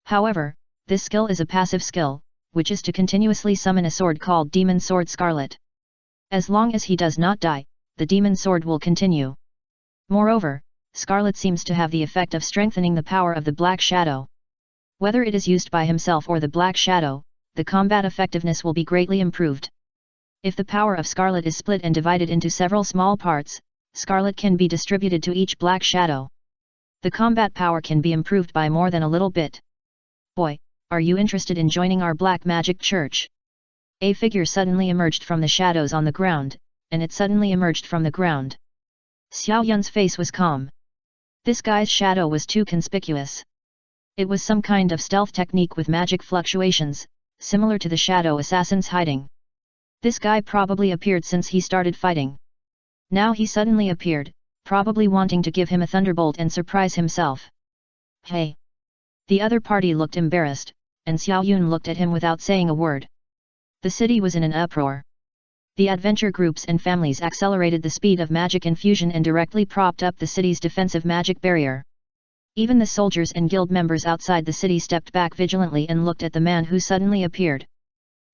However, this skill is a passive skill, which is to continuously summon a sword called Demon Sword Scarlet. As long as he does not die, the demon sword will continue. Moreover, Scarlet seems to have the effect of strengthening the power of the Black Shadow. Whether it is used by himself or the Black Shadow, the combat effectiveness will be greatly improved. If the power of Scarlet is split and divided into several small parts, Scarlet can be distributed to each Black Shadow. The combat power can be improved by more than a little bit. Boy, are you interested in joining our Black Magic Church? A figure suddenly emerged from the shadows on the ground, and it suddenly emerged from the ground. Xiao Yun's face was calm. This guy's shadow was too conspicuous. It was some kind of stealth technique with magic fluctuations, similar to the shadow assassin's hiding. This guy probably appeared since he started fighting. Now he suddenly appeared, probably wanting to give him a thunderbolt and surprise himself. Hey! The other party looked embarrassed, and Xiao Yun looked at him without saying a word. The city was in an uproar. The adventure groups and families accelerated the speed of magic infusion and directly propped up the city's defensive magic barrier. Even the soldiers and guild members outside the city stepped back vigilantly and looked at the man who suddenly appeared.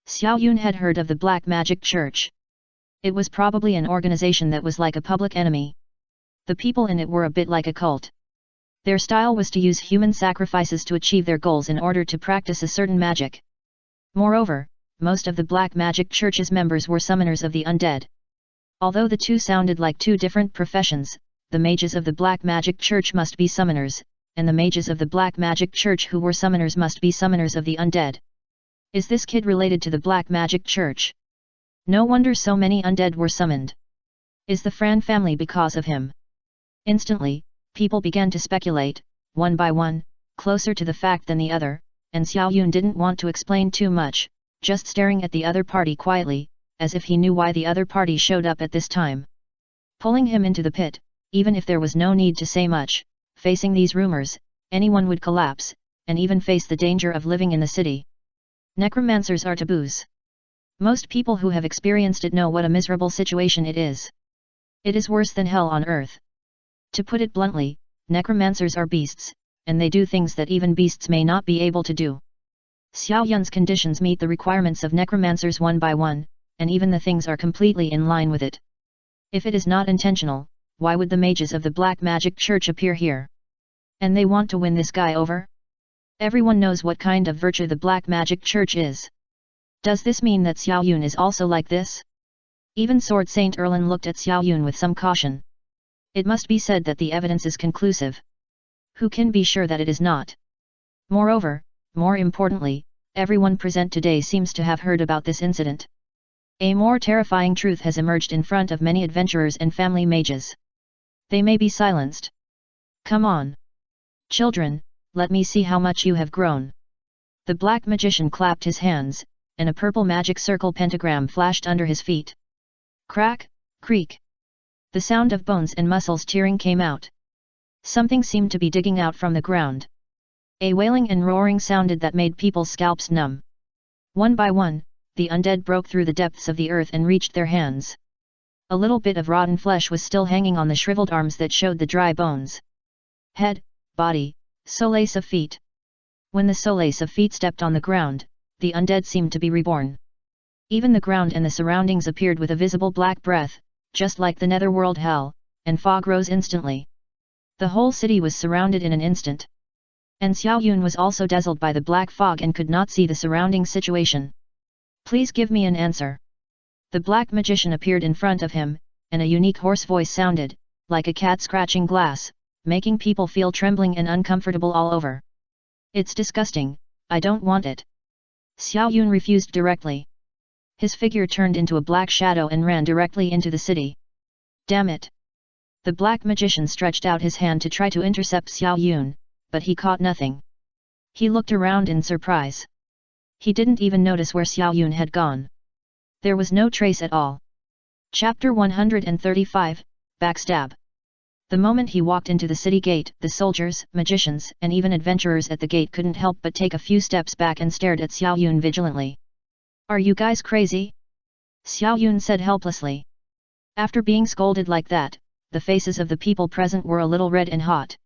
Xiao Yun had heard of the Black Magic Church. It was probably an organization that was like a public enemy. The people in it were a bit like a cult. Their style was to use human sacrifices to achieve their goals in order to practice a certain magic. Moreover, most of the Black Magic Church's members were summoners of the undead. Although the two sounded like two different professions, the mages of the Black Magic Church must be summoners, and the mages of the Black Magic Church who were summoners must be summoners of the undead. Is this kid related to the Black Magic Church? No wonder so many undead were summoned. Is the Fran family because of him? Instantly, people began to speculate, one by one, closer to the fact than the other, and Xiao Yun didn't want to explain too much, just staring at the other party quietly, as if he knew why the other party showed up at this time. Pulling him into the pit, even if there was no need to say much, facing these rumors, anyone would collapse, and even face the danger of living in the city. Necromancers are taboos. Most people who have experienced it know what a miserable situation it is. It is worse than hell on earth. To put it bluntly, necromancers are beasts, and they do things that even beasts may not be able to do. Xiao Yun's conditions meet the requirements of necromancers one by one, and even the things are completely in line with it. If it is not intentional, why would the mages of the Black Magic Church appear here? And they want to win this guy over? Everyone knows what kind of virtue the Black Magic Church is. Does this mean that Xiao Yun is also like this? Even Sword Saint Erlin looked at Xiao Yun with some caution. It must be said that the evidence is conclusive. Who can be sure that it is not? Moreover, more importantly, everyone present today seems to have heard about this incident. A more terrifying truth has emerged in front of many adventurers and family mages. They may be silenced. Come on. Children, let me see how much you have grown. The black magician clapped his hands, and a purple magic circle pentagram flashed under his feet. Crack, creak. The sound of bones and muscles tearing came out. Something seemed to be digging out from the ground. A wailing and roaring sounded that made people's scalps numb. One by one, the undead broke through the depths of the earth and reached their hands. A little bit of rotten flesh was still hanging on the shriveled arms that showed the dry bones. Head, body, solace of feet. When the solace of feet stepped on the ground, the undead seemed to be reborn. Even the ground and the surroundings appeared with a visible black breath, just like the netherworld hell, and fog rose instantly. The whole city was surrounded in an instant. And Xiao Yun was also dazzled by the black fog and could not see the surrounding situation. Please give me an answer. The black magician appeared in front of him, and a unique hoarse voice sounded, like a cat scratching glass, making people feel trembling and uncomfortable all over. It's disgusting, I don't want it. Xiao Yun refused directly. His figure turned into a black shadow and ran directly into the city. Damn it! The black magician stretched out his hand to try to intercept Xiao Yun, but he caught nothing. He looked around in surprise. He didn't even notice where Xiao Yun had gone. There was no trace at all. Chapter 135, Backstab. The moment he walked into the city gate, the soldiers, magicians, and even adventurers at the gate couldn't help but take a few steps back and stared at Xiao Yun vigilantly. "Are you guys crazy?" Xiao Yun said helplessly. After being scolded like that, the faces of the people present were a little red and hot.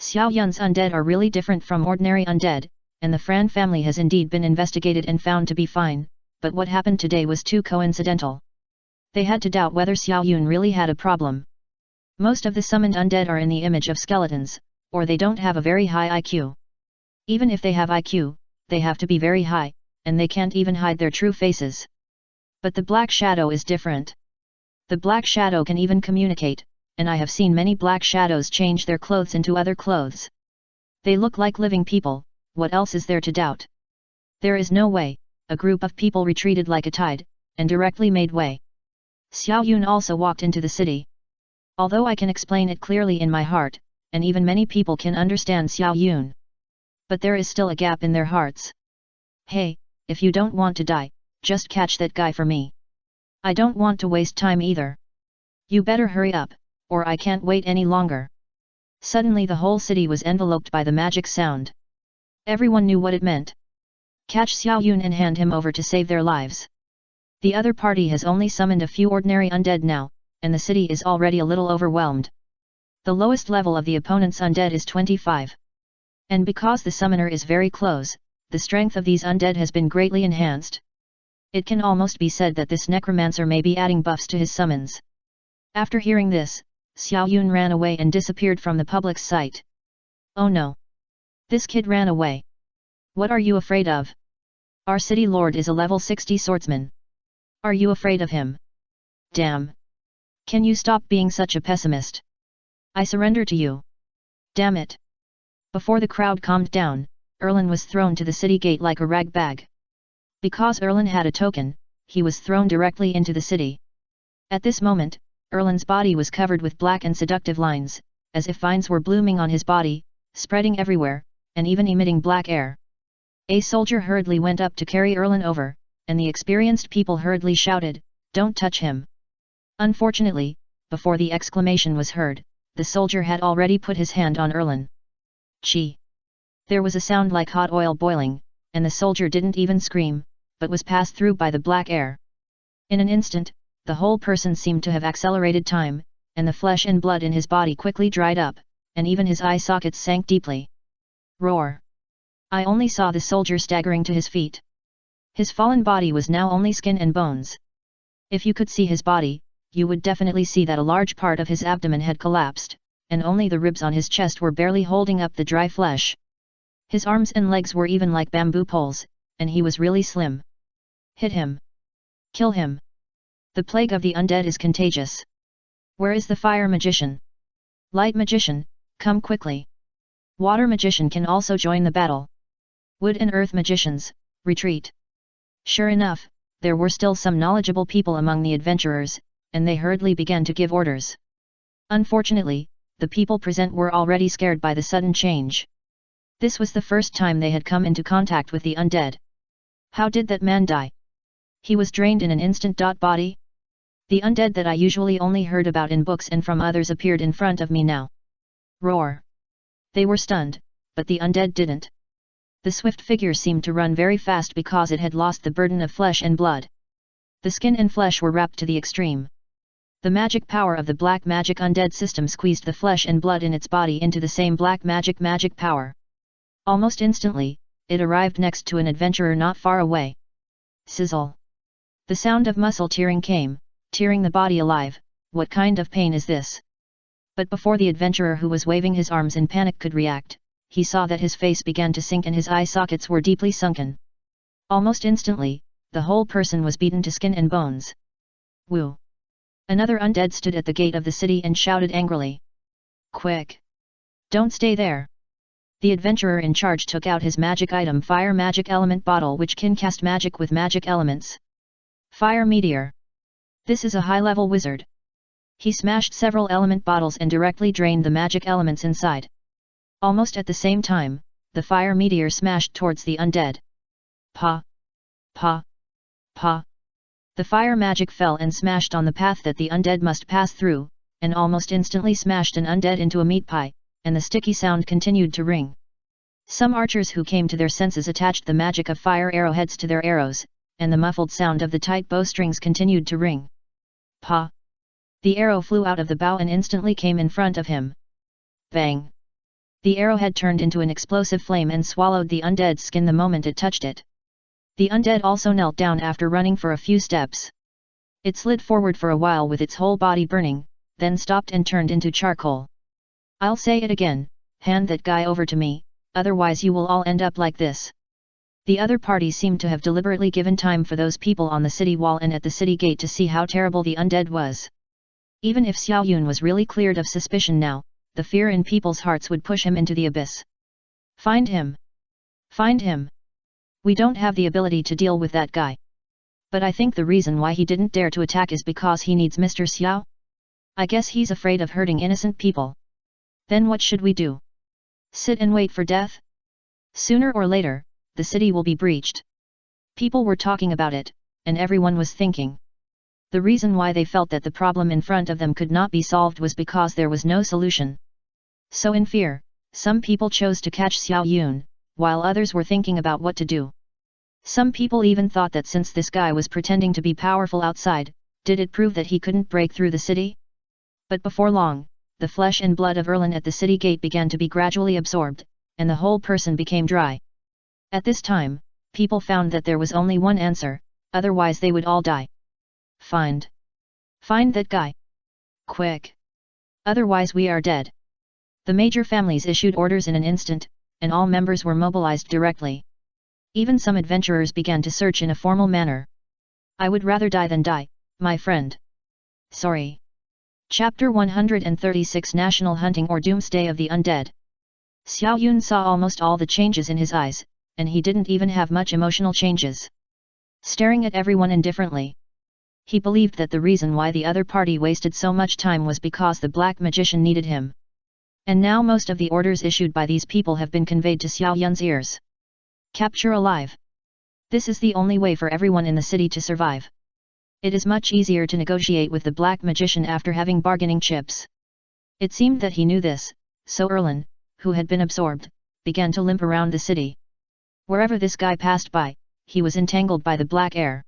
Xiao Yun's undead are really different from ordinary undead, and the Fran family has indeed been investigated and found to be fine, but what happened today was too coincidental. They had to doubt whether Xiao Yun really had a problem. Most of the summoned undead are in the image of skeletons, or they don't have a very high IQ. Even if they have IQ, they have to be very high, and they can't even hide their true faces. But the Black Shadow is different. The Black Shadow can even communicate, and I have seen many Black Shadows change their clothes into other clothes. They look like living people, what else is there to doubt? There is no way. A group of people retreated like a tide, and directly made way. Xiao Yun also walked into the city. Although I can explain it clearly in my heart, and even many people can understand Xiao Yun. But there is still a gap in their hearts. "Hey, if you don't want to die, just catch that guy for me. I don't want to waste time either. You better hurry up, or I can't wait any longer." Suddenly the whole city was enveloped by the magic sound. Everyone knew what it meant. Catch Xiao Yun and hand him over to save their lives. The other party has only summoned a few ordinary undead now, and the city is already a little overwhelmed. The lowest level of the opponent's undead is 25. And because the summoner is very close, the strength of these undead has been greatly enhanced. It can almost be said that this necromancer may be adding buffs to his summons. After hearing this, Xiao Yun ran away and disappeared from the public's sight. "Oh no! This kid ran away. What are you afraid of? Our city lord is a level 60 swordsman. Are you afraid of him? Damn! Can you stop being such a pessimist? I surrender to you. Damn it!" Before the crowd calmed down, Erlin was thrown to the city gate like a rag bag. Because Erlin had a token, he was thrown directly into the city. At this moment, Erlin's body was covered with black and seductive lines, as if vines were blooming on his body, spreading everywhere, and even emitting black air. A soldier hurriedly went up to carry Erlin over, and the experienced people hurriedly shouted, "Don't touch him!" Unfortunately, before the exclamation was heard, the soldier had already put his hand on Erlin. Chi! There was a sound like hot oil boiling, and the soldier didn't even scream, but was passed through by the black air. In an instant, the whole person seemed to have accelerated time, and the flesh and blood in his body quickly dried up, and even his eye sockets sank deeply. Roar! I only saw the soldier staggering to his feet. His fallen body was now only skin and bones. If you could see his body, you would definitely see that a large part of his abdomen had collapsed, and only the ribs on his chest were barely holding up the dry flesh. His arms and legs were even like bamboo poles, and he was really slim. Hit him! Kill him! The plague of the undead is contagious. Where is the fire magician? Light magician, come quickly. Water magician can also join the battle. Wood and earth magicians, retreat. Sure enough, there were still some knowledgeable people among the adventurers, and they hurriedly began to give orders. Unfortunately, the people present were already scared by the sudden change. This was the first time they had come into contact with the undead. How did that man die? He was drained in an instant. Body? The undead that I usually only heard about in books and from others appeared in front of me now. Roar! They were stunned, but the undead didn't. The swift figure seemed to run very fast because it had lost the burden of flesh and blood. The skin and flesh were wrapped to the extreme. The magic power of the black magic undead system squeezed the flesh and blood in its body into the same black magic power. Almost instantly, it arrived next to an adventurer not far away. Sizzle! The sound of muscle tearing came, tearing the body alive. What kind of pain is this? But before the adventurer who was waving his arms in panic could react, he saw that his face began to sink and his eye sockets were deeply sunken. Almost instantly, the whole person was beaten to skin and bones. Woo! Another undead stood at the gate of the city and shouted angrily. Quick! Don't stay there! The adventurer in charge took out his magic item Fire Magic Element Bottle, which can cast magic with magic elements. Fire Meteor! This is a high-level wizard. He smashed several element bottles and directly drained the magic elements inside. Almost at the same time, the fire meteor smashed towards the undead. Pa! Pa! Pa! The fire magic fell and smashed on the path that the undead must pass through, and almost instantly smashed an undead into a meat pie, and the sticky sound continued to ring. Some archers who came to their senses attached the magic of fire arrowheads to their arrows, and the muffled sound of the tight bowstrings continued to ring. Pa! The arrow flew out of the bow and instantly came in front of him. Bang! The arrowhead turned into an explosive flame and swallowed the undead's skin the moment it touched it. The undead also knelt down after running for a few steps. It slid forward for a while with its whole body burning, then stopped and turned into charcoal. I'll say it again, hand that guy over to me, otherwise you will all end up like this. The other party seemed to have deliberately given time for those people on the city wall and at the city gate to see how terrible the undead was. Even if Xiao Yun was really cleared of suspicion now, the fear in people's hearts would push him into the abyss. Find him! Find him! We don't have the ability to deal with that guy. But I think the reason why he didn't dare to attack is because he needs Mr. Xiao? I guess he's afraid of hurting innocent people. Then what should we do? Sit and wait for death? Sooner or later, the city will be breached. People were talking about it, and everyone was thinking. The reason why they felt that the problem in front of them could not be solved was because there was no solution. So in fear, some people chose to catch Xiao Yun, while others were thinking about what to do. Some people even thought that since this guy was pretending to be powerful outside, did it prove that he couldn't break through the city? But before long, the flesh and blood of Erlin at the city gate began to be gradually absorbed, and the whole person became dry. At this time, people found that there was only one answer, otherwise they would all die. Find that guy. Quick! Otherwise we are dead. The major families issued orders in an instant, and all members were mobilized directly. Even some adventurers began to search in a formal manner. I would rather die than die, my friend. Sorry. Chapter 136 National Hunting or Doomsday of the Undead. Xiao Yun saw almost all the changes in his eyes, and he didn't even have much emotional changes. Staring at everyone indifferently. He believed that the reason why the other party wasted so much time was because the black magician needed him. And now most of the orders issued by these people have been conveyed to Xiao Yun's ears. Capture alive. This is the only way for everyone in the city to survive. It is much easier to negotiate with the black magician after having bargaining chips. It seemed that he knew this, so Erlin, who had been absorbed, began to limp around the city. Wherever this guy passed by, he was entangled by the black air.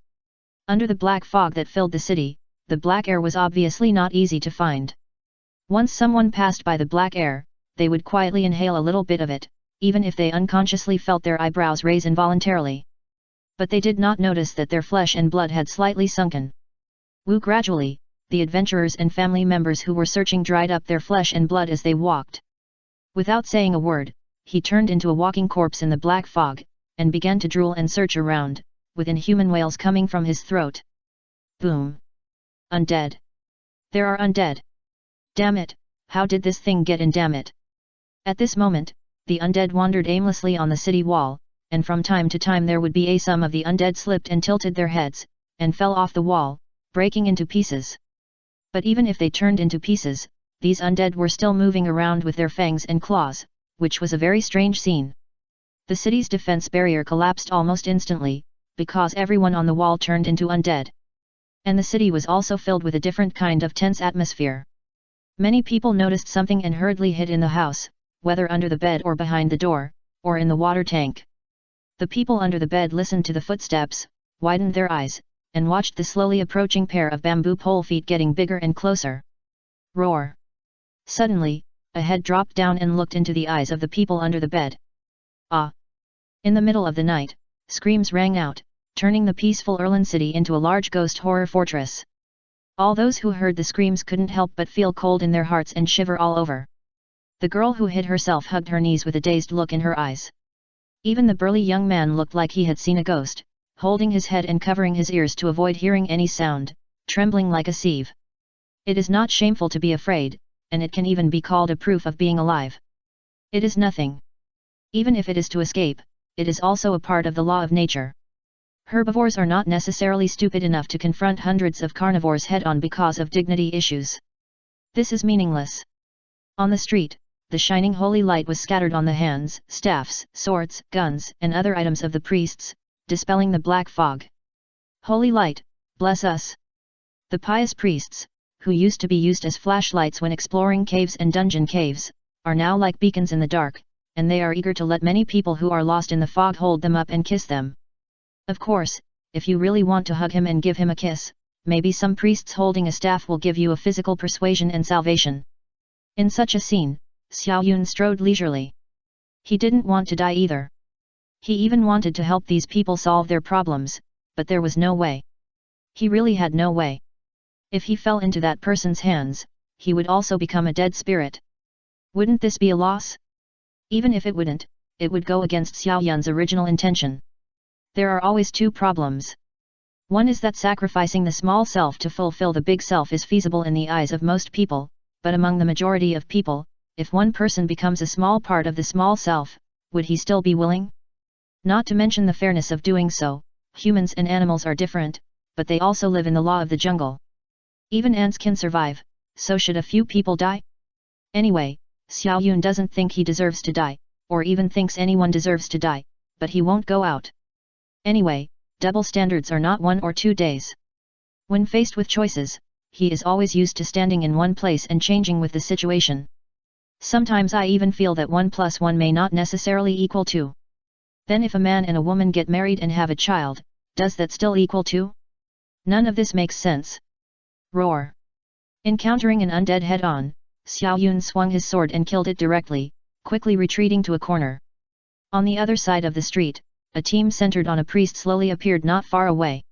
Under the black fog that filled the city, the black air was obviously not easy to find. Once someone passed by the black air, they would quietly inhale a little bit of it, even if they unconsciously felt their eyebrows raise involuntarily. But they did not notice that their flesh and blood had slightly sunken. Gradually, the adventurers and family members who were searching dried up their flesh and blood as they walked. Without saying a word, he turned into a walking corpse in the black fog, and began to drool and search around, with inhuman wails coming from his throat. Boom! Undead! There are undead! Damn it, how did this thing get in, damn it? At this moment, the undead wandered aimlessly on the city wall, and from time to time there would be some of the undead slipped and tilted their heads, and fell off the wall, breaking into pieces. But even if they turned into pieces, these undead were still moving around with their fangs and claws, which was a very strange scene. The city's defense barrier collapsed almost instantly, because everyone on the wall turned into undead. And the city was also filled with a different kind of tense atmosphere. Many people noticed something and hurriedly hid in the house, whether under the bed or behind the door, or in the water tank. The people under the bed listened to the footsteps, widened their eyes, and watched the slowly approaching pair of bamboo pole feet getting bigger and closer. Roar! Suddenly, a head dropped down and looked into the eyes of the people under the bed. Ah! In the middle of the night, screams rang out, turning the peaceful Erlin city into a large ghost horror fortress. All those who heard the screams couldn't help but feel cold in their hearts and shiver all over. The girl who hid herself hugged her knees with a dazed look in her eyes. Even the burly young man looked like he had seen a ghost, holding his head and covering his ears to avoid hearing any sound, trembling like a sieve. It is not shameful to be afraid, and it can even be called a proof of being alive. It is nothing. Even if it is to escape, it is also a part of the law of nature. Herbivores are not necessarily stupid enough to confront hundreds of carnivores head-on because of dignity issues. This is meaningless. On the street, the shining holy light was scattered on the hands, staffs, swords, guns, and other items of the priests, dispelling the black fog. Holy light, Bless us! The pious priests, who used to be used as flashlights when exploring caves and dungeon caves, are now like beacons in the dark, and they are eager to let many people who are lost in the fog hold them up and kiss them. Of course, if you really want to hug him and give him a kiss, maybe some priests holding a staff will give you a physical persuasion and salvation. In such a scene, Xiao Yun strode leisurely. He didn't want to die either. He even wanted to help these people solve their problems, but there was no way. He really had no way. If he fell into that person's hands, he would also become a dead spirit. Wouldn't this be a loss? Even if it wouldn't, it would go against Xiao Yun's original intention. There are always two problems. One is that sacrificing the small self to fulfill the big self is feasible in the eyes of most people, but among the majority of people, if one person becomes a small part of the small self, would he still be willing? Not to mention the fairness of doing so, humans and animals are different, but they also live in the law of the jungle. Even ants can survive, so should a few people die? Anyway, Xiao Yun doesn't think he deserves to die, or even thinks anyone deserves to die, but he won't go out. Anyway, double standards are not 1 or 2 days. When faced with choices, he is always used to standing in one place and changing with the situation. Sometimes I even feel that 1 + 1 may not necessarily equal 2. Then if a man and a woman get married and have a child, does that still equal 2? None of this makes sense. Roar! Encountering an undead head-on, Xiao Yun swung his sword and killed it directly, quickly retreating to a corner. On the other side of the street, a team centered on a priest slowly appeared not far away.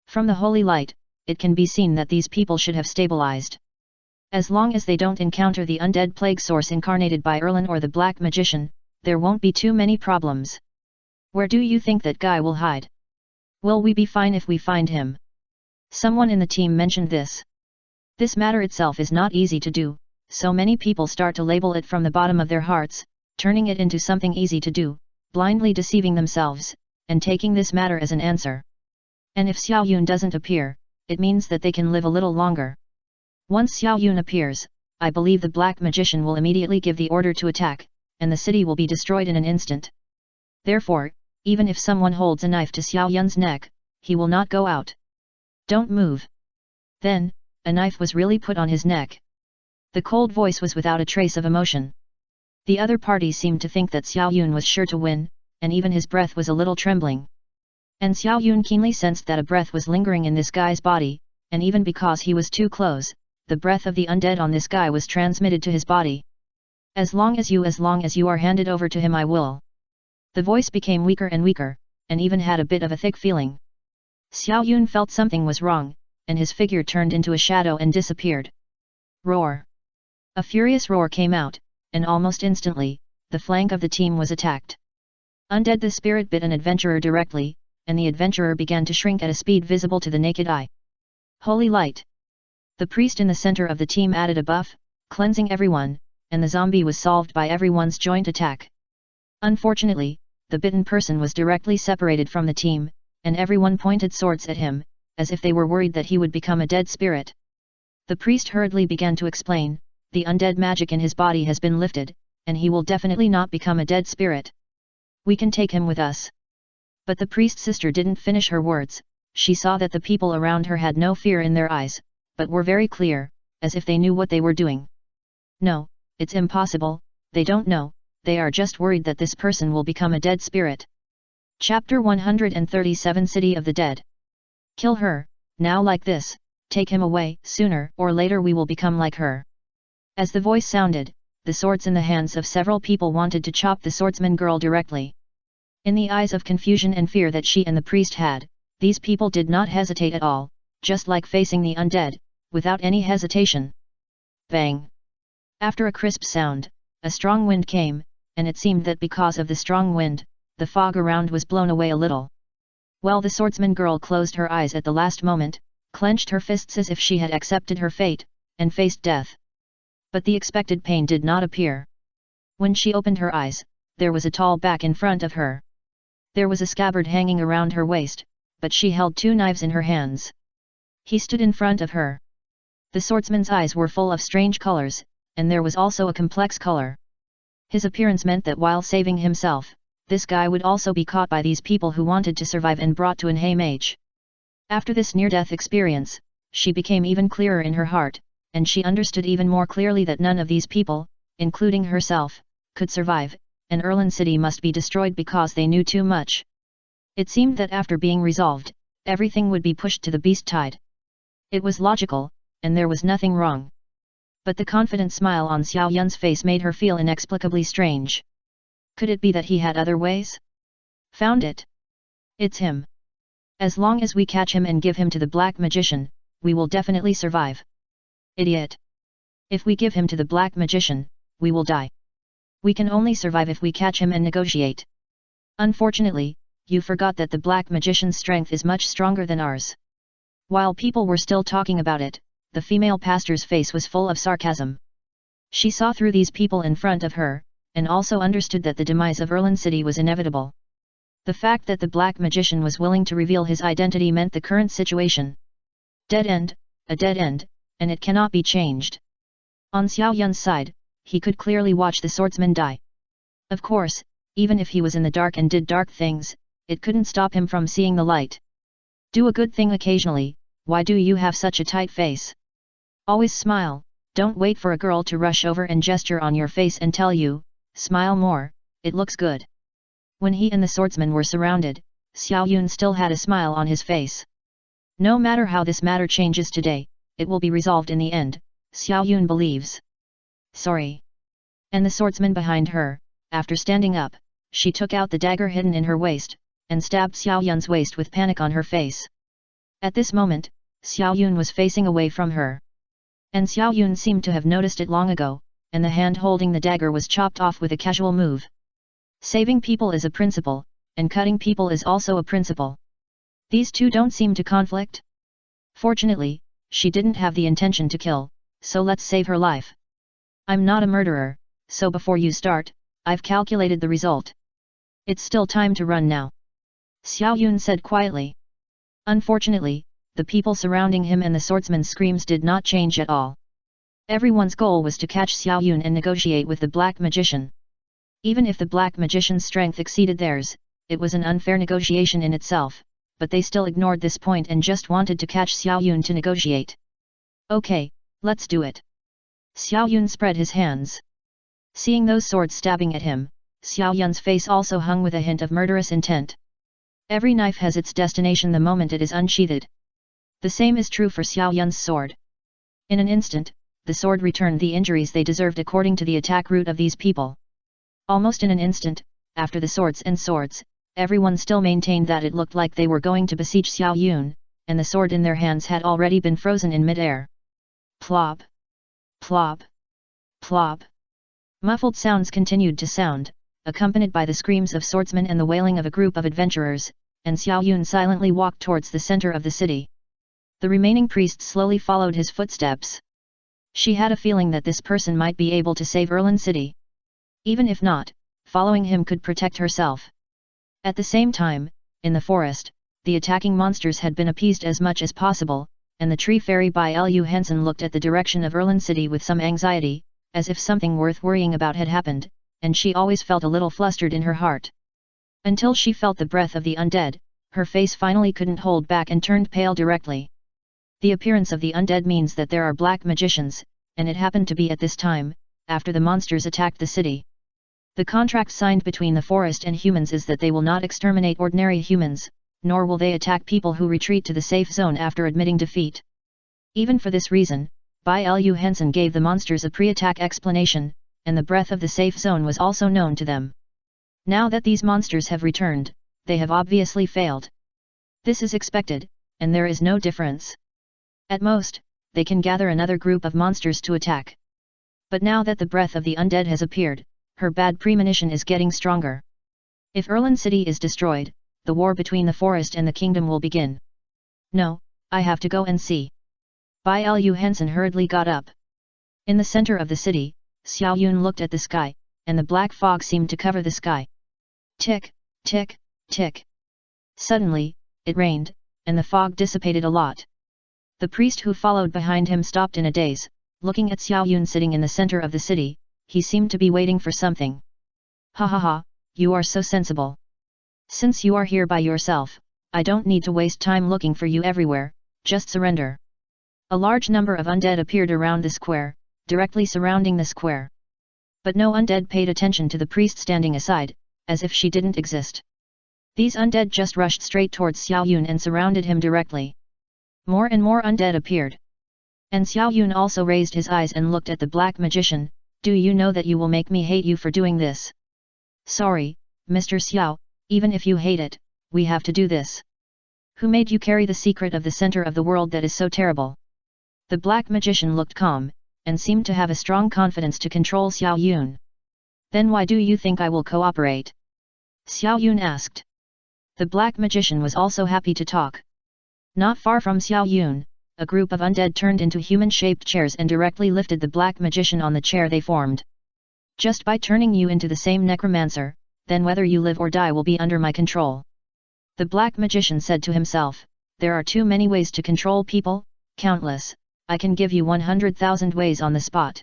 From the holy light, it can be seen that these people should have stabilized. As long as they don't encounter the undead plague source incarnated by Erlin or the Black Magician, there won't be too many problems. Where do you think that guy will hide? Will we be fine if we find him? Someone in the team mentioned this. This matter itself is not easy to do, so many people start to label it from the bottom of their hearts, turning it into something easy to do, blindly deceiving themselves, and taking this matter as an answer. And if Xiao Yun doesn't appear, it means that they can live a little longer. Once Xiao Yun appears, I believe the Black Magician will immediately give the order to attack, and the city will be destroyed in an instant. Therefore, even if someone holds a knife to Xiao Yun's neck, he will not go out. Don't move. Then, a knife was really put on his neck. The cold voice was without a trace of emotion. The other party seemed to think that Xiao Yun was sure to win, and even his breath was a little trembling. And Xiao Yun keenly sensed that a breath was lingering in this guy's body, and even because he was too close, the breath of the undead on this guy was transmitted to his body. As long as you are handed over to him, I will. The voice became weaker and weaker, and even had a bit of a thick feeling. Xiao Yun felt something was wrong, and his figure turned into a shadow and disappeared. Roar! A furious roar came out, and almost instantly, the flank of the team was attacked. Undead the spirit bit an adventurer directly, and the adventurer began to shrink at a speed visible to the naked eye. Holy light! The priest in the center of the team added a buff, cleansing everyone, and the zombie was solved by everyone's joint attack. Unfortunately, the bitten person was directly separated from the team, and everyone pointed swords at him, as if they were worried that he would become a dead spirit. The priest hurriedly began to explain, the undead magic in his body has been lifted, and he will definitely not become a dead spirit. We can take him with us. But the priest's sister didn't finish her words. She saw that the people around her had no fear in their eyes, but were very clear, as if they knew what they were doing. No, it's impossible, they don't know, they are just worried that this person will become a dead spirit. Chapter 137 City of the Dead. Kill her, now like this, take him away, sooner or later we will become like her. As the voice sounded, the swords in the hands of several people wanted to chop the swordsman girl directly. In the eyes of confusion and fear that she and the priest had, these people did not hesitate at all, just like facing the undead, without any hesitation. Bang! After a crisp sound, a strong wind came, and it seemed that because of the strong wind, the fog around was blown away a little. While the swordsman girl closed her eyes at the last moment, clenched her fists as if she had accepted her fate, and faced death. But the expected pain did not appear. When she opened her eyes, there was a tall back in front of her. There was a scabbard hanging around her waist, but she held 2 knives in her hands. He stood in front of her. The swordsman's eyes were full of strange colors, and there was also a complex color. His appearance meant that while saving himself, this guy would also be caught by these people who wanted to survive and brought to an Haimage. After this near-death experience, she became even clearer in her heart, and she understood even more clearly that none of these people, including herself, could survive, and Erlin City must be destroyed because they knew too much. It seemed that after being resolved, everything would be pushed to the beast tide. It was logical, and there was nothing wrong. But the confident smile on Xiao Yun's face made her feel inexplicably strange. Could it be that he had other ways? Found it. It's him. As long as we catch him and give him to the Black Magician, we will definitely survive. Idiot. If we give him to the Black Magician, we will die. We can only survive if we catch him and negotiate. Unfortunately, you forgot that the Black Magician's strength is much stronger than ours. While people were still talking about it, the female pastor's face was full of sarcasm. She saw through these people in front of her, and also understood that the demise of Erlin City was inevitable. The fact that the Black Magician was willing to reveal his identity meant the current situation. Dead end, a dead end, and it cannot be changed. On Xiao Yun's side, he could clearly watch the swordsman die. Of course, even if he was in the dark and did dark things, it couldn't stop him from seeing the light. Do a good thing occasionally, why do you have such a tight face? Always smile, don't wait for a girl to rush over and gesture on your face and tell you, smile more, it looks good. When he and the swordsman were surrounded, Xiao Yun still had a smile on his face. No matter how this matter changes today, it will be resolved in the end, Xiao Yun believes. Sorry. And the swordsman behind her, after standing up, she took out the dagger hidden in her waist, and stabbed Xiao Yun's waist with panic on her face. At this moment, Xiao Yun was facing away from her. And Xiao Yun seemed to have noticed it long ago, and the hand holding the dagger was chopped off with a casual move. Saving people is a principle, and cutting people is also a principle. These two don't seem to conflict. Fortunately, she didn't have the intention to kill, so let's save her life. I'm not a murderer, so before you start, I've calculated the result. It's still time to run now. Xiao Yun said quietly. Unfortunately, the people surrounding him and the swordsman's screams did not change at all. Everyone's goal was to catch Xiao Yun and negotiate with the Black Magician. Even if the Black Magician's strength exceeded theirs, it was an unfair negotiation in itself, but they still ignored this point and just wanted to catch Xiao Yun to negotiate. Okay, let's do it. Xiao Yun spread his hands. Seeing those swords stabbing at him, Xiao Yun's face also hung with a hint of murderous intent. Every knife has its destination the moment it is unsheathed. The same is true for Xiao Yun's sword. In an instant, the sword returned the injuries they deserved according to the attack route of these people. Almost in an instant, after the swords, everyone still maintained that it looked like they were going to besiege Xiao Yun, and the sword in their hands had already been frozen in mid-air. Plop! Plop! Plop! Muffled sounds continued to sound, accompanied by the screams of swordsmen and the wailing of a group of adventurers, and Xiao Yun silently walked towards the center of the city. The remaining priests slowly followed his footsteps. She had a feeling that this person might be able to save Erlin City. Even if not, following him could protect herself. At the same time, in the forest, the attacking monsters had been appeased as much as possible, and the tree fairy Bai Lu Hansen looked at the direction of Erlin City with some anxiety, as if something worth worrying about had happened, and she always felt a little flustered in her heart. Until she felt the breath of the undead, her face finally couldn't hold back and turned pale directly. The appearance of the undead means that there are black magicians, and it happened to be at this time, after the monsters attacked the city. The contract signed between the forest and humans is that they will not exterminate ordinary humans, nor will they attack people who retreat to the safe zone after admitting defeat. Even for this reason, Bai Lu Hansen gave the monsters a pre-attack explanation, and the breath of the safe zone was also known to them. Now that these monsters have returned, they have obviously failed. This is expected, and there is no difference. At most, they can gather another group of monsters to attack. But now that the breath of the undead has appeared, her bad premonition is getting stronger. If Erlin City is destroyed, the war between the forest and the kingdom will begin. No, I have to go and see. Bai Lu Hansen hurriedly got up. In the center of the city, Xiao Yun looked at the sky, and the black fog seemed to cover the sky. Tick, tick, tick. Suddenly, it rained, and the fog dissipated a lot. The priest who followed behind him stopped in a daze, looking at Xiao Yun sitting in the center of the city. He seemed to be waiting for something. Ha ha ha, you are so sensible. Since you are here by yourself, I don't need to waste time looking for you everywhere, just surrender. A large number of undead appeared around the square, directly surrounding the square. But no undead paid attention to the priest standing aside, as if she didn't exist. These undead just rushed straight towards Xiao Yun and surrounded him directly. More and more undead appeared. And Xiao Yun also raised his eyes and looked at the black magician. Do you know that you will make me hate you for doing this? Sorry, Mr. Xiao, even if you hate it, we have to do this. Who made you carry the secret of the center of the world that is so terrible? The black magician looked calm, and seemed to have a strong confidence to control Xiao Yun. Then why do you think I will cooperate? Xiao Yun asked. The black magician was also happy to talk. Not far from Xiao Yun, a group of undead turned into human-shaped chairs and directly lifted the black magician on the chair they formed. Just by turning you into the same necromancer, then whether you live or die will be under my control. The black magician said to himself, there are too many ways to control people, countless, I can give you 100,000 ways on the spot.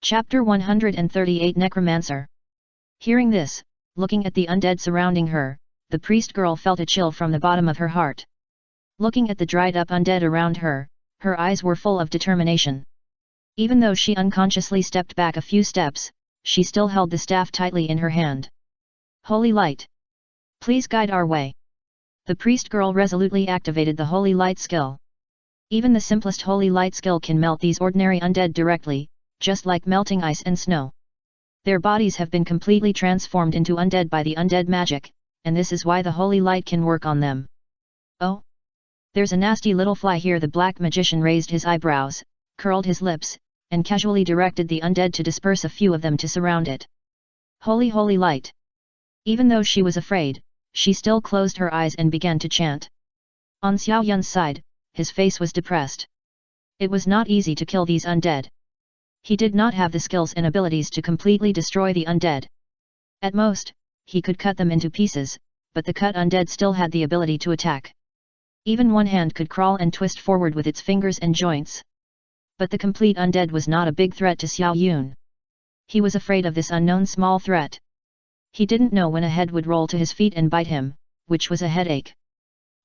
Chapter 138 Necromancer. Hearing this, looking at the undead surrounding her, the priest girl felt a chill from the bottom of her heart. Looking at the dried-up undead around her, her eyes were full of determination. Even though she unconsciously stepped back a few steps, she still held the staff tightly in her hand. Holy light! Please guide our way. The priest girl resolutely activated the holy light skill. Even the simplest holy light skill can melt these ordinary undead directly, just like melting ice and snow. Their bodies have been completely transformed into undead by the undead magic, and this is why the holy light can work on them. Oh! There's a nasty little fly here. The black magician raised his eyebrows, curled his lips, and casually directed the undead to disperse a few of them to surround it. Holy holy light! Even though she was afraid, she still closed her eyes and began to chant. On Xiao Yun's side, his face was depressed. It was not easy to kill these undead. He did not have the skills and abilities to completely destroy the undead. At most, he could cut them into pieces, but the cut undead still had the ability to attack. Even one hand could crawl and twist forward with its fingers and joints. But the complete undead was not a big threat to Xiao Yun. He was afraid of this unknown small threat. He didn't know when a head would roll to his feet and bite him, which was a headache.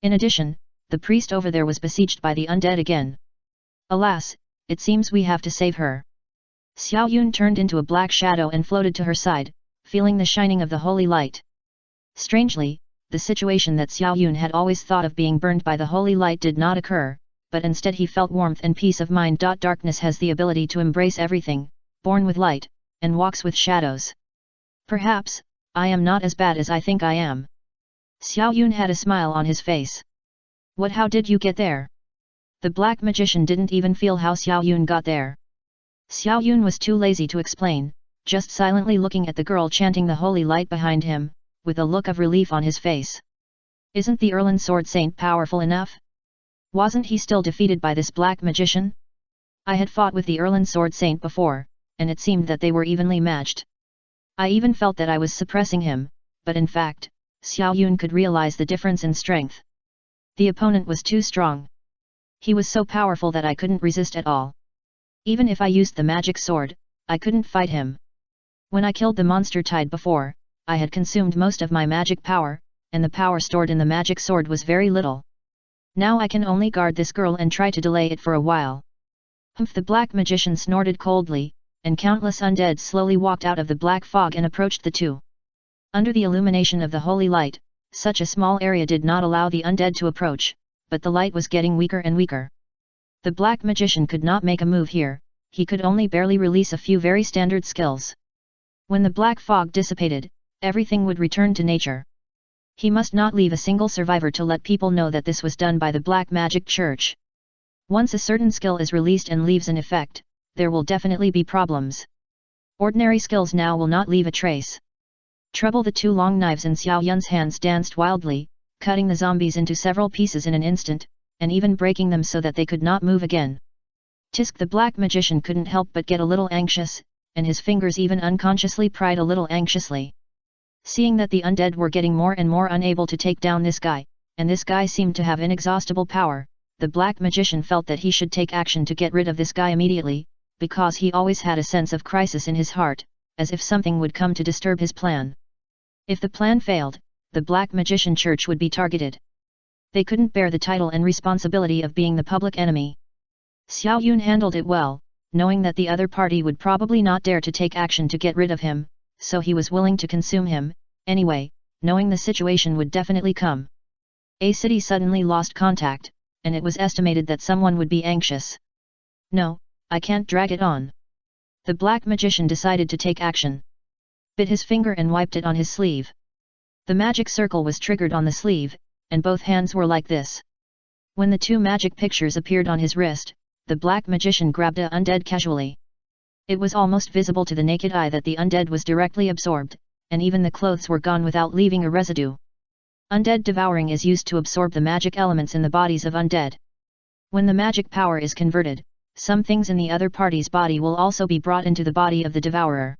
In addition, the priest over there was besieged by the undead again. Alas, it seems we have to save her. Xiao Yun turned into a black shadow and floated to her side, feeling the shining of the holy light. Strangely, the situation that Xiao Yun had always thought of being burned by the holy light did not occur, but instead he felt warmth and peace of mind. Darkness has the ability to embrace everything, born with light, and walks with shadows. Perhaps, I am not as bad as I think I am. Xiao Yun had a smile on his face. What? How did you get there? The black magician didn't even feel how Xiao Yun got there. Xiao Yun was too lazy to explain, just silently looking at the girl chanting the holy light behind him, with a look of relief on his face. Isn't the Erlin Sword Saint powerful enough? Wasn't he still defeated by this black magician? I had fought with the Erlin Sword Saint before, and it seemed that they were evenly matched. I even felt that I was suppressing him, but in fact, Xiao Yun could realize the difference in strength. The opponent was too strong. He was so powerful that I couldn't resist at all. Even if I used the magic sword, I couldn't fight him. When I killed the monster tide before, I had consumed most of my magic power, and the power stored in the magic sword was very little. Now I can only guard this girl and try to delay it for a while. Humph! The black magician snorted coldly, and countless undead slowly walked out of the black fog and approached the two. Under the illumination of the holy light, such a small area did not allow the undead to approach, but the light was getting weaker and weaker. The black magician could not make a move here, he could only barely release a few very standard skills. When the black fog dissipated, everything would return to nature. He must not leave a single survivor to let people know that this was done by the Black Magic Church. Once a certain skill is released and leaves an effect, there will definitely be problems. Ordinary skills now will not leave a trace. Trouble! The two long knives in Xiao Yun's hands danced wildly, cutting the zombies into several pieces in an instant, and even breaking them so that they could not move again. Tisk! The black magician couldn't help but get a little anxious, and his fingers even unconsciously pried a little anxiously. Seeing that the undead were getting more and more unable to take down this guy, and this guy seemed to have inexhaustible power, the black magician felt that he should take action to get rid of this guy immediately, because he always had a sense of crisis in his heart, as if something would come to disturb his plan. If the plan failed, the Black Magician Church would be targeted. They couldn't bear the title and responsibility of being the public enemy. Xiao Yun handled it well, knowing that the other party would probably not dare to take action to get rid of him, so he was willing to consume him, anyway, knowing the situation would definitely come. A city suddenly lost contact, and it was estimated that someone would be anxious. No, I can't drag it on. The black magician decided to take action. Bit his finger and wiped it on his sleeve. The magic circle was triggered on the sleeve, and both hands were like this. When the two magic pictures appeared on his wrist, the black magician grabbed a undead casually. It was almost visible to the naked eye that the undead was directly absorbed, and even the clothes were gone without leaving a residue. Undead devouring is used to absorb the magic elements in the bodies of undead. When the magic power is converted, some things in the other party's body will also be brought into the body of the devourer.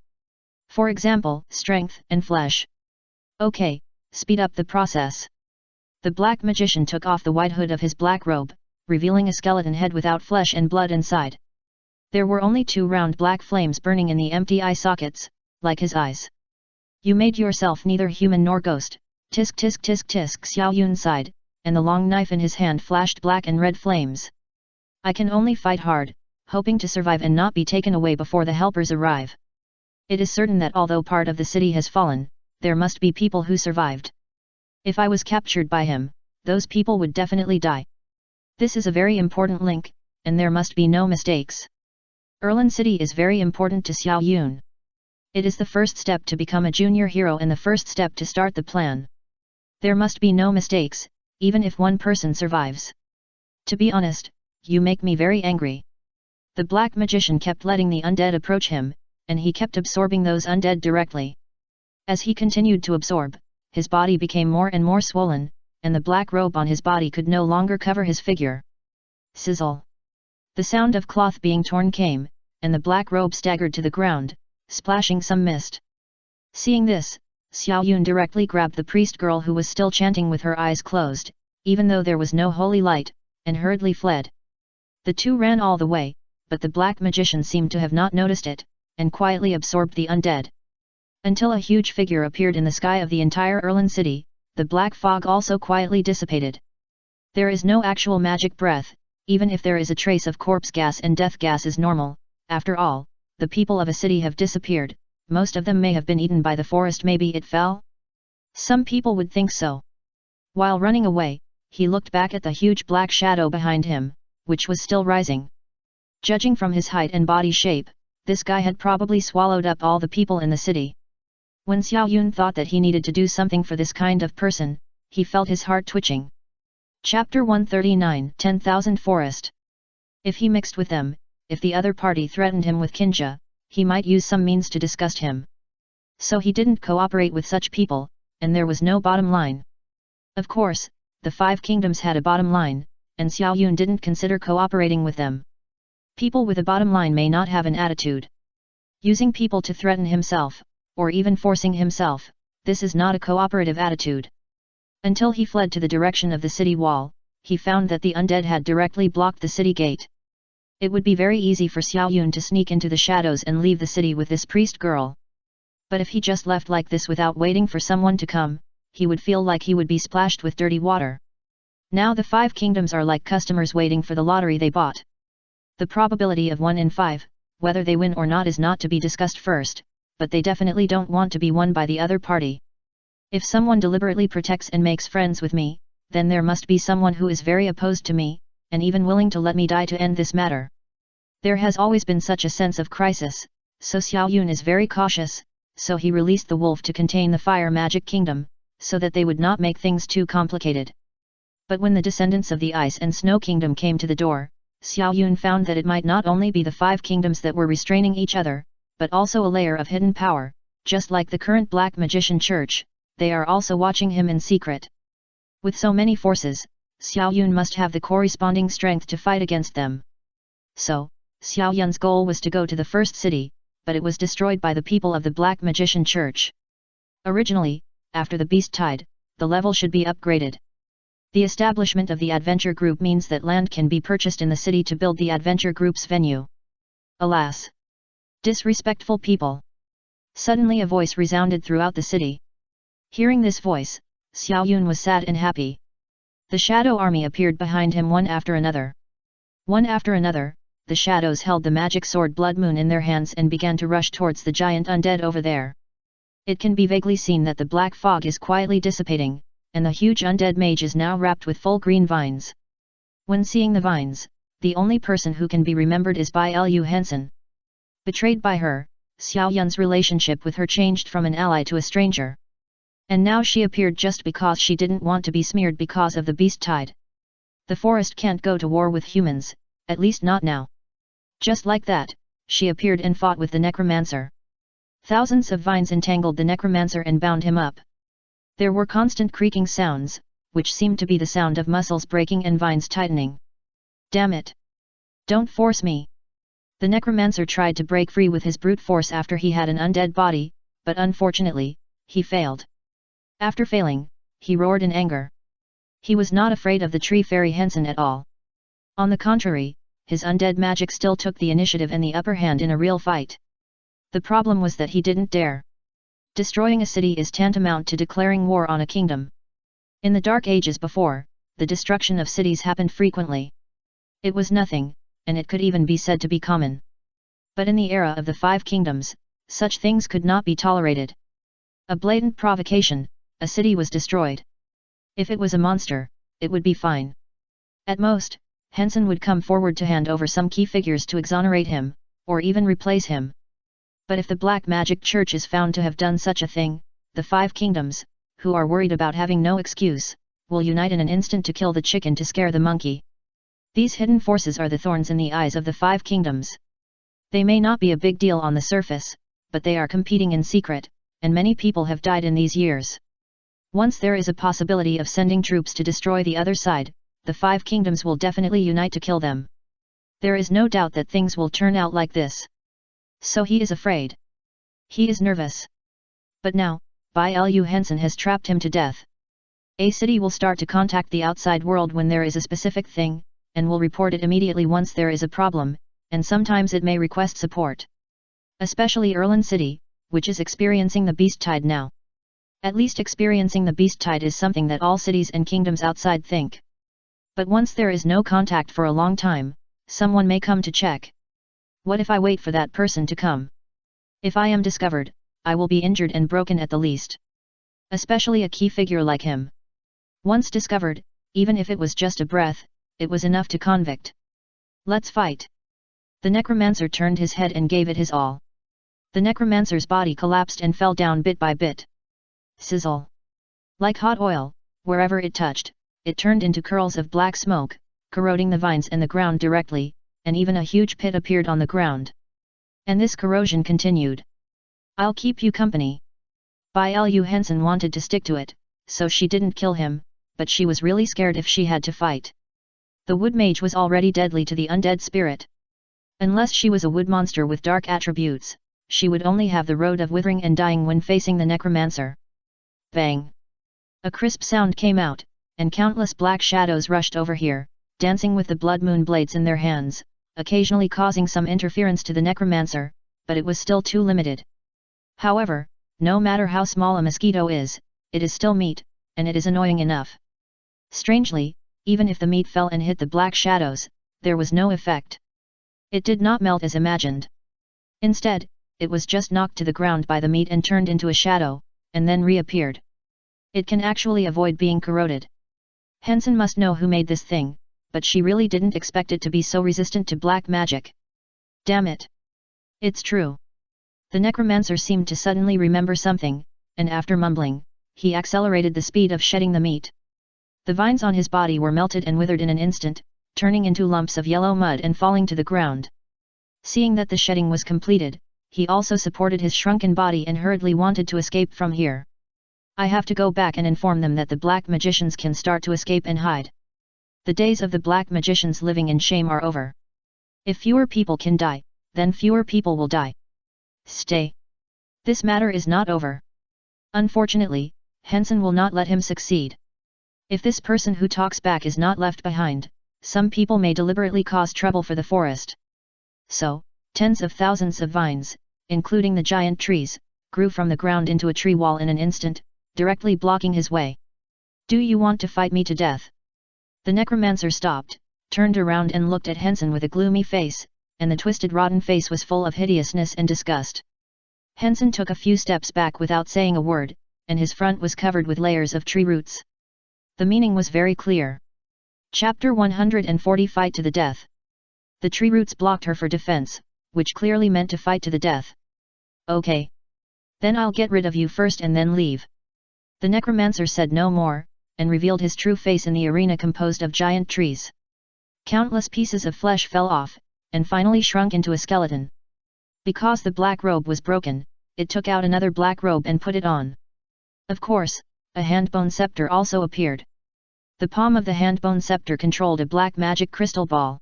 For example, strength and flesh. Okay, speed up the process. The black magician took off the white hood of his black robe, revealing a skeleton head without flesh and blood inside. There were only two round black flames burning in the empty eye sockets, like his eyes. You made yourself neither human nor ghost, tisk tisk tisk tisk, Xiao Yun sighed, and the long knife in his hand flashed black and red flames. I can only fight hard, hoping to survive and not be taken away before the helpers arrive. It is certain that although part of the city has fallen, there must be people who survived. If I was captured by him, those people would definitely die. This is a very important link, and there must be no mistakes. Erlin City is very important to Xiao Yun. It is the first step to become a junior hero and the first step to start the plan. There must be no mistakes, even if one person survives. To be honest, you make me very angry. The black magician kept letting the undead approach him, and he kept absorbing those undead directly. As he continued to absorb, his body became more and more swollen, and the black robe on his body could no longer cover his figure. Sizzle! The sound of cloth being torn came, and the black robe staggered to the ground, splashing some mist. Seeing this, Xiao Yun directly grabbed the priest girl who was still chanting with her eyes closed, even though there was no holy light, and hurriedly fled. The two ran all the way, but the black magician seemed to have not noticed it, and quietly absorbed the undead. Until a huge figure appeared in the sky of the entire Erlin city, the black fog also quietly dissipated. There is no actual magic breath, even if there is a trace of corpse gas, and death gas is normal. After all, the people of a city have disappeared, most of them may have been eaten by the forest, maybe it fell? Some people would think so. While running away, he looked back at the huge black shadow behind him, which was still rising. Judging from his height and body shape, this guy had probably swallowed up all the people in the city. When Xiao Yun thought that he needed to do something for this kind of person, he felt his heart twitching. Chapter 139, 10,000 Forest. If he mixed with them, if the other party threatened him with Kinja, he might use some means to disgust him. So he didn't cooperate with such people, and there was no bottom line. Of course, the 5 kingdoms had a bottom line, and Xiao Yun didn't consider cooperating with them. People with a bottom line may not have an attitude. Using people to threaten himself, or even forcing himself, this is not a cooperative attitude. Until he fled to the direction of the city wall, he found that the undead had directly blocked the city gate. It would be very easy for Xiao Yun to sneak into the shadows and leave the city with this priest girl. But if he just left like this without waiting for someone to come, he would feel like he would be splashed with dirty water. Now the 5 kingdoms are like customers waiting for the lottery they bought. The probability of 1 in 5, whether they win or not, is not to be discussed first, but they definitely don't want to be won by the other party. If someone deliberately protects and makes friends with me, then there must be someone who is very opposed to me, and even willing to let me die to end this matter. There has always been such a sense of crisis, so Xiao Yun is very cautious, so he released the wolf to contain the fire magic kingdom, so that they would not make things too complicated. But when the descendants of the ice and snow kingdom came to the door, Xiao Yun found that it might not only be the 5 kingdoms that were restraining each other, but also a layer of hidden power, just like the current black magician church, they are also watching him in secret. With so many forces, Xiao Yun must have the corresponding strength to fight against them. So, Xiao Yun's goal was to go to the first city, but it was destroyed by the people of the black magician church. Originally, after the beast tide, the level should be upgraded. The establishment of the adventure group means that land can be purchased in the city to build the adventure group's venue. Alas! Disrespectful people! Suddenly a voice resounded throughout the city. Hearing this voice, Xiao Yun was sad and happy. The shadow army appeared behind him one after another. One after another, the shadows held the magic sword Blood Moon in their hands and began to rush towards the giant undead over there. It can be vaguely seen that the black fog is quietly dissipating, and the huge undead mage is now wrapped with full green vines. When seeing the vines, the only person who can be remembered is Bai Lu Hansen. Betrayed by her, Xiao Yun's relationship with her changed from an ally to a stranger. And now she appeared just because she didn't want to be smeared because of the beast tide. The forest can't go to war with humans, at least not now. Just like that, she appeared and fought with the necromancer. Thousands of vines entangled the necromancer and bound him up. There were constant creaking sounds, which seemed to be the sound of muscles breaking and vines tightening. Damn it! Don't force me! The necromancer tried to break free with his brute force after he had an undead body, but unfortunately, he failed. After failing, he roared in anger. He was not afraid of the tree fairy Hansen at all. On the contrary, his undead magic still took the initiative and the upper hand in a real fight. The problem was that he didn't dare. Destroying a city is tantamount to declaring war on a kingdom. In the Dark Ages before, the destruction of cities happened frequently. It was nothing, and it could even be said to be common. But in the era of the Five Kingdoms, such things could not be tolerated. A blatant provocation, a city was destroyed. If it was a monster, it would be fine. At most, Hansen would come forward to hand over some key figures to exonerate him, or even replace him. But if the Black Magic Church is found to have done such a thing, the Five Kingdoms, who are worried about having no excuse, will unite in an instant to kill the chicken to scare the monkey. These hidden forces are the thorns in the eyes of the Five Kingdoms. They may not be a big deal on the surface, but they are competing in secret, and many people have died in these years. Once there is a possibility of sending troops to destroy the other side, the Five Kingdoms will definitely unite to kill them. There is no doubt that things will turn out like this. So he is afraid. He is nervous. But now, Bai Lu Hansen has trapped him to death. A city will start to contact the outside world when there is a specific thing, and will report it immediately once there is a problem, and sometimes it may request support. Especially Erlin City, which is experiencing the beast tide now. At least experiencing the beast tide is something that all cities and kingdoms outside think. But once there is no contact for a long time, someone may come to check. What if I wait for that person to come? If I am discovered, I will be injured and broken at the least. Especially a key figure like him. Once discovered, even if it was just a breath, it was enough to convict. Let's fight. The necromancer turned his head and gave it his all. The necromancer's body collapsed and fell down bit by bit. Sizzle. Like hot oil, wherever it touched, it turned into curls of black smoke, corroding the vines and the ground directly, and even a huge pit appeared on the ground. And this corrosion continued. I'll keep you company. Bai Lu Hansen wanted to stick to it, so she didn't kill him, but she was really scared if she had to fight. The wood mage was already deadly to the undead spirit. Unless she was a wood monster with dark attributes, she would only have the road of withering and dying when facing the necromancer. Bang! A crisp sound came out, and countless black shadows rushed over here, dancing with the blood moon blades in their hands, occasionally causing some interference to the necromancer, but it was still too limited. However, no matter how small a mosquito is, it is still meat, and it is annoying enough. Strangely, even if the meat fell and hit the black shadows, there was no effect. It did not melt as imagined. Instead, it was just knocked to the ground by the meat and turned into a shadow, and then reappeared. It can actually avoid being corroded. Hansen must know who made this thing, but she really didn't expect it to be so resistant to black magic. Damn it! It's true. The necromancer seemed to suddenly remember something, and after mumbling, he accelerated the speed of shedding the meat. The vines on his body were melted and withered in an instant, turning into lumps of yellow mud and falling to the ground. Seeing that the shedding was completed, he also supported his shrunken body and hurriedly wanted to escape from here. I have to go back and inform them that the black magicians can start to escape and hide. The days of the black magicians living in shame are over. If fewer people can die, then fewer people will die. Stay. This matter is not over. Unfortunately, Hansen will not let him succeed. If this person who talks back is not left behind, some people may deliberately cause trouble for the forest. So, tens of thousands of vines, including the giant trees, grew from the ground into a tree wall in an instant, directly blocking his way. Do you want to fight me to death? The necromancer stopped, turned around and looked at Henson with a gloomy face, and the twisted rotten face was full of hideousness and disgust. Henson took a few steps back without saying a word, and his front was covered with layers of tree roots. The meaning was very clear. Chapter 140 Fight to the Death. The tree roots blocked her for defense, which clearly meant to fight to the death. Okay. Then I'll get rid of you first and then leave. The necromancer said no more, and revealed his true face in the arena composed of giant trees. Countless pieces of flesh fell off, and finally shrunk into a skeleton. Because the black robe was broken, it took out another black robe and put it on. Of course, a handbone scepter also appeared. The palm of the handbone scepter controlled a black magic crystal ball.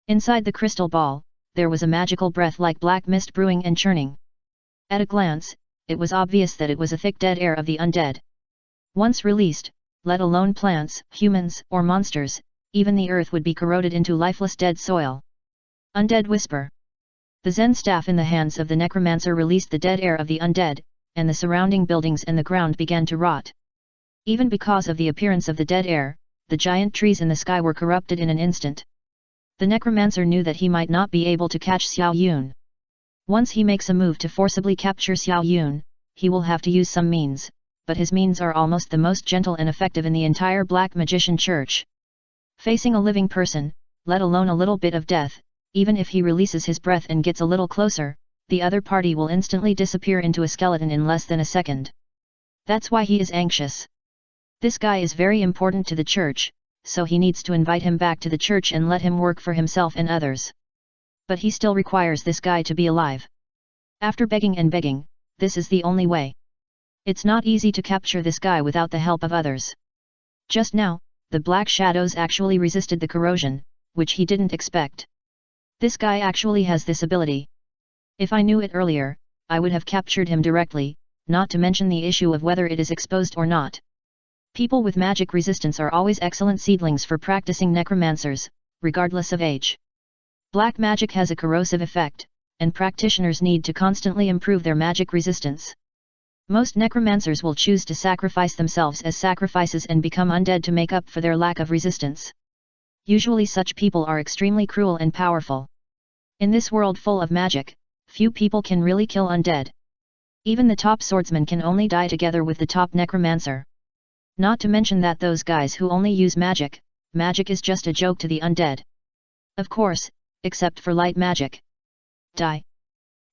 Inside the crystal ball, there was a magical breath like black mist brewing and churning. At a glance, it was obvious that it was a thick dead air of the undead. Once released, let alone plants, humans, or monsters, even the earth would be corroded into lifeless dead soil. Undead whisper. The Zen staff in the hands of the necromancer released the dead air of the undead, and the surrounding buildings and the ground began to rot. Even because of the appearance of the dead air, the giant trees in the sky were corrupted in an instant. The necromancer knew that he might not be able to catch Xiao Yun. Once he makes a move to forcibly capture Xiao Yun, he will have to use some means, but his means are almost the most gentle and effective in the entire Black Magician Church. Facing a living person, let alone a little bit of death, even if he releases his breath and gets a little closer, the other party will instantly disappear into a skeleton in less than a second. That's why he is anxious. This guy is very important to the church, so he needs to invite him back to the church and let him work for himself and others. But he still requires this guy to be alive. After begging and begging, this is the only way. It's not easy to capture this guy without the help of others. Just now, the black shadows actually resisted the corrosion, which he didn't expect. This guy actually has this ability. If I knew it earlier, I would have captured him directly, not to mention the issue of whether it is exposed or not. People with magic resistance are always excellent seedlings for practicing necromancers, regardless of age. Black magic has a corrosive effect, and practitioners need to constantly improve their magic resistance. Most necromancers will choose to sacrifice themselves as sacrifices and become undead to make up for their lack of resistance. Usually such people are extremely cruel and powerful. In this world full of magic, few people can really kill undead. Even the top swordsman can only die together with the top necromancer. Not to mention that those guys who only use magic, magic is just a joke to the undead. Of course, except for light magic. Die.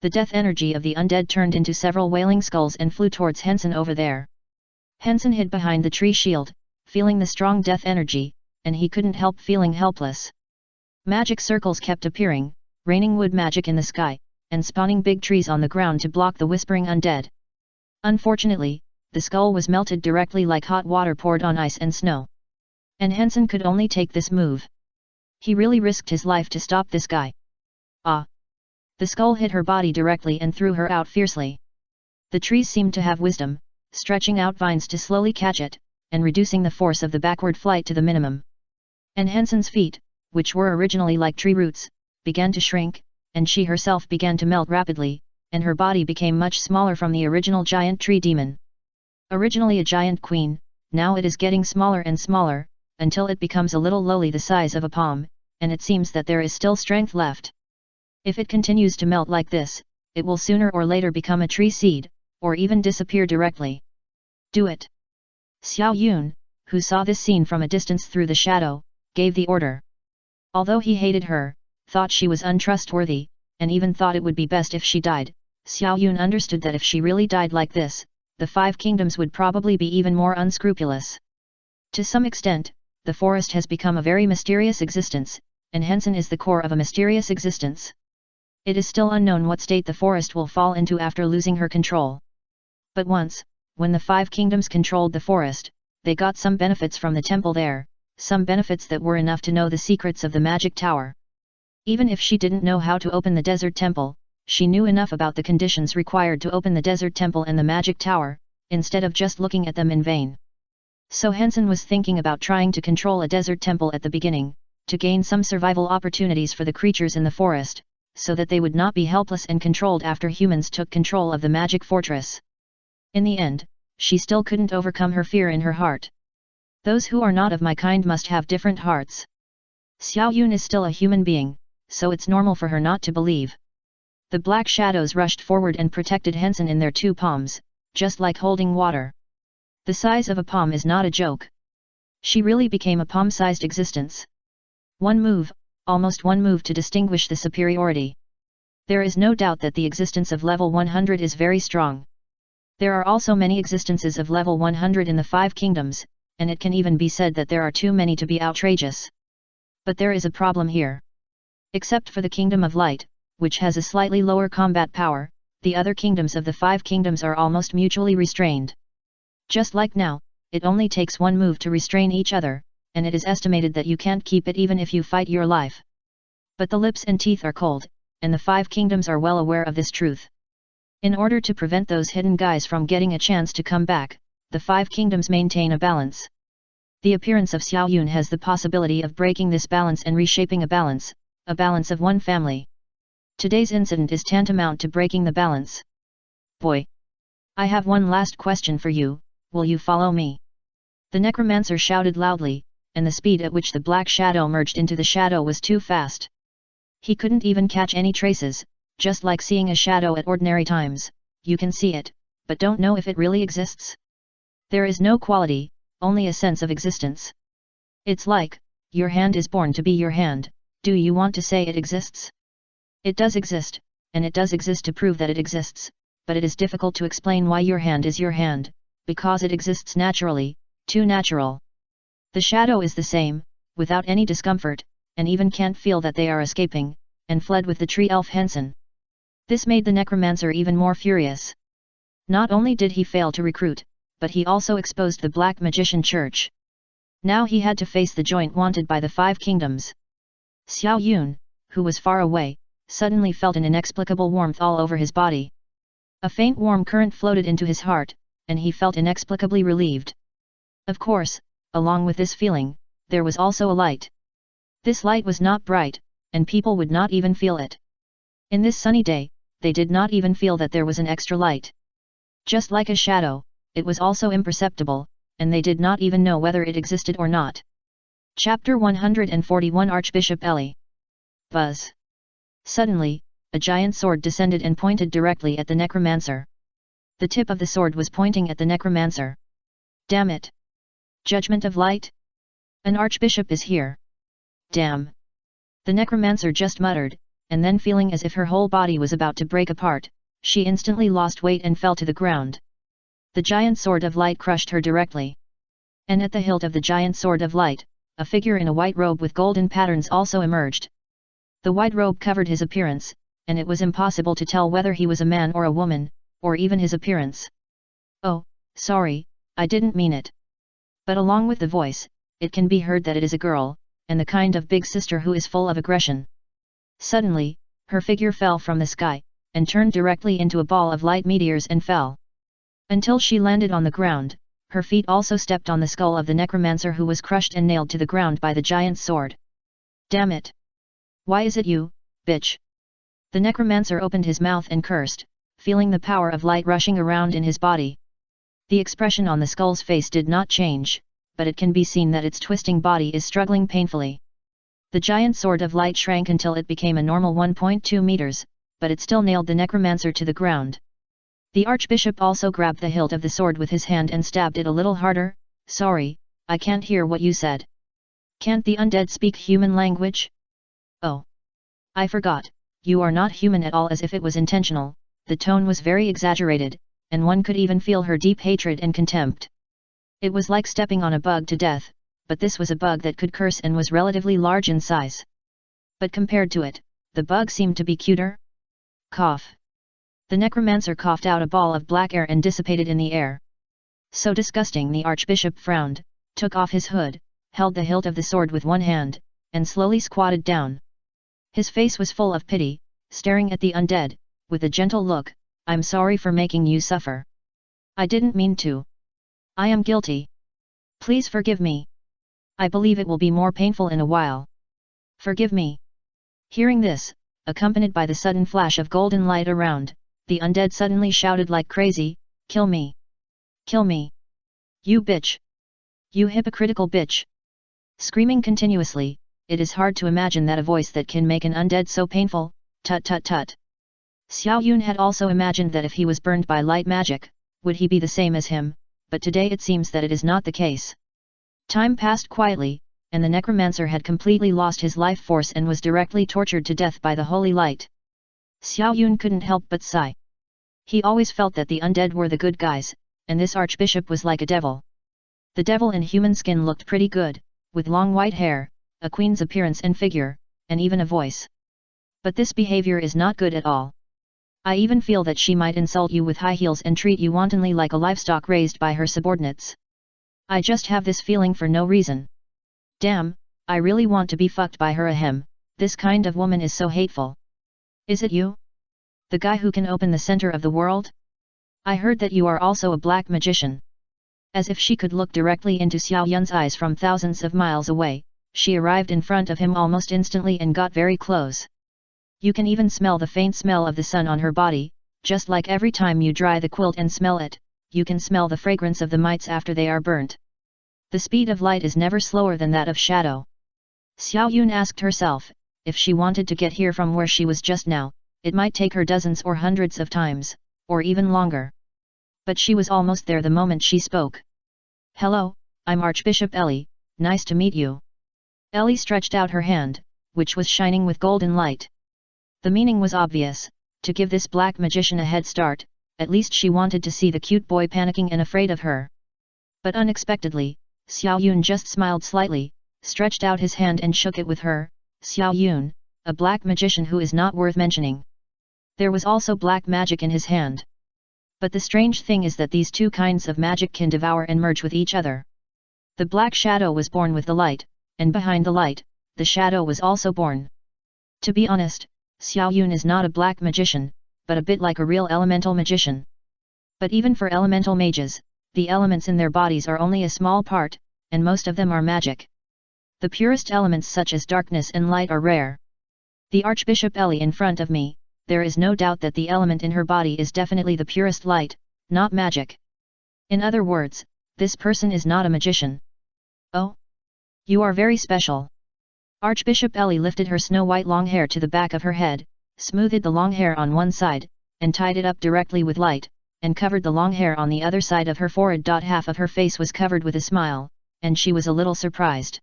The death energy of the undead turned into several wailing skulls and flew towards Henson over there. Henson hid behind the tree shield, feeling the strong death energy, and he couldn't help feeling helpless. Magic circles kept appearing, raining wood magic in the sky, and spawning big trees on the ground to block the whispering undead. Unfortunately, the skull was melted directly like hot water poured on ice and snow. And Henson could only take this move. He really risked his life to stop this guy. Ah! The skull hit her body directly and threw her out fiercely. The trees seemed to have wisdom, stretching out vines to slowly catch it, and reducing the force of the backward flight to the minimum. And Henson's feet, which were originally like tree roots, began to shrink, and she herself began to melt rapidly, and her body became much smaller from the original giant tree demon. Originally a giant queen, now it is getting smaller and smaller, until it becomes a little lowly the size of a palm, and it seems that there is still strength left. If it continues to melt like this, it will sooner or later become a tree seed, or even disappear directly. Do it! Xiao Yun, who saw this scene from a distance through the shadow, gave the order. Although he hated her, thought she was untrustworthy, and even thought it would be best if she died, Xiao Yun understood that if she really died like this, the Five Kingdoms would probably be even more unscrupulous. To some extent, the forest has become a very mysterious existence, and Henson is the core of a mysterious existence. It is still unknown what state the forest will fall into after losing her control. But once, when the Five Kingdoms controlled the forest, they got some benefits from the temple there, some benefits that were enough to know the secrets of the magic tower. Even if she didn't know how to open the desert temple, she knew enough about the conditions required to open the desert temple and the magic tower, instead of just looking at them in vain. So Henson was thinking about trying to control a desert temple at the beginning, to gain some survival opportunities for the creatures in the forest, so that they would not be helpless and controlled after humans took control of the magic fortress. In the end, she still couldn't overcome her fear in her heart. Those who are not of my kind must have different hearts. Xiao Yun is still a human being, so it's normal for her not to believe. The black shadows rushed forward and protected Henson in their two palms, just like holding water. The size of a palm is not a joke. She really became a palm-sized existence. One move, almost one move to distinguish the superiority. There is no doubt that the existence of level 100 is very strong. There are also many existences of level 100 in the 5 kingdoms, and it can even be said that there are too many to be outrageous. But there is a problem here. Except for the Kingdom of Light, which has a slightly lower combat power, the other kingdoms of the 5 kingdoms are almost mutually restrained. Just like now, it only takes one move to restrain each other, and it is estimated that you can't keep it even if you fight your life. But the lips and teeth are cold, and the 5 kingdoms are well aware of this truth. In order to prevent those hidden guys from getting a chance to come back, the 5 kingdoms maintain a balance. The appearance of Xiao Yun has the possibility of breaking this balance and reshaping a balance of one family. Today's incident is tantamount to breaking the balance. Boy! I have one last question for you, will you follow me? The necromancer shouted loudly, and the speed at which the black shadow merged into the shadow was too fast. He couldn't even catch any traces, just like seeing a shadow at ordinary times, you can see it, but don't know if it really exists. There is no quality, only a sense of existence. It's like, your hand is born to be your hand, do you want to say it exists? It does exist, and it does exist to prove that it exists, but it is difficult to explain why your hand is your hand, because it exists naturally, too natural. The shadow is the same, without any discomfort, and even can't feel that they are escaping, and fled with the tree elf Henson. This made the necromancer even more furious. Not only did he fail to recruit, but he also exposed the Black Magician Church. Now he had to face the joint wanted by the 5 kingdoms. Xiao Yun, who was far away, suddenly felt an inexplicable warmth all over his body. A faint warm current floated into his heart, and he felt inexplicably relieved. Of course, along with this feeling, there was also a light. This light was not bright, and people would not even feel it. In this sunny day, they did not even feel that there was an extra light. Just like a shadow, it was also imperceptible, and they did not even know whether it existed or not. Chapter 141 Archbishop Eli. Buzz. Suddenly, a giant sword descended and pointed directly at the necromancer. The tip of the sword was pointing at the necromancer. Damn it! Judgment of Light? An archbishop is here. Damn! The necromancer just muttered, and then feeling as if her whole body was about to break apart, she instantly lost weight and fell to the ground. The giant sword of light crushed her directly. And at the hilt of the giant sword of light, a figure in a white robe with golden patterns also emerged. The white robe covered his appearance, and it was impossible to tell whether he was a man or a woman, or even his appearance. Oh, sorry, I didn't mean it. But along with the voice, it can be heard that it is a girl, and the kind of big sister who is full of aggression. Suddenly, her figure fell from the sky, and turned directly into a ball of light meteors and fell. Until she landed on the ground, her feet also stepped on the skull of the necromancer who was crushed and nailed to the ground by the giant's sword. Damn it! Why is it you, bitch? The necromancer opened his mouth and cursed, feeling the power of light rushing around in his body. The expression on the skull's face did not change, but it can be seen that its twisting body is struggling painfully. The giant sword of light shrank until it became a normal 1.2 meters, but it still nailed the necromancer to the ground. The archbishop also grabbed the hilt of the sword with his hand and stabbed it a little harder. Sorry, I can't hear what you said. Can't the undead speak human language? Oh. I forgot, you are not human at all, as if it was intentional. The tone was very exaggerated, and one could even feel her deep hatred and contempt. It was like stepping on a bug to death, but this was a bug that could curse and was relatively large in size. But compared to it, the bug seemed to be cuter. Cough. The necromancer coughed out a ball of black air and dissipated in the air. So disgusting, the archbishop frowned, took off his hood, held the hilt of the sword with one hand, and slowly squatted down. His face was full of pity, staring at the undead, with a gentle look. I'm sorry for making you suffer. I didn't mean to. I am guilty. Please forgive me. I believe it will be more painful in a while. Forgive me. Hearing this, accompanied by the sudden flash of golden light around, the undead suddenly shouted like crazy, Kill me! Kill me! You bitch! You hypocritical bitch! Screaming continuously, it is hard to imagine that a voice that can make an undead so painful, tut tut tut. Xiao Yun had also imagined that if he was burned by light magic, would he be the same as him, but today it seems that it is not the case. Time passed quietly, and the necromancer had completely lost his life force and was directly tortured to death by the holy light. Xiao Yun couldn't help but sigh. He always felt that the undead were the good guys, and this archbishop was like a devil. The devil in human skin looked pretty good, with long white hair, a queen's appearance and figure, and even a voice. But this behavior is not good at all. I even feel that she might insult you with high heels and treat you wantonly like a livestock raised by her subordinates. I just have this feeling for no reason. Damn, I really want to be fucked by her ahem, this kind of woman is so hateful. Is it you? The guy who can open the center of the world? I heard that you are also a black magician. As if she could look directly into Xiao Yun's eyes from thousands of miles away, she arrived in front of him almost instantly and got very close. You can even smell the faint smell of the sun on her body, just like every time you dry the quilt and smell it, you can smell the fragrance of the mites after they are burnt. The speed of light is never slower than that of shadow. Xiao Yun asked herself, if she wanted to get here from where she was just now, it might take her dozens or hundreds of times, or even longer. But she was almost there the moment she spoke. Hello, I'm Archbishop Ellie, nice to meet you. Ellie stretched out her hand, which was shining with golden light. The meaning was obvious, to give this black magician a head start, at least she wanted to see the cute boy panicking and afraid of her. But unexpectedly, Xiao Yun just smiled slightly, stretched out his hand and shook it with her. Xiao Yun, a black magician who is not worth mentioning. There was also black magic in his hand. But the strange thing is that these two kinds of magic can devour and merge with each other. The black shadow was born with the light, and behind the light, the shadow was also born. To be honest, Xiao Yun is not a black magician, but a bit like a real elemental magician. But even for elemental mages, the elements in their bodies are only a small part, and most of them are magic. The purest elements such as darkness and light are rare. The Archbishop Ellie in front of me, there is no doubt that the element in her body is definitely the purest light, not magic. In other words, this person is not a magician. Oh? You are very special. Archbishop Ellie lifted her snow-white long hair to the back of her head, smoothed the long hair on one side, and tied it up directly with light, and covered the long hair on the other side of her forehead. Half of her face was covered with a smile, and she was a little surprised.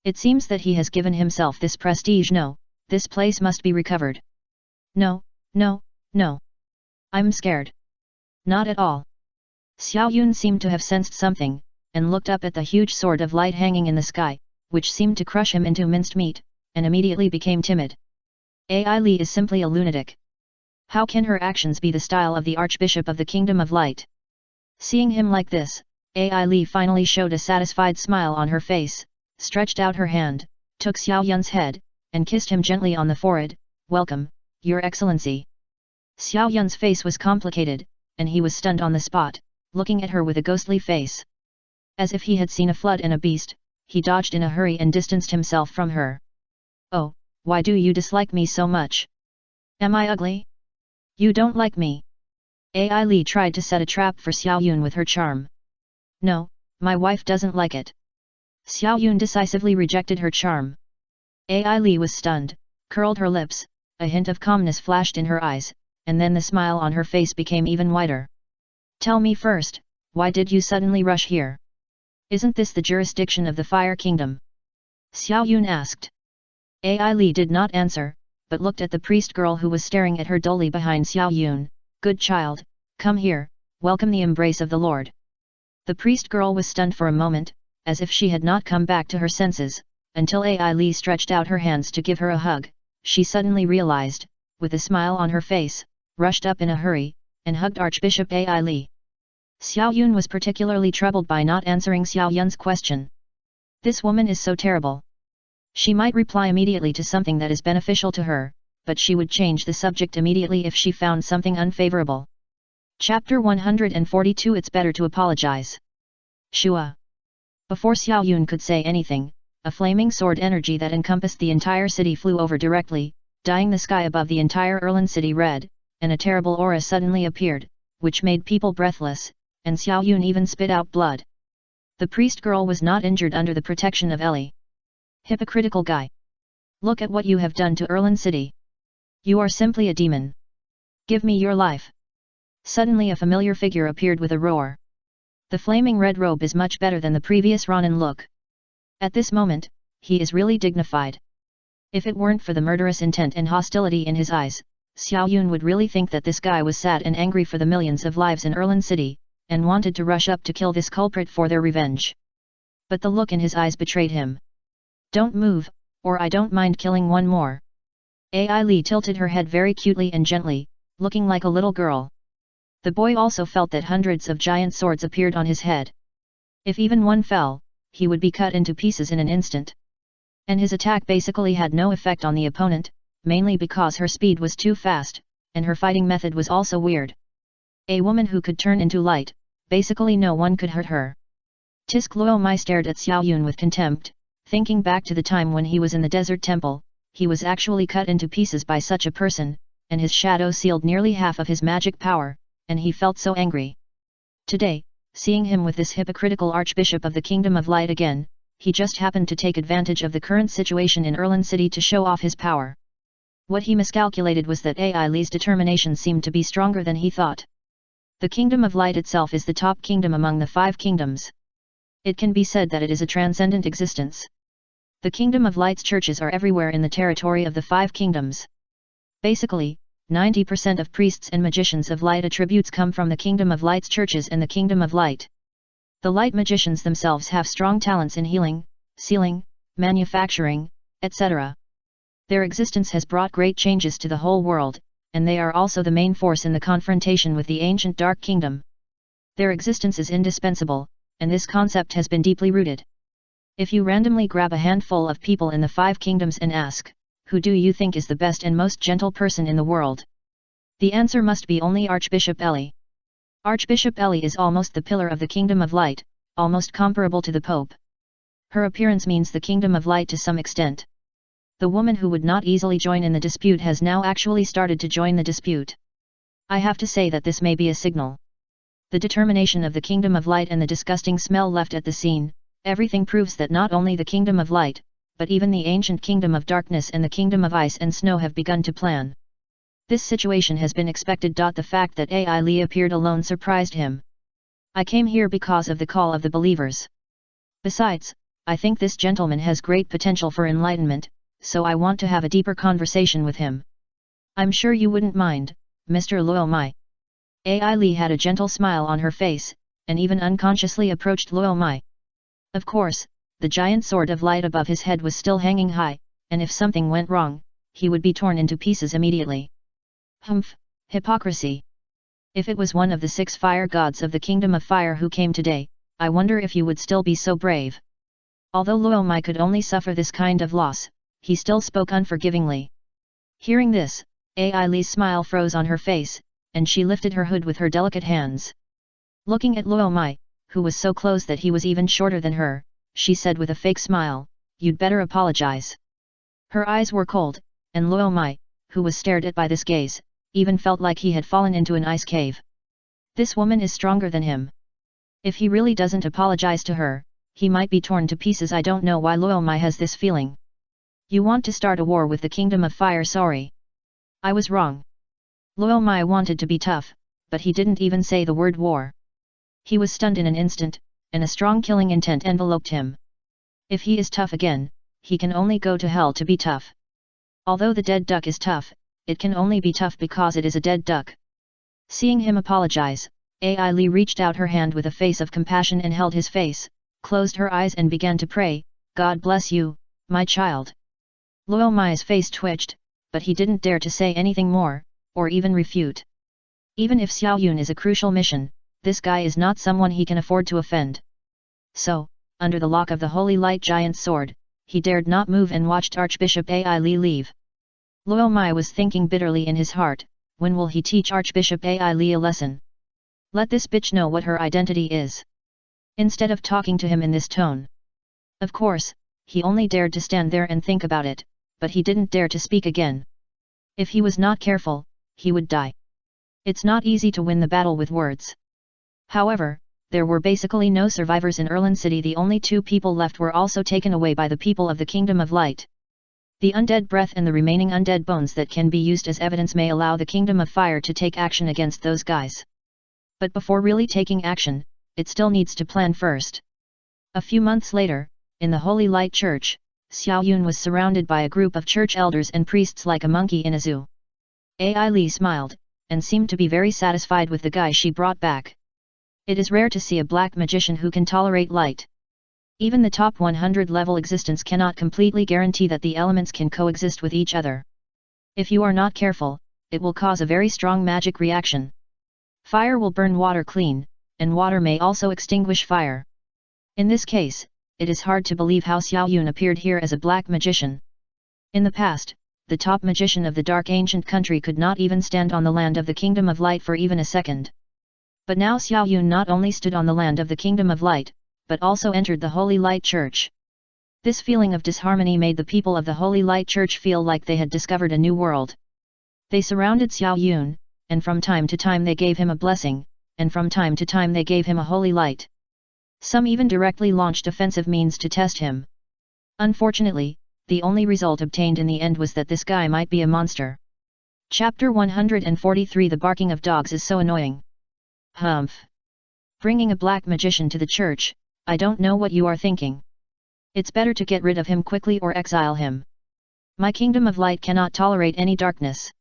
It seems that he has given himself this prestige. No, this place must be recovered. No, no, no. I'm scared. Not at all. Xiao Yun seemed to have sensed something, and looked up at the huge sword of light hanging in the sky, which seemed to crush him into minced meat, and immediately became timid. Ai Li is simply a lunatic. How can her actions be the style of the Archbishop of the Kingdom of Light? Seeing him like this, Ai Li finally showed a satisfied smile on her face, stretched out her hand, took Xiao Yun's head, and kissed him gently on the forehead. Welcome, Your Excellency. Xiao Yun's face was complicated, and he was stunned on the spot, looking at her with a ghostly face. As if he had seen a flood and a beast, he dodged in a hurry and distanced himself from her. Oh, why do you dislike me so much? Am I ugly? You don't like me? Ai Li tried to set a trap for Xiao Yun with her charm. No, my wife doesn't like it. Xiao Yun decisively rejected her charm. Ai Li was stunned, curled her lips, a hint of calmness flashed in her eyes, and then the smile on her face became even wider. Tell me first, why did you suddenly rush here? Isn't this the jurisdiction of the Fire Kingdom? Xiao Yun asked. Ai Li did not answer, but looked at the priest girl who was staring at her dully behind Xiao Yun. Good child, come here, welcome the embrace of the Lord. The priest girl was stunned for a moment, as if she had not come back to her senses, until Ai Li stretched out her hands to give her a hug. She suddenly realized, with a smile on her face, rushed up in a hurry, and hugged Archbishop Ai Li. Xiao Yun was particularly troubled by not answering Xiao Yun's question. This woman is so terrible. She might reply immediately to something that is beneficial to her, but she would change the subject immediately if she found something unfavorable. Chapter 142 It's better to apologize. Shua. Before Xiao Yun could say anything, a flaming sword energy that encompassed the entire city flew over directly, dyeing the sky above the entire Erlan city red, and a terrible aura suddenly appeared, which made people breathless, and Xiao Yun even spit out blood. The priest girl was not injured under the protection of Ellie. Hypocritical guy. Look at what you have done to Erland City. You are simply a demon. Give me your life. Suddenly a familiar figure appeared with a roar. The flaming red robe is much better than the previous Ronin look. At this moment, he is really dignified. If it weren't for the murderous intent and hostility in his eyes, Xiao Yun would really think that this guy was sad and angry for the millions of lives in Erland City, and wanted to rush up to kill this culprit for their revenge. But the look in his eyes betrayed him. Don't move, or I don't mind killing one more. Ai Li tilted her head very cutely and gently, looking like a little girl. The boy also felt that hundreds of giant swords appeared on his head. If even one fell, he would be cut into pieces in an instant. And his attack basically had no effect on the opponent, mainly because her speed was too fast, and her fighting method was also weird. A woman who could turn into light, basically no one could hurt her. Tisk Luo Mai stared at Xiao Yun with contempt, thinking back to the time when he was in the desert temple, he was actually cut into pieces by such a person, and his shadow sealed nearly half of his magic power, and he felt so angry. Today, seeing him with this hypocritical Archbishop of the Kingdom of Light again, he just happened to take advantage of the current situation in Erland City to show off his power. What he miscalculated was that Ai Li's determination seemed to be stronger than he thought. The Kingdom of Light itself is the top kingdom among the 5 kingdoms. It can be said that it is a transcendent existence. The Kingdom of Light's churches are everywhere in the territory of the 5 kingdoms. Basically, 90% of priests and magicians of light attributes come from the Kingdom of Light's churches and the Kingdom of Light. The light magicians themselves have strong talents in healing, sealing, manufacturing, etc. Their existence has brought great changes to the whole world, and they are also the main force in the confrontation with the ancient Dark Kingdom. Their existence is indispensable, and this concept has been deeply rooted. If you randomly grab a handful of people in the 5 kingdoms and ask, who do you think is the best and most gentle person in the world? The answer must be only Archbishop Ellie. Archbishop Ellie is almost the pillar of the Kingdom of Light, almost comparable to the Pope. Her appearance means the Kingdom of Light to some extent. The woman who would not easily join in the dispute has now actually started to join the dispute. I have to say that this may be a signal. The determination of the Kingdom of Light and the disgusting smell left at the scene, everything proves that not only the Kingdom of Light, but even the ancient Kingdom of Darkness and the Kingdom of Ice and Snow have begun to plan. This situation has been expected. The fact that Ai Li appeared alone surprised him. I came here because of the call of the believers. Besides, I think this gentleman has great potential for enlightenment, so I want to have a deeper conversation with him. I'm sure you wouldn't mind, Mr. Luo Mai. Ai Li had a gentle smile on her face, and even unconsciously approached Luo Mai. Of course, the giant sword of light above his head was still hanging high, and if something went wrong, he would be torn into pieces immediately. Humph, hypocrisy. If it was one of the 6 fire gods of the Kingdom of Fire who came today, I wonder if you would still be so brave. Although Luo Mai could only suffer this kind of loss, he still spoke unforgivingly. Hearing this, Ai Li's smile froze on her face, and she lifted her hood with her delicate hands. Looking at Luo Mai, who was so close that he was even shorter than her, she said with a fake smile, "You'd better apologize." Her eyes were cold, and Luo Mai, who was stared at by this gaze, even felt like he had fallen into an ice cave. This woman is stronger than him. If he really doesn't apologize to her, he might be torn to pieces. I don't know why Luo Mai has this feeling. You want to start a war with the Kingdom of Fire? Sorry. I was wrong. Luo Mai wanted to be tough, but he didn't even say the word war. He was stunned in an instant, and a strong killing intent enveloped him. If he is tough again, he can only go to hell to be tough. Although the dead duck is tough, it can only be tough because it is a dead duck. Seeing him apologize, Ai Li reached out her hand with a face of compassion and held his face, closed her eyes and began to pray, "God bless you, my child." Luo Mai's face twitched, but he didn't dare to say anything more, or even refute. Even if Xiao Yun is a crucial mission, this guy is not someone he can afford to offend. So, under the lock of the holy light giant's sword, he dared not move and watched Archbishop Ai Li leave. Luo Mai was thinking bitterly in his heart, when will he teach Archbishop Ai Li a lesson? Let this bitch know what her identity is. Instead of talking to him in this tone. Of course, he only dared to stand there and think about it, but he didn't dare to speak again. If he was not careful, he would die. It's not easy to win the battle with words. However, there were basically no survivors in Erlin City. The only 2 people left were also taken away by the people of the Kingdom of Light. The undead breath and the remaining undead bones that can be used as evidence may allow the Kingdom of Fire to take action against those guys. But before really taking action, it still needs to plan first. A few months later, in the Holy Light Church, Xiao Yun was surrounded by a group of church elders and priests like a monkey in a zoo. Ai Li smiled, and seemed to be very satisfied with the guy she brought back. It is rare to see a black magician who can tolerate light. Even the top 100 level existence cannot completely guarantee that the elements can coexist with each other. If you are not careful, it will cause a very strong magic reaction. Fire will burn water clean, and water may also extinguish fire. In this case, it is hard to believe how Xiao Yun appeared here as a black magician. In the past, the top magician of the dark ancient country could not even stand on the land of the Kingdom of Light for even a second. But now Xiao Yun not only stood on the land of the Kingdom of Light, but also entered the Holy Light Church. This feeling of disharmony made the people of the Holy Light Church feel like they had discovered a new world. They surrounded Xiao Yun, and from time to time they gave him a blessing, and from time to time they gave him a holy light. Some even directly launched offensive means to test him. Unfortunately, the only result obtained in the end was that this guy might be a monster. Chapter 143 The barking of dogs is so annoying. Humph. Bringing a black magician to the church, I don't know what you are thinking. It's better to get rid of him quickly or exile him. My Kingdom of Light cannot tolerate any darkness.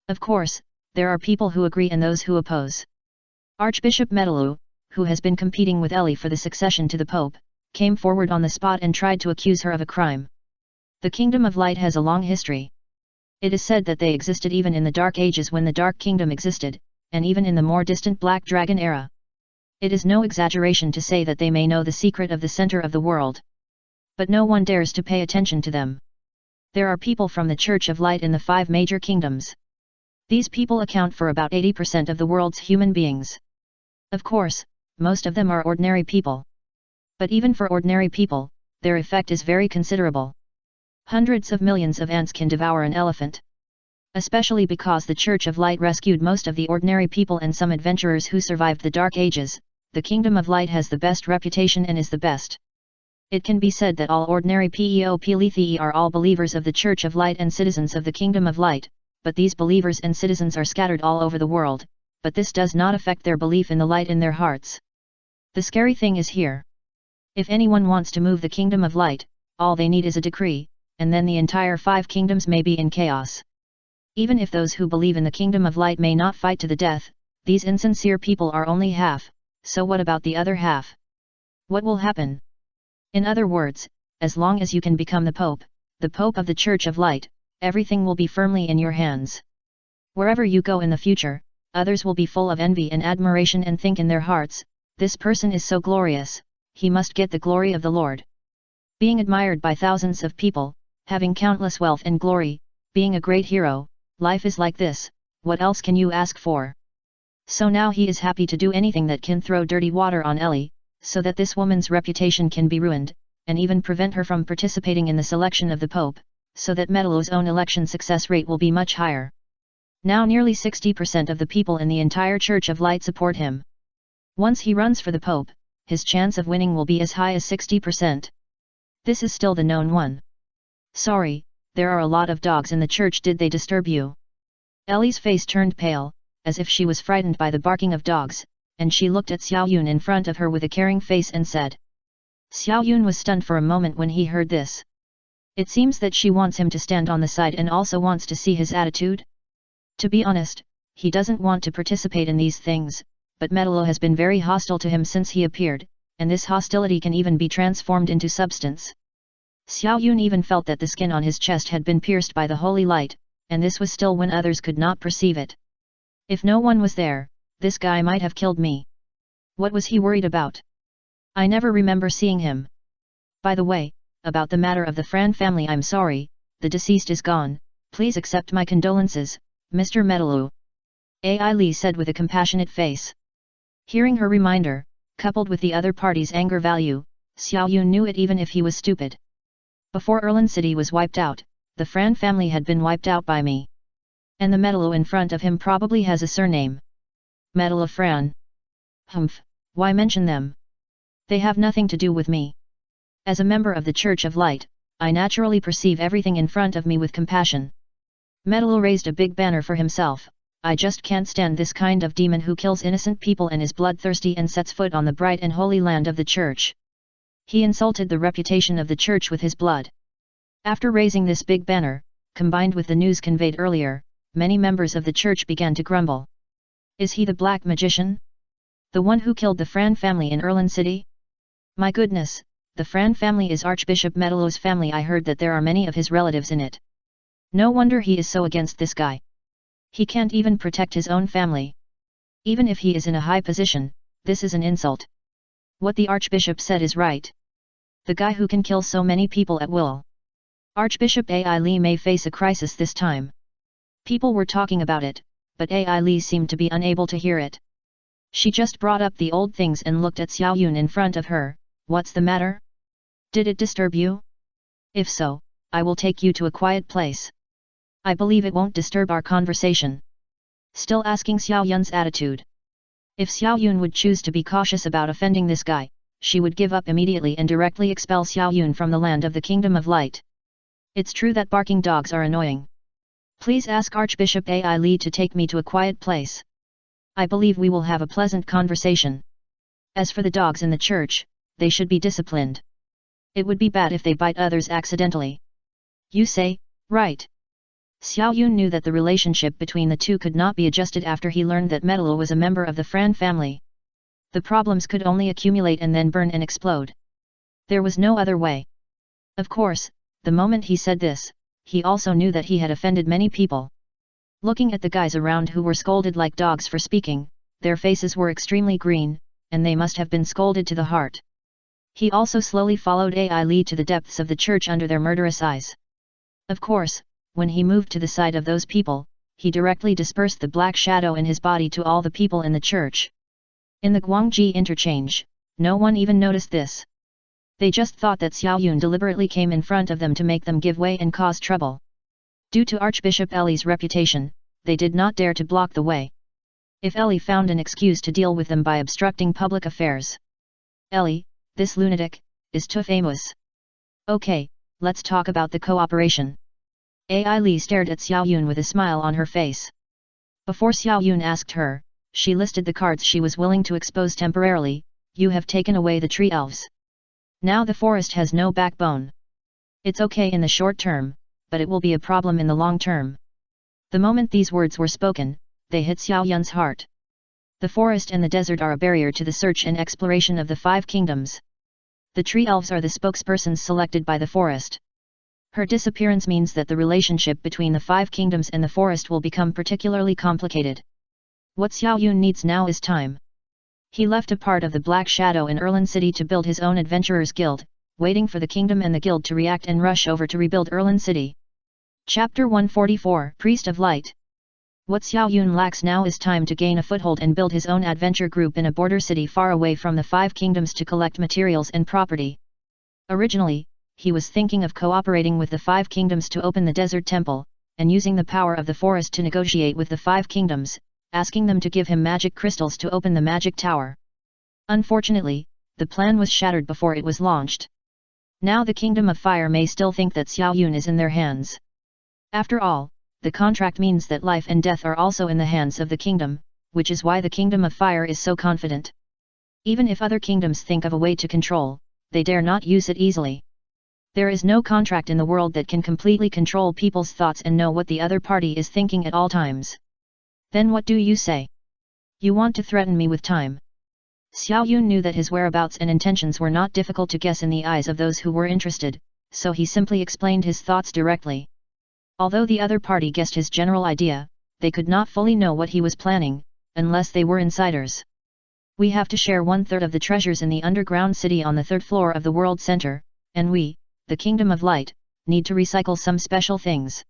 Of course, there are people who agree and those who oppose. Archbishop Medalu, who has been competing with Ellie for the succession to the Pope, came forward on the spot and tried to accuse her of a crime. The Kingdom of Light has a long history. It is said that they existed even in the Dark Ages when the Dark Kingdom existed, and even in the more distant Black Dragon era. It is no exaggeration to say that they may know the secret of the center of the world. But no one dares to pay attention to them. There are people from the Church of Light in the 5 major kingdoms. These people account for about 80% of the world's human beings. Of course, most of them are ordinary people. But even for ordinary people, their effect is very considerable. Hundreds of millions of ants can devour an elephant. Especially because the Church of Light rescued most of the ordinary people and some adventurers who survived the Dark Ages, the Kingdom of Light has the best reputation and is the best. It can be said that all ordinary Peoplethi are all believers of the Church of Light and citizens of the Kingdom of Light, but these believers and citizens are scattered all over the world, but this does not affect their belief in the light in their hearts. The scary thing is here. If anyone wants to move the Kingdom of Light, all they need is a decree, and then the entire 5 kingdoms may be in chaos. Even if those who believe in the Kingdom of Light may not fight to the death, these insincere people are only half, so what about the other half? What will happen? In other words, as long as you can become the Pope of the Church of Light, everything will be firmly in your hands. Wherever you go in the future, others will be full of envy and admiration and think in their hearts, this person is so glorious, he must get the glory of the Lord. Being admired by thousands of people, having countless wealth and glory, being a great hero, life is like this, what else can you ask for? So now he is happy to do anything that can throw dirty water on Ellie, so that this woman's reputation can be ruined, and even prevent her from participating in the selection of the Pope, so that Medalu's own election success rate will be much higher. Now nearly 60% of the people in the entire Church of Light support him. Once he runs for the Pope, his chance of winning will be as high as 60%. This is still the known one. Sorry, there are a lot of dogs in the church. Did they disturb you? Ellie's face turned pale, as if she was frightened by the barking of dogs, and she looked at Xiao Yun in front of her with a caring face and said. Xiao Yun was stunned for a moment when he heard this. It seems that she wants him to stand on the side and also wants to see his attitude. To be honest, he doesn't want to participate in these things, but Medalu has been very hostile to him since he appeared, and this hostility can even be transformed into substance. Xiao Yun even felt that the skin on his chest had been pierced by the holy light, and this was still when others could not perceive it. If no one was there, this guy might have killed me. What was he worried about? I never remember seeing him. By the way, about the matter of the Fran family, I'm sorry, the deceased is gone, please accept my condolences, Mr. Medalu. Ai Li said with a compassionate face. Hearing her reminder, coupled with the other party's anger value, Xiao Yun knew it even if he was stupid. Before Erlin City was wiped out, the Fran family had been wiped out by me. And the Medalu in front of him probably has a surname. Medalu Fran. Humph, Why mention them? They have nothing to do with me. As a member of the Church of Light, I naturally perceive everything in front of me with compassion. Metallo raised a big banner for himself. I just can't stand this kind of demon who kills innocent people and is bloodthirsty and sets foot on the bright and holy land of the Church. He insulted the reputation of the Church with his blood. After raising this big banner, combined with the news conveyed earlier, many members of the Church began to grumble. Is he the Black Magician? The one who killed the Fran family in Erlin City? My goodness, the Fran family is Archbishop Metallo's family. I heard that there are many of his relatives in it. No wonder he is so against this guy. He can't even protect his own family. Even if he is in a high position, this is an insult. What the Archbishop said is right. The guy who can kill so many people at will. Archbishop Ai Li may face a crisis this time. People were talking about it, but Ai Li seemed to be unable to hear it. She just brought up the old things and looked at Xiao Yun in front of her. What's the matter? Did it disturb you? If so, I will take you to a quiet place. I believe it won't disturb our conversation. Still asking Xiao Yun's attitude. If Xiao Yun would choose to be cautious about offending this guy, she would give up immediately and directly expel Xiao Yun from the land of the Kingdom of Light. It's true that barking dogs are annoying. Please ask Archbishop Ai Li to take me to a quiet place. I believe we will have a pleasant conversation. As for the dogs in the church, they should be disciplined. It would be bad if they bite others accidentally. You say, right. Xiao Yun knew that the relationship between the two could not be adjusted after he learned that Metallo was a member of the Fran family. The problems could only accumulate and then burn and explode. There was no other way. Of course, the moment he said this, he also knew that he had offended many people. Looking at the guys around who were scolded like dogs for speaking, their faces were extremely green, and they must have been scolded to the heart. He also slowly followed Ai Li to the depths of the church under their murderous eyes. Of course, when he moved to the side of those people, he directly dispersed the black shadow in his body to all the people in the church. In the Guangji interchange, no one even noticed this. They just thought that Xiao Yun deliberately came in front of them to make them give way and cause trouble. Due to Archbishop Eli's reputation, they did not dare to block the way. If Eli found an excuse to deal with them by obstructing public affairs. Eli, this lunatic, is too famous. Okay, let's talk about the cooperation. Ai Li stared at Xiao Yun with a smile on her face. Before Xiao Yun asked her, she listed the cards she was willing to expose temporarily. You have taken away the tree elves. Now the forest has no backbone. It's okay in the short term, but it will be a problem in the long term. The moment these words were spoken, they hit Xiao Yun's heart. The forest and the desert are a barrier to the search and exploration of the 5 kingdoms. The tree elves are the spokespersons selected by the forest. Her disappearance means that the relationship between the 5 kingdoms and the forest will become particularly complicated. What Xiao Yun needs now is time. He left a part of the Black Shadow in Erlin City to build his own adventurers guild, waiting for the kingdom and the guild to react and rush over to rebuild Erlin City. Chapter 144 Priest of Light. What Xiao Yun lacks now is time to gain a foothold and build his own adventure group in a border city far away from the 5 kingdoms to collect materials and property. Originally, he was thinking of cooperating with the 5 kingdoms to open the desert temple, and using the power of the forest to negotiate with the 5 kingdoms, asking them to give him magic crystals to open the magic tower. Unfortunately, the plan was shattered before it was launched. Now the Kingdom of Fire may still think that Xiao Yun is in their hands. After all, the contract means that life and death are also in the hands of the kingdom, which is why the Kingdom of Fire is so confident. Even if other kingdoms think of a way to control, they dare not use it easily. There is no contract in the world that can completely control people's thoughts and know what the other party is thinking at all times. Then what do you say? You want to threaten me with time? Xiao Yun knew that his whereabouts and intentions were not difficult to guess in the eyes of those who were interested, so he simply explained his thoughts directly. Although the other party guessed his general idea, they could not fully know what he was planning, unless they were insiders. We have to share 1/3 of the treasures in the underground city on the 3rd floor of the World Center, and we, the Kingdom of Light, need to recycle some special things.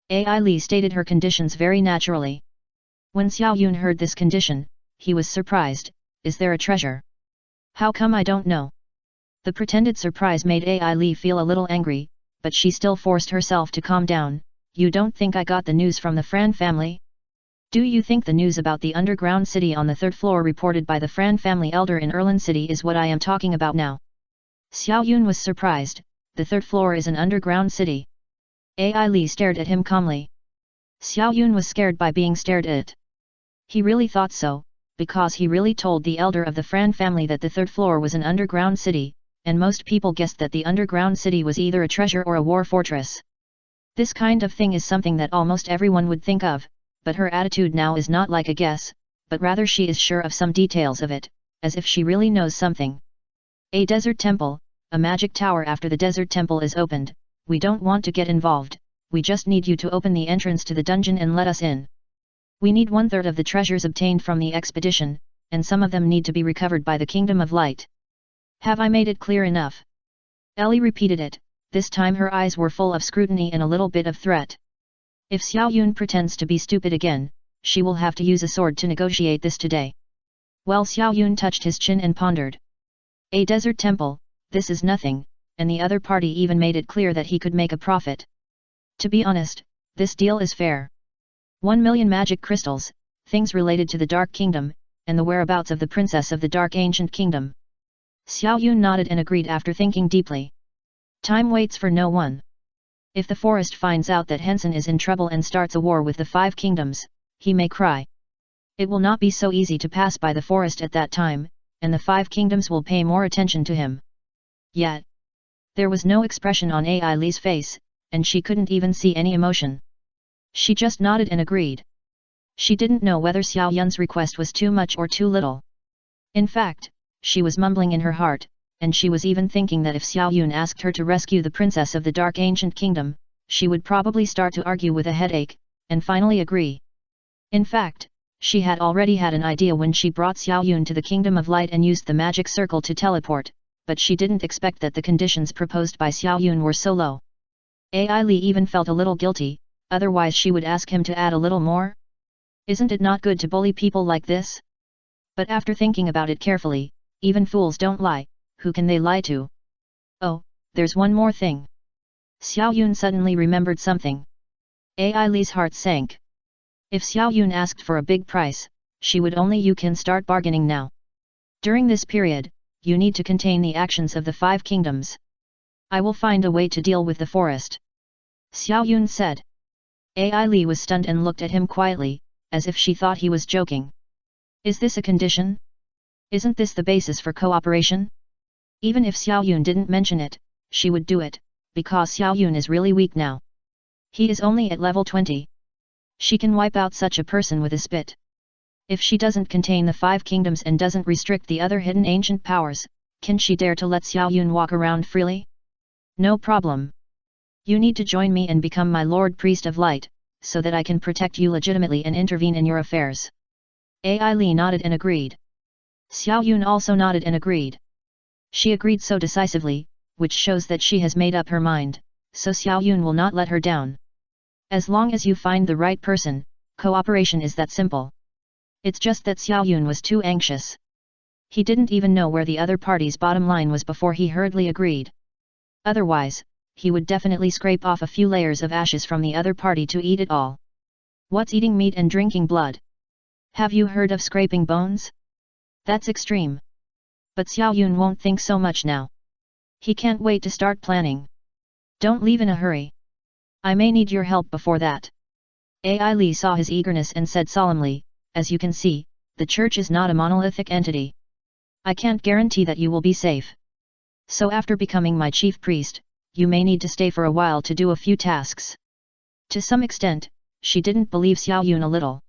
Ai Li stated her conditions very naturally. When Xiao Yun heard this condition, he was surprised. Is there a treasure? How come I don't know? The pretended surprise made Ai Li feel a little angry, but she still forced herself to calm down. You don't think I got the news from the Fran family? Do you think the news about the underground city on the third floor reported by the Fran family elder in Erlin City is what I am talking about now? Xiao Yun was surprised. The third floor is an underground city. Ai Li stared at him calmly. Xiao Yun was scared by being stared at. He really thought so, because he really told the elder of the Fran family that the third floor was an underground city, and most people guessed that the underground city was either a treasure or a war fortress. This kind of thing is something that almost everyone would think of, but her attitude now is not like a guess, but rather she is sure of some details of it, as if she really knows something. A desert temple, a magic tower. After the desert temple is opened, we don't want to get involved, we just need you to open the entrance to the dungeon and let us in. We need 1/3 of the treasures obtained from the expedition, and some of them need to be recovered by the Kingdom of Light. Have I made it clear enough? Ellie repeated it, this time her eyes were full of scrutiny and a little bit of threat. If Xiao Yun pretends to be stupid again, she will have to use a sword to negotiate this today. Well, Xiao Yun touched his chin and pondered. A desert temple, this is nothing, and the other party even made it clear that he could make a profit. To be honest, this deal is fair. 1 million magic crystals, things related to the Dark Kingdom, and the whereabouts of the Princess of the Dark Ancient Kingdom. Xiao Yun nodded and agreed after thinking deeply. Time waits for no one. If the forest finds out that Henson is in trouble and starts a war with the 5 kingdoms, he may cry. It will not be so easy to pass by the forest at that time, and the 5 kingdoms will pay more attention to him. Yet, there was no expression on Ai Li's face, and she couldn't even see any emotion. She just nodded and agreed. She didn't know whether Xiao Yun's request was too much or too little. In fact, she was mumbling in her heart, and she was even thinking that if Xiao Yun asked her to rescue the Princess of the Dark Ancient Kingdom, she would probably start to argue with a headache, and finally agree. In fact, she had already had an idea when she brought Xiao Yun to the Kingdom of Light and used the magic circle to teleport, but she didn't expect that the conditions proposed by Xiao Yun were so low. Ai Li even felt a little guilty, otherwise she would ask him to add a little more. Isn't it not good to bully people like this? But after thinking about it carefully, even fools don't lie. Who can they lie to? Oh, there's one more thing. Xiao Yun suddenly remembered something. Ai Li's heart sank. If Xiao Yun asked for a big price, she would only you can start bargaining now. During this period, you need to contain the actions of the 5 kingdoms. I will find a way to deal with the forest. Xiao Yun said. Ai Li was stunned and looked at him quietly, as if she thought he was joking. Is this a condition? Isn't this the basis for cooperation? Even if Xiao Yun didn't mention it, she would do it, because Xiao Yun is really weak now. He is only at level 20. She can wipe out such a person with a spit. If she doesn't contain the 5 kingdoms and doesn't restrict the other hidden ancient powers, can she dare to let Xiao Yun walk around freely? No problem. You need to join me and become my Lord Priest of Light, so that I can protect you legitimately and intervene in your affairs. Ai Li nodded and agreed. Xiao Yun also nodded and agreed. She agreed so decisively, which shows that she has made up her mind, so Xiao Yun will not let her down. As long as you find the right person, cooperation is that simple. It's just that Xiao Yun was too anxious. He didn't even know where the other party's bottom line was before he hurriedly agreed. Otherwise, he would definitely scrape off a few layers of ashes from the other party to eat it all. What's eating meat and drinking blood? Have you heard of scraping bones? That's extreme. But Xiao Yun won't think so much now. He can't wait to start planning. Don't leave in a hurry. I may need your help before that. Ai Li saw his eagerness and said solemnly, as you can see, the church is not a monolithic entity. I can't guarantee that you will be safe. So after becoming my chief priest, you may need to stay for a while to do a few tasks. To some extent, she didn't believe Xiao Yun a little.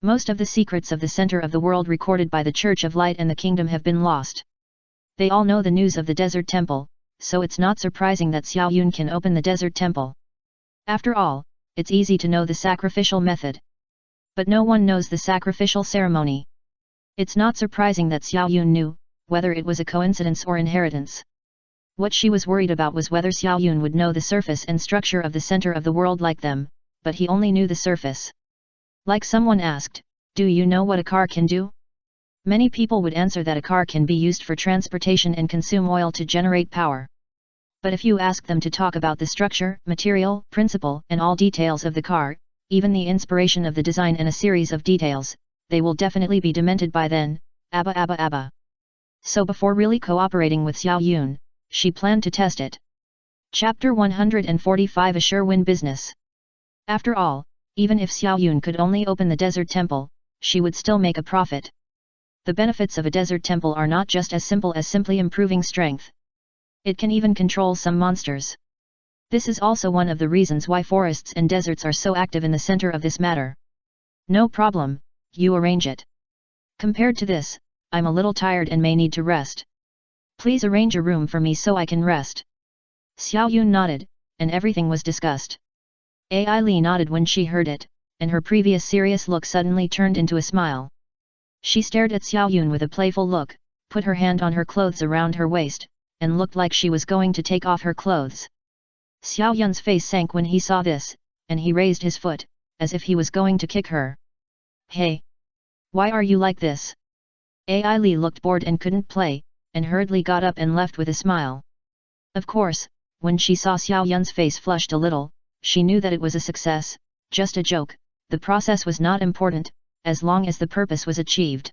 Most of the secrets of the center of the world recorded by the Church of Light and the Kingdom have been lost. They all know the news of the Desert Temple, so it's not surprising that Xiao Yun can open the Desert Temple. After all, it's easy to know the sacrificial method. But no one knows the sacrificial ceremony. It's not surprising that Xiao Yun knew, whether it was a coincidence or inheritance. What she was worried about was whether Xiao Yun would know the surface and structure of the center of the world like them, but he only knew the surface. Like someone asked, do you know what a car can do? Many people would answer that a car can be used for transportation and consume oil to generate power. But if you ask them to talk about the structure, material, principle, and all details of the car, even the inspiration of the design and a series of details, they will definitely be demented by then, abba abba abba. So before really cooperating with Xiao Yun, she planned to test it. Chapter 145 A Sure Win Business. After all, even if Xiao Yun could only open the desert temple, she would still make a profit. The benefits of a desert temple are not just as simple as simply improving strength. It can even control some monsters. This is also one of the reasons why forests and deserts are so active in the center of this matter. No problem, you arrange it. Compared to this, I'm a little tired and may need to rest. Please arrange a room for me so I can rest. Xiao Yun nodded, and everything was discussed. Ai Li nodded when she heard it, and her previous serious look suddenly turned into a smile. She stared at Xiao Yun with a playful look, put her hand on her clothes around her waist, and looked like she was going to take off her clothes. Xiao Yun's face sank when he saw this, and he raised his foot, as if he was going to kick her. Hey! Why are you like this? Ai Li looked bored and couldn't play, and hurriedly got up and left with a smile. Of course, when she saw Xiao Yun's face flushed a little, she knew that it was a success, just a joke, the process was not important, as long as the purpose was achieved.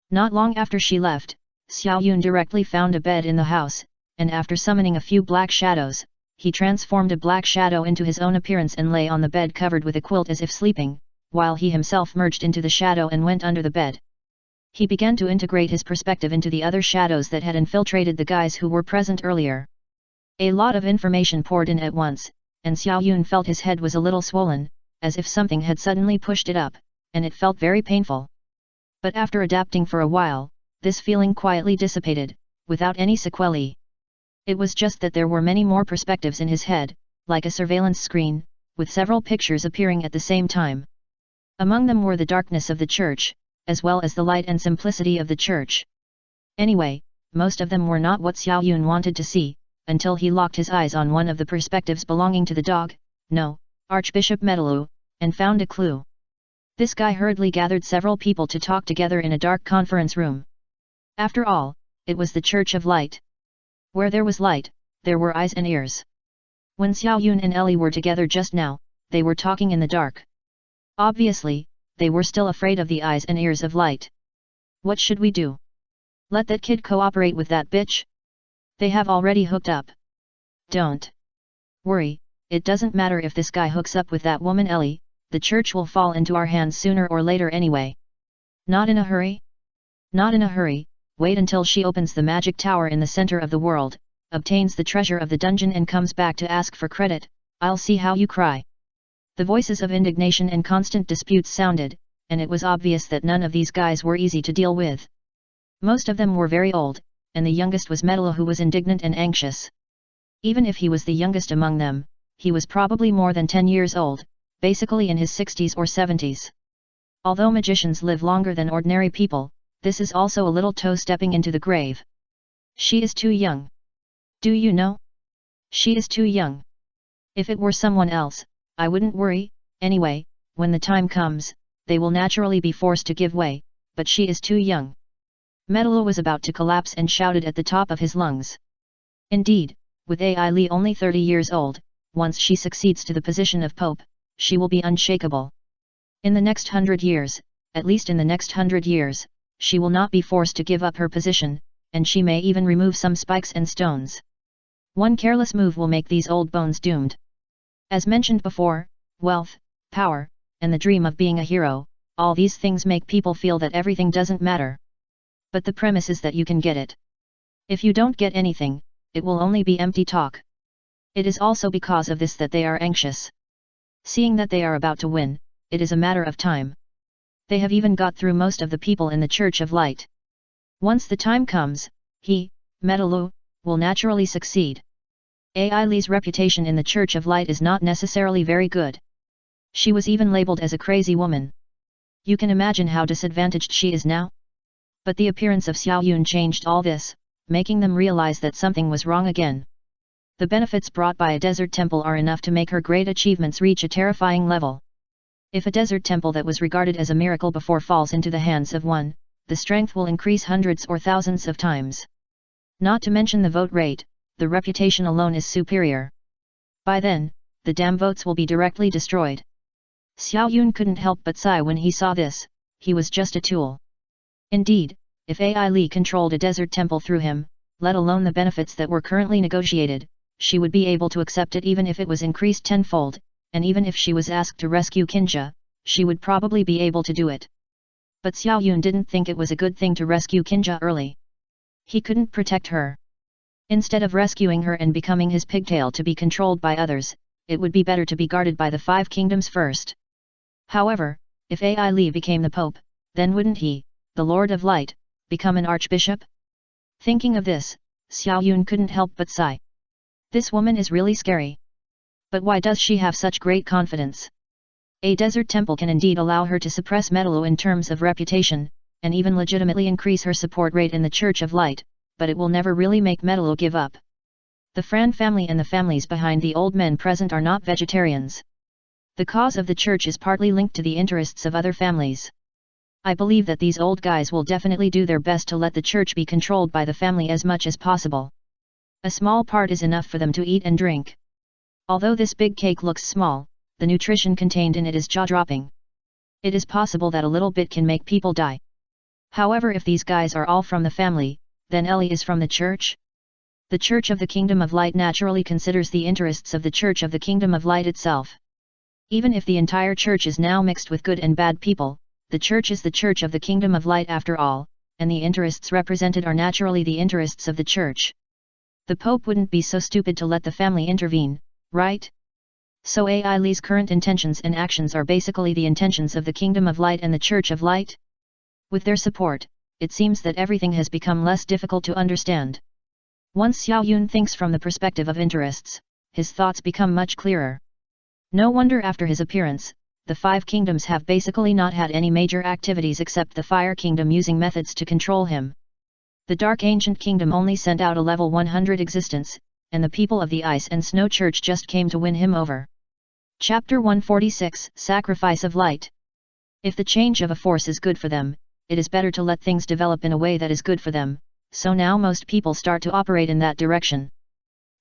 Not long after she left, Xiao Yun directly found a bed in the house, and after summoning a few black shadows, he transformed a black shadow into his own appearance and lay on the bed covered with a quilt as if sleeping, while he himself merged into the shadow and went under the bed. He began to integrate his perspective into the other shadows that had infiltrated the guys who were present earlier. A lot of information poured in at once, and Xiao Yun felt his head was a little swollen, as if something had suddenly pushed it up, and it felt very painful. But after adapting for a while, this feeling quietly dissipated, without any sequelae. It was just that there were many more perspectives in his head, like a surveillance screen, with several pictures appearing at the same time. Among them were the darkness of the church, as well as the light and simplicity of the church. Anyway, most of them were not what Xiao Yun wanted to see, until he locked his eyes on one of the perspectives belonging to the dog, no, Archbishop Medalu, and found a clue. This guy hurriedly gathered several people to talk together in a dark conference room. After all, it was the Church of Light. Where there was light, there were eyes and ears. When Xiao Yun and Ellie were together just now, they were talking in the dark. Obviously, they were still afraid of the eyes and ears of light. What should we do? Let that kid cooperate with that bitch? They have already hooked up. Don't worry, it doesn't matter if this guy hooks up with that woman Ellie, the church will fall into our hands sooner or later anyway. Not in a hurry? Not in a hurry, wait until she opens the magic tower in the center of the world, obtains the treasure of the dungeon and comes back to ask for credit, I'll see how you cry. The voices of indignation and constant disputes sounded, and it was obvious that none of these guys were easy to deal with. Most of them were very old, and the youngest was Medalu, who was indignant and anxious. Even if he was the youngest among them, he was probably more than 10 years old, basically in his 60s or 70s. Although magicians live longer than ordinary people, this is also a little toe stepping into the grave. She is too young. Do you know? She is too young. If it were someone else, I wouldn't worry, anyway, when the time comes, they will naturally be forced to give way, but she is too young. Medalu was about to collapse and shouted at the top of his lungs. Indeed, with Ai Li only 30 years old, once she succeeds to the position of Pope, she will be unshakable. In the next 100 years, at least in the next 100 years, she will not be forced to give up her position, and she may even remove some spikes and stones. One careless move will make these old bones doomed. As mentioned before, wealth, power, and the dream of being a hero, all these things make people feel that everything doesn't matter. But the premise is that you can get it. If you don't get anything, it will only be empty talk. It is also because of this that they are anxious. Seeing that they are about to win, it is a matter of time. They have even got through most of the people in the Church of Light. Once the time comes, he, Medalu, will naturally succeed. Ai Li's reputation in the Church of Light is not necessarily very good. She was even labeled as a crazy woman. You can imagine how disadvantaged she is now? But the appearance of Xiao Yun changed all this, making them realize that something was wrong again. The benefits brought by a desert temple are enough to make her great achievements reach a terrifying level. If a desert temple that was regarded as a miracle before falls into the hands of one, the strength will increase hundreds or thousands of times. Not to mention the vote rate, the reputation alone is superior. By then, the damn votes will be directly destroyed. Xiao Yun couldn't help but sigh when he saw this. He was just a tool. Indeed, if Ai Li controlled a desert temple through him, let alone the benefits that were currently negotiated, she would be able to accept it even if it was increased tenfold, and even if she was asked to rescue Kinja, she would probably be able to do it. But Xiao Yun didn't think it was a good thing to rescue Kinja early. He couldn't protect her. Instead of rescuing her and becoming his pigtail to be controlled by others, it would be better to be guarded by the 5 kingdoms first. However, if Ai Li became the Pope, then wouldn't he, the Lord of Light, become an archbishop? Thinking of this, Xiao Yun couldn't help but sigh. This woman is really scary. But why does she have such great confidence? A desert temple can indeed allow her to suppress Metallo in terms of reputation, and even legitimately increase her support rate in the Church of Light, but it will never really make Metallo give up. The Fran family and the families behind the old men present are not vegetarians. The cause of the church is partly linked to the interests of other families. I believe that these old guys will definitely do their best to let the church be controlled by the family as much as possible. A small part is enough for them to eat and drink. Although this big cake looks small, the nutrition contained in it is jaw-dropping. It is possible that a little bit can make people die. However, if these guys are all from the family, then Ellie is from the church? The Church of the Kingdom of Light naturally considers the interests of the Church of the Kingdom of Light itself. Even if the entire church is now mixed with good and bad people, the church is the Church of the Kingdom of Light after all, and the interests represented are naturally the interests of the church. The Pope wouldn't be so stupid to let the family intervene, right? So Ai Li's current intentions and actions are basically the intentions of the Kingdom of Light and the Church of Light? With their support, it seems that everything has become less difficult to understand. Once Xiao Yun thinks from the perspective of interests, his thoughts become much clearer. No wonder after his appearance, the 5 kingdoms have basically not had any major activities except the Fire Kingdom using methods to control him. The Dark Ancient Kingdom only sent out a level 100 existence, and the people of the Ice and Snow Church just came to win him over. Chapter 146, Sacrifice of Light. If the change of a force is good for them, it is better to let things develop in a way that is good for them, so now most people start to operate in that direction.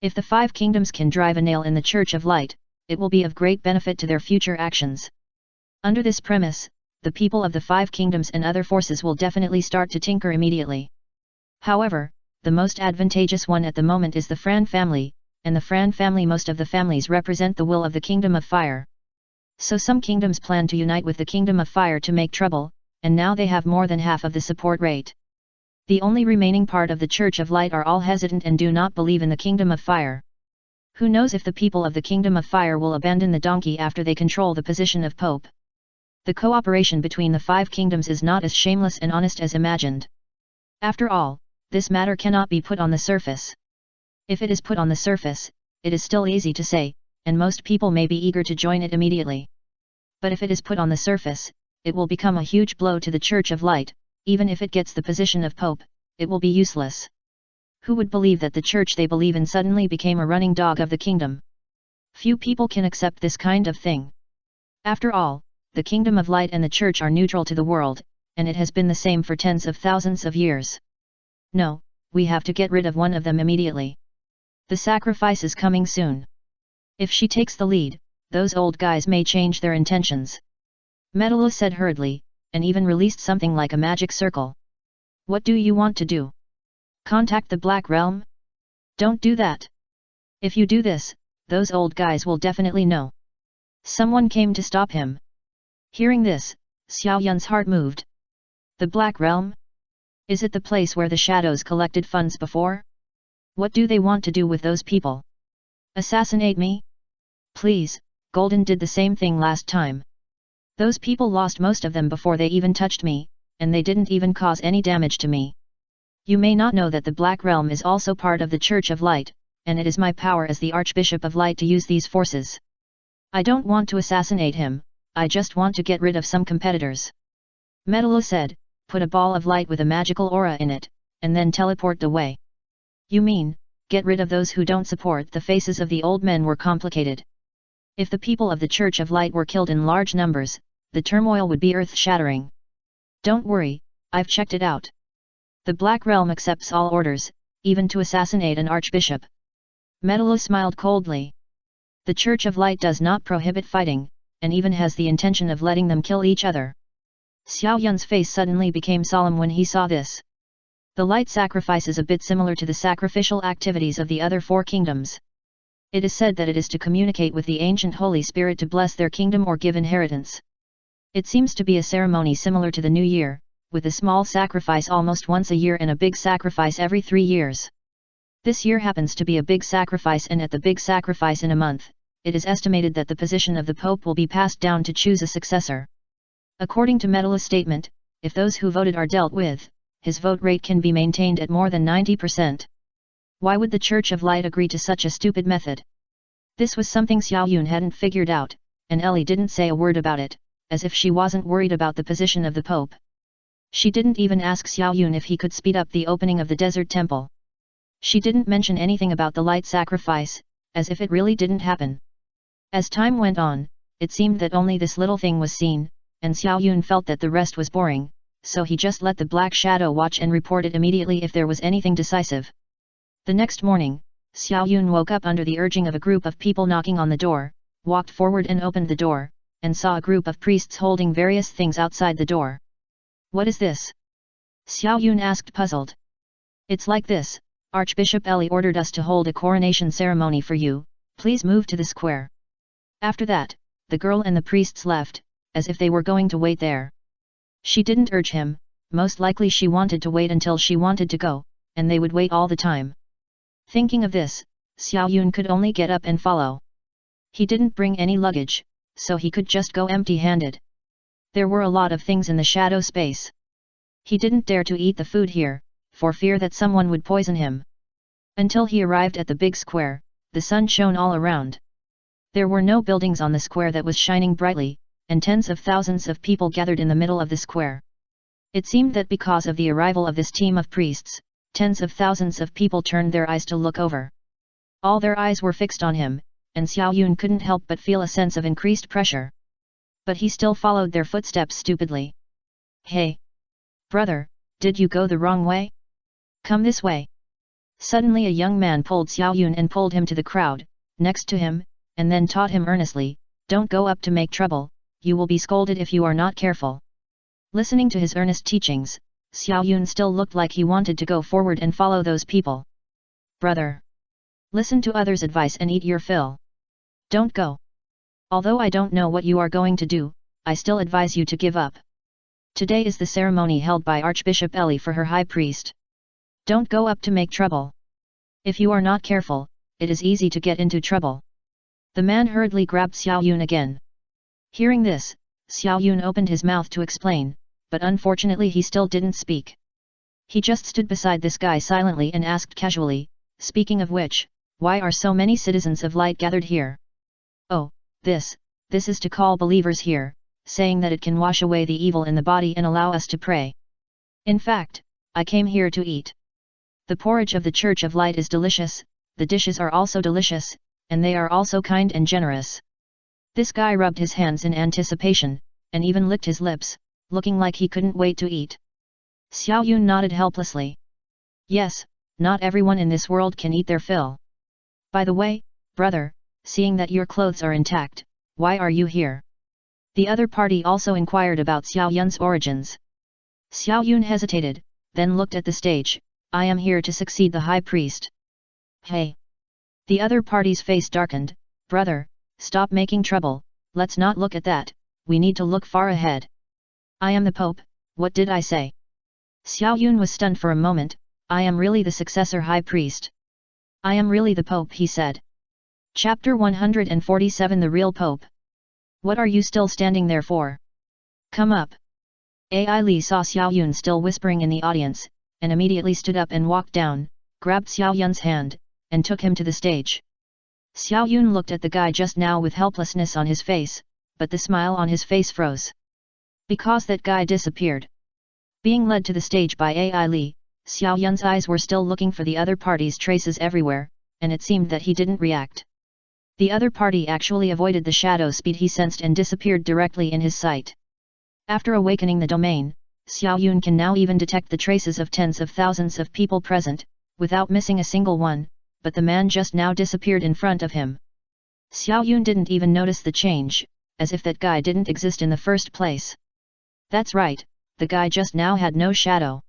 If the 5 kingdoms can drive a nail in the Church of Light, it will be of great benefit to their future actions. Under this premise, the people of the 5 kingdoms and other forces will definitely start to tinker immediately. However, the most advantageous one at the moment is the Fran family, and the Fran family, most of the families represent the will of the Kingdom of Fire. So some kingdoms plan to unite with the Kingdom of Fire to make trouble, and now they have more than half of the support rate. The only remaining part of the Church of Light are all hesitant and do not believe in the Kingdom of Fire. Who knows if the people of the Kingdom of Fire will abandon the donkey after they control the position of Pope. The cooperation between the 5 kingdoms is not as shameless and honest as imagined. After all, this matter cannot be put on the surface. If it is put on the surface, it is still easy to say, and most people may be eager to join it immediately. But if it is put on the surface, it will become a huge blow to the Church of Light. Even if it gets the position of Pope, it will be useless. Who would believe that the church they believe in suddenly became a running dog of the kingdom? Few people can accept this kind of thing. After all, the Kingdom of Light and the church are neutral to the world, and it has been the same for tens of thousands of years. No, we have to get rid of one of them immediately. The sacrifice is coming soon. If she takes the lead, those old guys may change their intentions. Metallo said hurriedly, and even released something like a magic circle. What do you want to do? Contact the Black Realm? Don't do that. If you do this, those old guys will definitely know. Someone came to stop him. Hearing this, Xiao Yun's heart moved. The Black Realm? Is it the place where the shadows collected funds before? What do they want to do with those people? Assassinate me? Please, Golden did the same thing last time. Those people lost most of them before they even touched me, and they didn't even cause any damage to me. You may not know that the Black Realm is also part of the Church of Light, and it is my power as the Archbishop of Light to use these forces. I don't want to assassinate him, I just want to get rid of some competitors. Metallo said, put a ball of light with a magical aura in it, and then teleport away. You mean, get rid of those who don't support the faces of the old men were complicated. If the people of the Church of Light were killed in large numbers, the turmoil would be earth-shattering. Don't worry, I've checked it out. The Black Realm accepts all orders, even to assassinate an archbishop. Metallo smiled coldly. The Church of Light does not prohibit fighting, and even has the intention of letting them kill each other. Xiao Yun's face suddenly became solemn when he saw this. The light sacrifice is a bit similar to the sacrificial activities of the other 4 kingdoms. It is said that it is to communicate with the ancient Holy Spirit to bless their kingdom or give inheritance. It seems to be a ceremony similar to the New Year, with a small sacrifice almost once a year and a big sacrifice every 3 years. This year happens to be a big sacrifice, and at the big sacrifice in a month, it is estimated that the position of the Pope will be passed down to choose a successor. According to Metala's statement, if those who voted are dealt with, his vote rate can be maintained at more than 90%. Why would the Church of Light agree to such a stupid method? This was something Xiao Yun hadn't figured out, and Ellie didn't say a word about it, as if she wasn't worried about the position of the Pope. She didn't even ask Xiao Yun if he could speed up the opening of the desert temple. She didn't mention anything about the light sacrifice, as if it really didn't happen. As time went on, it seemed that only this little thing was seen, and Xiao Yun felt that the rest was boring, so he just let the Black Shadow watch and report it immediately if there was anything decisive. The next morning, Xiao Yun woke up under the urging of a group of people knocking on the door, walked forward and opened the door, and saw a group of priests holding various things outside the door. What is this? Xiao Yun asked, puzzled. It's like this, Archbishop Eli ordered us to hold a coronation ceremony for you, please move to the square. After that, the girl and the priests left, as if they were going to wait there. She didn't urge him, most likely she wanted to wait until she wanted to go, and they would wait all the time. Thinking of this, Xiao Yun could only get up and follow. He didn't bring any luggage, so he could just go empty-handed. There were a lot of things in the shadow space. He didn't dare to eat the food here, for fear that someone would poison him. Until he arrived at the big square, the sun shone all around. There were no buildings on the square that was shining brightly, and tens of thousands of people gathered in the middle of the square. It seemed that because of the arrival of this team of priests, tens of thousands of people turned their eyes to look over. All their eyes were fixed on him, and Xiao Yun couldn't help but feel a sense of increased pressure. But he still followed their footsteps stupidly. Hey! Brother, did you go the wrong way? Come this way. Suddenly a young man pulled Xiao Yun and pulled him to the crowd, next to him, and then taught him earnestly, don't go up to make trouble, you will be scolded if you are not careful. Listening to his earnest teachings, Xiao Yun still looked like he wanted to go forward and follow those people. Brother! Listen to others' advice and eat your fill. Don't go. Although I don't know what you are going to do, I still advise you to give up. Today is the ceremony held by Archbishop Eli for her high priest. Don't go up to make trouble. If you are not careful, it is easy to get into trouble. The man hurriedly grabbed Xiao Yun again. Hearing this, Xiao Yun opened his mouth to explain, but unfortunately he still didn't speak. He just stood beside this guy silently and asked casually, speaking of which, why are so many citizens of light gathered here? Oh, this is to call believers here, saying that it can wash away the evil in the body and allow us to pray. In fact, I came here to eat. The porridge of the Church of Light is delicious, the dishes are also delicious, and they are also kind and generous. This guy rubbed his hands in anticipation, and even licked his lips, looking like he couldn't wait to eat. Xiao Yun nodded helplessly. Yes, not everyone in this world can eat their fill. By the way, brother, seeing that your clothes are intact, why are you here? The other party also inquired about Xiao Yun's origins. Xiao Yun hesitated, then looked at the stage. I am here to succeed the high priest. Hey! The other party's face darkened. Brother, stop making trouble, let's not look at that, we need to look far ahead. I am the Pope, what did I say? Xiao Yun was stunned for a moment. I am really the successor high priest. I am really the Pope, he said. Chapter 147 The Real Pope. What are you still standing there for? Come up. Ai Li saw Xiao Yun still whispering in the audience, and immediately stood up and walked down, grabbed Xiao Yun's hand, and took him to the stage. Xiao Yun looked at the guy just now with helplessness on his face, but the smile on his face froze. Because that guy disappeared. Being led to the stage by Ai Li, Xiao Yun's eyes were still looking for the other party's traces everywhere, and it seemed that he didn't react. The other party actually avoided the shadow speed he sensed and disappeared directly in his sight. After awakening the domain, Xiao Yun can now even detect the traces of tens of thousands of people present, without missing a single one, but the man just now disappeared in front of him. Xiao Yun didn't even notice the change, as if that guy didn't exist in the first place. That's right, the guy just now had no shadow.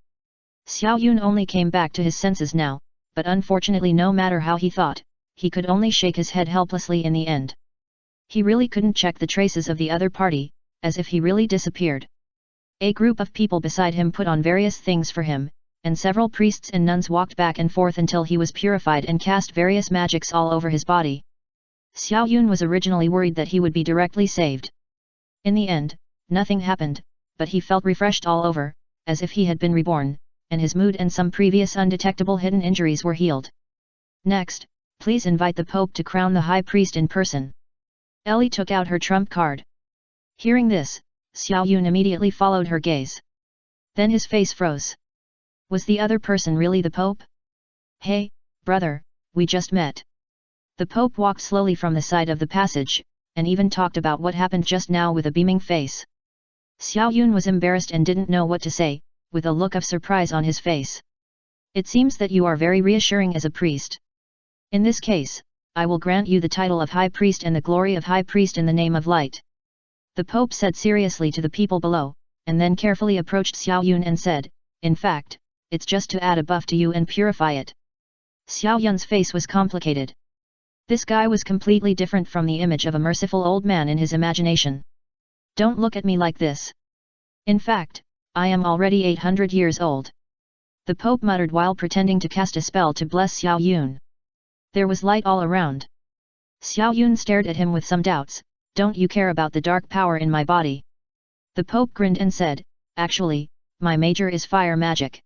Xiao Yun only came back to his senses now, but unfortunately no matter how he thought, he could only shake his head helplessly in the end. He really couldn't check the traces of the other party, as if he really disappeared. A group of people beside him put on various things for him, and several priests and nuns walked back and forth until he was purified and cast various magics all over his body. Xiao Yun was originally worried that he would be directly saved. In the end, nothing happened, but he felt refreshed all over, as if he had been reborn, and his mood and some previous undetectable hidden injuries were healed. Next, please invite the Pope to crown the High Priest in person. Ellie took out her trump card. Hearing this, Xiao Yun immediately followed her gaze. Then his face froze. Was the other person really the Pope? Hey, brother, we just met. The Pope walked slowly from the side of the passage, and even talked about what happened just now with a beaming face. Xiao Yun was embarrassed and didn't know what to say, with a look of surprise on his face. It seems that you are very reassuring as a priest. In this case, I will grant you the title of High Priest and the glory of High Priest in the name of light. The Pope said seriously to the people below, and then carefully approached Xiao Yun and said, in fact, it's just to add a buff to you and purify it. Xiao Yun's face was complicated. This guy was completely different from the image of a merciful old man in his imagination. Don't look at me like this. In fact, I am already 800 years old. The Pope muttered while pretending to cast a spell to bless Xiao Yun. There was light all around. Xiao Yun stared at him with some doubts. Don't you care about the dark power in my body? The Pope grinned and said, actually, my major is fire magic.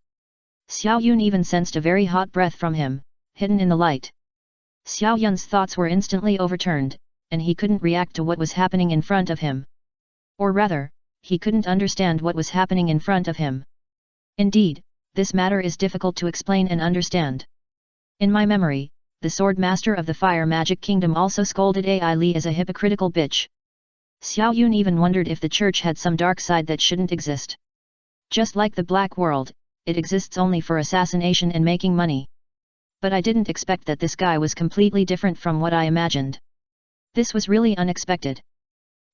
Xiao Yun even sensed a very hot breath from him, hidden in the light. Xiao Yun's thoughts were instantly overturned, and he couldn't react to what was happening in front of him. Or rather, he couldn't understand what was happening in front of him. Indeed, this matter is difficult to explain and understand. In my memory, the sword master of the fire magic kingdom also scolded Ai Li as a hypocritical bitch. Xiao Yun even wondered if the church had some dark side that shouldn't exist. Just like the black world, it exists only for assassination and making money. But I didn't expect that this guy was completely different from what I imagined. This was really unexpected.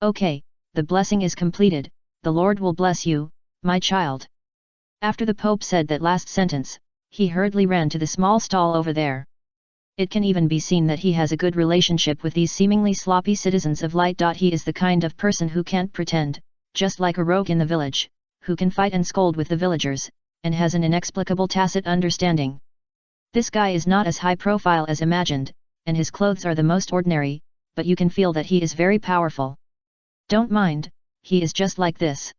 Okay, the blessing is completed, the Lord will bless you, my child. After the Pope said that last sentence, he hurriedly ran to the small stall over there. It can even be seen that he has a good relationship with these seemingly sloppy citizens of light. He is the kind of person who can't pretend, just like a rogue in the village, who can fight and scold with the villagers, and has an inexplicable tacit understanding. This guy is not as high profile as imagined, and his clothes are the most ordinary, but you can feel that he is very powerful. Don't mind, he is just like this.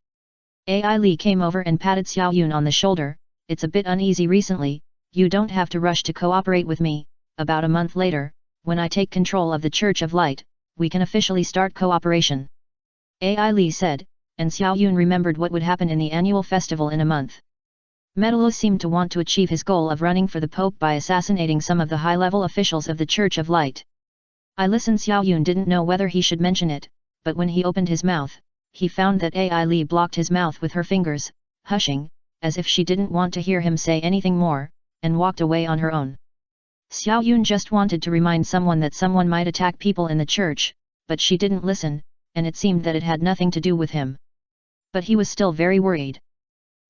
Ai Li came over and patted Xiao Yun on the shoulder. It's a bit uneasy recently, you don't have to rush to cooperate with me. About a month later, when I take control of the Church of Light, we can officially start cooperation. Ai Li said, and Xiao Yun remembered what would happen in the annual festival in a month. Medalo seemed to want to achieve his goal of running for the Pope by assassinating some of the high-level officials of the Church of Light. I listened. Xiao Yun didn't know whether he should mention it, but when he opened his mouth, he found that Ai Li blocked his mouth with her fingers, hushing, as if she didn't want to hear him say anything more, and walked away on her own. Xiao Yun just wanted to remind someone that someone might attack people in the church, but she didn't listen, and it seemed that it had nothing to do with him. But he was still very worried.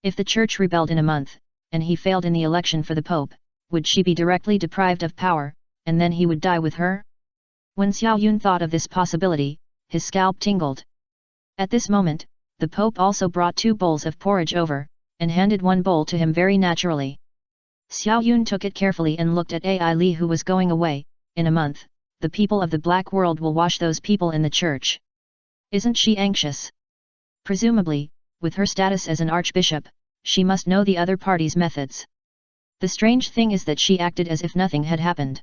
If the church rebelled in a month, and he failed in the election for the Pope, would she be directly deprived of power, and then he would die with her? When Xiao Yun thought of this possibility, his scalp tingled. At this moment, the Pope also brought 2 bowls of porridge over, and handed one bowl to him very naturally. Xiao Yun took it carefully and looked at Ai Li, who was going away. In a month, the people of the black world will wash those people in the church. Isn't she anxious? Presumably, with her status as an archbishop, she must know the other party's methods. The strange thing is that she acted as if nothing had happened.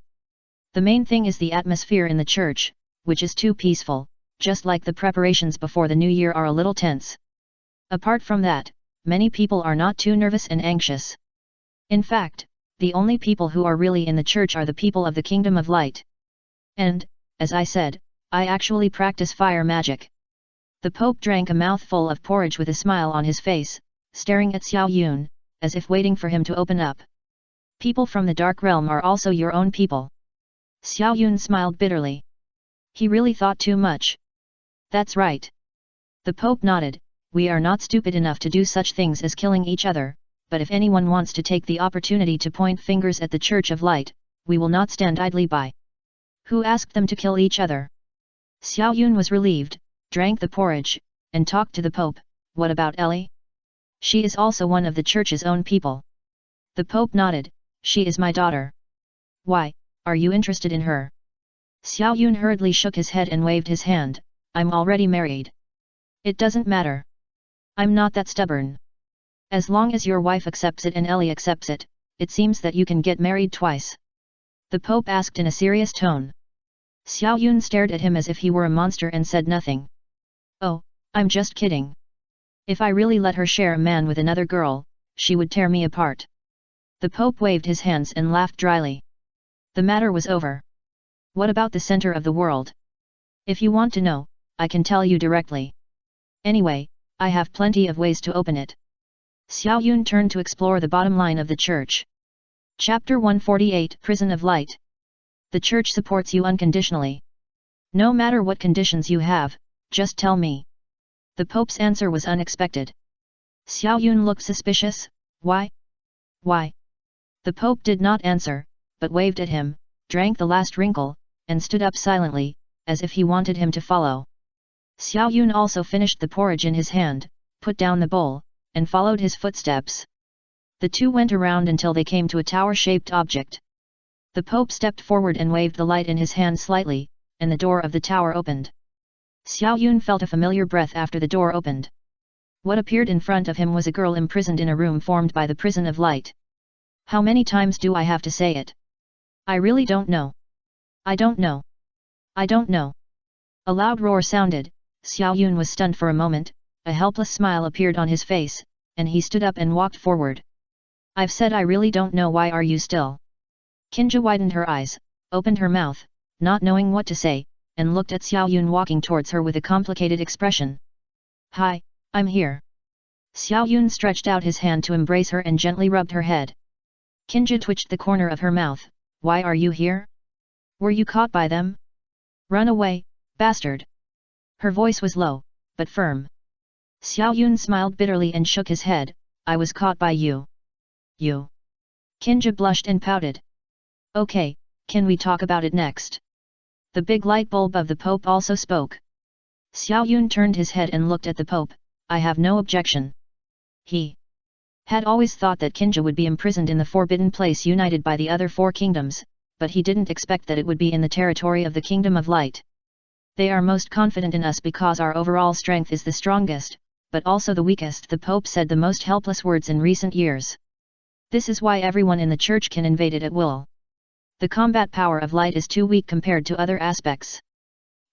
The main thing is the atmosphere in the church, which is too peaceful, just like the preparations before the new year are a little tense. Apart from that, many people are not too nervous and anxious. In fact, the only people who are really in the church are the people of the Kingdom of Light. And, as I said, I actually practice fire magic. The Pope drank a mouthful of porridge with a smile on his face, staring at Xiao Yun, as if waiting for him to open up. People from the Dark Realm are also your own people. Xiao Yun smiled bitterly. He really thought too much. That's right. The Pope nodded. We are not stupid enough to do such things as killing each other, but if anyone wants to take the opportunity to point fingers at the Church of Light, we will not stand idly by. Who asked them to kill each other? Xiao Yun was relieved, drank the porridge, and talked to the Pope. What about Ellie? She is also one of the Church's own people. The Pope nodded. She is my daughter. Why, are you interested in her? Xiao Yun hurriedly shook his head and waved his hand. I'm already married. It doesn't matter. I'm not that stubborn. As long as your wife accepts it and Ellie accepts it, it seems that you can get married twice. The Pope asked in a serious tone. Xiao Yun stared at him as if he were a monster and said nothing. Oh, I'm just kidding. If I really let her share a man with another girl, she would tear me apart. The Pope waved his hands and laughed dryly. The matter was over. What about the center of the world? If you want to know, I can tell you directly. Anyway, I have plenty of ways to open it. Xiao Yun turned to explore the bottom line of the Church. Chapter 148 Prison of Light. The Church supports you unconditionally. No matter what conditions you have, just tell me. The Pope's answer was unexpected. Xiao Yun looked suspicious. Why? Why? The Pope did not answer, but waved at him, drank the last wrinkle, and stood up silently, as if he wanted him to follow. Xiao Yun also finished the porridge in his hand, put down the bowl, and followed his footsteps. The two went around until they came to a tower-shaped object. The Pope stepped forward and waved the light in his hand slightly, and the door of the tower opened. Xiao Yun felt a familiar breath after the door opened. What appeared in front of him was a girl imprisoned in a room formed by the prison of light. How many times do I have to say it? I really don't know. I don't know. I don't know. A loud roar sounded. Xiao Yun was stunned for a moment, a helpless smile appeared on his face, and he stood up and walked forward. I've said I really don't know. Why are you still? Kinja widened her eyes, opened her mouth, not knowing what to say, and looked at Xiao Yun walking towards her with a complicated expression. Hi, I'm here. Xiao Yun stretched out his hand to embrace her and gently rubbed her head. Kinja twitched the corner of her mouth. Why are you here? Were you caught by them? Run away, bastard. Her voice was low, but firm. Xiao Yun smiled bitterly and shook his head. I was caught by you. You. Kinja blushed and pouted. Okay, can we talk about it next? The big light bulb of the Pope also spoke. Xiao Yun turned his head and looked at the Pope. I have no objection. He had always thought that Kinja would be imprisoned in the Forbidden Place united by the other four kingdoms, but he didn't expect that it would be in the territory of the Kingdom of Light. They are most confident in us because our overall strength is the strongest, but also the weakest. The Pope said the most helpless words in recent years. This is why everyone in the Church can invade it at will. The combat power of light is too weak compared to other aspects.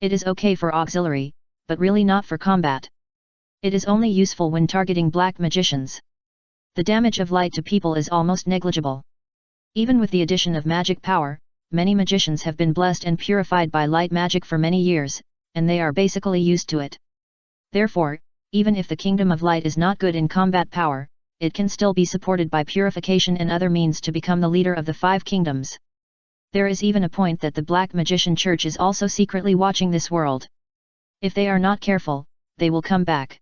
It is okay for auxiliary, but really not for combat. It is only useful when targeting black magicians. The damage of light to people is almost negligible. Even with the addition of magic power, many magicians have been blessed and purified by light magic for many years, and they are basically used to it. Therefore, even if the Kingdom of Light is not good in combat power, it can still be supported by purification and other means to become the leader of the five kingdoms. There is even a point that the Black Magician Church is also secretly watching this world. If they are not careful, they will come back.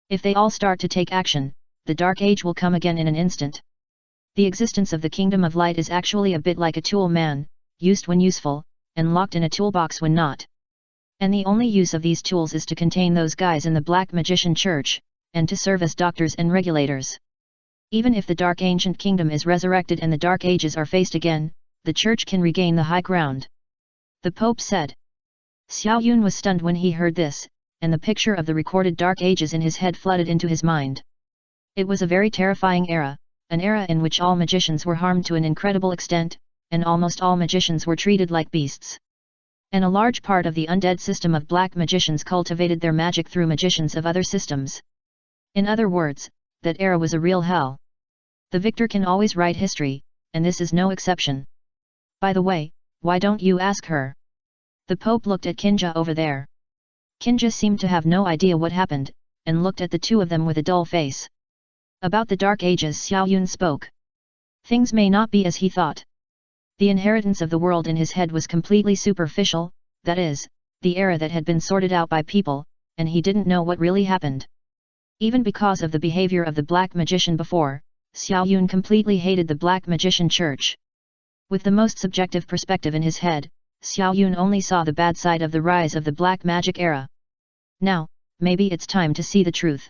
If they all start to take action, the Dark Age will come again in an instant. The existence of the Kingdom of Light is actually a bit like a tool man, used when useful, and locked in a toolbox when not. And the only use of these tools is to contain those guys in the Black Magician Church, and to serve as doctors and regulators. Even if the Dark Ancient Kingdom is resurrected and the Dark Ages are faced again, the Church can regain the high ground. The Pope said. Xiao Yun was stunned when he heard this, and the picture of the recorded Dark Ages in his head flooded into his mind. It was a very terrifying era, an era in which all magicians were harmed to an incredible extent, and almost all magicians were treated like beasts. And a large part of the undead system of black magicians cultivated their magic through magicians of other systems. In other words, that era was a real hell. The victor can always write history, and this is no exception. By the way, why don't you ask her? The Pope looked at Kinja over there. Kinja seemed to have no idea what happened, and looked at the two of them with a dull face. About the Dark Ages, Xiao Yun spoke. Things may not be as he thought. The inheritance of the world in his head was completely superficial, that is, the era that had been sorted out by people, and he didn't know what really happened. Even because of the behavior of the black magician before, Xiao Yun completely hated the black magician church. With the most subjective perspective in his head, Xiao Yun only saw the bad side of the rise of the black magic era. Now, maybe it's time to see the truth.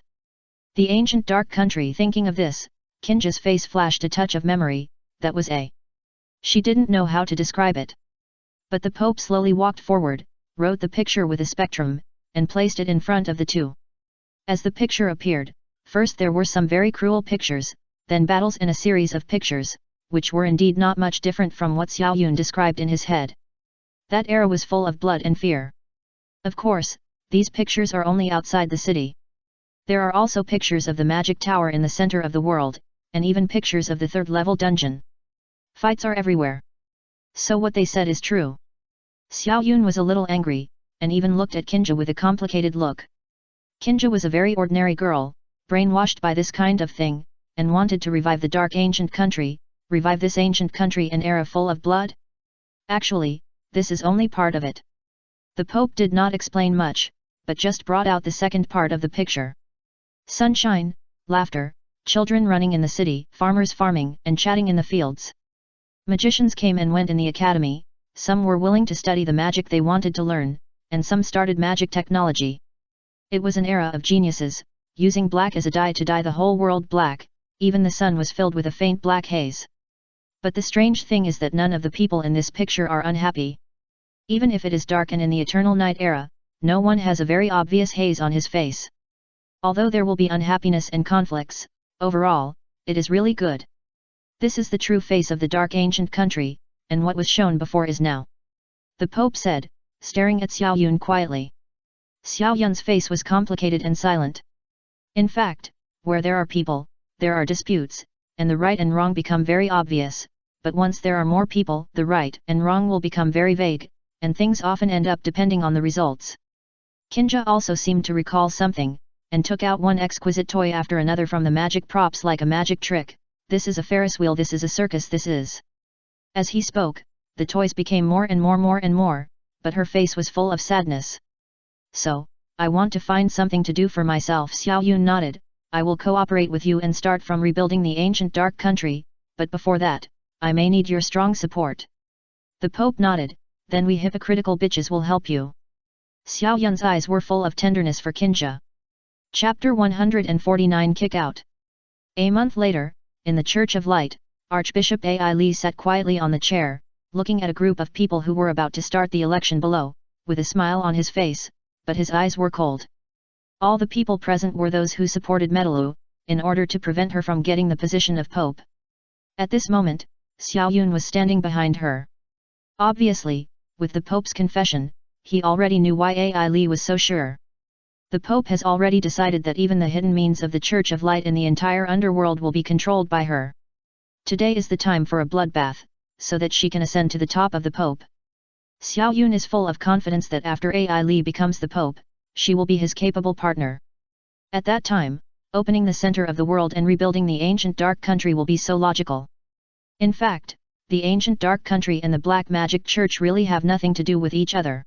The ancient dark country. Thinking of this, Kinja's face flashed a touch of memory. That was a. She didn't know how to describe it. But the Pope slowly walked forward, wrote the picture with a spectrum, and placed it in front of the two. As the picture appeared, first there were some very cruel pictures, then battles and a series of pictures, which were indeed not much different from what Xiao Yun described in his head. That era was full of blood and fear. Of course, these pictures are only outside the city. There are also pictures of the magic tower in the center of the world, and even pictures of the third-level dungeon. Fights are everywhere. So what they said is true. Xiao Yun was a little angry, and even looked at Kinja with a complicated look. Kinja was a very ordinary girl, brainwashed by this kind of thing, and wanted to revive the dark ancient country, revive this ancient country in era full of blood? Actually, this is only part of it. The Pope did not explain much, but just brought out the second part of the picture. Sunshine, laughter, children running in the city, farmers farming and chatting in the fields. Magicians came and went in the academy, some were willing to study the magic they wanted to learn, and some started magic technology. It was an era of geniuses, using black as a dye to dye the whole world black, even the sun was filled with a faint black haze. But the strange thing is that none of the people in this picture are unhappy. Even if it is dark and in the eternal night era, no one has a very obvious haze on his face. Although there will be unhappiness and conflicts, overall, it is really good. This is the true face of the dark ancient country, and what was shown before is now. The Pope said, staring at Xiao Yun quietly. Xiao Yun's face was complicated and silent. In fact, where there are people, there are disputes, and the right and wrong become very obvious, but once there are more people, the right and wrong will become very vague, and things often end up depending on the results. Kinja also seemed to recall something, and took out one exquisite toy after another from the magic props like a magic trick. This is a Ferris wheel, this is a circus, this is. As he spoke, the toys became more and more, but her face was full of sadness. So, I want to find something to do for myself. Xiao Yun nodded. I will cooperate with you and start from rebuilding the ancient dark country, but before that, I may need your strong support. The Pope nodded. Then we hypocritical bitches will help you. Xiao Yun's eyes were full of tenderness for Kinja. Chapter 149 Kick Out. A month later, in the Church of Light, Archbishop Ai Li sat quietly on the chair, looking at a group of people who were about to start the election below, with a smile on his face, but his eyes were cold. All the people present were those who supported Medalu, in order to prevent her from getting the position of Pope. At this moment, Xiao Yun was standing behind her. Obviously, with the Pope's confession, he already knew why Ai Li was so sure. The Pope has already decided that even the hidden means of the Church of Light in the entire underworld will be controlled by her. Today is the time for a bloodbath, so that she can ascend to the top of the Pope. Xiao Yun is full of confidence that after Ai Li becomes the Pope, she will be his capable partner. At that time, opening the center of the world and rebuilding the ancient dark country will be so logical. In fact, the ancient dark country and the black magic church really have nothing to do with each other.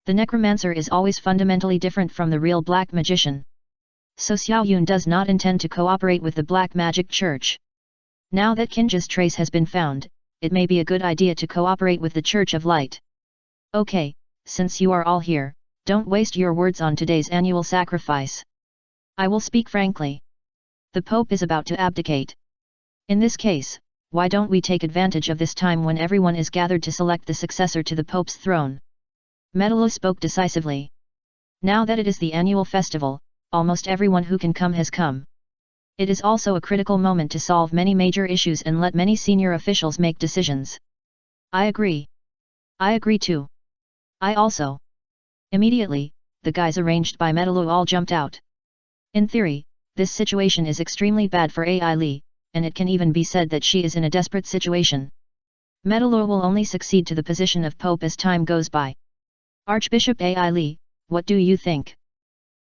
The necromancer is always fundamentally different from the real black magician. So Xiao Yun does not intend to cooperate with the black magic church. Now that Kinja's trace has been found, it may be a good idea to cooperate with the Church of Light. Okay, since you are all here, don't waste your words on today's annual sacrifice. I will speak frankly. The Pope is about to abdicate. In this case, why don't we take advantage of this time when everyone is gathered to select the successor to the Pope's throne? Medalu spoke decisively. Now that it is the annual festival, almost everyone who can come has come. It is also a critical moment to solve many major issues and let many senior officials make decisions. I agree. I agree too. I also. Immediately, the guys arranged by Medalu all jumped out. In theory, this situation is extremely bad for Ai Li, and it can even be said that she is in a desperate situation. Medalu will only succeed to the position of Pope as time goes by. Archbishop Ai Li, what do you think?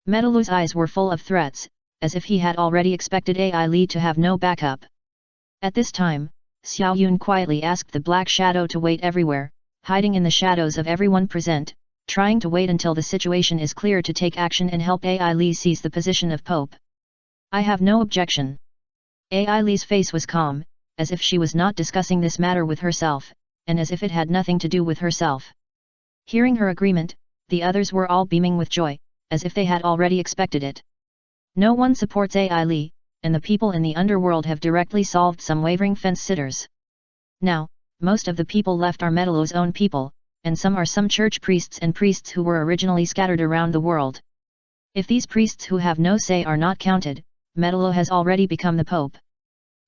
Medalu's eyes were full of threats, as if he had already expected Ai Li to have no backup. At this time, Xiao Yun quietly asked the black shadow to wait everywhere, hiding in the shadows of everyone present, trying to wait until the situation is clear to take action and help Ai Li seize the position of Pope. I have no objection. Ai Li's face was calm, as if she was not discussing this matter with herself, and as if it had nothing to do with herself. Hearing her agreement, the others were all beaming with joy, as if they had already expected it. No one supports Ai Li, and the people in the underworld have directly solved some wavering fence-sitters. Now, most of the people left are Metallo's own people, and some are some church priests and priests who were originally scattered around the world. If these priests who have no say are not counted, Metallo has already become the Pope.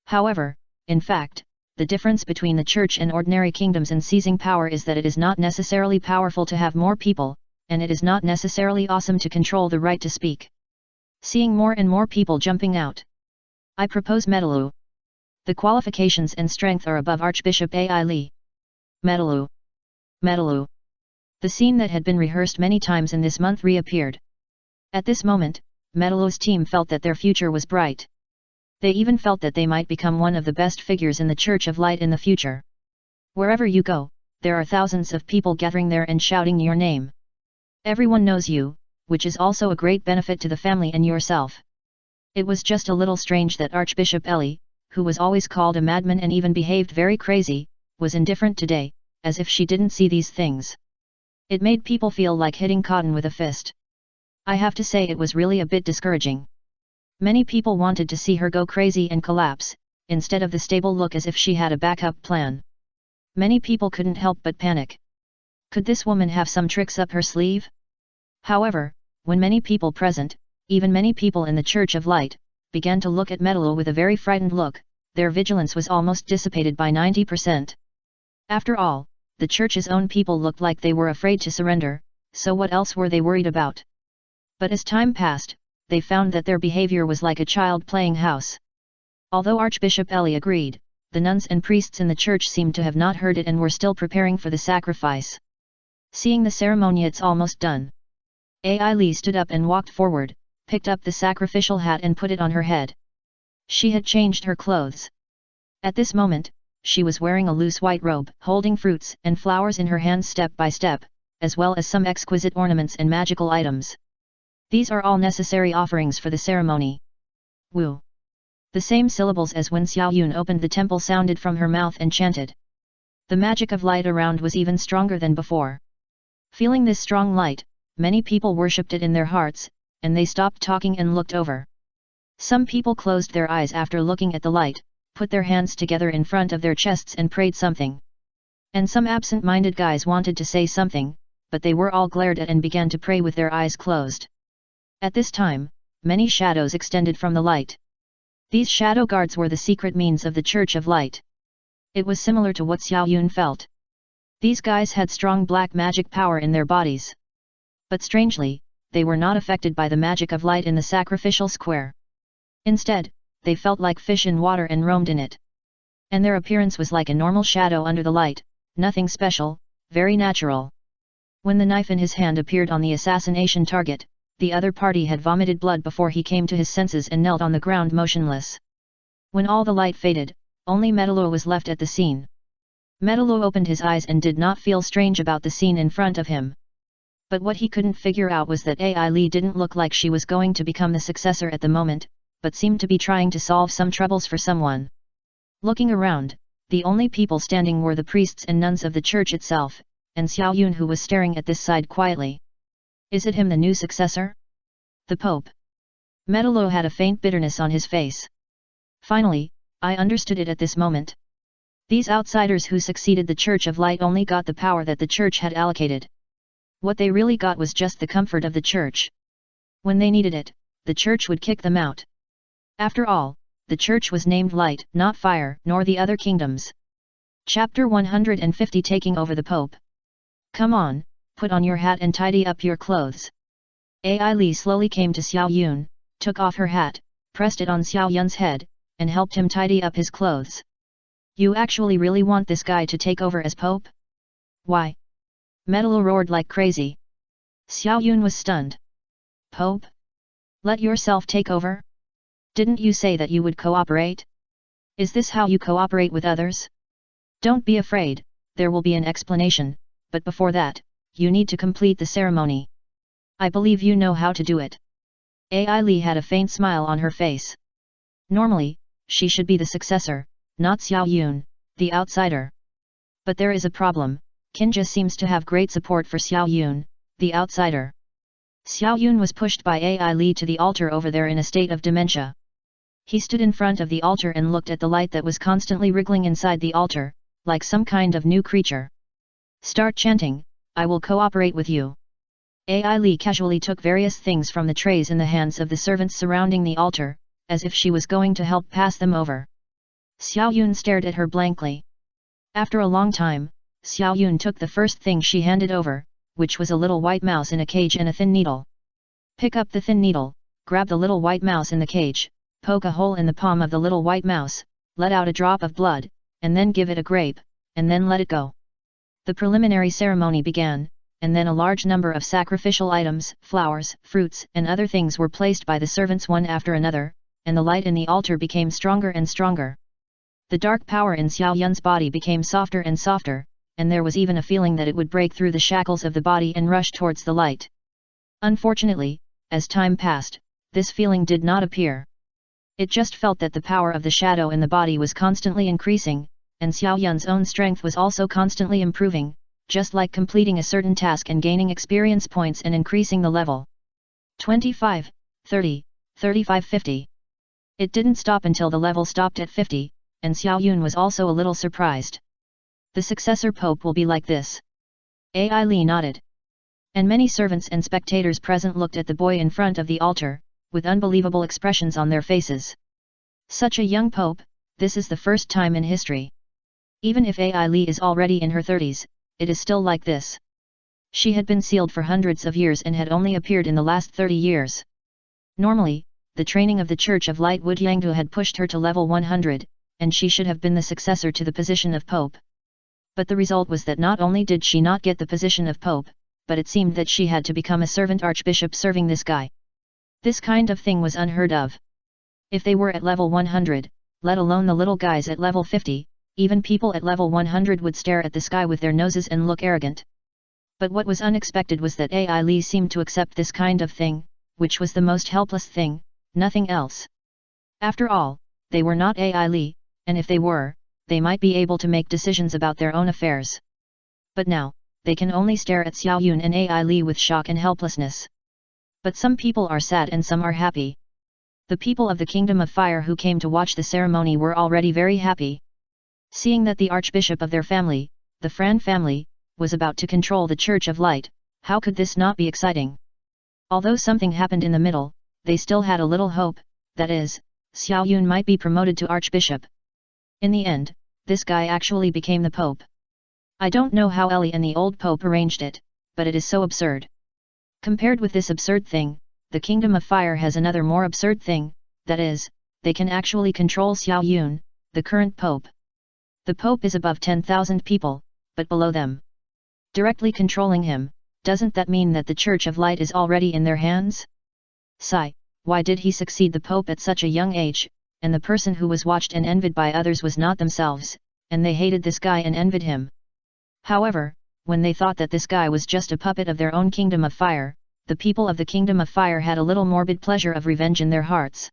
However, in fact, the difference between the church and ordinary kingdoms in seizing power is that it is not necessarily powerful to have more people, and it is not necessarily awesome to control the right to speak. Seeing more and more people jumping out. I propose Metallo. The qualifications and strength are above Archbishop Ai Li. Metallo. Metallo. The scene that had been rehearsed many times in this month reappeared. At this moment, Metallo's team felt that their future was bright. They even felt that they might become one of the best figures in the Church of Light in the future. Wherever you go, there are thousands of people gathering there and shouting your name. Everyone knows you, which is also a great benefit to the family and yourself. It was just a little strange that Archbishop Eli, who was always called a madman and even behaved very crazy, was indifferent today, as if she didn't see these things. It made people feel like hitting cotton with a fist. I have to say it was really a bit discouraging. Many people wanted to see her go crazy and collapse, instead of the stable look as if she had a backup plan. Many people couldn't help but panic. Could this woman have some tricks up her sleeve? However, when many people present, even many people in the Church of Light, began to look at Metallo with a very frightened look, their vigilance was almost dissipated by 90%. After all, the Church's own people looked like they were afraid to surrender, so what else were they worried about? But as time passed, they found that their behavior was like a child playing house. Although Archbishop Eli agreed, the nuns and priests in the church seemed to have not heard it and were still preparing for the sacrifice. Seeing the ceremony it's almost done. Ai Li stood up and walked forward, picked up the sacrificial hat and put it on her head. She had changed her clothes. At this moment, she was wearing a loose white robe, holding fruits and flowers in her hands step by step, as well as some exquisite ornaments and magical items. These are all necessary offerings for the ceremony. Wu. The same syllables as when Xiao Yun opened the temple sounded from her mouth and chanted. The magic of light around was even stronger than before. Feeling this strong light, many people worshipped it in their hearts, and they stopped talking and looked over. Some people closed their eyes after looking at the light, put their hands together in front of their chests and prayed something. And some absent-minded guys wanted to say something, but they were all glared at and began to pray with their eyes closed. At this time, many shadows extended from the light. These shadow guards were the secret means of the Church of Light. It was similar to what Xiao Yun felt. These guys had strong black magic power in their bodies. But strangely, they were not affected by the magic of light in the sacrificial square. Instead, they felt like fish in water and roamed in it. And their appearance was like a normal shadow under the light, nothing special, very natural. When the knife in his hand appeared on the assassination target, the other party had vomited blood before he came to his senses and knelt on the ground motionless. When all the light faded, only Metallo was left at the scene. Metallo opened his eyes and did not feel strange about the scene in front of him. But what he couldn't figure out was that Ai Li didn't look like she was going to become the successor at the moment, but seemed to be trying to solve some troubles for someone. Looking around, the only people standing were the priests and nuns of the church itself, and Xiao Yun who was staring at this side quietly. Is it him the new successor? The Pope? Metallo had a faint bitterness on his face. Finally, I understood it at this moment. These outsiders who succeeded the Church of Light only got the power that the church had allocated. What they really got was just the comfort of the church. When they needed it, the church would kick them out. After all, the church was named Light, not Fire, nor the other kingdoms. Chapter 150 Taking over the Pope. Come on, put on your hat and tidy up your clothes. Ai Li slowly came to Xiao Yun, took off her hat, pressed it on Xiao Yun's head, and helped him tidy up his clothes. You actually really want this guy to take over as Pope? Why? Metallo roared like crazy. Xiao Yun was stunned. Pope? Let yourself take over? Didn't you say that you would cooperate? Is this how you cooperate with others? Don't be afraid, there will be an explanation, but before that, you need to complete the ceremony. I believe you know how to do it. Ai Li had a faint smile on her face. Normally, she should be the successor, not Xiao Yun, the outsider. But there is a problem. Kinja seems to have great support for Xiao Yun, the outsider. Xiao Yun was pushed by Ai Li to the altar over there in a state of dementia. He stood in front of the altar and looked at the light that was constantly wriggling inside the altar, like some kind of new creature. Start chanting, I will cooperate with you. Ai Li casually took various things from the trays in the hands of the servants surrounding the altar, as if she was going to help pass them over. Xiao Yun stared at her blankly. After a long time, Xiao Yun took the first thing she handed over, which was a little white mouse in a cage and a thin needle. Pick up the thin needle, grab the little white mouse in the cage, poke a hole in the palm of the little white mouse, let out a drop of blood, and then give it a grape, and then let it go. The preliminary ceremony began, and then a large number of sacrificial items, flowers, fruits, and other things were placed by the servants one after another, and the light in the altar became stronger and stronger. The dark power in Xiao Yun's body became softer and softer, and there was even a feeling that it would break through the shackles of the body and rush towards the light. Unfortunately, as time passed, this feeling did not appear. It just felt that the power of the shadow in the body was constantly increasing, and Xiao Yun's own strength was also constantly improving, just like completing a certain task and gaining experience points and increasing the level. 25, 30, 35, 50. It didn't stop until the level stopped at 50, and Xiao Yun was also a little surprised. The successor pope will be like this. Ai Li nodded. And many servants and spectators present looked at the boy in front of the altar, with unbelievable expressions on their faces. Such a young pope, this is the first time in history. Even if Ai Li is already in her 30s, it is still like this. She had been sealed for hundreds of years and had only appeared in the last 30 years. Normally, the training of the Church of Light Wood Yangdu had pushed her to level 100, and she should have been the successor to the position of Pope. But the result was that not only did she not get the position of Pope, but it seemed that she had to become a servant archbishop serving this guy. This kind of thing was unheard of. If they were at level 100, let alone the little guys at level 50, even people at level 100 would stare at the sky with their noses and look arrogant. But what was unexpected was that Ai Li seemed to accept this kind of thing, which was the most helpless thing, nothing else. After all, they were not Ai Li, and if they were, they might be able to make decisions about their own affairs. But now, they can only stare at Xiao Yun and Ai Li with shock and helplessness. But some people are sad and some are happy. The people of the Kingdom of Fire who came to watch the ceremony were already very happy. Seeing that the archbishop of their family, the Fran family, was about to control the Church of Light, how could this not be exciting? Although something happened in the middle, they still had a little hope, that is, Xiao Yun might be promoted to archbishop. In the end, this guy actually became the pope. I don't know how Ellie and the old pope arranged it, but it is so absurd. Compared with this absurd thing, the Kingdom of Fire has another more absurd thing, that is, they can actually control Xiao Yun, the current pope. The pope is above 10,000 people, but below them. Directly controlling him, doesn't that mean that the Church of Light is already in their hands? Sigh, why did he succeed the pope at such a young age, and the person who was watched and envied by others was not themselves, and they hated this guy and envied him. However, when they thought that this guy was just a puppet of their own Kingdom of Fire, the people of the Kingdom of Fire had a little morbid pleasure of revenge in their hearts.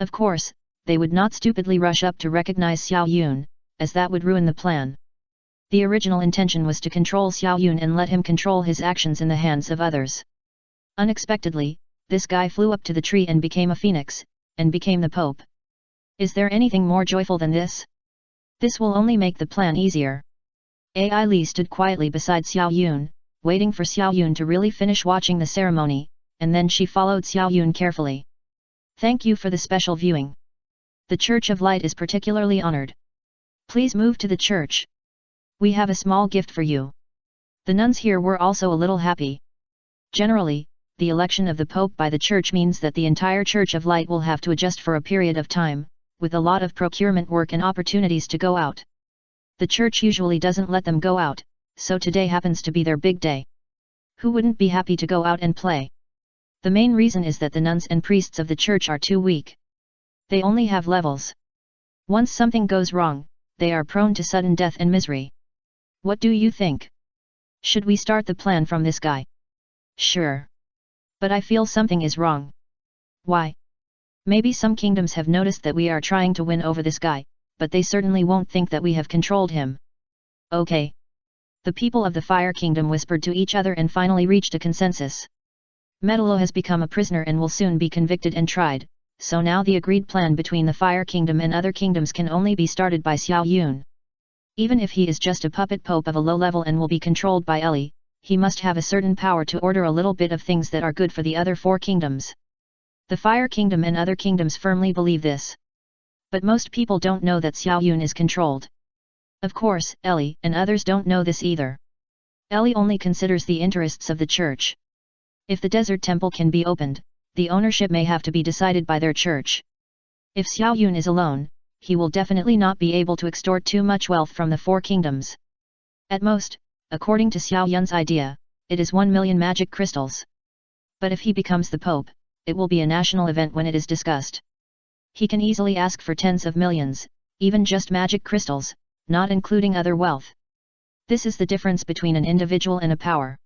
Of course, they would not stupidly rush up to recognize Xiao Yun, as that would ruin the plan. The original intention was to control Xiao Yun and let him control his actions in the hands of others. Unexpectedly, this guy flew up to the tree and became a phoenix, and became the Pope. Is there anything more joyful than this? This will only make the plan easier. Ai Li stood quietly beside Xiao Yun, waiting for Xiao Yun to really finish watching the ceremony, and then she followed Xiao Yun carefully. Thank you for the special viewing. The Church of Light is particularly honored. Please move to the church. We have a small gift for you. The nuns here were also a little happy. Generally, the election of the Pope by the Church means that the entire Church of Light will have to adjust for a period of time, with a lot of procurement work and opportunities to go out. The Church usually doesn't let them go out, so today happens to be their big day. Who wouldn't be happy to go out and play? The main reason is that the nuns and priests of the Church are too weak. They only have levels. Once something goes wrong, they are prone to sudden death and misery. What do you think? Should we start the plan from this guy? Sure. But I feel something is wrong. Why? Maybe some kingdoms have noticed that we are trying to win over this guy, but they certainly won't think that we have controlled him. Okay. The people of the Fire Kingdom whispered to each other and finally reached a consensus. Metalo has become a prisoner and will soon be convicted and tried, so now the agreed plan between the Fire Kingdom and other kingdoms can only be started by Xiao Yun. Even if he is just a puppet pope of a low level and will be controlled by Ellie, he must have a certain power to order a little bit of things that are good for the other 4 kingdoms. The Fire Kingdom and other kingdoms firmly believe this. But most people don't know that Xiao Yun is controlled. Of course, Ellie and others don't know this either. Ellie only considers the interests of the church. If the desert temple can be opened, the ownership may have to be decided by their church. If Xiao Yun is alone, he will definitely not be able to extort too much wealth from the 4 kingdoms. At most, according to Xiao Yun's idea, it is 1 million magic crystals. But if he becomes the pope, it will be a national event when it is discussed. He can easily ask for tens of millions, even just magic crystals, not including other wealth. This is the difference between an individual and a power.